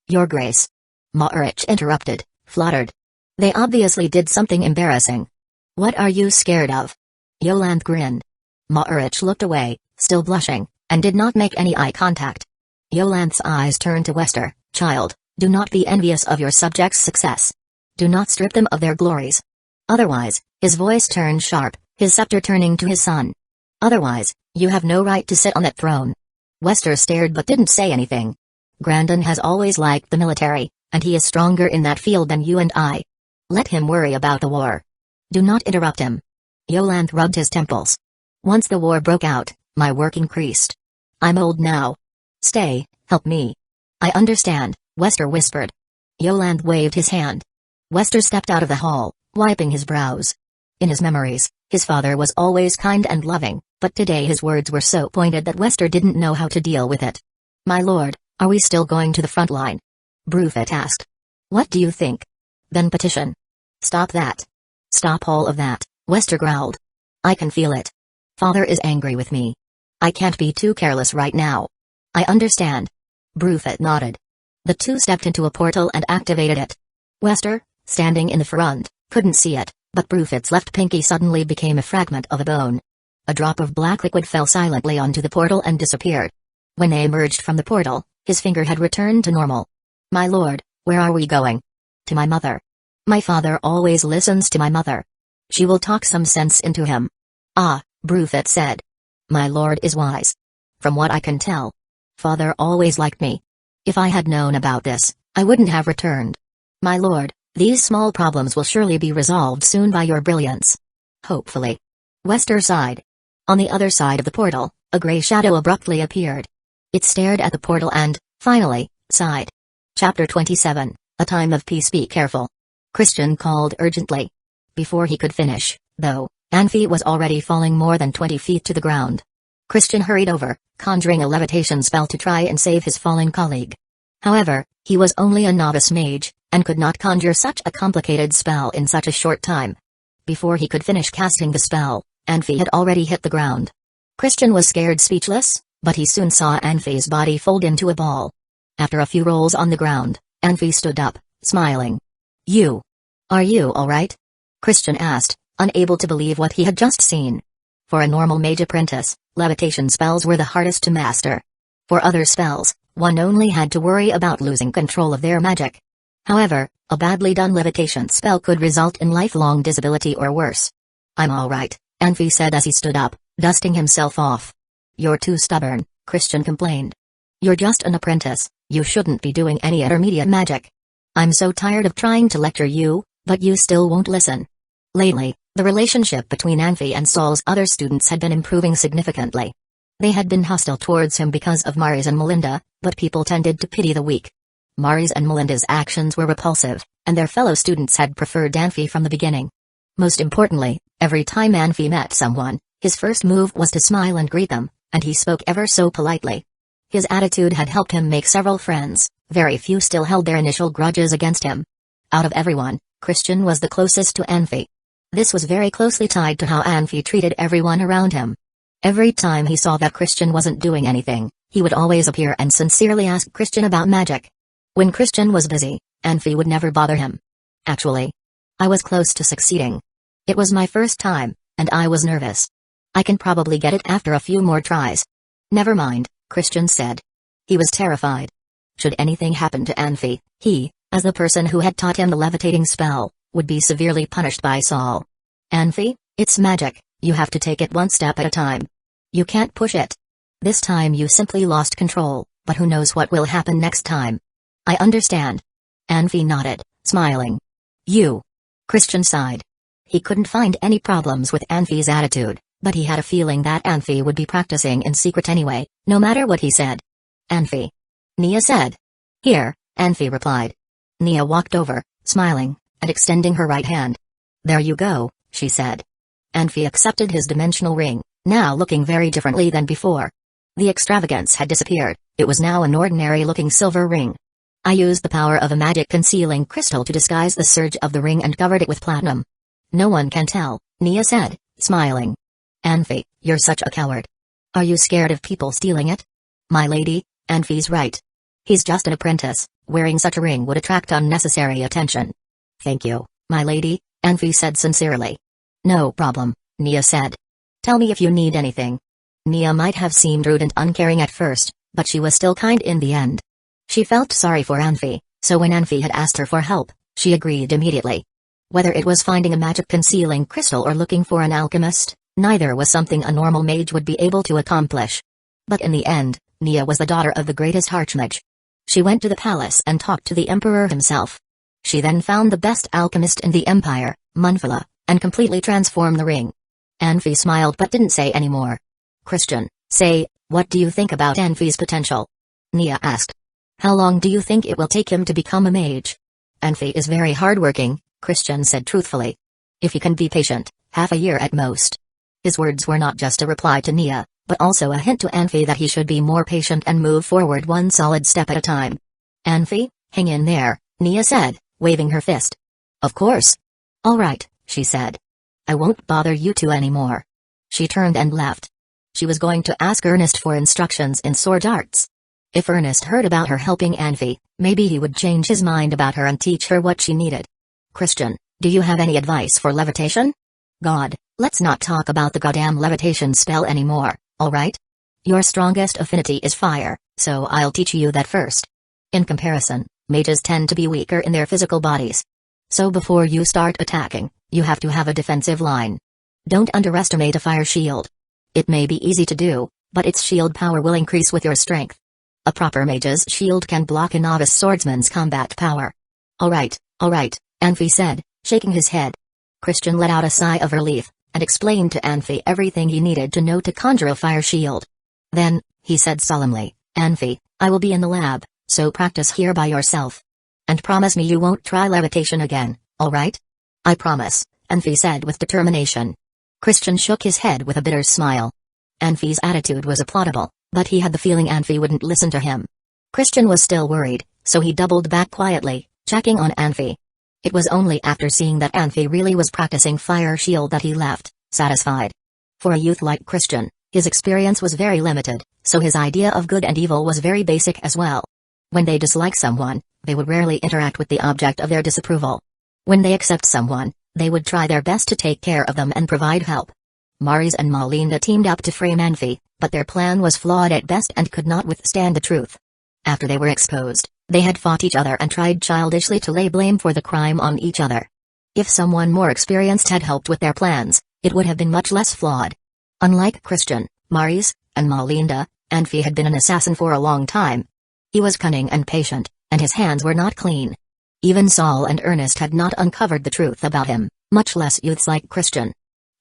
Your Grace. Moirich interrupted, fluttered. They obviously did something embarrassing. What are you scared of? Yolanth grinned. Moirich looked away, still blushing, and did not make any eye contact. Yolanth's eyes turned to Wester. Child, do not be envious of your subjects' success. Do not strip them of their glories. Otherwise, his voice turned sharp, his scepter turning to his son. Otherwise, you have no right to sit on that throne. Wester stared but didn't say anything. Grandin has always liked the military, and he is stronger in that field than you and I. Let him worry about the war. Do not interrupt him. Yolanth rubbed his temples. Once the war broke out, my work increased. I'm old now. Stay, help me. I understand, Wester whispered. Yolanth waved his hand. Wester stepped out of the hall, wiping his brows. In his memories, his father was always kind and loving, but today his words were so pointed that Wester didn't know how to deal with it. My lord, are we still going to the front line? Brufit asked. What do you think? Then petition. Stop that. Stop all of that, Wester growled. I can feel it. Father is angry with me. I can't be too careless right now. I understand. Brufit nodded. The two stepped into a portal and activated it. Wester, standing in the front, couldn't see it, but Brufit's left pinky suddenly became a fragment of a bone. A drop of black liquid fell silently onto the portal and disappeared. When they emerged from the portal, his finger had returned to normal. My lord, where are we going? To my mother. My father always listens to my mother. She will talk some sense into him. Ah, Brufit said. My lord is wise. From what I can tell. Father always liked me. If I had known about this, I wouldn't have returned. My lord, these small problems will surely be resolved soon by your brilliance. Hopefully. Western side. On the other side of the portal, a gray shadow abruptly appeared. It stared at the portal and, finally, sighed. Chapter 27, A Time of Peace. Be careful. Christian called urgently. Before he could finish, though, Anfi was already falling more than 20 feet to the ground. Christian hurried over, conjuring a levitation spell to try and save his fallen colleague. However, he was only a novice mage, and could not conjure such a complicated spell in such a short time. Before he could finish casting the spell, Anfi had already hit the ground. Christian was scared speechless, but he soon saw Anfi's body fold into a ball. After a few rolls on the ground, Anfi stood up, smiling. You. Are you alright? Christian asked, unable to believe what he had just seen. For a normal mage apprentice, levitation spells were the hardest to master. For other spells, one only had to worry about losing control of their magic. However, a badly done levitation spell could result in lifelong disability or worse. I'm alright, Anfi said as he stood up, dusting himself off. You're too stubborn, Christian complained. You're just an apprentice, you shouldn't be doing any intermediate magic. I'm so tired of trying to lecture you, but you still won't listen. Lately, the relationship between Anfi and Saul's other students had been improving significantly. They had been hostile towards him because of Mari's and Melinda, but people tended to pity the weak. Mari's and Melinda's actions were repulsive, and their fellow students had preferred Anfi from the beginning. Most importantly, every time Anfi met someone, his first move was to smile and greet them, and he spoke ever so politely. His attitude had helped him make several friends, very few still held their initial grudges against him. Out of everyone, Christian was the closest to Anfi. This was very closely tied to how Anfi treated everyone around him. Every time he saw that Christian wasn't doing anything, he would always appear and sincerely ask Christian about magic. When Christian was busy, Anfi would never bother him. Actually, I was close to succeeding. It was my first time, and I was nervous. I can probably get it after a few more tries. Never mind, Christian said. He was terrified. Should anything happen to Anfi, he, as the person who had taught him the levitating spell, would be severely punished by Saul. Anfi, it's magic, you have to take it one step at a time. You can't push it. This time you simply lost control, but who knows what will happen next time. I understand. Anfi nodded, smiling. You. Christian sighed. He couldn't find any problems with Anfi's attitude, but he had a feeling that Anfi would be practicing in secret anyway, no matter what he said. Anfi. Nia said. Here, Anfi replied. Nia walked over, smiling, and extending her right hand. There you go, she said. Anfi accepted his dimensional ring, now looking very differently than before. The extravagance had disappeared, it was now an ordinary-looking silver ring. I used the power of a magic concealing crystal to disguise the surge of the ring and covered it with platinum. No one can tell, Nia said, smiling. Anfi, you're such a coward. Are you scared of people stealing it? My lady, Anfi's right. He's just an apprentice, wearing such a ring would attract unnecessary attention. Thank you, my lady, Anfi said sincerely. No problem, Nia said. Tell me if you need anything. Nia might have seemed rude and uncaring at first, but she was still kind in the end. She felt sorry for Anfi, so when Anfi had asked her for help, she agreed immediately. Whether it was finding a magic concealing crystal or looking for an alchemist, neither was something a normal mage would be able to accomplish. But in the end, Nia was the daughter of the greatest archmage. She went to the palace and talked to the emperor himself. She then found the best alchemist in the empire, Munfala, and completely transformed the ring. Anfi smiled but didn't say any more. Christian, say, what do you think about Anfi's potential? Nia asked. How long do you think it will take him to become a mage? Anfi is very hardworking, Christian said truthfully. If he can be patient, half a year at most. His words were not just a reply to Nia, but also a hint to Anfi that he should be more patient and move forward one solid step at a time. Anfi, hang in there, Nia said, waving her fist. Of course. All right, she said. I won't bother you two anymore. She turned and left. She was going to ask Ernest for instructions in sword arts. If Ernest heard about her helping Anfi, maybe he would change his mind about her and teach her what she needed. Christian, do you have any advice for levitation? God, let's not talk about the goddamn levitation spell anymore, alright? Your strongest affinity is fire, so I'll teach you that first. In comparison, mages tend to be weaker in their physical bodies. So before you start attacking, you have to have a defensive line. Don't underestimate a fire shield. It may be easy to do, but its shield power will increase with your strength. A proper mage's shield can block a novice swordsman's combat power. Alright, Anfi said, shaking his head. Christian let out a sigh of relief, and explained to Anfi everything he needed to know to conjure a fire shield. Then, he said solemnly, Anfi, I will be in the lab, so practice here by yourself. And promise me you won't try levitation again, alright? I promise, Anfi said with determination. Christian shook his head with a bitter smile. Anfi's attitude was applaudable, but he had the feeling Anfi wouldn't listen to him. Christian was still worried, so he doubled back quietly, checking on Anfi. It was only after seeing that Anfi really was practicing fire shield that he left, satisfied. For a youth like Christian, his experience was very limited, so his idea of good and evil was very basic as well. When they dislike someone, they would rarely interact with the object of their disapproval. When they accept someone, they would try their best to take care of them and provide help. Maris and Malinda teamed up to frame Anfi, but their plan was flawed at best and could not withstand the truth. After they were exposed, they had fought each other and tried childishly to lay blame for the crime on each other. If someone more experienced had helped with their plans, it would have been much less flawed. Unlike Christian, Maris, and Malinda, Anfi had been an assassin for a long time. He was cunning and patient, and his hands were not clean. Even Saul and Ernest had not uncovered the truth about him, much less youths like Christian.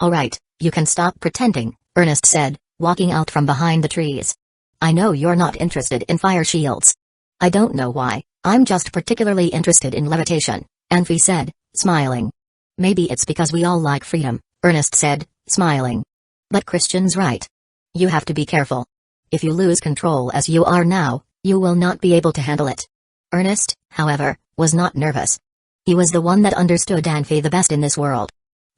Alright, you can stop pretending, Ernest said, walking out from behind the trees. I know you're not interested in fire shields. I don't know why, I'm just particularly interested in levitation, Anfi said, smiling. Maybe it's because we all like freedom, Ernest said, smiling. But Christian's right. You have to be careful. If you lose control as you are now, you will not be able to handle it. Ernest, however, was not nervous. He was the one that understood Anfi the best in this world.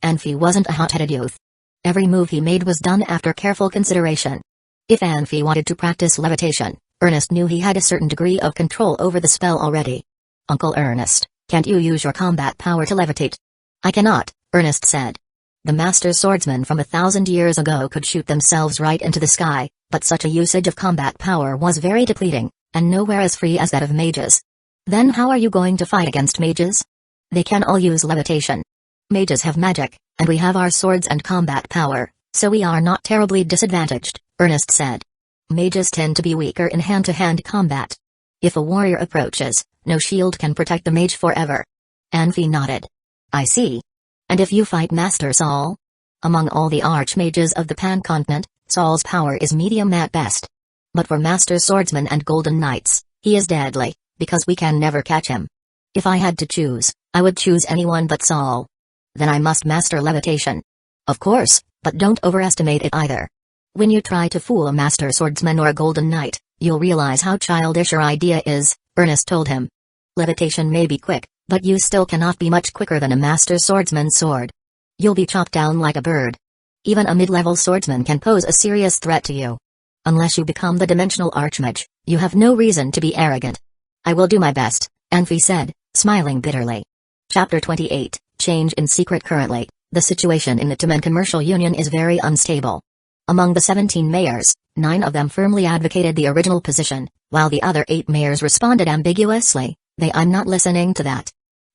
Anfi wasn't a hot-headed youth. Every move he made was done after careful consideration. If Anfi wanted to practice levitation, Ernest knew he had a certain degree of control over the spell already. Uncle Ernest, can't you use your combat power to levitate? I cannot, Ernest said. The master swordsmen from 1,000 years ago could shoot themselves right into the sky, but such a usage of combat power was very depleting, and nowhere as free as that of mages. Then how are you going to fight against mages? They can all use levitation. Mages have magic, and we have our swords and combat power, so we are not terribly disadvantaged, Ernest said. Mages tend to be weaker in hand-to-hand combat. If a warrior approaches, no shield can protect the mage forever. Anfi nodded. I see. And if you fight Master Saul? Among all the archmages of the Pan-continent, Saul's power is medium at best. But for Master Swordsmen and Golden Knights, he is deadly, because we can never catch him. If I had to choose, I would choose anyone but Saul. Then I must master levitation. Of course, but don't overestimate it either. When you try to fool a Master Swordsman or a Golden Knight, you'll realize how childish your idea is, Ernest told him. Levitation may be quick, but you still cannot be much quicker than a Master Swordsman's sword. You'll be chopped down like a bird. Even a mid-level swordsman can pose a serious threat to you. Unless you become the dimensional archmage, you have no reason to be arrogant. I will do my best, Anfi said, smiling bitterly. Chapter 28, Change in Secret. Currently, the situation in the Tamen Commercial Union is very unstable. Among the 17 mayors, 9 of them firmly advocated the original position, while the other 8 mayors responded ambiguously. I'm not listening to that.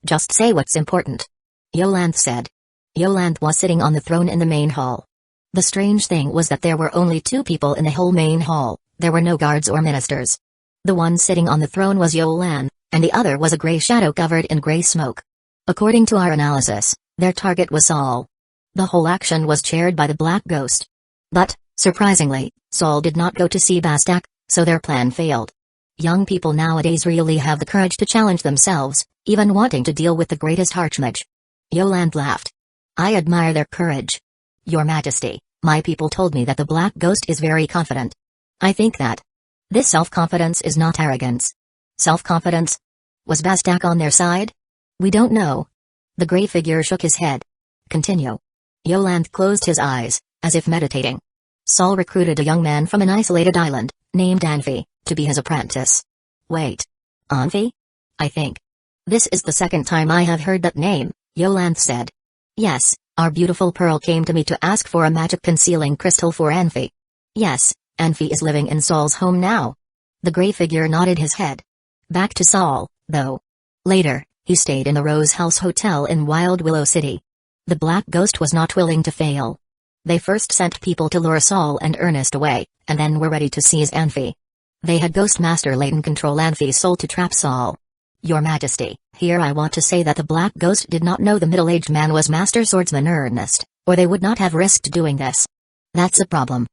Just say what's important. Yolande said. Yolande was sitting on the throne in the main hall. The strange thing was that there were only 2 people in the whole main hall. There were no guards or ministers. The one sitting on the throne was Yolande, and the other was a gray shadow covered in gray smoke. According to our analysis, their target was Saul. The whole action was chaired by the Black Ghost. But, surprisingly, Saul did not go to see Bastak, so their plan failed. Young people nowadays really have the courage to challenge themselves, even wanting to deal with the greatest archmage. Yolande laughed. I admire their courage. Your Majesty, my people told me that the Black Ghost is very confident. I think that. This self-confidence is not arrogance. Self-confidence? Was Bastak on their side? We don't know. The gray figure shook his head. Continue. Yolande closed his eyes, as if meditating. Saul recruited a young man from an isolated island, named Anfi, to be his apprentice. Wait. Anfi? I think. This is the second time I have heard that name, Yolande said. Yes, our beautiful Pearl came to me to ask for a magic concealing crystal for Anfi. Yes, Anfi is living in Saul's home now. The gray figure nodded his head. Back to Saul, though. Later, he stayed in the Rose House Hotel in Wild Willow City. The Black Ghost was not willing to fail. They first sent people to lure Saul and Ernest away, and then were ready to seize Anfi. They had Ghost Master Layton control Anfi's soul to trap Saul. Your Majesty, here I want to say that the Black Ghost did not know the middle-aged man was Master Swordsman Ernest, or they would not have risked doing this. That's a problem.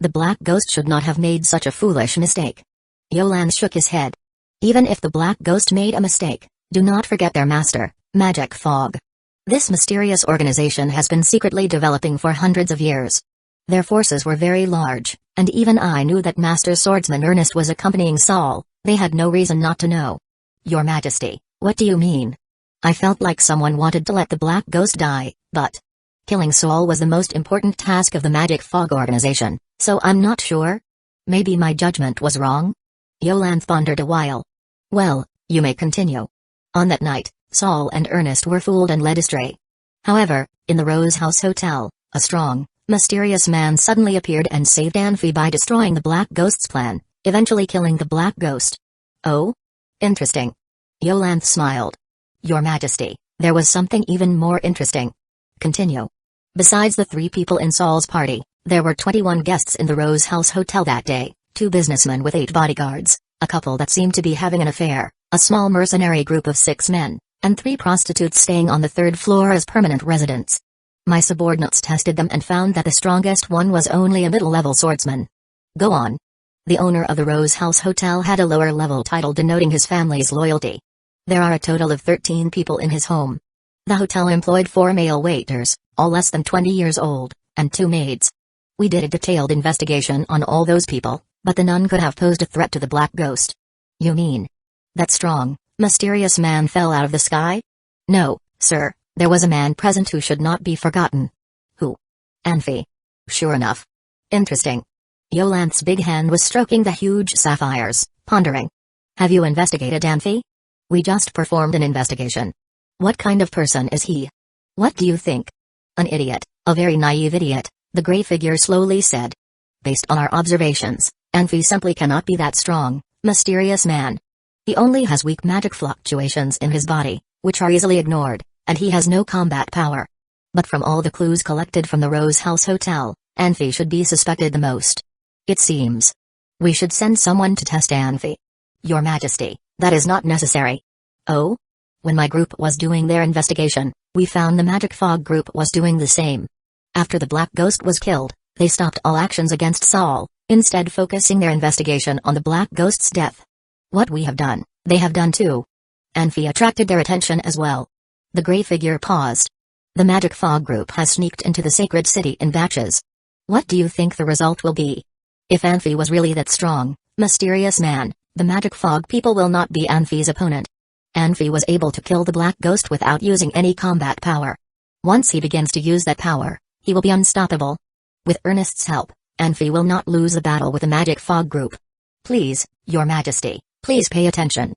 The Black Ghost should not have made such a foolish mistake. Yolan shook his head. Even if the Black Ghost made a mistake, do not forget their master, Magic Fog. This mysterious organization has been secretly developing for hundreds of years. Their forces were very large, and even I knew that Master Swordsman Ernest was accompanying Saul. They had no reason not to know. Your Majesty, what do you mean? I felt like someone wanted to let the Black Ghost die, but killing Saul was the most important task of the Magic Fog organization, so I'm not sure. Maybe my judgment was wrong? Yolan pondered a while. Well, you may continue. On that night, Saul and Ernest were fooled and led astray. However, in the Rose House Hotel, a strong, mysterious man suddenly appeared and saved Anfi by destroying the Black Ghost's plan, eventually killing the Black Ghost. Oh? Interesting. Yolan smiled. Your Majesty, there was something even more interesting. Continue. Besides the 3 people in Saul's party, there were 21 guests in the Rose House Hotel that day, 2 businessmen with 8 bodyguards, a couple that seemed to be having an affair, a small mercenary group of 6 men, and 3 prostitutes staying on the 3rd floor as permanent residents. My subordinates tested them and found that the strongest one was only a middle-level swordsman. Go on. The owner of the Rose House Hotel had a lower-level title denoting his family's loyalty. There are a total of 13 people in his home. The hotel employed 4 male waiters, all less than 20 years old, and 2 maids. We did a detailed investigation on all those people, but the none could have posed a threat to the Black Ghost. You mean that strong, mysterious man fell out of the sky? No, sir, there was a man present who should not be forgotten. Who? Anfi. Sure enough. Interesting. Yolan's big hand was stroking the huge sapphires, pondering. Have you investigated Anfi? We just performed an investigation. What kind of person is he? What do you think? An idiot, a very naive idiot, the gray figure slowly said. Based on our observations, Anfi simply cannot be that strong, mysterious man. He only has weak magic fluctuations in his body, which are easily ignored, and he has no combat power. But from all the clues collected from the Rose House Hotel, Anfi should be suspected the most. It seems we should send someone to test Anfi. Your Majesty, that is not necessary. Oh? When my group was doing their investigation, we found the Magic Fog group was doing the same. After the Black Ghost was killed, they stopped all actions against Saul, instead focusing their investigation on the Black Ghost's death. What we have done, they have done too. Anfi attracted their attention as well. The gray figure paused. The Magic Fog group has sneaked into the sacred city in batches. What do you think the result will be? If Anfi was really that strong, mysterious man, the Magic Fog people will not be Anfi's opponent. Anfi was able to kill the Black Ghost without using any combat power. Once he begins to use that power, he will be unstoppable. With Ernest's help, Anfi will not lose the battle with the Magic Fog group. Please, Your Majesty, please pay attention.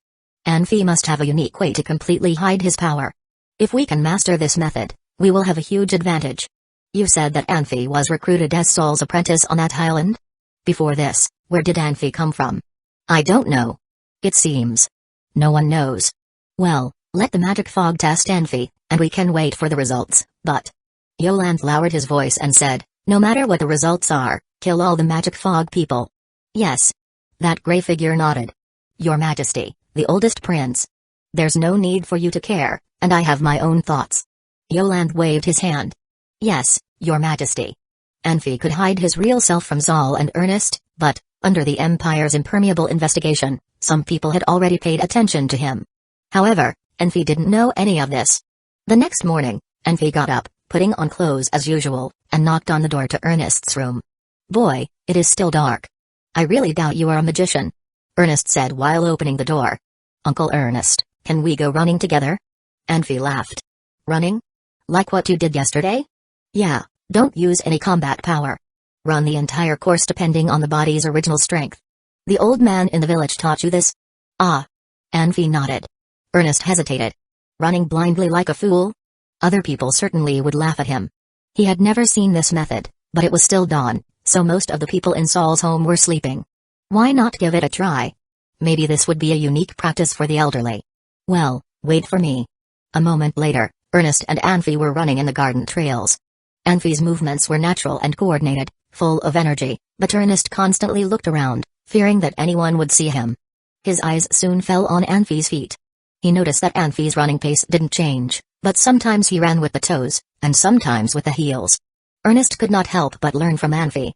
Anfi must have a unique way to completely hide his power. If we can master this method, we will have a huge advantage. You said that Anfi was recruited as Saul's apprentice on that island? Before this, where did Anfi come from? I don't know. It seems no one knows. Well, let the Magic Fog test Anfi, and we can wait for the results, but Yoland lowered his voice and said, no matter what the results are, kill all the Magic Fog people. Yes. That gray figure nodded. Your Majesty, the oldest prince. There's no need for you to care, and I have my own thoughts. Yoland waved his hand. Yes, Your Majesty. Anfi could hide his real self from Saul and Ernest, but, under the Empire's impermeable investigation, some people had already paid attention to him. However, Anfi didn't know any of this. The next morning, Anfi got up, putting on clothes as usual, and knocked on the door to Ernest's room. Boy, it is still dark. I really doubt you are a magician. Ernest said while opening the door. Uncle Ernest, can we go running together? Anfi laughed. Running? Like what you did yesterday? Yeah, don't use any combat power. Run the entire course depending on the body's original strength. The old man in the village taught you this? Ah. Anfi nodded. Ernest hesitated. Running blindly like a fool? Other people certainly would laugh at him. He had never seen this method, but it was still dawn, so most of the people in Saul's home were sleeping. Why not give it a try? Maybe this would be a unique practice for the elderly. Well, wait for me. A moment later, Ernest and Anfi were running in the garden trails. Anfi's movements were natural and coordinated, Full of energy, but Ernest constantly looked around, fearing that anyone would see him. His eyes soon fell on Anfi's feet. He noticed that Anfi's running pace didn't change, but sometimes he ran with the toes, and sometimes with the heels. Ernest could not help but learn from Anfi.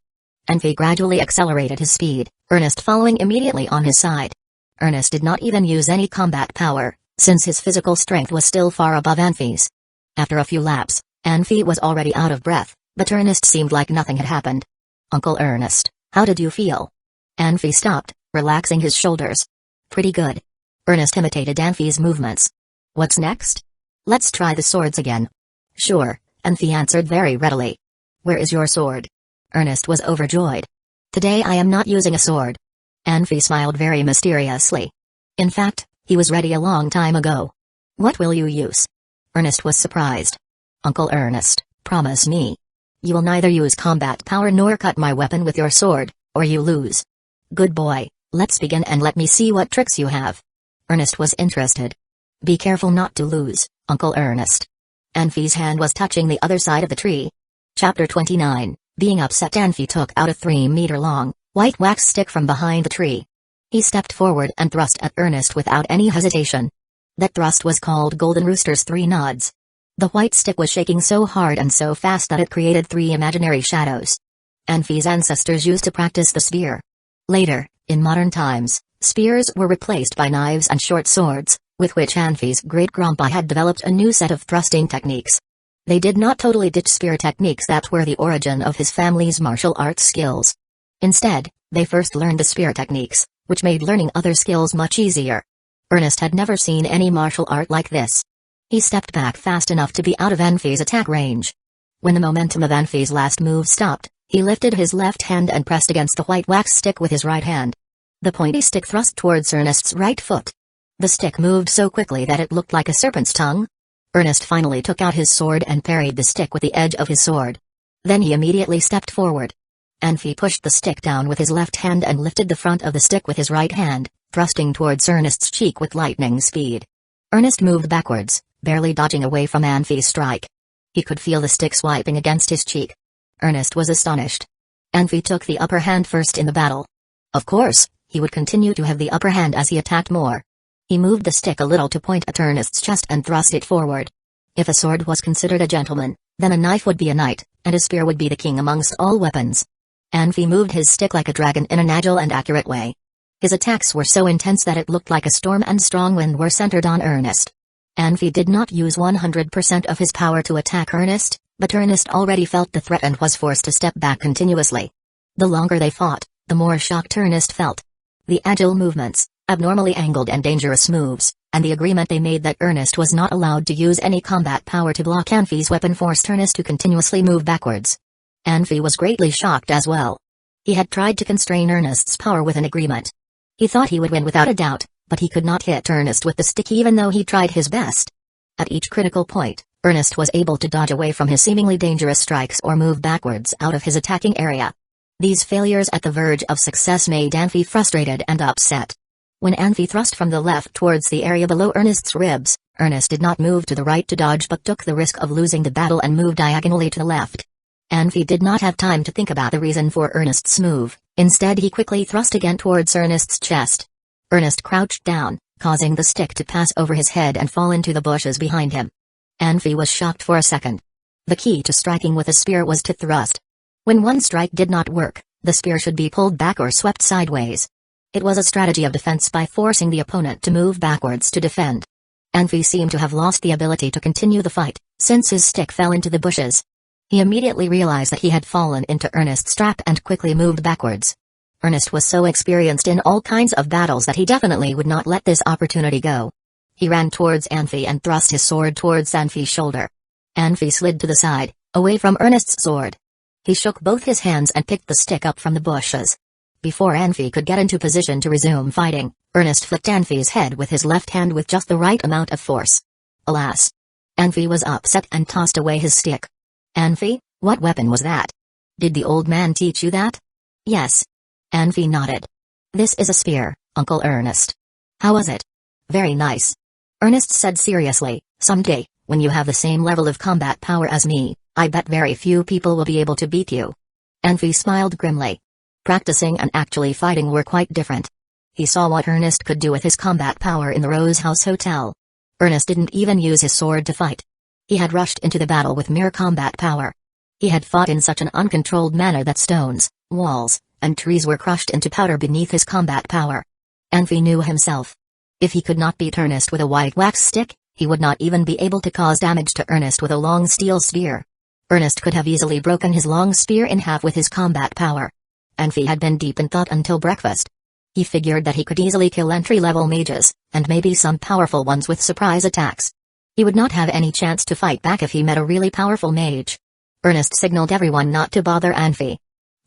Anfi gradually accelerated his speed, Ernest following immediately on his side. Ernest did not even use any combat power, since his physical strength was still far above Anfi's. After a few laps, Anfi was already out of breath, but Ernest seemed like nothing had happened. "Uncle Ernest, how did you feel?" Anfi stopped, relaxing his shoulders. "Pretty good." Ernest imitated Anfi's movements. "What's next?" "Let's try the swords again." "Sure," Anfi answered very readily. "Where is your sword?" Ernest was overjoyed. "Today I am not using a sword." Anfi smiled very mysteriously. In fact, he was ready a long time ago. "What will you use?" Ernest was surprised. "Uncle Ernest, promise me. You will neither use combat power nor cut my weapon with your sword, or you lose." "Good boy, let's begin and let me see what tricks you have." Ernest was interested. "Be careful not to lose, Uncle Ernest." Anfi's hand was touching the other side of the tree. Chapter 29, Being upset. Anfi took out a 3-meter-long, white wax stick from behind the tree. He stepped forward and thrust at Ernest without any hesitation. That thrust was called Golden Rooster's 3 nods. The white stick was shaking so hard and so fast that it created 3 imaginary shadows. Anfi's ancestors used to practice the spear. Later, in modern times, spears were replaced by knives and short swords, with which Anfi's great-grandpa had developed a new set of thrusting techniques. They did not totally ditch spear techniques that were the origin of his family's martial arts skills. Instead, they first learned the spear techniques, which made learning other skills much easier. Ernest had never seen any martial art like this. He stepped back fast enough to be out of Anfi's attack range. When the momentum of Anfi's last move stopped, he lifted his left hand and pressed against the white wax stick with his right hand. The pointy stick thrust towards Ernest's right foot. The stick moved so quickly that it looked like a serpent's tongue. Ernest finally took out his sword and parried the stick with the edge of his sword. Then he immediately stepped forward. Anfi pushed the stick down with his left hand and lifted the front of the stick with his right hand, thrusting towards Ernest's cheek with lightning speed. Ernest moved backwards, barely dodging away from Anfi's strike. He could feel the stick swiping against his cheek. Ernest was astonished. Anfi took the upper hand first in the battle. Of course, he would continue to have the upper hand as he attacked more. He moved the stick a little to point at Ernest's chest and thrust it forward. If a sword was considered a gentleman, then a knife would be a knight, and a spear would be the king amongst all weapons. Anfi moved his stick like a dragon in an agile and accurate way. His attacks were so intense that it looked like a storm and strong wind were centered on Ernest. Anfi did not use 100% of his power to attack Ernest, but Ernest already felt the threat and was forced to step back continuously. The longer they fought, the more shocked Ernest felt. The agile movements, abnormally angled and dangerous moves, and the agreement they made that Ernest was not allowed to use any combat power to block Anfi's weapon forced Ernest to continuously move backwards. Anfi was greatly shocked as well. He had tried to constrain Ernest's power with an agreement. He thought he would win without a doubt, but he could not hit Ernest with the stick even though he tried his best. At each critical point, Ernest was able to dodge away from his seemingly dangerous strikes or move backwards out of his attacking area. These failures at the verge of success made Anfi frustrated and upset. When Anfi thrust from the left towards the area below Ernest's ribs, Ernest did not move to the right to dodge but took the risk of losing the battle and moved diagonally to the left. Anfi did not have time to think about the reason for Ernest's move, instead he quickly thrust again towards Ernest's chest. Ernest crouched down, causing the stick to pass over his head and fall into the bushes behind him. Anfi was shocked for a second. The key to striking with a spear was to thrust. When one strike did not work, the spear should be pulled back or swept sideways. It was a strategy of defense by forcing the opponent to move backwards to defend. Anfi seemed to have lost the ability to continue the fight, since his stick fell into the bushes. He immediately realized that he had fallen into Ernest's trap and quickly moved backwards. Ernest was so experienced in all kinds of battles that he definitely would not let this opportunity go. He ran towards Anfi and thrust his sword towards Anfi's shoulder. Anfi slid to the side, away from Ernest's sword. He shook both his hands and picked the stick up from the bushes. Before Anfi could get into position to resume fighting, Ernest flicked Anfi's head with his left hand with just the right amount of force. Alas! Anfi was upset and tossed away his stick. "Anfi, what weapon was that? Did the old man teach you that?" "Yes." Anfi nodded. "This is a spear, Uncle Ernest." "How was it?" "Very nice." Ernest said seriously, "Someday, when you have the same level of combat power as me, I bet very few people will be able to beat you." Anfi smiled grimly. Practicing and actually fighting were quite different. He saw what Ernest could do with his combat power in the Rose House Hotel. Ernest didn't even use his sword to fight. He had rushed into the battle with mere combat power. He had fought in such an uncontrolled manner that stones, walls, and trees were crushed into powder beneath his combat power. Anfi knew himself. If he could not beat Ernest with a white wax stick, he would not even be able to cause damage to Ernest with a long steel spear. Ernest could have easily broken his long spear in half with his combat power. Anfi had been deep in thought until breakfast. He figured that he could easily kill entry-level mages, and maybe some powerful ones with surprise attacks. He would not have any chance to fight back if he met a really powerful mage. Ernest signaled everyone not to bother Anfi.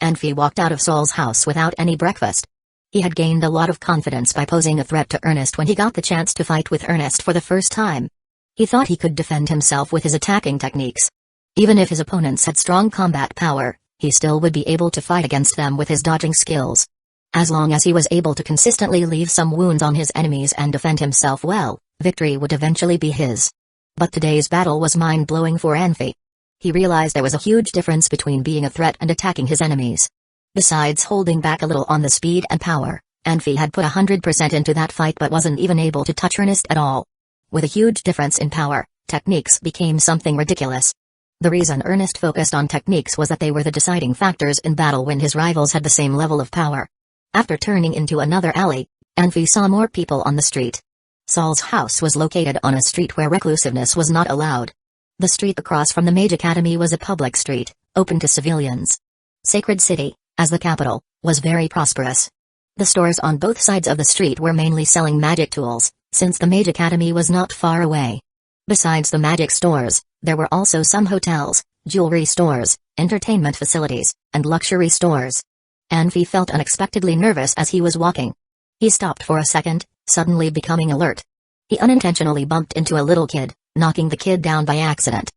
Anfi walked out of Saul's house without any breakfast. He had gained a lot of confidence by posing a threat to Ernest when he got the chance to fight with Ernest for the first time. He thought he could defend himself with his attacking techniques. Even if his opponents had strong combat power, he still would be able to fight against them with his dodging skills. As long as he was able to consistently leave some wounds on his enemies and defend himself well, victory would eventually be his. But today's battle was mind-blowing for Anfi. He realized there was a huge difference between being a threat and attacking his enemies. Besides holding back a little on the speed and power, Anfi had put 100% into that fight but wasn't even able to touch Ernest at all. With a huge difference in power, techniques became something ridiculous. The reason Ernest focused on techniques was that they were the deciding factors in battle when his rivals had the same level of power. After turning into another alley, Anfi saw more people on the street. Saul's house was located on a street where reclusiveness was not allowed. The street across from the Mage Academy was a public street, open to civilians. Sacred City, as the capital, was very prosperous. The stores on both sides of the street were mainly selling magic tools, since the Mage Academy was not far away. Besides the magic stores, there were also some hotels, jewelry stores, entertainment facilities, and luxury stores. Anfi felt unexpectedly nervous as he was walking. He stopped for a second, suddenly becoming alert. He unintentionally bumped into a little kid, knocking the kid down by accident.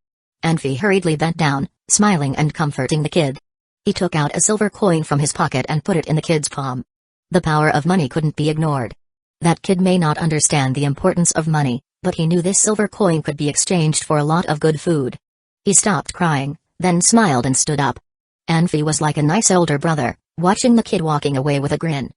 Anfi hurriedly bent down, smiling and comforting the kid. He took out a silver coin from his pocket and put it in the kid's palm. The power of money couldn't be ignored. That kid may not understand the importance of money, but he knew this silver coin could be exchanged for a lot of good food. He stopped crying, then smiled and stood up. Anfi was like a nice older brother, watching the kid walking away with a grin.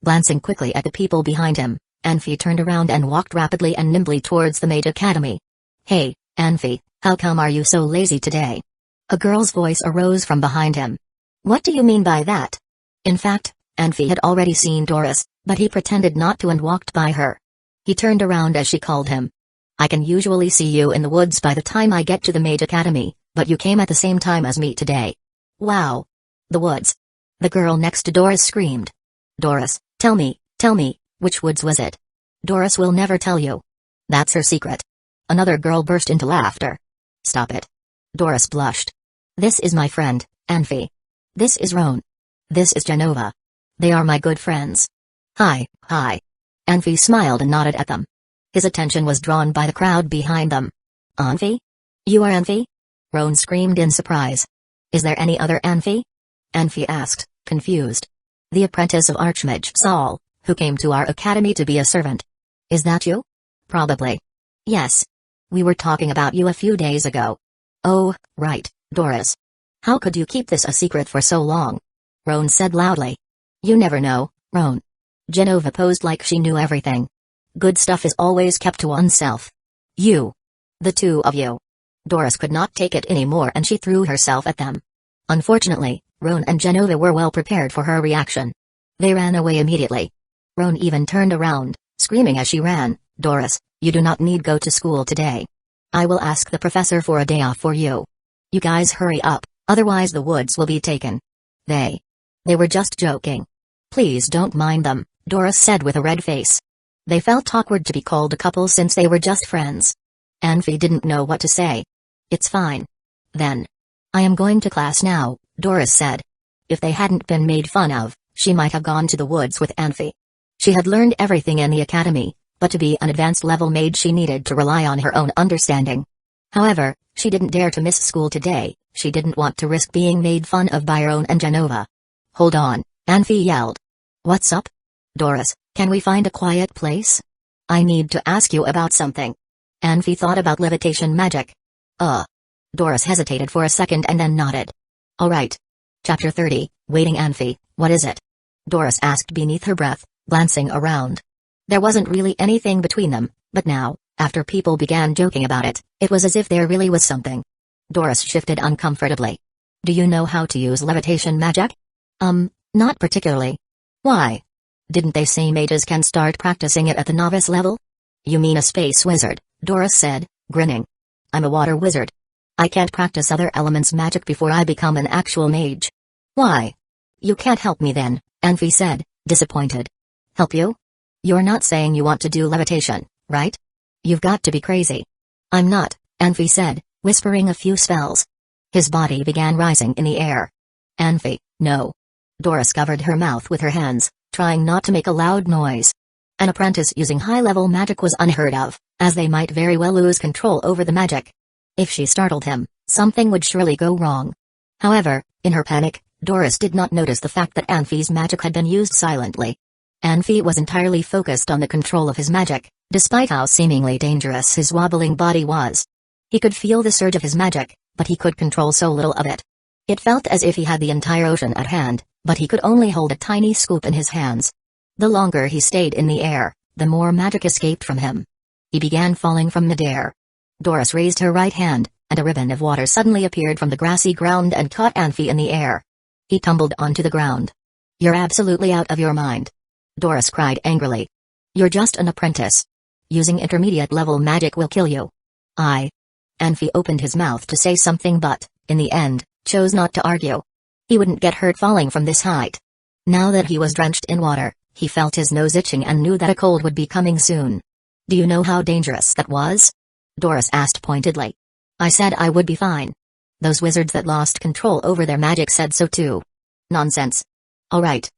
Glancing quickly at the people behind him, Anfi turned around and walked rapidly and nimbly towards the Mage Academy. "Hey, Anfi, how come are you so lazy today?" A girl's voice arose from behind him. "What do you mean by that?" In fact, Anfi had already seen Doris, but he pretended not to and walked by her. He turned around as she called him. "I can usually see you in the woods by the time I get to the Mage Academy, but you came at the same time as me today." "Wow! The woods!" The girl next to Doris screamed. "Doris, tell me, which woods was it?" "Doris will never tell you. That's her secret." Another girl burst into laughter. "Stop it." Doris blushed. "This is my friend, Anfi. This is Roan. This is Genova. They are my good friends." Hi. Anfi smiled and nodded at them. His attention was drawn by the crowd behind them. "Anfi? You are Anfi?" Roan screamed in surprise. "Is there any other Anfi?" Anfi asked, confused. "The apprentice of Archmage Saul, who came to our academy to be a servant. Is that you?" "Probably. Yes. We were talking about you a few days ago." "Oh, right, Doris. How could you keep this a secret for so long?" Roan said loudly. "You never know, Roan." Genova posed like she knew everything. "Good stuff is always kept to oneself. You. The two of you." Doris could not take it anymore and she threw herself at them. Unfortunately, Roan and Genova were well prepared for her reaction. They ran away immediately. Roan even turned around, screaming as she ran, "Doris, you do not need go to school today. I will ask the professor for a day off for you. You guys hurry up, otherwise the woods will be taken." They were just joking. "Please don't mind them," Doris said with a red face. They felt awkward to be called a couple since they were just friends. Anfi didn't know what to say. "It's fine. Then. I am going to class now," Doris said. If they hadn't been made fun of, she might have gone to the woods with Anfi. She had learned everything in the academy, but to be an advanced level mage she needed to rely on her own understanding. However, she didn't dare to miss school today. She didn't want to risk being made fun of by Roan and Genova. "Hold on," Anfi yelled. "What's up?" "Doris, can we find a quiet place? I need to ask you about something." Anfi thought about levitation magic. Doris hesitated for a second and then nodded. "All right. Chapter 30, Waiting Anfi, what is it? Doris asked beneath her breath, glancing around. There wasn't really anything between them, but now, after people began joking about it, it was as if there really was something. Doris shifted uncomfortably. Do you know how to use levitation magic? Not particularly. Why? Didn't they say mages can start practicing it at the novice level? You mean a space wizard, Doris said, grinning. I'm a water wizard. I can't practice other elements' magic before I become an actual mage. Why? You can't help me then, Anfi said, disappointed. Help you? You're not saying you want to do levitation, right? You've got to be crazy. I'm not, Anfi said, whispering a few spells. His body began rising in the air. Anfi, no. Doris covered her mouth with her hands, trying not to make a loud noise. An apprentice using high-level magic was unheard of, as they might very well lose control over the magic. If she startled him, something would surely go wrong. However, in her panic, Doris did not notice the fact that Anfi's magic had been used silently. Anfi was entirely focused on the control of his magic, despite how seemingly dangerous his wobbling body was. He could feel the surge of his magic, but he could control so little of it. It felt as if he had the entire ocean at hand, but he could only hold a tiny scoop in his hands. The longer he stayed in the air, the more magic escaped from him. He began falling from midair. Doris raised her right hand, and a ribbon of water suddenly appeared from the grassy ground and caught Anfi in the air. He tumbled onto the ground. You're absolutely out of your mind. Doris cried angrily. You're just an apprentice. Using intermediate-level magic will kill you. Anfi opened his mouth to say something but, in the end, chose not to argue. He wouldn't get hurt falling from this height. Now that he was drenched in water, he felt his nose itching and knew that a cold would be coming soon. Do you know how dangerous that was? Doris asked pointedly. I said I would be fine. Those wizards that lost control over their magic said so too. Nonsense. All right,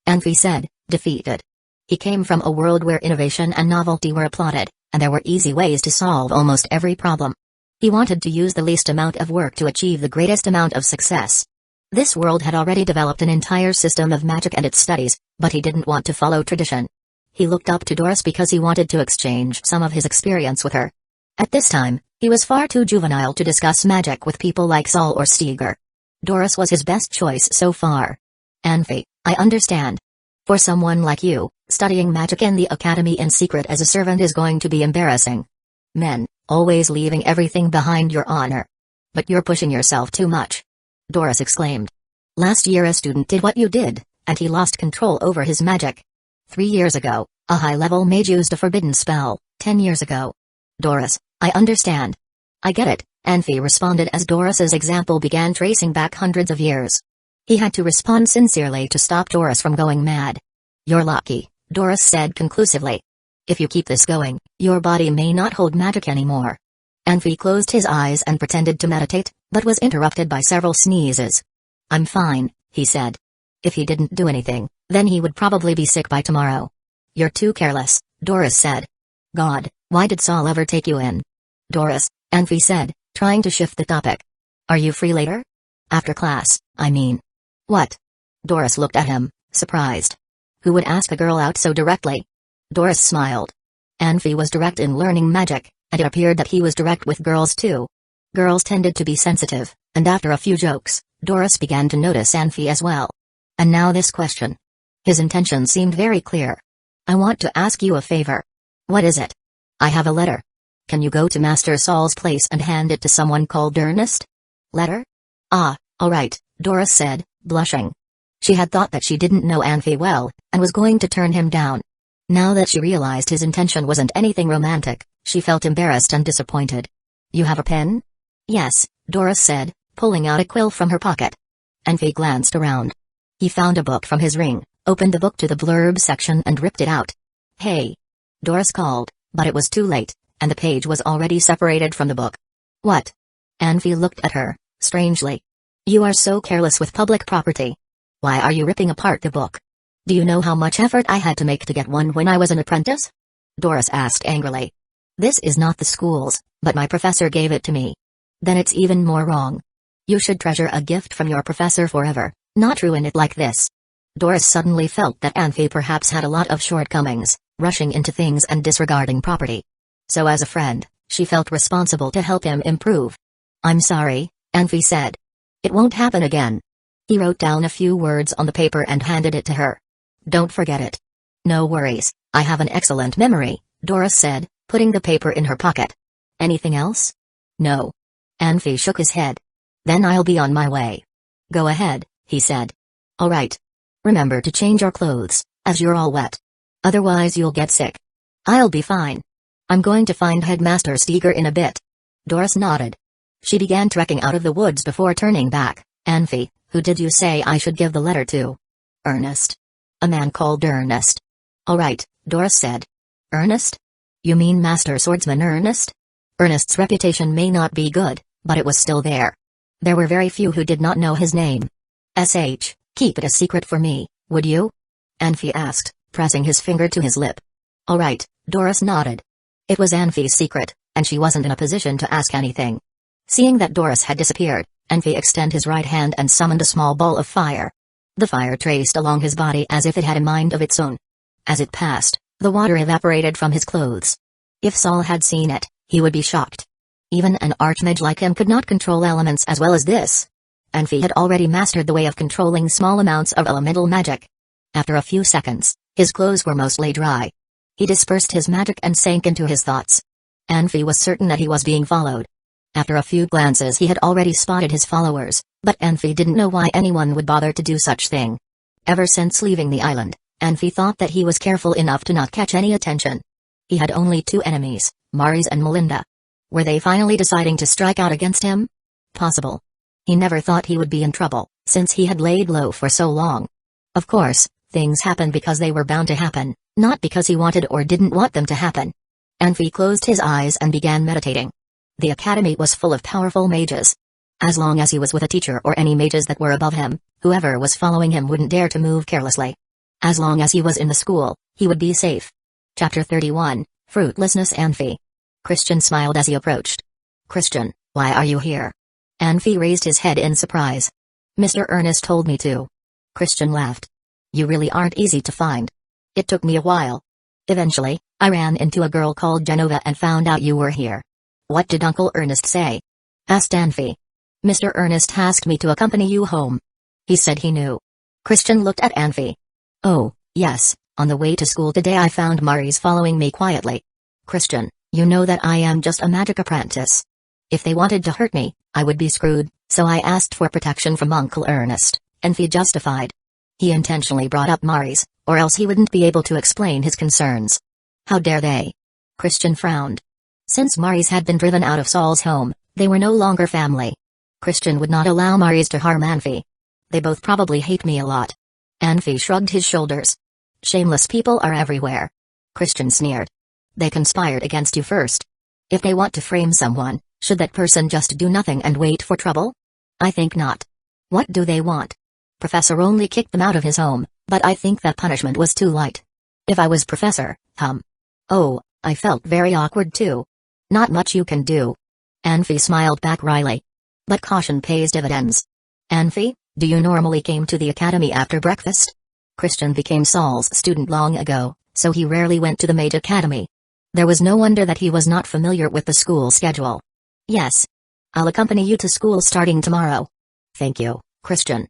Anfi said, defeated. He came from a world where innovation and novelty were applauded, and there were easy ways to solve almost every problem. He wanted to use the least amount of work to achieve the greatest amount of success. This world had already developed an entire system of magic and its studies, but he didn't want to follow tradition. He looked up to Doris because he wanted to exchange some of his experience with her. At this time, he was far too juvenile to discuss magic with people like Saul or Steger. Doris was his best choice so far. Anfi, I understand. For someone like you, studying magic in the academy in secret as a servant is going to be embarrassing. Men, always leaving everything behind your honor. But you're pushing yourself too much. Doris exclaimed. Last year a student did what you did, and he lost control over his magic. 3 years ago, a high-level mage used a forbidden spell, 10 years ago. Doris, I understand. I get it, Anfi responded as Doris's example began tracing back hundreds of years. He had to respond sincerely to stop Doris from going mad. You're lucky, Doris said conclusively. If you keep this going, your body may not hold magic anymore. Anfi closed his eyes and pretended to meditate, but was interrupted by several sneezes. I'm fine, he said. If he didn't do anything, then he would probably be sick by tomorrow. You're too careless, Doris said. God, why did Saul ever take you in? Doris, Anfi said, trying to shift the topic. Are you free later? After class, I mean. What? Doris looked at him, surprised. Who would ask a girl out so directly? Doris smiled. Anfi was direct in learning magic, and it appeared that he was direct with girls too. Girls tended to be sensitive, and after a few jokes, Doris began to notice Anfi as well. And now this question. His intention seemed very clear. I want to ask you a favor. What is it? I have a letter. Can you go to Master Saul's place and hand it to someone called Ernest? Letter? Ah, all right, Doris said, blushing. She had thought that she didn't know Anfi well, and was going to turn him down. Now that she realized his intention wasn't anything romantic, she felt embarrassed and disappointed. You have a pen? Yes, Doris said, pulling out a quill from her pocket. Anfi glanced around. He found a book from his ring, opened the book to the blurb section and ripped it out. Hey! Doris called, but it was too late, and the page was already separated from the book. What? Anfi looked at her, strangely. You are so careless with public property. Why are you ripping apart the book? Do you know how much effort I had to make to get one when I was an apprentice? Doris asked angrily. This is not the school's, but my professor gave it to me. Then it's even more wrong. You should treasure a gift from your professor forever, not ruin it like this. Doris suddenly felt that Anfi perhaps had a lot of shortcomings, rushing into things and disregarding property. So as a friend, she felt responsible to help him improve. I'm sorry, Anfi said. It won't happen again. He wrote down a few words on the paper and handed it to her. "Don't forget it." "No worries, I have an excellent memory," Doris said, putting the paper in her pocket. "Anything else?" "No." Anfi shook his head. "Then I'll be on my way." "Go ahead," he said. "All right. Remember to change your clothes, as you're all wet. Otherwise you'll get sick." "I'll be fine. I'm going to find Headmaster Steger in a bit." Doris nodded. She began trekking out of the woods before turning back. "Anfi, who did you say I should give the letter to?" "Ernest. A man called Ernest." "All right," Doris said. "Ernest? You mean Master Swordsman Ernest?" Ernest's reputation may not be good, but it was still there. There were very few who did not know his name. Keep it a secret for me, would you?" Anfi asked, pressing his finger to his lip. "All right," Doris nodded. It was Anfi's secret, and she wasn't in a position to ask anything. Seeing that Doris had disappeared, Anfi extended his right hand and summoned a small ball of fire. The fire traced along his body as if it had a mind of its own. As it passed, the water evaporated from his clothes. If Saul had seen it, he would be shocked. Even an archmage like him could not control elements as well as this. Anfi had already mastered the way of controlling small amounts of elemental magic. After a few seconds, his clothes were mostly dry. He dispersed his magic and sank into his thoughts. Anfi was certain that he was being followed. After a few glances he had already spotted his followers, but Anfi didn't know why anyone would bother to do such thing. Ever since leaving the island, Anfi thought that he was careful enough to not catch any attention. He had only two enemies, Maris and Melinda. Were they finally deciding to strike out against him? Possible. He never thought he would be in trouble, since he had laid low for so long. Of course, things happened because they were bound to happen, not because he wanted or didn't want them to happen. Anfi closed his eyes and began meditating. The academy was full of powerful mages. As long as he was with a teacher or any mages that were above him, whoever was following him wouldn't dare to move carelessly. As long as he was in the school, he would be safe. Chapter 31, Fruitlessness. Anfi. Christian smiled as he approached. "Christian, why are you here?" Anfi raised his head in surprise. "Mr. Ernest told me to." Christian laughed. "You really aren't easy to find. It took me a while. Eventually, I ran into a girl called Genova and found out you were here." "What did Uncle Ernest say?" asked Anfi. "Mr. Ernest asked me to accompany you home. He said he knew." Christian looked at Anfi. "Oh, yes, on the way to school today I found Maris following me quietly." "Christian, you know that I am just a magic apprentice. If they wanted to hurt me, I would be screwed, so I asked for protection from Uncle Ernest," Anfi justified. He intentionally brought up Maris, or else he wouldn't be able to explain his concerns. "How dare they?" Christian frowned. Since Maris had been driven out of Saul's home, they were no longer family. Christian would not allow Maris to harm Anfi. "They both probably hate me a lot." Anfi shrugged his shoulders. "Shameless people are everywhere." Christian sneered. "They conspired against you first. If they want to frame someone, should that person just do nothing and wait for trouble? I think not. What do they want? Professor only kicked them out of his home, but I think that punishment was too light. If I was Professor, Oh, I felt very awkward too. Not much you can do." Anfi smiled back wryly. "But caution pays dividends." "Anfi, do you normally came to the academy after breakfast?" Christian became Saul's student long ago, so he rarely went to the Mage Academy. There was no wonder that he was not familiar with the school schedule. "Yes. I'll accompany you to school starting tomorrow." "Thank you, Christian."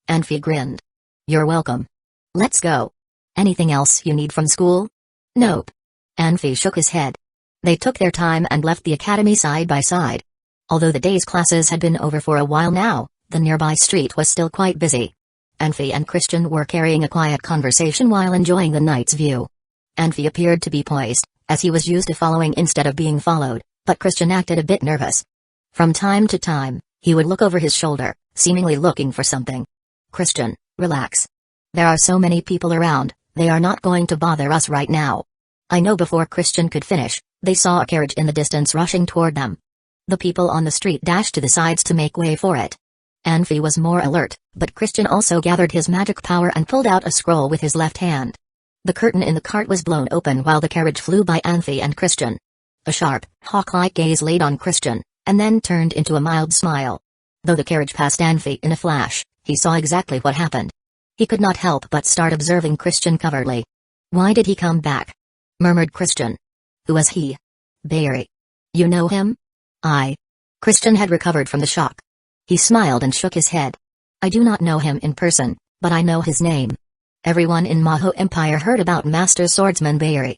Anfi grinned. "You're welcome. Let's go. Anything else you need from school?" "Nope." Anfi shook his head. They took their time and left the academy side by side. Although the day's classes had been over for a while now, the nearby street was still quite busy. Anfi and Christian were carrying a quiet conversation while enjoying the night's view. Anfi appeared to be poised, as he was used to following instead of being followed, but Christian acted a bit nervous. From time to time, he would look over his shoulder, seemingly looking for something. "Christian, relax. There are so many people around, they are not going to bother us right now." I know. Before Christian could finish, they saw a carriage in the distance rushing toward them. The people on the street dashed to the sides to make way for it. Anfi was more alert, but Christian also gathered his magic power and pulled out a scroll with his left hand. The curtain in the cart was blown open while the carriage flew by Anfi and Christian. A sharp, hawk-like gaze laid on Christian, and then turned into a mild smile. Though the carriage passed Anfi in a flash, he saw exactly what happened. He could not help but start observing Christian covertly. "Why did he come back?" murmured Christian. "Who was he?" "Barry. You know him?" Christian had recovered from the shock. He smiled and shook his head. I do not know him in person, but I know his name. Everyone in Maho Empire heard about Master Swordsman Bayuri.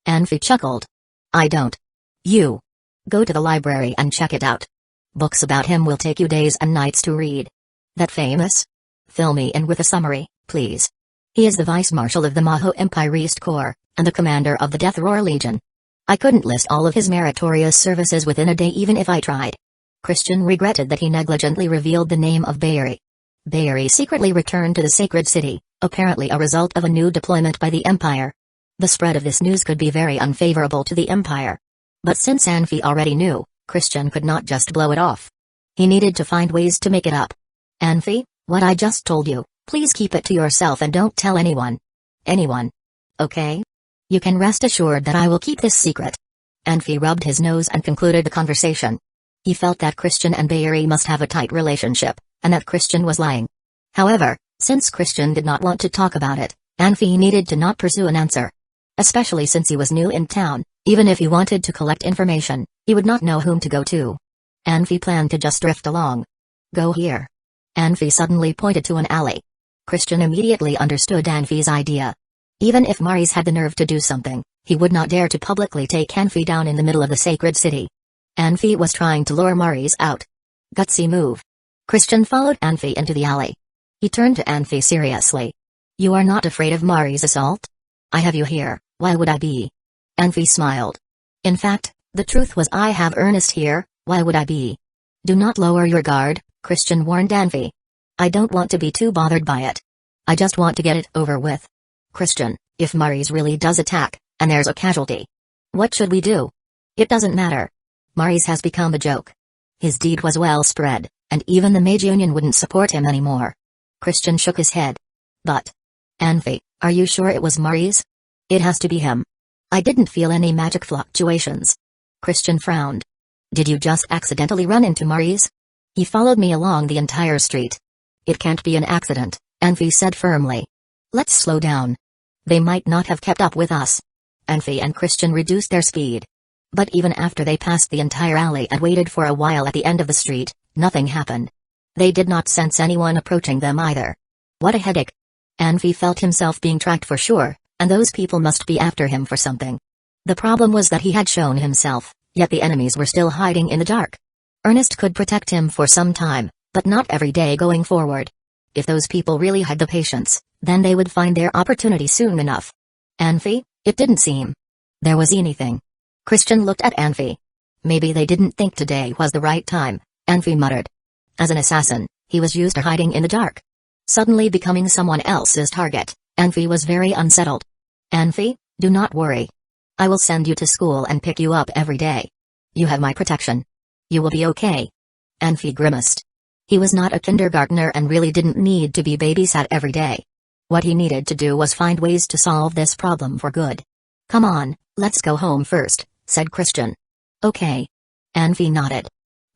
Anfi chuckled. I don't. You. Go to the library and check it out. Books about him will take you days and nights to read. That famous? Fill me in with a summary, please. He is the Vice Marshal of the Maho Empire East Corps, and the commander of the Death Roar Legion. I couldn't list all of his meritorious services within a day even if I tried. Christian regretted that he negligently revealed the name of Bayuri. Bayuri secretly returned to the Sacred City, apparently a result of a new deployment by the Empire. The spread of this news could be very unfavorable to the Empire. But since Anfi already knew, Christian could not just blow it off. He needed to find ways to make it up. Anfi, what I just told you, please keep it to yourself and don't tell anyone. Anyone. Okay? You can rest assured that I will keep this secret. Anfi rubbed his nose and concluded the conversation. He felt that Christian and Bayuri must have a tight relationship, and that Christian was lying. However, since Christian did not want to talk about it, Anfi needed to not pursue an answer. Especially since he was new in town, even if he wanted to collect information, he would not know whom to go to. Anfi planned to just drift along. Go here. Anfi suddenly pointed to an alley. Christian immediately understood Anfi's idea. Even if Maris had the nerve to do something, he would not dare to publicly take Anfi down in the middle of the Sacred City. Anfi was trying to lure Maris out. Gutsy move. Christian followed Anfi into the alley. He turned to Anfi seriously. You are not afraid of Maris' assault? I have you here, why would I be? Anfi smiled. In fact, the truth was I have Ernest here, why would I be? Do not lower your guard, Christian warned Anfi. I don't want to be too bothered by it. I just want to get it over with. Christian, if Maris really does attack, and there's a casualty, what should we do? It doesn't matter. Maris has become a joke. His deed was well spread, and even the Mage Union wouldn't support him anymore. Christian shook his head. But, Anfi, are you sure it was Maris? It has to be him. I didn't feel any magic fluctuations. Christian frowned. Did you just accidentally run into Maris? He followed me along the entire street. It can't be an accident, Anfi said firmly. Let's slow down. They might not have kept up with us. Anfi and Christian reduced their speed. But even after they passed the entire alley and waited for a while at the end of the street, nothing happened. They did not sense anyone approaching them either. What a headache. Anfi felt himself being tracked for sure, and those people must be after him for something. The problem was that he had shown himself, yet the enemies were still hiding in the dark. Ernest could protect him for some time, but not every day going forward. If those people really had the patience, then they would find their opportunity soon enough. Anfi, it didn't seem there was anything. Christian looked at Anfi. Maybe they didn't think today was the right time, Anfi muttered. As an assassin, he was used to hiding in the dark. Suddenly becoming someone else's target, Anfi was very unsettled. Anfi, do not worry. I will send you to school and pick you up every day. You have my protection. You will be okay. Anfi grimaced. He was not a kindergartner and really didn't need to be babysat every day. What he needed to do was find ways to solve this problem for good. Come on, let's go home first, said Christian. Okay. Anfi nodded.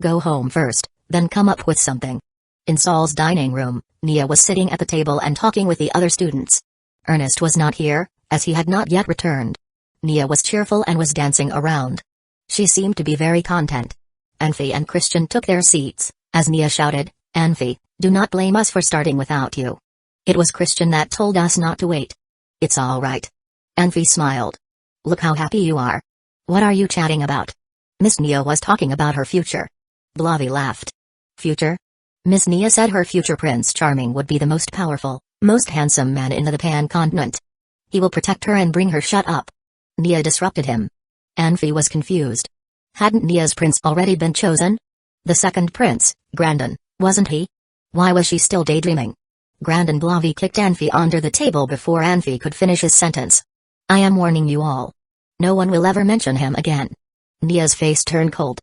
Go home first, then come up with something. In Saul's dining room, Nia was sitting at the table and talking with the other students. Ernest was not here, as he had not yet returned. Nia was cheerful and was dancing around. She seemed to be very content. Anfi and Christian took their seats, as Nia shouted, Anfi, do not blame us for starting without you. It was Christian that told us not to wait. It's all right. Anfi smiled. Look how happy you are. What are you chatting about? Miss Nia was talking about her future. Blavi laughed. Future? Miss Nia said her future Prince Charming would be the most powerful, most handsome man in the Pan continent. He will protect her and bring her. Shut up. Nia disrupted him. Anfi was confused. Hadn't Nia's prince already been chosen? The second prince, Grandin, wasn't he? Why was she still daydreaming? Grandin Blavi kicked Anfi under the table before Anfi could finish his sentence. I am warning you all. No one will ever mention him again. Nia's face turned cold.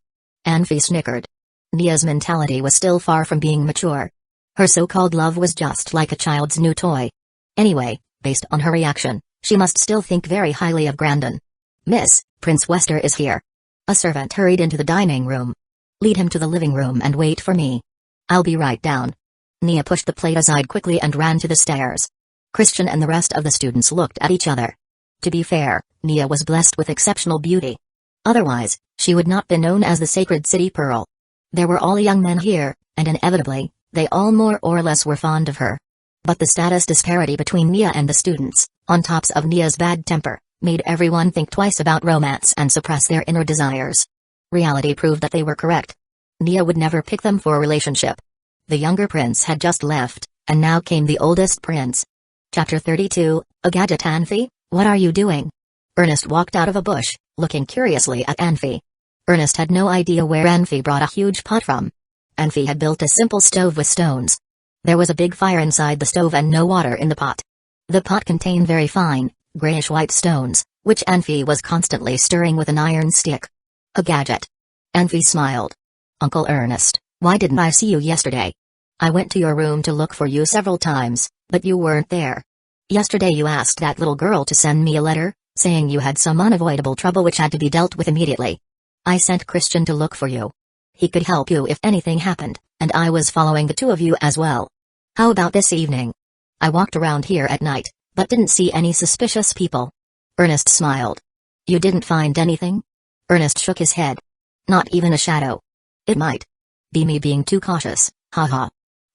Anfi snickered. Nia's mentality was still far from being mature. Her so-called love was just like a child's new toy. Anyway, based on her reaction, she must still think very highly of Grandin. Miss, Prince Wester is here. A servant hurried into the dining room. Lead him to the living room and wait for me. I'll be right down. Nia pushed the plate aside quickly and ran to the stairs. Christian and the rest of the students looked at each other. To be fair, Nia was blessed with exceptional beauty. Otherwise, she would not be known as the Sacred City Pearl. There were all young men here, and inevitably, They all more or less were fond of her. But the status disparity between Nia and the students, on top of Nia's bad temper, made everyone think twice about romance and suppress their inner desires. Reality proved that they were correct. Nia would never pick them for a relationship. The younger prince had just left, and now came the oldest prince. Chapter 32, A Gadget. Anfi, what are you doing? Ernest walked out of a bush, looking curiously at Anfi. Ernest had no idea where Anfi brought a huge pot from. Anfi had built a simple stove with stones. There was a big fire inside the stove and no water in the pot. The pot contained very fine, grayish-white stones, which Anfi was constantly stirring with an iron stick. A gadget. Anfi smiled. Uncle Ernest, why didn't I see you yesterday? I went to your room to look for you several times, but you weren't there. Yesterday you asked that little girl to send me a letter, saying you had some unavoidable trouble which had to be dealt with immediately. I sent Christian to look for you. He could help you if anything happened, and I was following the two of you as well. How about this evening? I walked around here at night, but didn't see any suspicious people. Ernest smiled. You didn't find anything? Ernest shook his head. Not even a shadow. It might be me being too cautious, haha.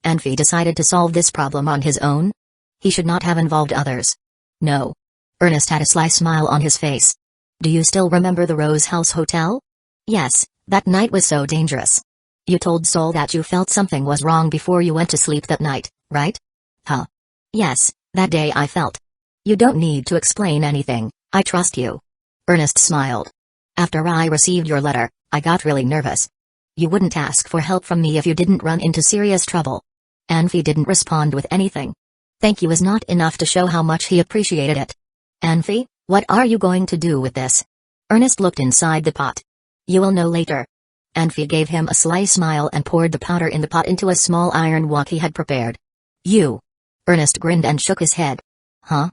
Anfi decided to solve this problem on his own? He should not have involved others. No. Ernest had a sly smile on his face. Do you still remember the Rose House Hotel? Yes, that night was so dangerous. You told Sol that you felt something was wrong before you went to sleep that night, right? Huh. Yes, that day I felt. You don't need to explain anything, I trust you. Ernest smiled. After I received your letter, I got really nervous. You wouldn't ask for help from me if you didn't run into serious trouble. Anfi didn't respond with anything. Thank you is not enough to show how much he appreciated it. Anfi, what are you going to do with this? Ernest looked inside the pot. You will know later. Anfi gave him a sly smile and poured the powder in the pot into a small iron wok he had prepared. You. Ernest grinned and shook his head. Huh?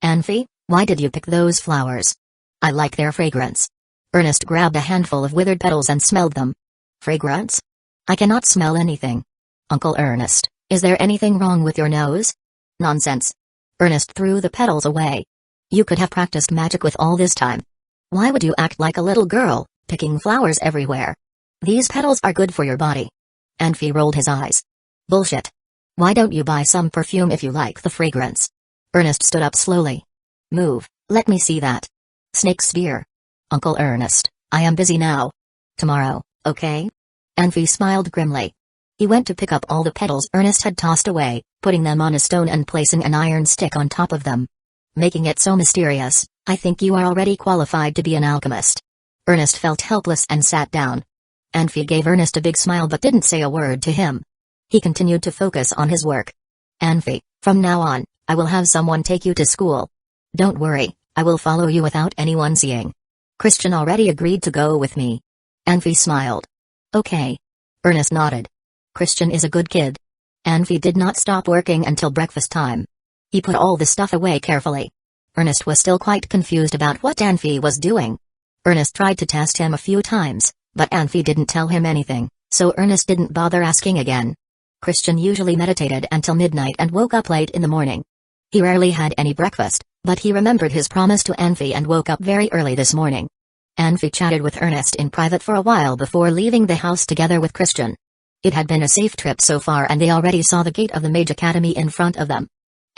Anfi, why did you pick those flowers? I like their fragrance. Ernest grabbed a handful of withered petals and smelled them. Fragrance? I cannot smell anything. Uncle Ernest, is there anything wrong with your nose? Nonsense. Ernest threw the petals away. You could have practiced magic with all this time. Why would you act like a little girl, picking flowers everywhere? These petals are good for your body. Anfi rolled his eyes. Bullshit. Why don't you buy some perfume if you like the fragrance? Ernest stood up slowly. Move, let me see that. Snake spear. Uncle Ernest, I am busy now. Tomorrow, okay? Anfi smiled grimly. He went to pick up all the petals Ernest had tossed away, putting them on a stone and placing an iron stick on top of them. Making it so mysterious, I think you are already qualified to be an alchemist. Ernest felt helpless and sat down. Anfi gave Ernest a big smile but didn't say a word to him. He continued to focus on his work. Anfi, from now on, I will have someone take you to school. Don't worry, I will follow you without anyone seeing. Christian already agreed to go with me. Anfi smiled. Okay. Ernest nodded. Christian is a good kid. Anfi did not stop working until breakfast time. He put all the stuff away carefully. Ernest was still quite confused about what Anfi was doing. Ernest tried to test him a few times, but Anfi didn't tell him anything, so Ernest didn't bother asking again. Christian usually meditated until midnight and woke up late in the morning. He rarely had any breakfast, but he remembered his promise to Anfi and woke up very early this morning. Anfi chatted with Ernest in private for a while before leaving the house together with Christian. It had been a safe trip so far and they already saw the gate of the Mage Academy in front of them.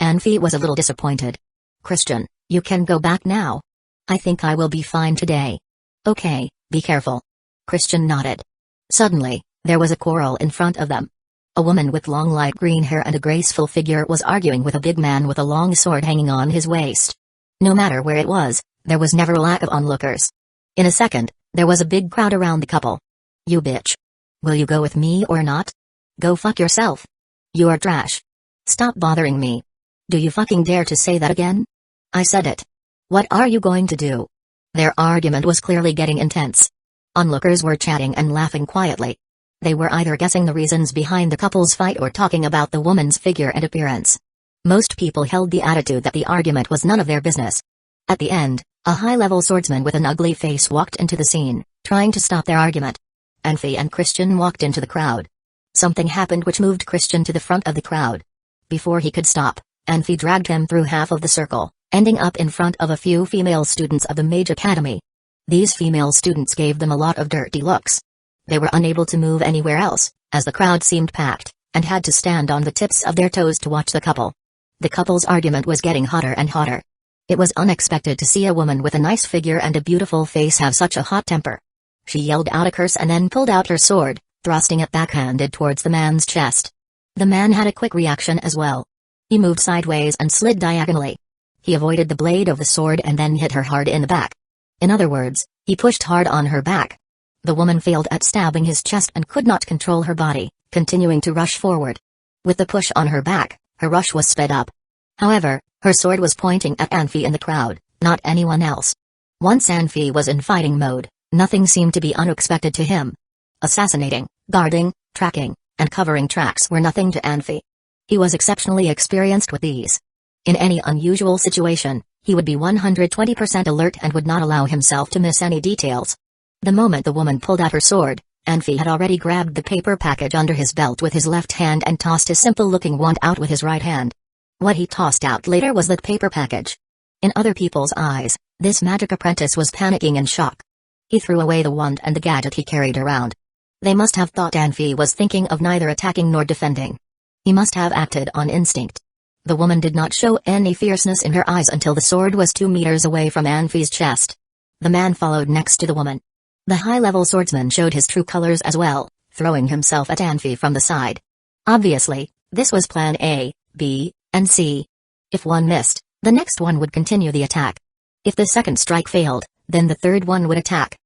Anfi was a little disappointed. Christian, you can go back now. I think I will be fine today. Okay, be careful. Christian nodded. Suddenly, there was a quarrel in front of them. A woman with long light green hair and a graceful figure was arguing with a big man with a long sword hanging on his waist. No matter where it was, there was never a lack of onlookers. In a second, there was a big crowd around the couple. You bitch. Will you go with me or not? Go fuck yourself. You are trash. Stop bothering me. Do you fucking dare to say that again? I said it. What are you going to do? Their argument was clearly getting intense. Onlookers were chatting and laughing quietly. They were either guessing the reasons behind the couple's fight or talking about the woman's figure and appearance. Most people held the attitude that the argument was none of their business. At the end, a high-level swordsman with an ugly face walked into the scene, trying to stop their argument. Anfi and Christian walked into the crowd. Something happened which moved Christian to the front of the crowd. Before he could stop, Anfi dragged him through half of the circle, ending up in front of a few female students of the Mage Academy. These female students gave them a lot of dirty looks. They were unable to move anywhere else, as the crowd seemed packed, and had to stand on the tips of their toes to watch the couple. The couple's argument was getting hotter and hotter. It was unexpected to see a woman with a nice figure and a beautiful face have such a hot temper. She yelled out a curse and then pulled out her sword, thrusting it backhanded towards the man's chest. The man had a quick reaction as well. He moved sideways and slid diagonally. He avoided the blade of the sword and then hit her hard in the back. In other words, he pushed hard on her back. The woman failed at stabbing his chest and could not control her body, continuing to rush forward. With the push on her back, her rush was sped up. However, her sword was pointing at Anfi in the crowd, not anyone else. Once Anfi was in fighting mode, nothing seemed to be unexpected to him. Assassinating, guarding, tracking, and covering tracks were nothing to Anfi. He was exceptionally experienced with these. In any unusual situation, he would be 120% alert and would not allow himself to miss any details. The moment the woman pulled out her sword, Anfi had already grabbed the paper package under his belt with his left hand and tossed his simple-looking wand out with his right hand. What he tossed out later was the paper package. In other people's eyes, this magic apprentice was panicking in shock. He threw away the wand and the gadget he carried around. They must have thought Anfi was thinking of neither attacking nor defending. He must have acted on instinct. The woman did not show any fierceness in her eyes until the sword was 2 meters away from Anfi's chest. The man followed next to the woman. The high-level swordsman showed his true colors as well, throwing himself at Anfi from the side. Obviously, this was plan A, B, and C. If one missed, the next one would continue the attack. If the second strike failed, then the third one would attack.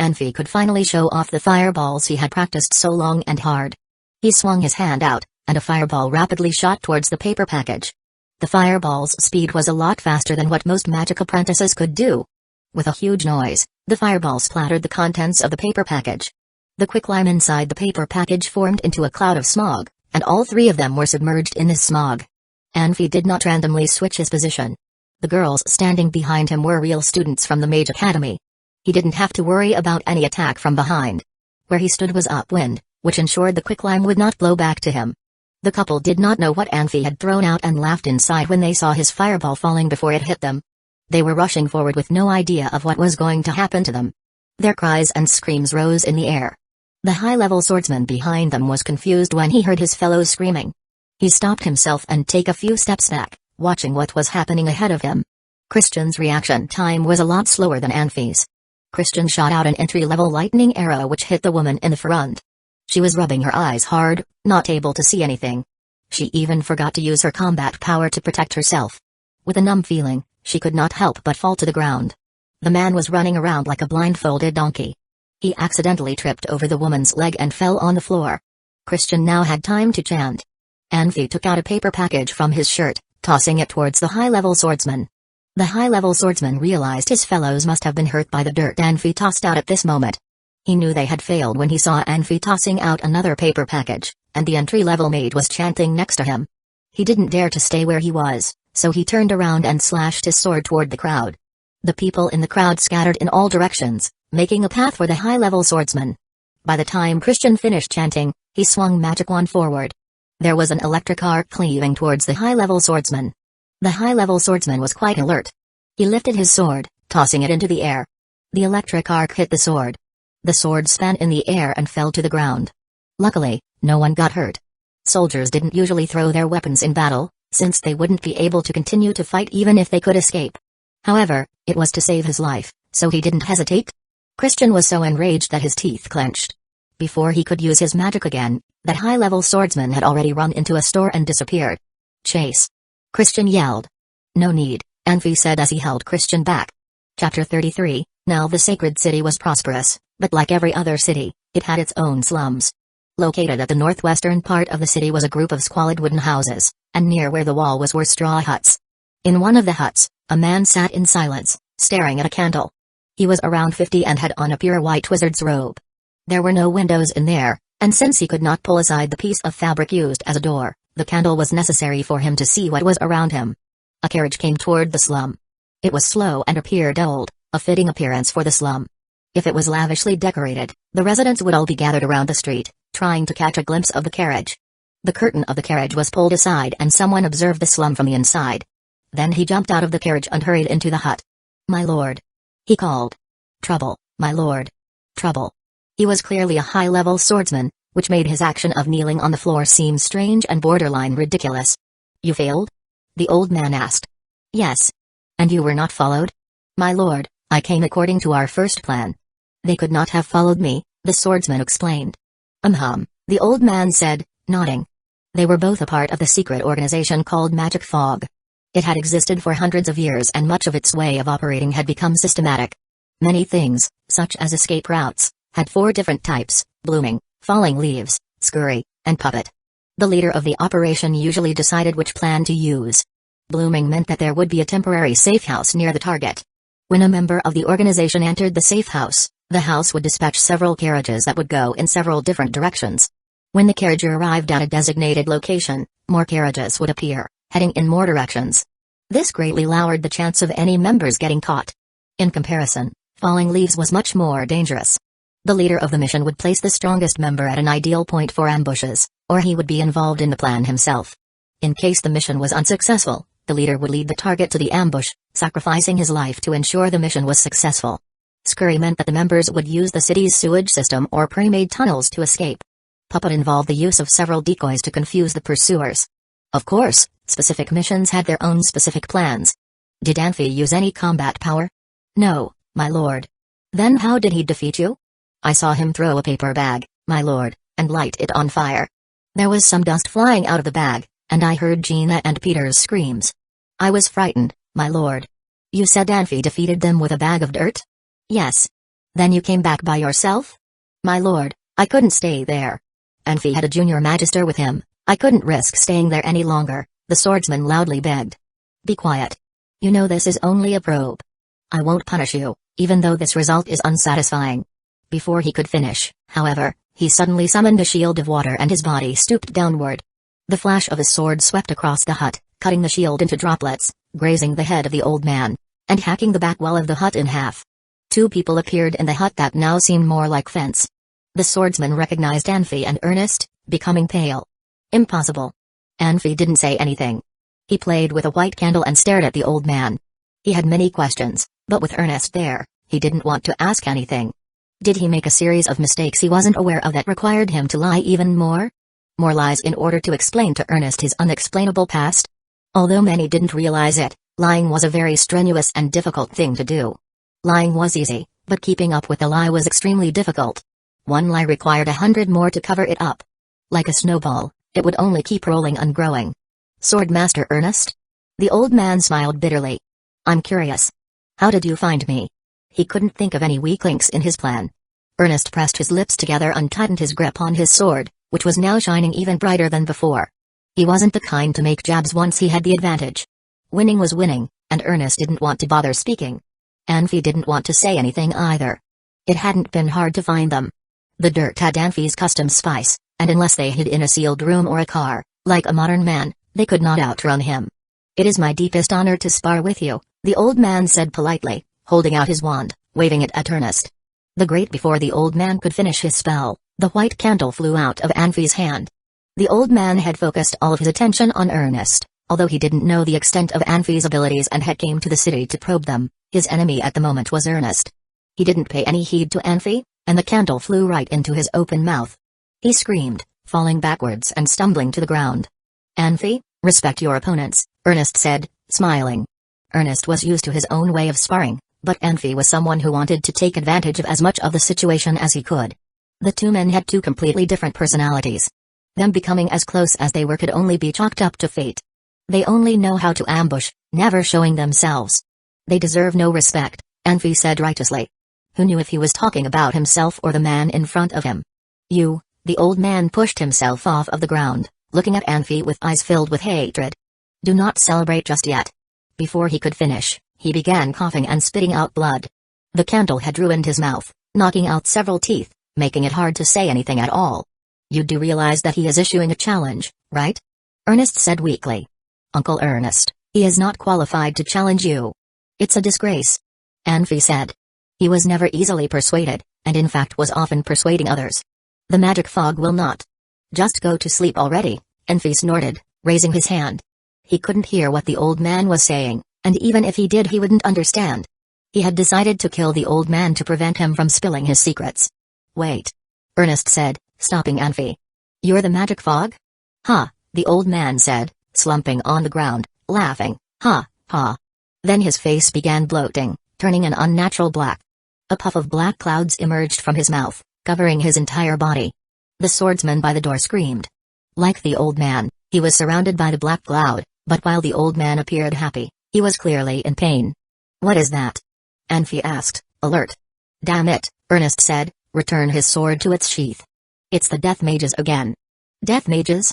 Anfi could finally show off the fireballs he had practiced so long and hard. He swung his hand out, and a fireball rapidly shot towards the paper package. The fireball's speed was a lot faster than what most magic apprentices could do. With a huge noise, the fireball splattered the contents of the paper package. The quicklime inside the paper package formed into a cloud of smog, and all 3 of them were submerged in this smog. Anfi did not randomly switch his position. The girls standing behind him were real students from the Mage Academy. He didn't have to worry about any attack from behind. Where he stood was upwind, which ensured the quicklime would not blow back to him. The couple did not know what Anfi had thrown out and laughed inside when they saw his fireball falling before it hit them. They were rushing forward with no idea of what was going to happen to them. Their cries and screams rose in the air. The high-level swordsman behind them was confused when he heard his fellows screaming. He stopped himself and took a few steps back, watching what was happening ahead of him. Christian's reaction time was a lot slower than Anfi's. Christian shot out an entry-level lightning arrow which hit the woman in the front. She was rubbing her eyes hard, not able to see anything. She even forgot to use her combat power to protect herself. With a numb feeling, she could not help but fall to the ground. The man was running around like a blindfolded donkey. He accidentally tripped over the woman's leg and fell on the floor. Christian now had time to chant. Anfi took out a paper package from his shirt, tossing it towards the high-level swordsman. The high-level swordsman realized his fellows must have been hurt by the dirt Anfi tossed out at this moment. He knew they had failed when he saw Anfi tossing out another paper package, and the entry-level mage was chanting next to him. He didn't dare to stay where he was, so he turned around and slashed his sword toward the crowd. The people in the crowd scattered in all directions, making a path for the high-level swordsman. By the time Christian finished chanting, he swung magic wand forward. There was an electric arc cleaving towards the high-level swordsman. The high-level swordsman was quite alert. He lifted his sword, tossing it into the air. The electric arc hit the sword. The sword span in the air and fell to the ground. Luckily, no one got hurt. Soldiers didn't usually throw their weapons in battle, since they wouldn't be able to continue to fight even if they could escape. However, it was to save his life, so he didn't hesitate. Christian was so enraged that his teeth clenched. Before he could use his magic again, that high-level swordsman had already run into a store and disappeared. Chase! Christian yelled. No need, Anfi said as he held Christian back. Chapter 33, Now the sacred city was prosperous, but like every other city, it had its own slums. Located at the northwestern part of the city was a group of squalid wooden houses, and near where the wall was were straw huts. In one of the huts, a man sat in silence, staring at a candle. He was around 50 and had on a pure white wizard's robe. There were no windows in there, and since he could not pull aside the piece of fabric used as a door, the candle was necessary for him to see what was around him. A carriage came toward the slum. It was slow and appeared old, a fitting appearance for the slum. If it was lavishly decorated, the residents would all be gathered around the street, trying to catch a glimpse of the carriage. The curtain of the carriage was pulled aside and someone observed the slum from the inside. Then he jumped out of the carriage and hurried into the hut. "My lord," he called. "Trouble, my lord. Trouble." He was clearly a high-level swordsman, which made his action of kneeling on the floor seem strange and borderline ridiculous. "You failed?" the old man asked. "Yes. And you were not followed?" "My lord, I came according to our first plan." "They could not have followed me," the swordsman explained. The old man said, nodding. They were both a part of the secret organization called Magic Fog. It had existed for hundreds of years and much of its way of operating had become systematic. Many things, such as escape routes, had 4 different types: blooming, falling leaves, scurry, and puppet. The leader of the operation usually decided which plan to use. Blooming meant that there would be a temporary safe house near the target. When a member of the organization entered the safe house, the house would dispatch several carriages that would go in several different directions. When the carriage arrived at a designated location, more carriages would appear, heading in more directions. This greatly lowered the chance of any members getting caught. In comparison, falling leaves was much more dangerous. The leader of the mission would place the strongest member at an ideal point for ambushes, or he would be involved in the plan himself. In case the mission was unsuccessful, the leader would lead the target to the ambush, sacrificing his life to ensure the mission was successful. Scurry meant that the members would use the city's sewage system or pre-made tunnels to escape. Puppet involved the use of several decoys to confuse the pursuers. Of course, specific missions had their own specific plans. Did Anfi use any combat power? No, my lord. Then how did he defeat you? I saw him throw a paper bag, my lord, and light it on fire. There was some dust flying out of the bag, and I heard Gina and Peter's screams. I was frightened, my lord. You said Anfi defeated them with a bag of dirt? Yes. Then you came back by yourself? My lord, I couldn't stay there. Anfi had a junior magister with him. I couldn't risk staying there any longer, the swordsman loudly begged. Be quiet. You know this is only a probe. I won't punish you, even though this result is unsatisfying. Before he could finish, however, he suddenly summoned a shield of water and his body stooped downward. The flash of his sword swept across the hut, cutting the shield into droplets, grazing the head of the old man, and hacking the back wall of the hut in half. 2 people appeared in the hut that now seemed more like fence. The swordsman recognized Anfi and Ernest, becoming pale. Impossible. Anfi didn't say anything. He played with a white candle and stared at the old man. He had many questions, but with Ernest there, he didn't want to ask anything. Did he make a series of mistakes he wasn't aware of that required him to lie even more? More lies in order to explain to Ernest his unexplainable past? Although many didn't realize it, lying was a very strenuous and difficult thing to do. Lying was easy, but keeping up with the lie was extremely difficult. One lie required 100 more to cover it up. Like a snowball, it would only keep rolling and growing. Swordmaster Ernest? The old man smiled bitterly. I'm curious. How did you find me? He couldn't think of any weak links in his plan. Ernest pressed his lips together and tightened his grip on his sword, which was now shining even brighter than before. He wasn't the kind to make jabs once he had the advantage. Winning was winning, and Ernest didn't want to bother speaking. Anfi didn't want to say anything either. It hadn't been hard to find them. The dirt had Anfi's custom spice, and unless they hid in a sealed room or a car, like a modern man, they could not outrun him. It is my deepest honor to spar with you, the old man said politely, holding out his wand, waving it at Ernest. Before the old man could finish his spell, the white candle flew out of Anfi's hand. The old man had focused all of his attention on Ernest, although he didn't know the extent of Anfi's abilities and had came to the city to probe them. His enemy at the moment was Ernest. He didn't pay any heed to Anfi, and the candle flew right into his open mouth. He screamed, falling backwards and stumbling to the ground. Anfi, respect your opponents, Ernest said, smiling. Ernest was used to his own way of sparring, but Anfi was someone who wanted to take advantage of as much of the situation as he could. The 2 men had 2 completely different personalities. Them becoming as close as they were could only be chalked up to fate. They only know how to ambush, never showing themselves. They deserve no respect, Anfi said righteously. Who knew if he was talking about himself or the man in front of him? You, the old man pushed himself off of the ground, looking at Anfi with eyes filled with hatred. Do not celebrate just yet. Before he could finish, he began coughing and spitting out blood. The candle had ruined his mouth, knocking out several teeth, making it hard to say anything at all. You do realize that he is issuing a challenge, right? Ernest said weakly. Uncle Ernest, he is not qualified to challenge you. It's a disgrace. Anfi said. He was never easily persuaded, and in fact was often persuading others. The magic fog will not. Just go to sleep already, Anfi snorted, raising his hand. He couldn't hear what the old man was saying, and even if he did he wouldn't understand. He had decided to kill the old man to prevent him from spilling his secrets. Wait. Ernest said, stopping Anfi. "You're the magic fog?" "Ha," the old man said, slumping on the ground, laughing. "Ha, ha." Then his face began bloating, turning an unnatural black. A puff of black clouds emerged from his mouth, covering his entire body. The swordsman by the door screamed. Like the old man, he was surrounded by the black cloud, but while the old man appeared happy, he was clearly in pain. "What is that?" Anfi asked, alert. "Damn it," Ernest said, "return his sword to its sheath." "It's the death mages again." "Death mages?"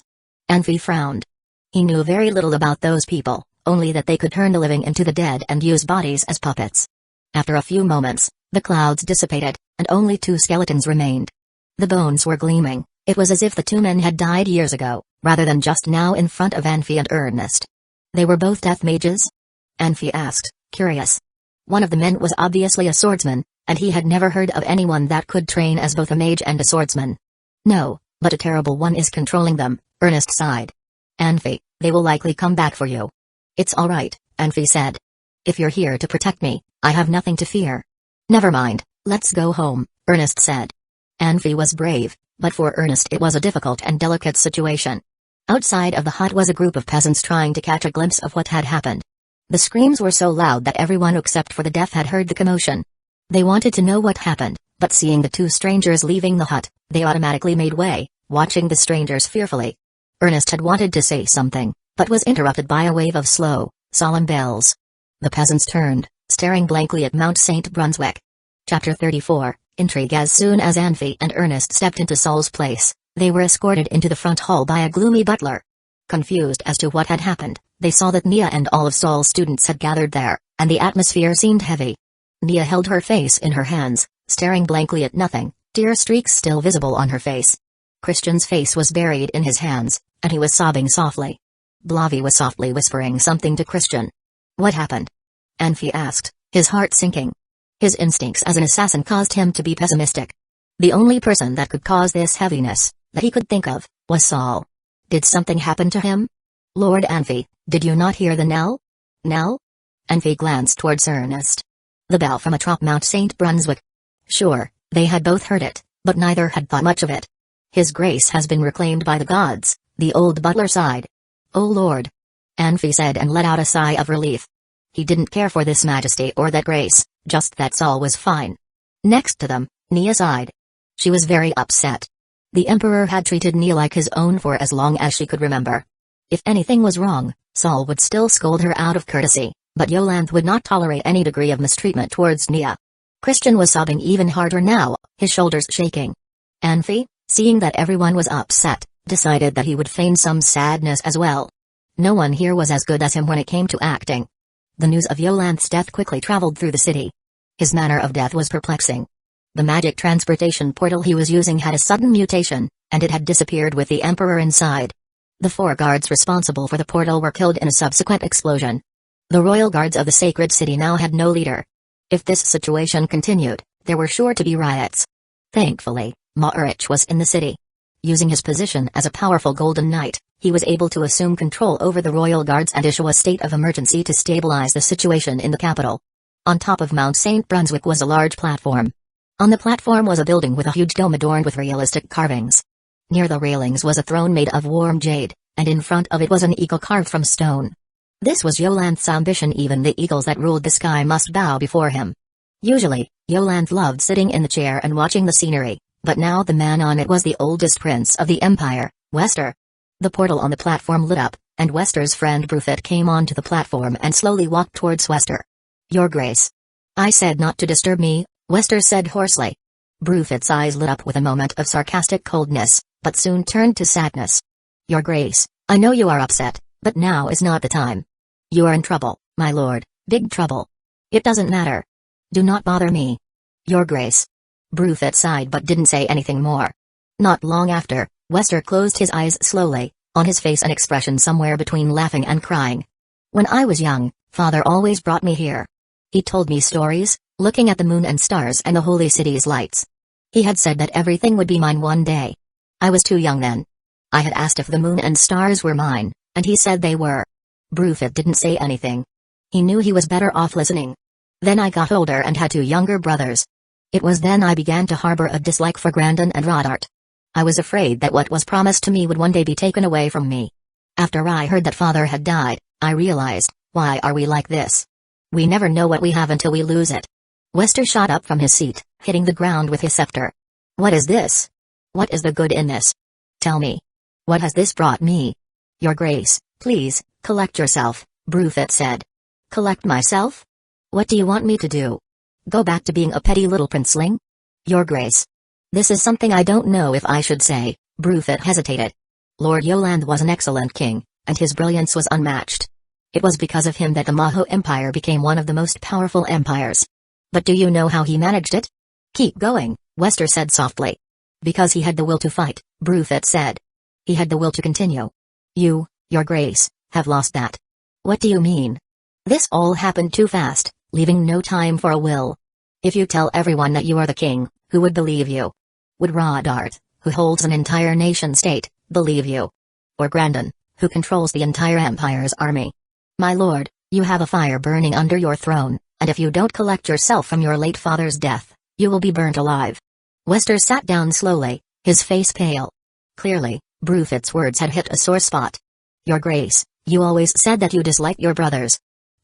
Anfi frowned. He knew very little about those people, only that they could turn the living into the dead and use bodies as puppets. After a few moments, the clouds dissipated, and only 2 skeletons remained. The bones were gleaming. It was as if the 2 men had died years ago, rather than just now in front of Anfi and Ernest. "They were both death mages?" Anfi asked, curious. One of the men was obviously a swordsman, and he had never heard of anyone that could train as both a mage and a swordsman. "No, but a terrible one is controlling them," Ernest sighed. "Anfi, they will likely come back for you." "It's all right," Anfi said. "If you're here to protect me, I have nothing to fear." "Never mind, let's go home," Ernest said. Anfi was brave, but for Ernest it was a difficult and delicate situation. Outside of the hut was a group of peasants trying to catch a glimpse of what had happened. The screams were so loud that everyone except for the deaf had heard the commotion. They wanted to know what happened, but seeing the 2 strangers leaving the hut, they automatically made way, watching the strangers fearfully. Ernest had wanted to say something, but was interrupted by a wave of slow, solemn bells. The peasants turned, staring blankly at Mount St. Brunswick. Chapter 34, Intrigue. As soon as Anfi and Ernest stepped into Saul's place, they were escorted into the front hall by a gloomy butler. Confused as to what had happened, they saw that Nia and all of Saul's students had gathered there, and the atmosphere seemed heavy. Nia held her face in her hands, staring blankly at nothing, tear streaks still visible on her face. Christian's face was buried in his hands, and he was sobbing softly. Blavi was softly whispering something to Christian. "What happened?" Anfi asked, his heart sinking. His instincts as an assassin caused him to be pessimistic. The only person that could cause this heaviness, that he could think of, was Saul. Did something happen to him? "Lord Anfi, did you not hear the knell?" "Knell?" Anfi glanced towards Ernest. "The bell from atop Mount St. Brunswick." Sure, they had both heard it, but neither had thought much of it. "His grace has been reclaimed by the gods," the old butler sighed. "Oh Lord," Anfi said and let out a sigh of relief. He didn't care for this majesty or that grace, just that Saul was fine. Next to them, Nia sighed. She was very upset. The Emperor had treated Nia like his own for as long as she could remember. If anything was wrong, Saul would still scold her out of courtesy, but Yolanthe would not tolerate any degree of mistreatment towards Nia. Christian was sobbing even harder now, his shoulders shaking. Anfi, seeing that everyone was upset, decided that he would feign some sadness as well. No one here was as good as him when it came to acting. The news of Yolanthe's death quickly traveled through the city. His manner of death was perplexing. The magic transportation portal he was using had a sudden mutation, and it had disappeared with the Emperor inside. The 4 guards responsible for the portal were killed in a subsequent explosion. The royal guards of the sacred city now had no leader. If this situation continued, there were sure to be riots. Thankfully, Ma'urich was in the city. Using his position as a powerful Golden Knight, he was able to assume control over the royal guards and issue a state of emergency to stabilize the situation in the capital. On top of Mount St. Brunswick was a large platform. On the platform was a building with a huge dome adorned with realistic carvings. Near the railings was a throne made of warm jade, and in front of it was an eagle carved from stone. This was Yolanthe's ambition. Even the eagles that ruled the sky must bow before him. Usually, Yolanthe loved sitting in the chair and watching the scenery, but now the man on it was the oldest prince of the empire, Wester. The portal on the platform lit up, and Wester's friend Brufit came onto the platform and slowly walked towards Wester. "Your Grace." "I said not to disturb me," Wester said hoarsely. Brufit's eyes lit up with a moment of sarcastic coldness, but soon turned to sadness. "Your Grace, I know you are upset, but now is not the time. You are in trouble, my lord, big trouble. It doesn't matter. Do not bother me. Your Grace." Brufit sighed but didn't say anything more. Not long after, Wester closed his eyes slowly, on his face an expression somewhere between laughing and crying. "When I was young, Father always brought me here. He told me stories, looking at the moon and stars and the holy city's lights. He had said that everything would be mine one day. I was too young then. I had asked if the moon and stars were mine, and he said they were." Brufit didn't say anything. He knew he was better off listening. "Then I got older and had 2 younger brothers. It was then I began to harbor a dislike for Grandin and Rodart. I was afraid that what was promised to me would one day be taken away from me. After I heard that father had died, I realized, why are we like this? We never know what we have until we lose it. Wester shot up from his seat, hitting the ground with his scepter. What is this? What is the good in this? Tell me. What has this brought me? Your Grace, please, collect yourself, Brufit said. Collect myself? What do you want me to do? Go back to being a petty little princeling? Your Grace. This is something I don't know if I should say, Brufit hesitated. Lord Yoland was an excellent king, and his brilliance was unmatched. It was because of him that the Maho Empire became one of the most powerful empires. But do you know how he managed it? Keep going, Wester said softly. Because he had the will to fight, Brufit said. He had the will to continue. You, Your Grace, have lost that. What do you mean? This all happened too fast, leaving no time for a will. If you tell everyone that you are the king, who would believe you? Would Rodart, who holds an entire nation-state, believe you? Or Grandin, who controls the entire empire's army? My lord, you have a fire burning under your throne, and if you don't collect yourself from your late father's death, you will be burnt alive. Wester sat down slowly, his face pale. Clearly, Brufit's words had hit a sore spot. Your Grace, you always said that you disliked your brothers.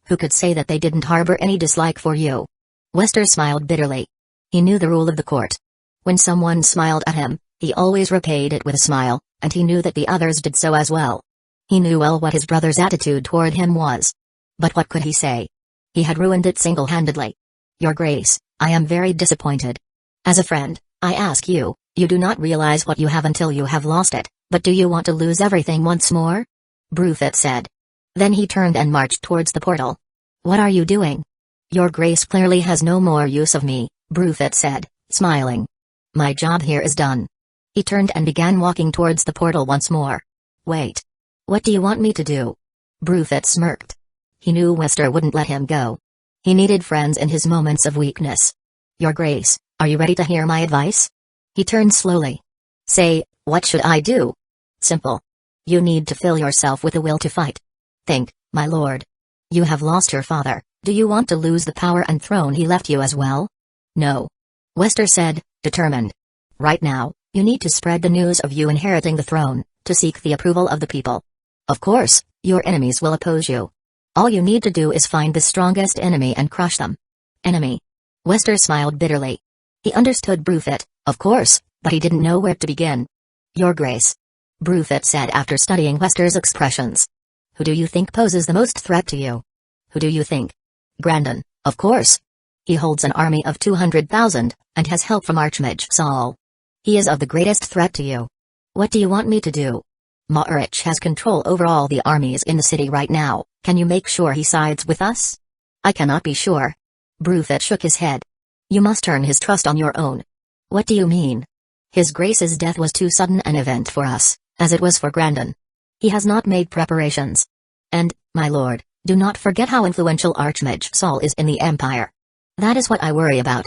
Who could say that they didn't harbor any dislike for you? Wester smiled bitterly. He knew the rule of the court. When someone smiled at him, he always repaid it with a smile, and he knew that the others did so as well. He knew well what his brother's attitude toward him was. But what could he say? He had ruined it single-handedly. Your Grace, I am very disappointed. As a friend, I ask you, you do not realize what you have until you have lost it, but do you want to lose everything once more? Brufit said. Then he turned and marched towards the portal. What are you doing? Your Grace clearly has no more use of me, Brufit said, smiling. My job here is done. He turned and began walking towards the portal once more. Wait. What do you want me to do? Brufit smirked. He knew Wester wouldn't let him go. He needed friends in his moments of weakness. Your Grace, are you ready to hear my advice? He turned slowly. Say, what should I do? Simple. You need to fill yourself with a will to fight. Think, my lord. You have lost your father, do you want to lose the power and throne he left you as well? No. Wester said, determined. Right now, you need to spread the news of you inheriting the throne, to seek the approval of the people. Of course, your enemies will oppose you. All you need to do is find the strongest enemy and crush them. Enemy. Wester smiled bitterly. He understood Brufit, of course, but he didn't know where to begin. Your Grace. Brufit said after studying Wester's expressions. Who do you think poses the most threat to you? Who do you think? Grandin, of course. He holds an army of 200,000, and has help from Archmage Saul. He is of the greatest threat to you. What do you want me to do? Ma'arich has control over all the armies in the city right now, can you make sure he sides with us? I cannot be sure. Brufit shook his head. You must earn his trust on your own. What do you mean? His Grace's death was too sudden an event for us, as it was for Grandin. He has not made preparations. And, my lord, do not forget how influential Archmage Saul is in the Empire. That is what I worry about.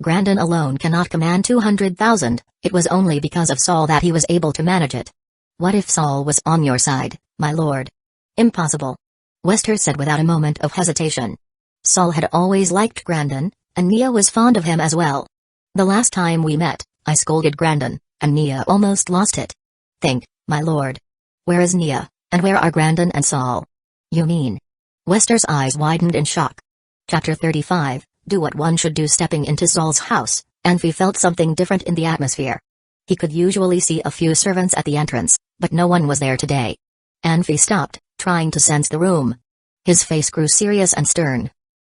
Grandin alone cannot command 200,000, it was only because of Saul that he was able to manage it. What if Saul was on your side, my lord? Impossible. Wester said without a moment of hesitation. Saul had always liked Grandin, and Nia was fond of him as well. The last time we met, I scolded Grandin, and Nia almost lost it. Think, my lord. Where is Nia, and where are Grandin and Saul? You mean? Wester's eyes widened in shock. Chapter 35, Do What One Should Do. Stepping into Saul's house, Anfi felt something different in the atmosphere. He could usually see a few servants at the entrance, but no one was there today. Anfi stopped, trying to sense the room. His face grew serious and stern.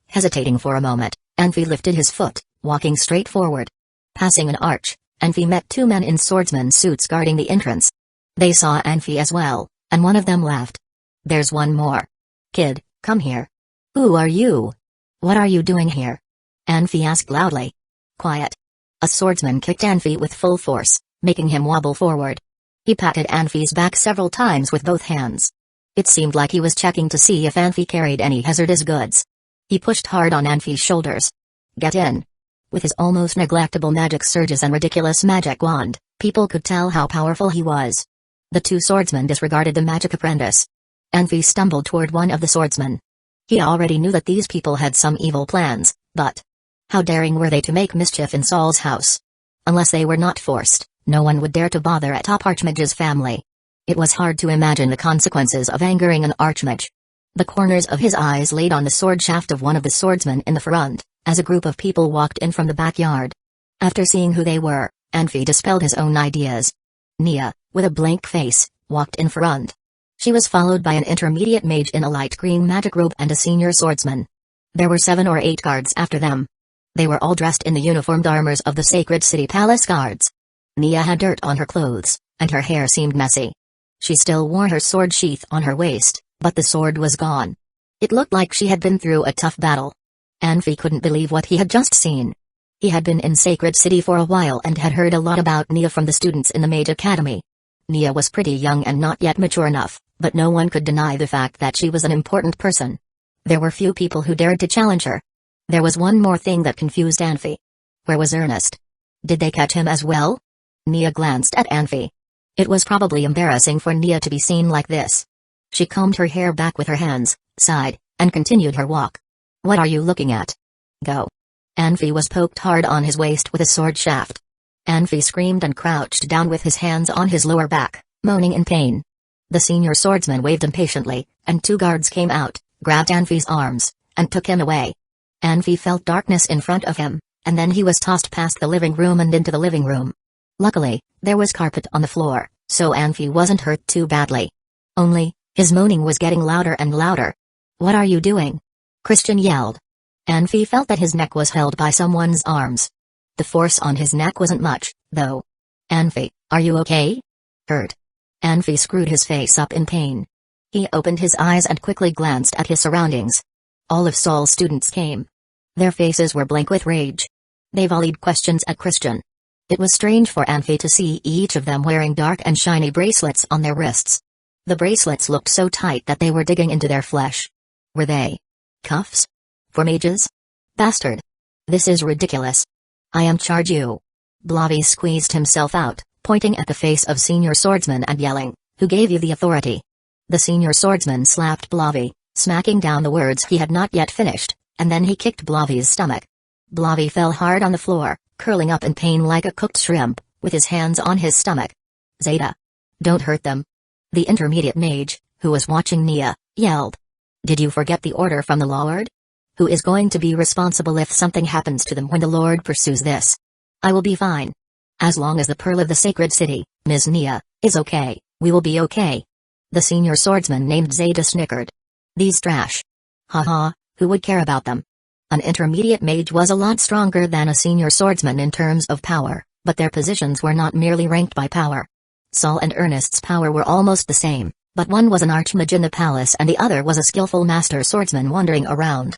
Hesitating for a moment, Anfi lifted his foot, walking straight forward. Passing an arch, Anfi met two men in swordsman suits guarding the entrance. They saw Anfi as well, and one of them laughed. There's one more. Kid, come here. Who are you? What are you doing here? Anfi asked loudly. Quiet. A swordsman kicked Anfi with full force, making him wobble forward. He patted Anfi's back several times with both hands. It seemed like he was checking to see if Anfi carried any hazardous goods. He pushed hard on Anfi's shoulders. Get in. With his almost neglectable magic surges and ridiculous magic wand, people could tell how powerful he was. The two swordsmen disregarded the magic apprentice. Anfi stumbled toward one of the swordsmen. He already knew that these people had some evil plans, but how daring were they to make mischief in Saul's house? Unless they were not forced, No one would dare to bother a top archmage's family. It was hard to imagine the consequences of angering an archmage. The corners of his eyes laid on the sword shaft of one of the swordsmen in the front, as a group of people walked in from the backyard. After seeing who they were, Anfi dispelled his own ideas. Nia, with a blank face, walked in front. She was followed by an intermediate mage in a light green magic robe and a senior swordsman. There were 7 or 8 guards after them. They were all dressed in the uniformed armors of the Sacred City Palace guards. Nia had dirt on her clothes, and her hair seemed messy. She still wore her sword sheath on her waist, but the sword was gone. It looked like she had been through a tough battle. Anfi couldn't believe what he had just seen. He had been in Sacred City for a while and had heard a lot about Nia from the students in the Mage Academy. Nia was pretty young and not yet mature enough, but no one could deny the fact that she was an important person. There were few people who dared to challenge her. There was one more thing that confused Anfi. Where was Ernest? Did they catch him as well? Nia glanced at Anfi. It was probably embarrassing for Nia to be seen like this. She combed her hair back with her hands, sighed, and continued her walk. What are you looking at? Go. Anfi was poked hard on his waist with a sword shaft. Anfi screamed and crouched down with his hands on his lower back, moaning in pain. The senior swordsman waved impatiently, and 2 guards came out, grabbed Anfi's arms, and took him away. Anfi felt darkness in front of him, and then he was tossed past the living room and into the living room. Luckily, there was carpet on the floor, so Anfi wasn't hurt too badly. Only, his moaning was getting louder and louder. What are you doing? Christian yelled. Anfi felt that his neck was held by someone's arms. The force on his neck wasn't much, though. Anfi, are you okay? Hurt. Anfi screwed his face up in pain. He opened his eyes and quickly glanced at his surroundings. All of Saul's students came. Their faces were blank with rage. They volleyed questions at Christian. It was strange for Anfi to see each of them wearing dark and shiny bracelets on their wrists. The bracelets looked so tight that they were digging into their flesh. Were they cuffs? For mages? Bastard. This is ridiculous. I am charge you. Blavi squeezed himself out, pointing at the face of senior swordsman and yelling, who gave you the authority? The senior swordsman slapped Blavi, smacking down the words he had not yet finished, and then he kicked Blavi's stomach. Blavi fell hard on the floor, curling up in pain like a cooked shrimp, with his hands on his stomach. Zeta. Don't hurt them. The intermediate mage, who was watching Nia, yelled. Did you forget the order from the Lord? Who is going to be responsible if something happens to them when the Lord pursues this? I will be fine. As long as the Pearl of the Sacred City, Ms. Nia, is okay, we will be okay. The senior swordsman named Zeta snickered. These trash. Haha, who would care about them? An intermediate mage was a lot stronger than a senior swordsman in terms of power, but their positions were not merely ranked by power. Saul and Ernest's power were almost the same, but one was an archmage in the palace and the other was a skillful master swordsman wandering around.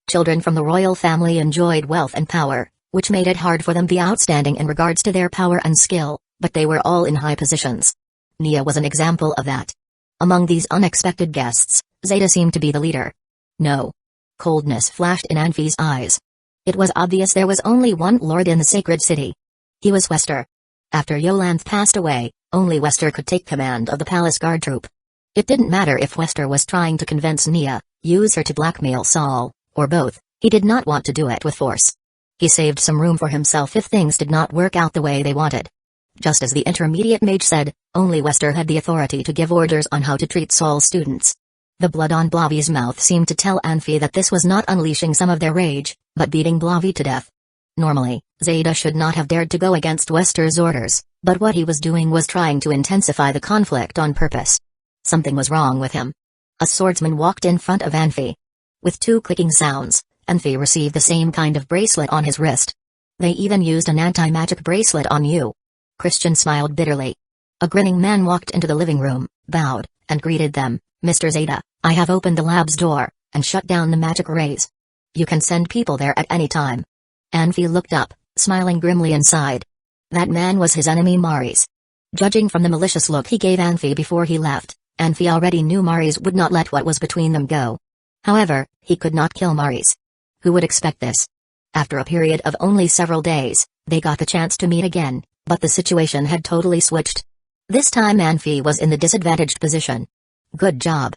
Children from the royal family enjoyed wealth and power, which made it hard for them to be outstanding in regards to their power and skill, but they were all in high positions. Nia was an example of that. Among these unexpected guests, Zeta seemed to be the leader. No. Coldness flashed in Anfi's eyes. It was obvious there was only one lord in the sacred city. He was Wester. After Yolanth passed away, only Wester could take command of the palace guard troop. It didn't matter if Wester was trying to convince Nia, use her to blackmail Saul, or both, he did not want to do it with force. He saved some room for himself if things did not work out the way they wanted. Just as the intermediate mage said, only Wester had the authority to give orders on how to treat Saul's students. The blood on Blavi's mouth seemed to tell Anfi that this was not unleashing some of their rage, but beating Blavi to death. Normally, Zeta should not have dared to go against Wester's orders, but what he was doing was trying to intensify the conflict on purpose. Something was wrong with him. A swordsman walked in front of Anfi. With 2 clicking sounds, Anfi received the same kind of bracelet on his wrist. They even used an anti-magic bracelet on you. Christian smiled bitterly. A grinning man walked into the living room, bowed, and greeted them. Mr. Zeta, I have opened the lab's door, and shut down the magic rays. You can send people there at any time. Anfi looked up, smiling grimly inside. That man was his enemy Maris. Judging from the malicious look he gave Anfi before he left, Anfi already knew Maris would not let what was between them go. However, he could not kill Maris. Who would expect this? After a period of only several days, they got the chance to meet again, but the situation had totally switched. This time Anfi was in the disadvantaged position. Good job.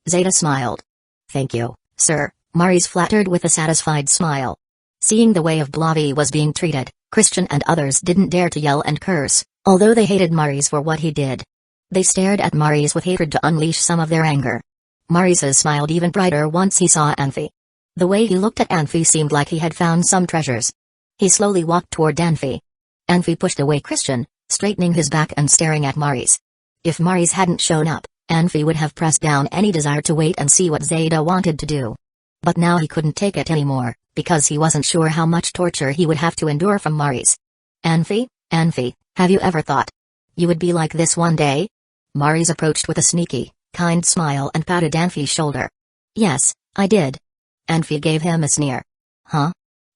Zeta smiled. Thank you, sir, Maris flattered with a satisfied smile. Seeing the way of Blavi was being treated, Christian and others didn't dare to yell and curse, Although they hated Maurice for what he did, they stared at Maurice with hatred to unleash some of their anger. Maurice smiled even brighter once he saw Anfi. The way he looked at Anfi seemed like he had found some treasures. He slowly walked toward Anfi. Anfi pushed away Christian, straightening his back and staring at Maurice. If Maurice hadn't shown up, Anfi would have pressed down any desire to wait and see what Zeta wanted to do. But now he couldn't take it anymore, because he wasn't sure how much torture he would have to endure from Maurice. Anfi, have you ever thought you would be like this one day? Maurice approached with a sneaky, kind smile and patted Anfi's shoulder. Yes, I did. Anfi gave him a sneer. Huh?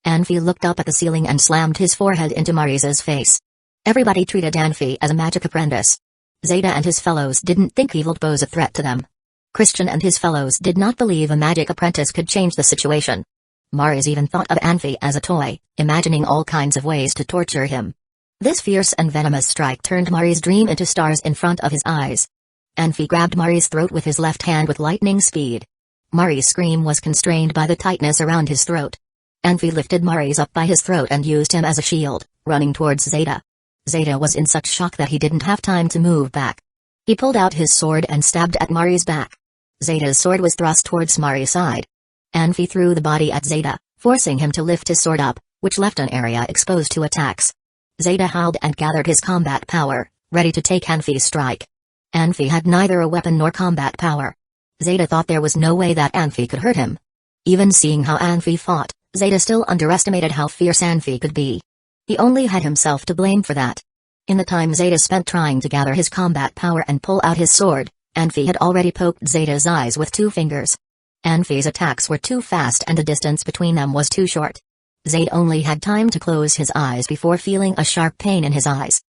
Anfi looked up at the ceiling and slammed his forehead into Maurice's face. Everybody treated Anfi as a magic apprentice. Zeta and his fellows didn't think evil pose a threat to them. Christian and his fellows did not believe a magic apprentice could change the situation. Maurice even thought of Anfi as a toy, imagining all kinds of ways to torture him. This fierce and venomous strike turned Maurice's dream into stars in front of his eyes. Anfi grabbed Maurice's throat with his left hand with lightning speed. Maurice's scream was constrained by the tightness around his throat. Anfi lifted Maurice up by his throat and used him as a shield, running towards Zeta. Zeta was in such shock that he didn't have time to move back. He pulled out his sword and stabbed at Maurice's back. Zeta's sword was thrust towards Maurice's side. Anfi threw the body at Zeta, forcing him to lift his sword up, which left an area exposed to attacks. Zeta howled and gathered his combat power, ready to take Anfi's strike. Anfi had neither a weapon nor combat power. Zeta thought there was no way that Anfi could hurt him. Even seeing how Anfi fought, Zeta still underestimated how fierce Anfi could be. He only had himself to blame for that. In the time Zeta spent trying to gather his combat power and pull out his sword, Anfi had already poked Zeta's eyes with 2 fingers. Anfi's attacks were too fast and the distance between them was too short. Zeta only had time to close his eyes before feeling a sharp pain in his eyes.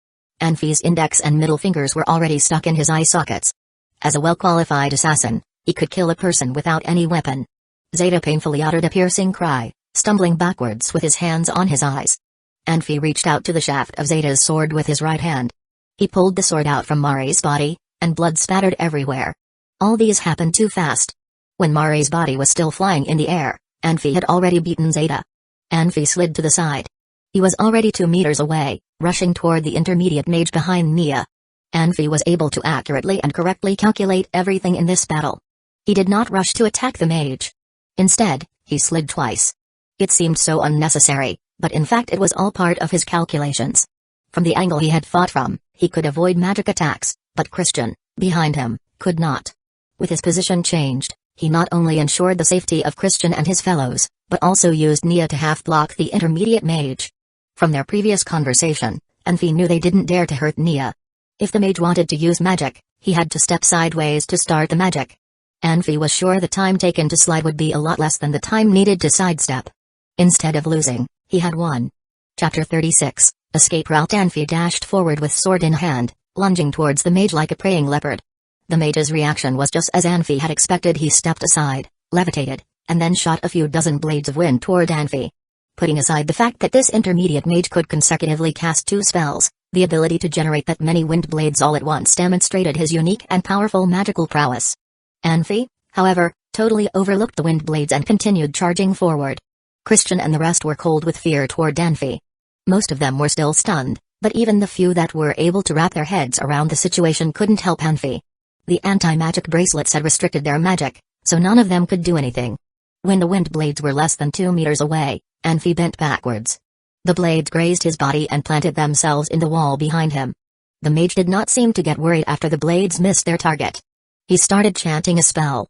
Anfi's index and middle fingers were already stuck in his eye sockets. As a well-qualified assassin, he could kill a person without any weapon. Zeta painfully uttered a piercing cry, stumbling backwards with his hands on his eyes. Anfi reached out to the shaft of Zeta's sword with his right hand. He pulled the sword out from Mari's body, and blood spattered everywhere. All these happened too fast. When Mari's body was still flying in the air, Anfi had already beaten Zeta. Anfi slid to the side. He was already 2 meters away, rushing toward the intermediate mage behind Nia. Anfi was able to accurately and correctly calculate everything in this battle. He did not rush to attack the mage. Instead, he slid twice. It seemed so unnecessary, but in fact it was all part of his calculations. From the angle he had fought from, he could avoid magic attacks, but Christian, behind him, could not. With his position changed, he not only ensured the safety of Christian and his fellows, but also used Nia to half-block the intermediate mage. From their previous conversation, Anfi knew they didn't dare to hurt Nia. If the mage wanted to use magic, he had to step sideways to start the magic. Anfi was sure the time taken to slide would be a lot less than the time needed to sidestep. Instead of losing, he had won. Chapter 36, Escape Route. Anfi dashed forward with sword in hand, lunging towards the mage like a preying leopard. The mage's reaction was just as Anfi had expected. He stepped aside, levitated, and then shot a few dozen blades of wind toward Anfi. Putting aside the fact that this intermediate mage could consecutively cast 2 spells, the ability to generate that many wind blades all at once demonstrated his unique and powerful magical prowess. Anfi, however, totally overlooked the wind blades and continued charging forward. Christian and the rest were cold with fear toward Anfi. Most of them were still stunned, but even the few that were able to wrap their heads around the situation couldn't help Anfi. The anti-magic bracelets had restricted their magic, so none of them could do anything. When the wind blades were less than 2 meters away, Anfi bent backwards. The blades grazed his body and planted themselves in the wall behind him. The mage did not seem to get worried after the blades missed their target. He started chanting a spell.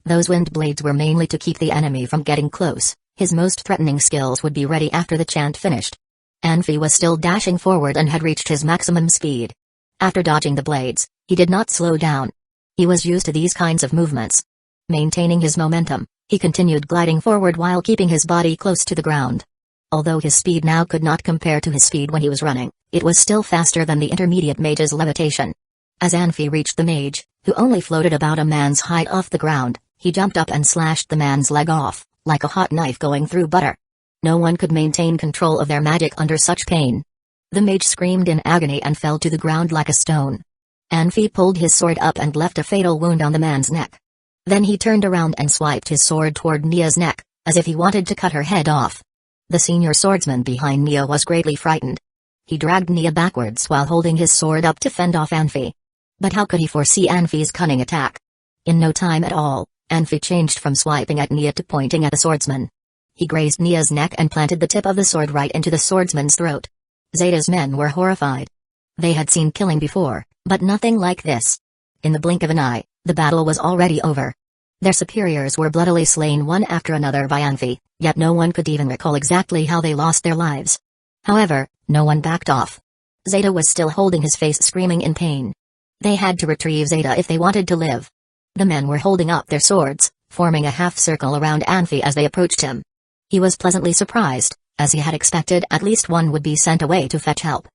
Those wind blades were mainly to keep the enemy from getting close. His most threatening skills would be ready after the chant finished. Anfi was still dashing forward and had reached his maximum speed. After dodging the blades, he did not slow down. He was used to these kinds of movements. Maintaining his momentum, he continued gliding forward while keeping his body close to the ground. Although his speed now could not compare to his speed when he was running, it was still faster than the intermediate mage's levitation. As Anfi reached the mage, who only floated about a man's height off the ground, he jumped up and slashed the man's leg off, like a hot knife going through butter. No one could maintain control of their magic under such pain. The mage screamed in agony and fell to the ground like a stone. Anfi pulled his sword up and left a fatal wound on the man's neck. Then he turned around and swiped his sword toward Nia's neck, as if he wanted to cut her head off. The senior swordsman behind Nia was greatly frightened. He dragged Nia backwards while holding his sword up to fend off Anfi. But how could he foresee Anfi's cunning attack? In no time at all, Anfi changed from swiping at Nia to pointing at the swordsman. He grazed Nia's neck and planted the tip of the sword right into the swordsman's throat. Zeta's men were horrified. They had seen killing before, but nothing like this. In the blink of an eye, the battle was already over. Their superiors were bloodily slain one after another by Anfi, yet no one could even recall exactly how they lost their lives. However, no one backed off. Zeta was still holding his face, screaming in pain. They had to retrieve Zeta if they wanted to live. The men were holding up their swords, forming a half circle around Anfi as they approached him. He was pleasantly surprised, as he had expected at least one would be sent away to fetch help.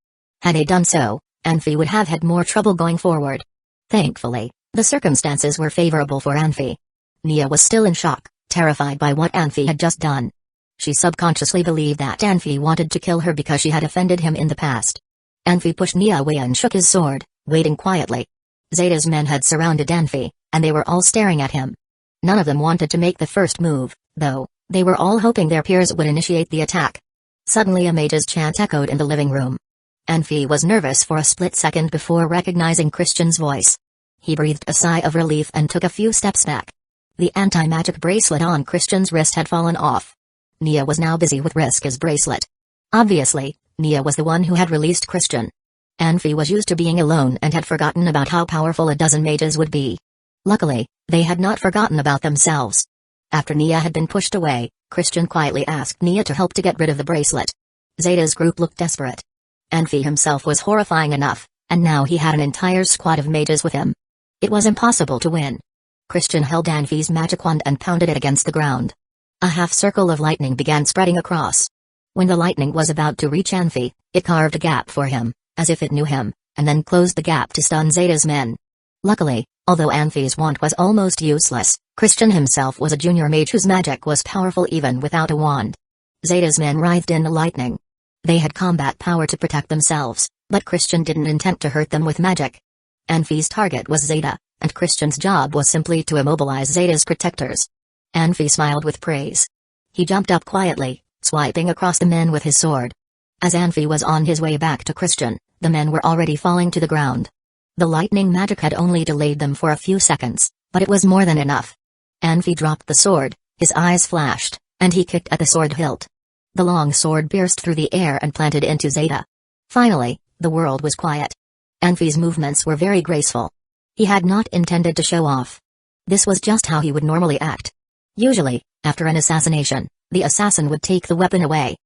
Had they done so, Anfi would have had more trouble going forward. Thankfully, the circumstances were favorable for Anfi. Nia was still in shock, terrified by what Anfi had just done. She subconsciously believed that Anfi wanted to kill her because she had offended him in the past. Anfi pushed Nia away and shook his sword, waiting quietly. Zeta's men had surrounded Anfi, and they were all staring at him. None of them wanted to make the first move, though. They were all hoping their peers would initiate the attack. Suddenly a mage's chant echoed in the living room. Anfi was nervous for a split second before recognizing Christian's voice. He breathed a sigh of relief and took a few steps back. The anti-magic bracelet on Christian's wrist had fallen off. Nia was now busy with Riska's bracelet. Obviously, Nia was the one who had released Christian. Anfi was used to being alone and had forgotten about how powerful a dozen mages would be. Luckily, they had not forgotten about themselves. After Nia had been pushed away, Christian quietly asked Nia to help to get rid of the bracelet. Zeta's group looked desperate. Anfi himself was horrifying enough, and now he had an entire squad of mages with him. It was impossible to win. Christian held Anfi's magic wand and pounded it against the ground. A half circle of lightning began spreading across. When the lightning was about to reach Anfi, it carved a gap for him, as if it knew him, and then closed the gap to stun Zeta's men. Luckily, although Anfi's wand was almost useless, Christian himself was a junior mage whose magic was powerful even without a wand. Zeta's men writhed in the lightning. They had combat power to protect themselves, but Christian didn't intend to hurt them with magic. Anfi's target was Zeta, and Christian's job was simply to immobilize Zeta's protectors. Anfi smiled with praise. He jumped up quietly, swiping across the men with his sword. As Anfi was on his way back to Christian, the men were already falling to the ground. The lightning magic had only delayed them for a few seconds, but it was more than enough. Anfi dropped the sword, his eyes flashed, and he kicked at the sword hilt. The long sword pierced through the air and planted into Zeta. Finally, the world was quiet. Anfi's movements were very graceful. He had not intended to show off. This was just how he would normally act. Usually, after an assassination, the assassin would take the weapon away.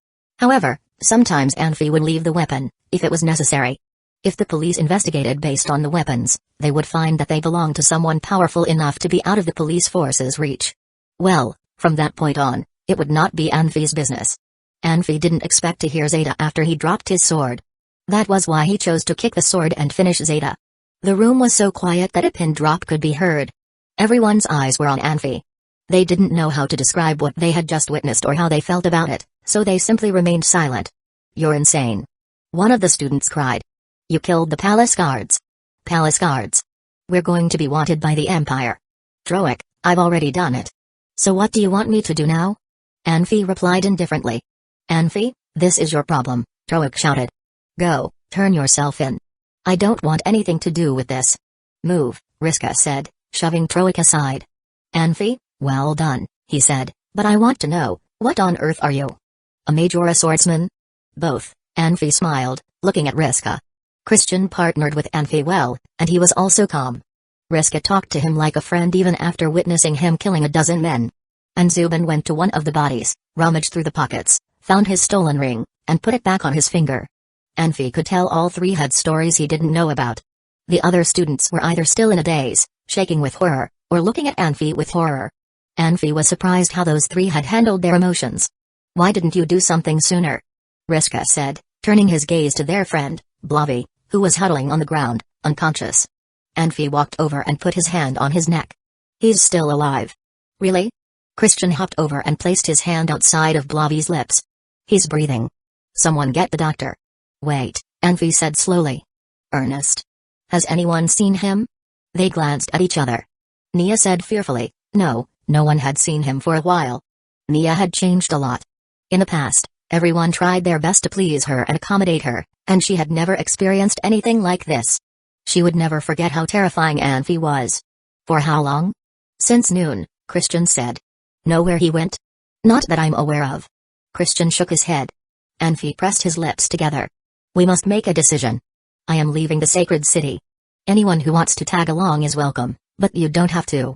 However, sometimes Anfi would leave the weapon, if it was necessary. If the police investigated based on the weapons, they would find that they belonged to someone powerful enough to be out of the police force's reach. Well, from that point on, it would not be Anfi's business. Anfi didn't expect to hear Zeta after he dropped his sword. That was why he chose to kick the sword and finish Zeta. The room was so quiet that a pin drop could be heard. Everyone's eyes were on Anfi. They didn't know how to describe what they had just witnessed or how they felt about it, so they simply remained silent. "You're insane," one of the students cried. "You killed the palace guards." "Palace guards? We're going to be wanted by the Empire." "Troic, I've already done it." "So what do you want me to do now?" Anfi replied indifferently. "Anfi, this is your problem," Troic shouted. "Go, turn yourself in. I don't want anything to do with this." "Move," Riska said, shoving Troic aside. "Anfi, well done," he said, "but I want to know, what on earth are you? A mage or a swordsman?" "Both," Anfi smiled, looking at Riska. Christian partnered with Anfi well, and he was also calm. Riska talked to him like a friend even after witnessing him killing a dozen men. And Zubin went to one of the bodies, rummaged through the pockets, found his stolen ring, and put it back on his finger. Anfi could tell all three had stories he didn't know about. The other students were either still in a daze, shaking with horror, or looking at Anfi with horror. Anfi was surprised how those three had handled their emotions. "Why didn't you do something sooner?" Riska said, turning his gaze to their friend, Blavi, who was huddling on the ground, unconscious. Anfi walked over and put his hand on his neck. "He's still alive." "Really?" Christian hopped over and placed his hand outside of Blavi's lips. "He's breathing. Someone get the doctor." "Wait," Anfi said slowly. "Ernest? Has anyone seen him?" They glanced at each other. Nia said fearfully, "No, no one had seen him for a while." Nia had changed a lot. In the past, Everyone tried their best to please her and accommodate her, and she had never experienced anything like this. She would never forget how terrifying Anfi was. For how long? Since noon, Christian said. Know where he went? Not that I'm aware of. Christian shook his head. Anfi pressed his lips together. We must make a decision. I am leaving the sacred city. Anyone who wants to tag along is welcome, but you don't have to.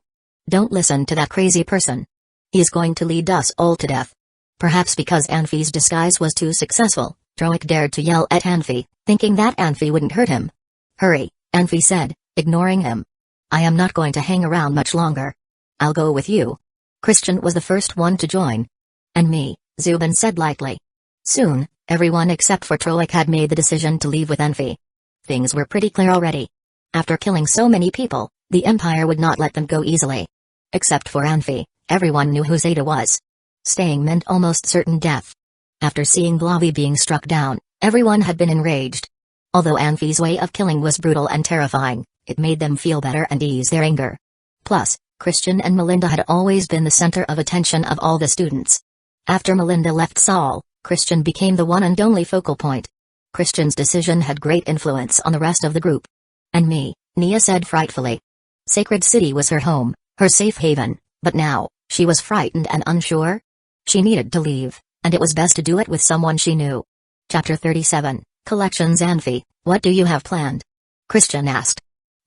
Don't listen to that crazy person. He is going to lead us all to death. Perhaps because Anfi's disguise was too successful, Troic dared to yell at Anfi, thinking that Anfi wouldn't hurt him. Hurry, Anfi said, ignoring him. I am not going to hang around much longer. I'll go with you. Christian was the first one to join. And me, Zubin said lightly. Soon, everyone except for Troic had made the decision to leave with Anfi. Things were pretty clear already. After killing so many people, the Empire would not let them go easily. Except for Anfi, everyone knew who Zeta was. Staying meant almost certain death. After seeing Blavi being struck down, everyone had been enraged. Although Anfi's way of killing was brutal and terrifying, it made them feel better and ease their anger. Plus, Christian and Melinda had always been the center of attention of all the students. After Melinda left Saul, Christian became the one and only focal point. Christian's decision had great influence on the rest of the group. And me, Nia said frightfully. Sacred City was her home, her safe haven, but now, she was frightened and unsure. She needed to leave, and it was best to do it with someone she knew. Chapter 37, Collections. Anfi, what do you have planned? Christian asked.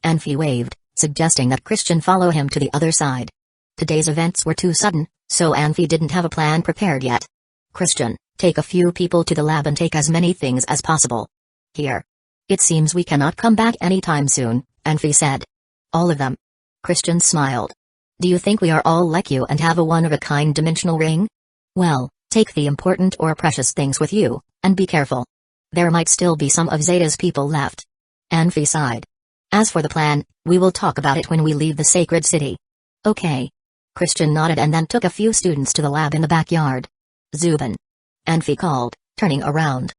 Anfi waved, suggesting that Christian follow him to the other side. Today's events were too sudden, so Anfi didn't have a plan prepared yet. Christian, take a few people to the lab and take as many things as possible. Here. It seems we cannot come back anytime soon, Anfi said. All of them. Christian smiled. Do you think we are all like you and have a one-of-a-kind dimensional ring? Well, take the important or precious things with you, and be careful. There might still be some of Zeta's people left. Anfi sighed. As for the plan, we will talk about it when we leave the sacred city. Okay. Christian nodded and then took a few students to the lab in the backyard. Zubin. Anfi called, turning around.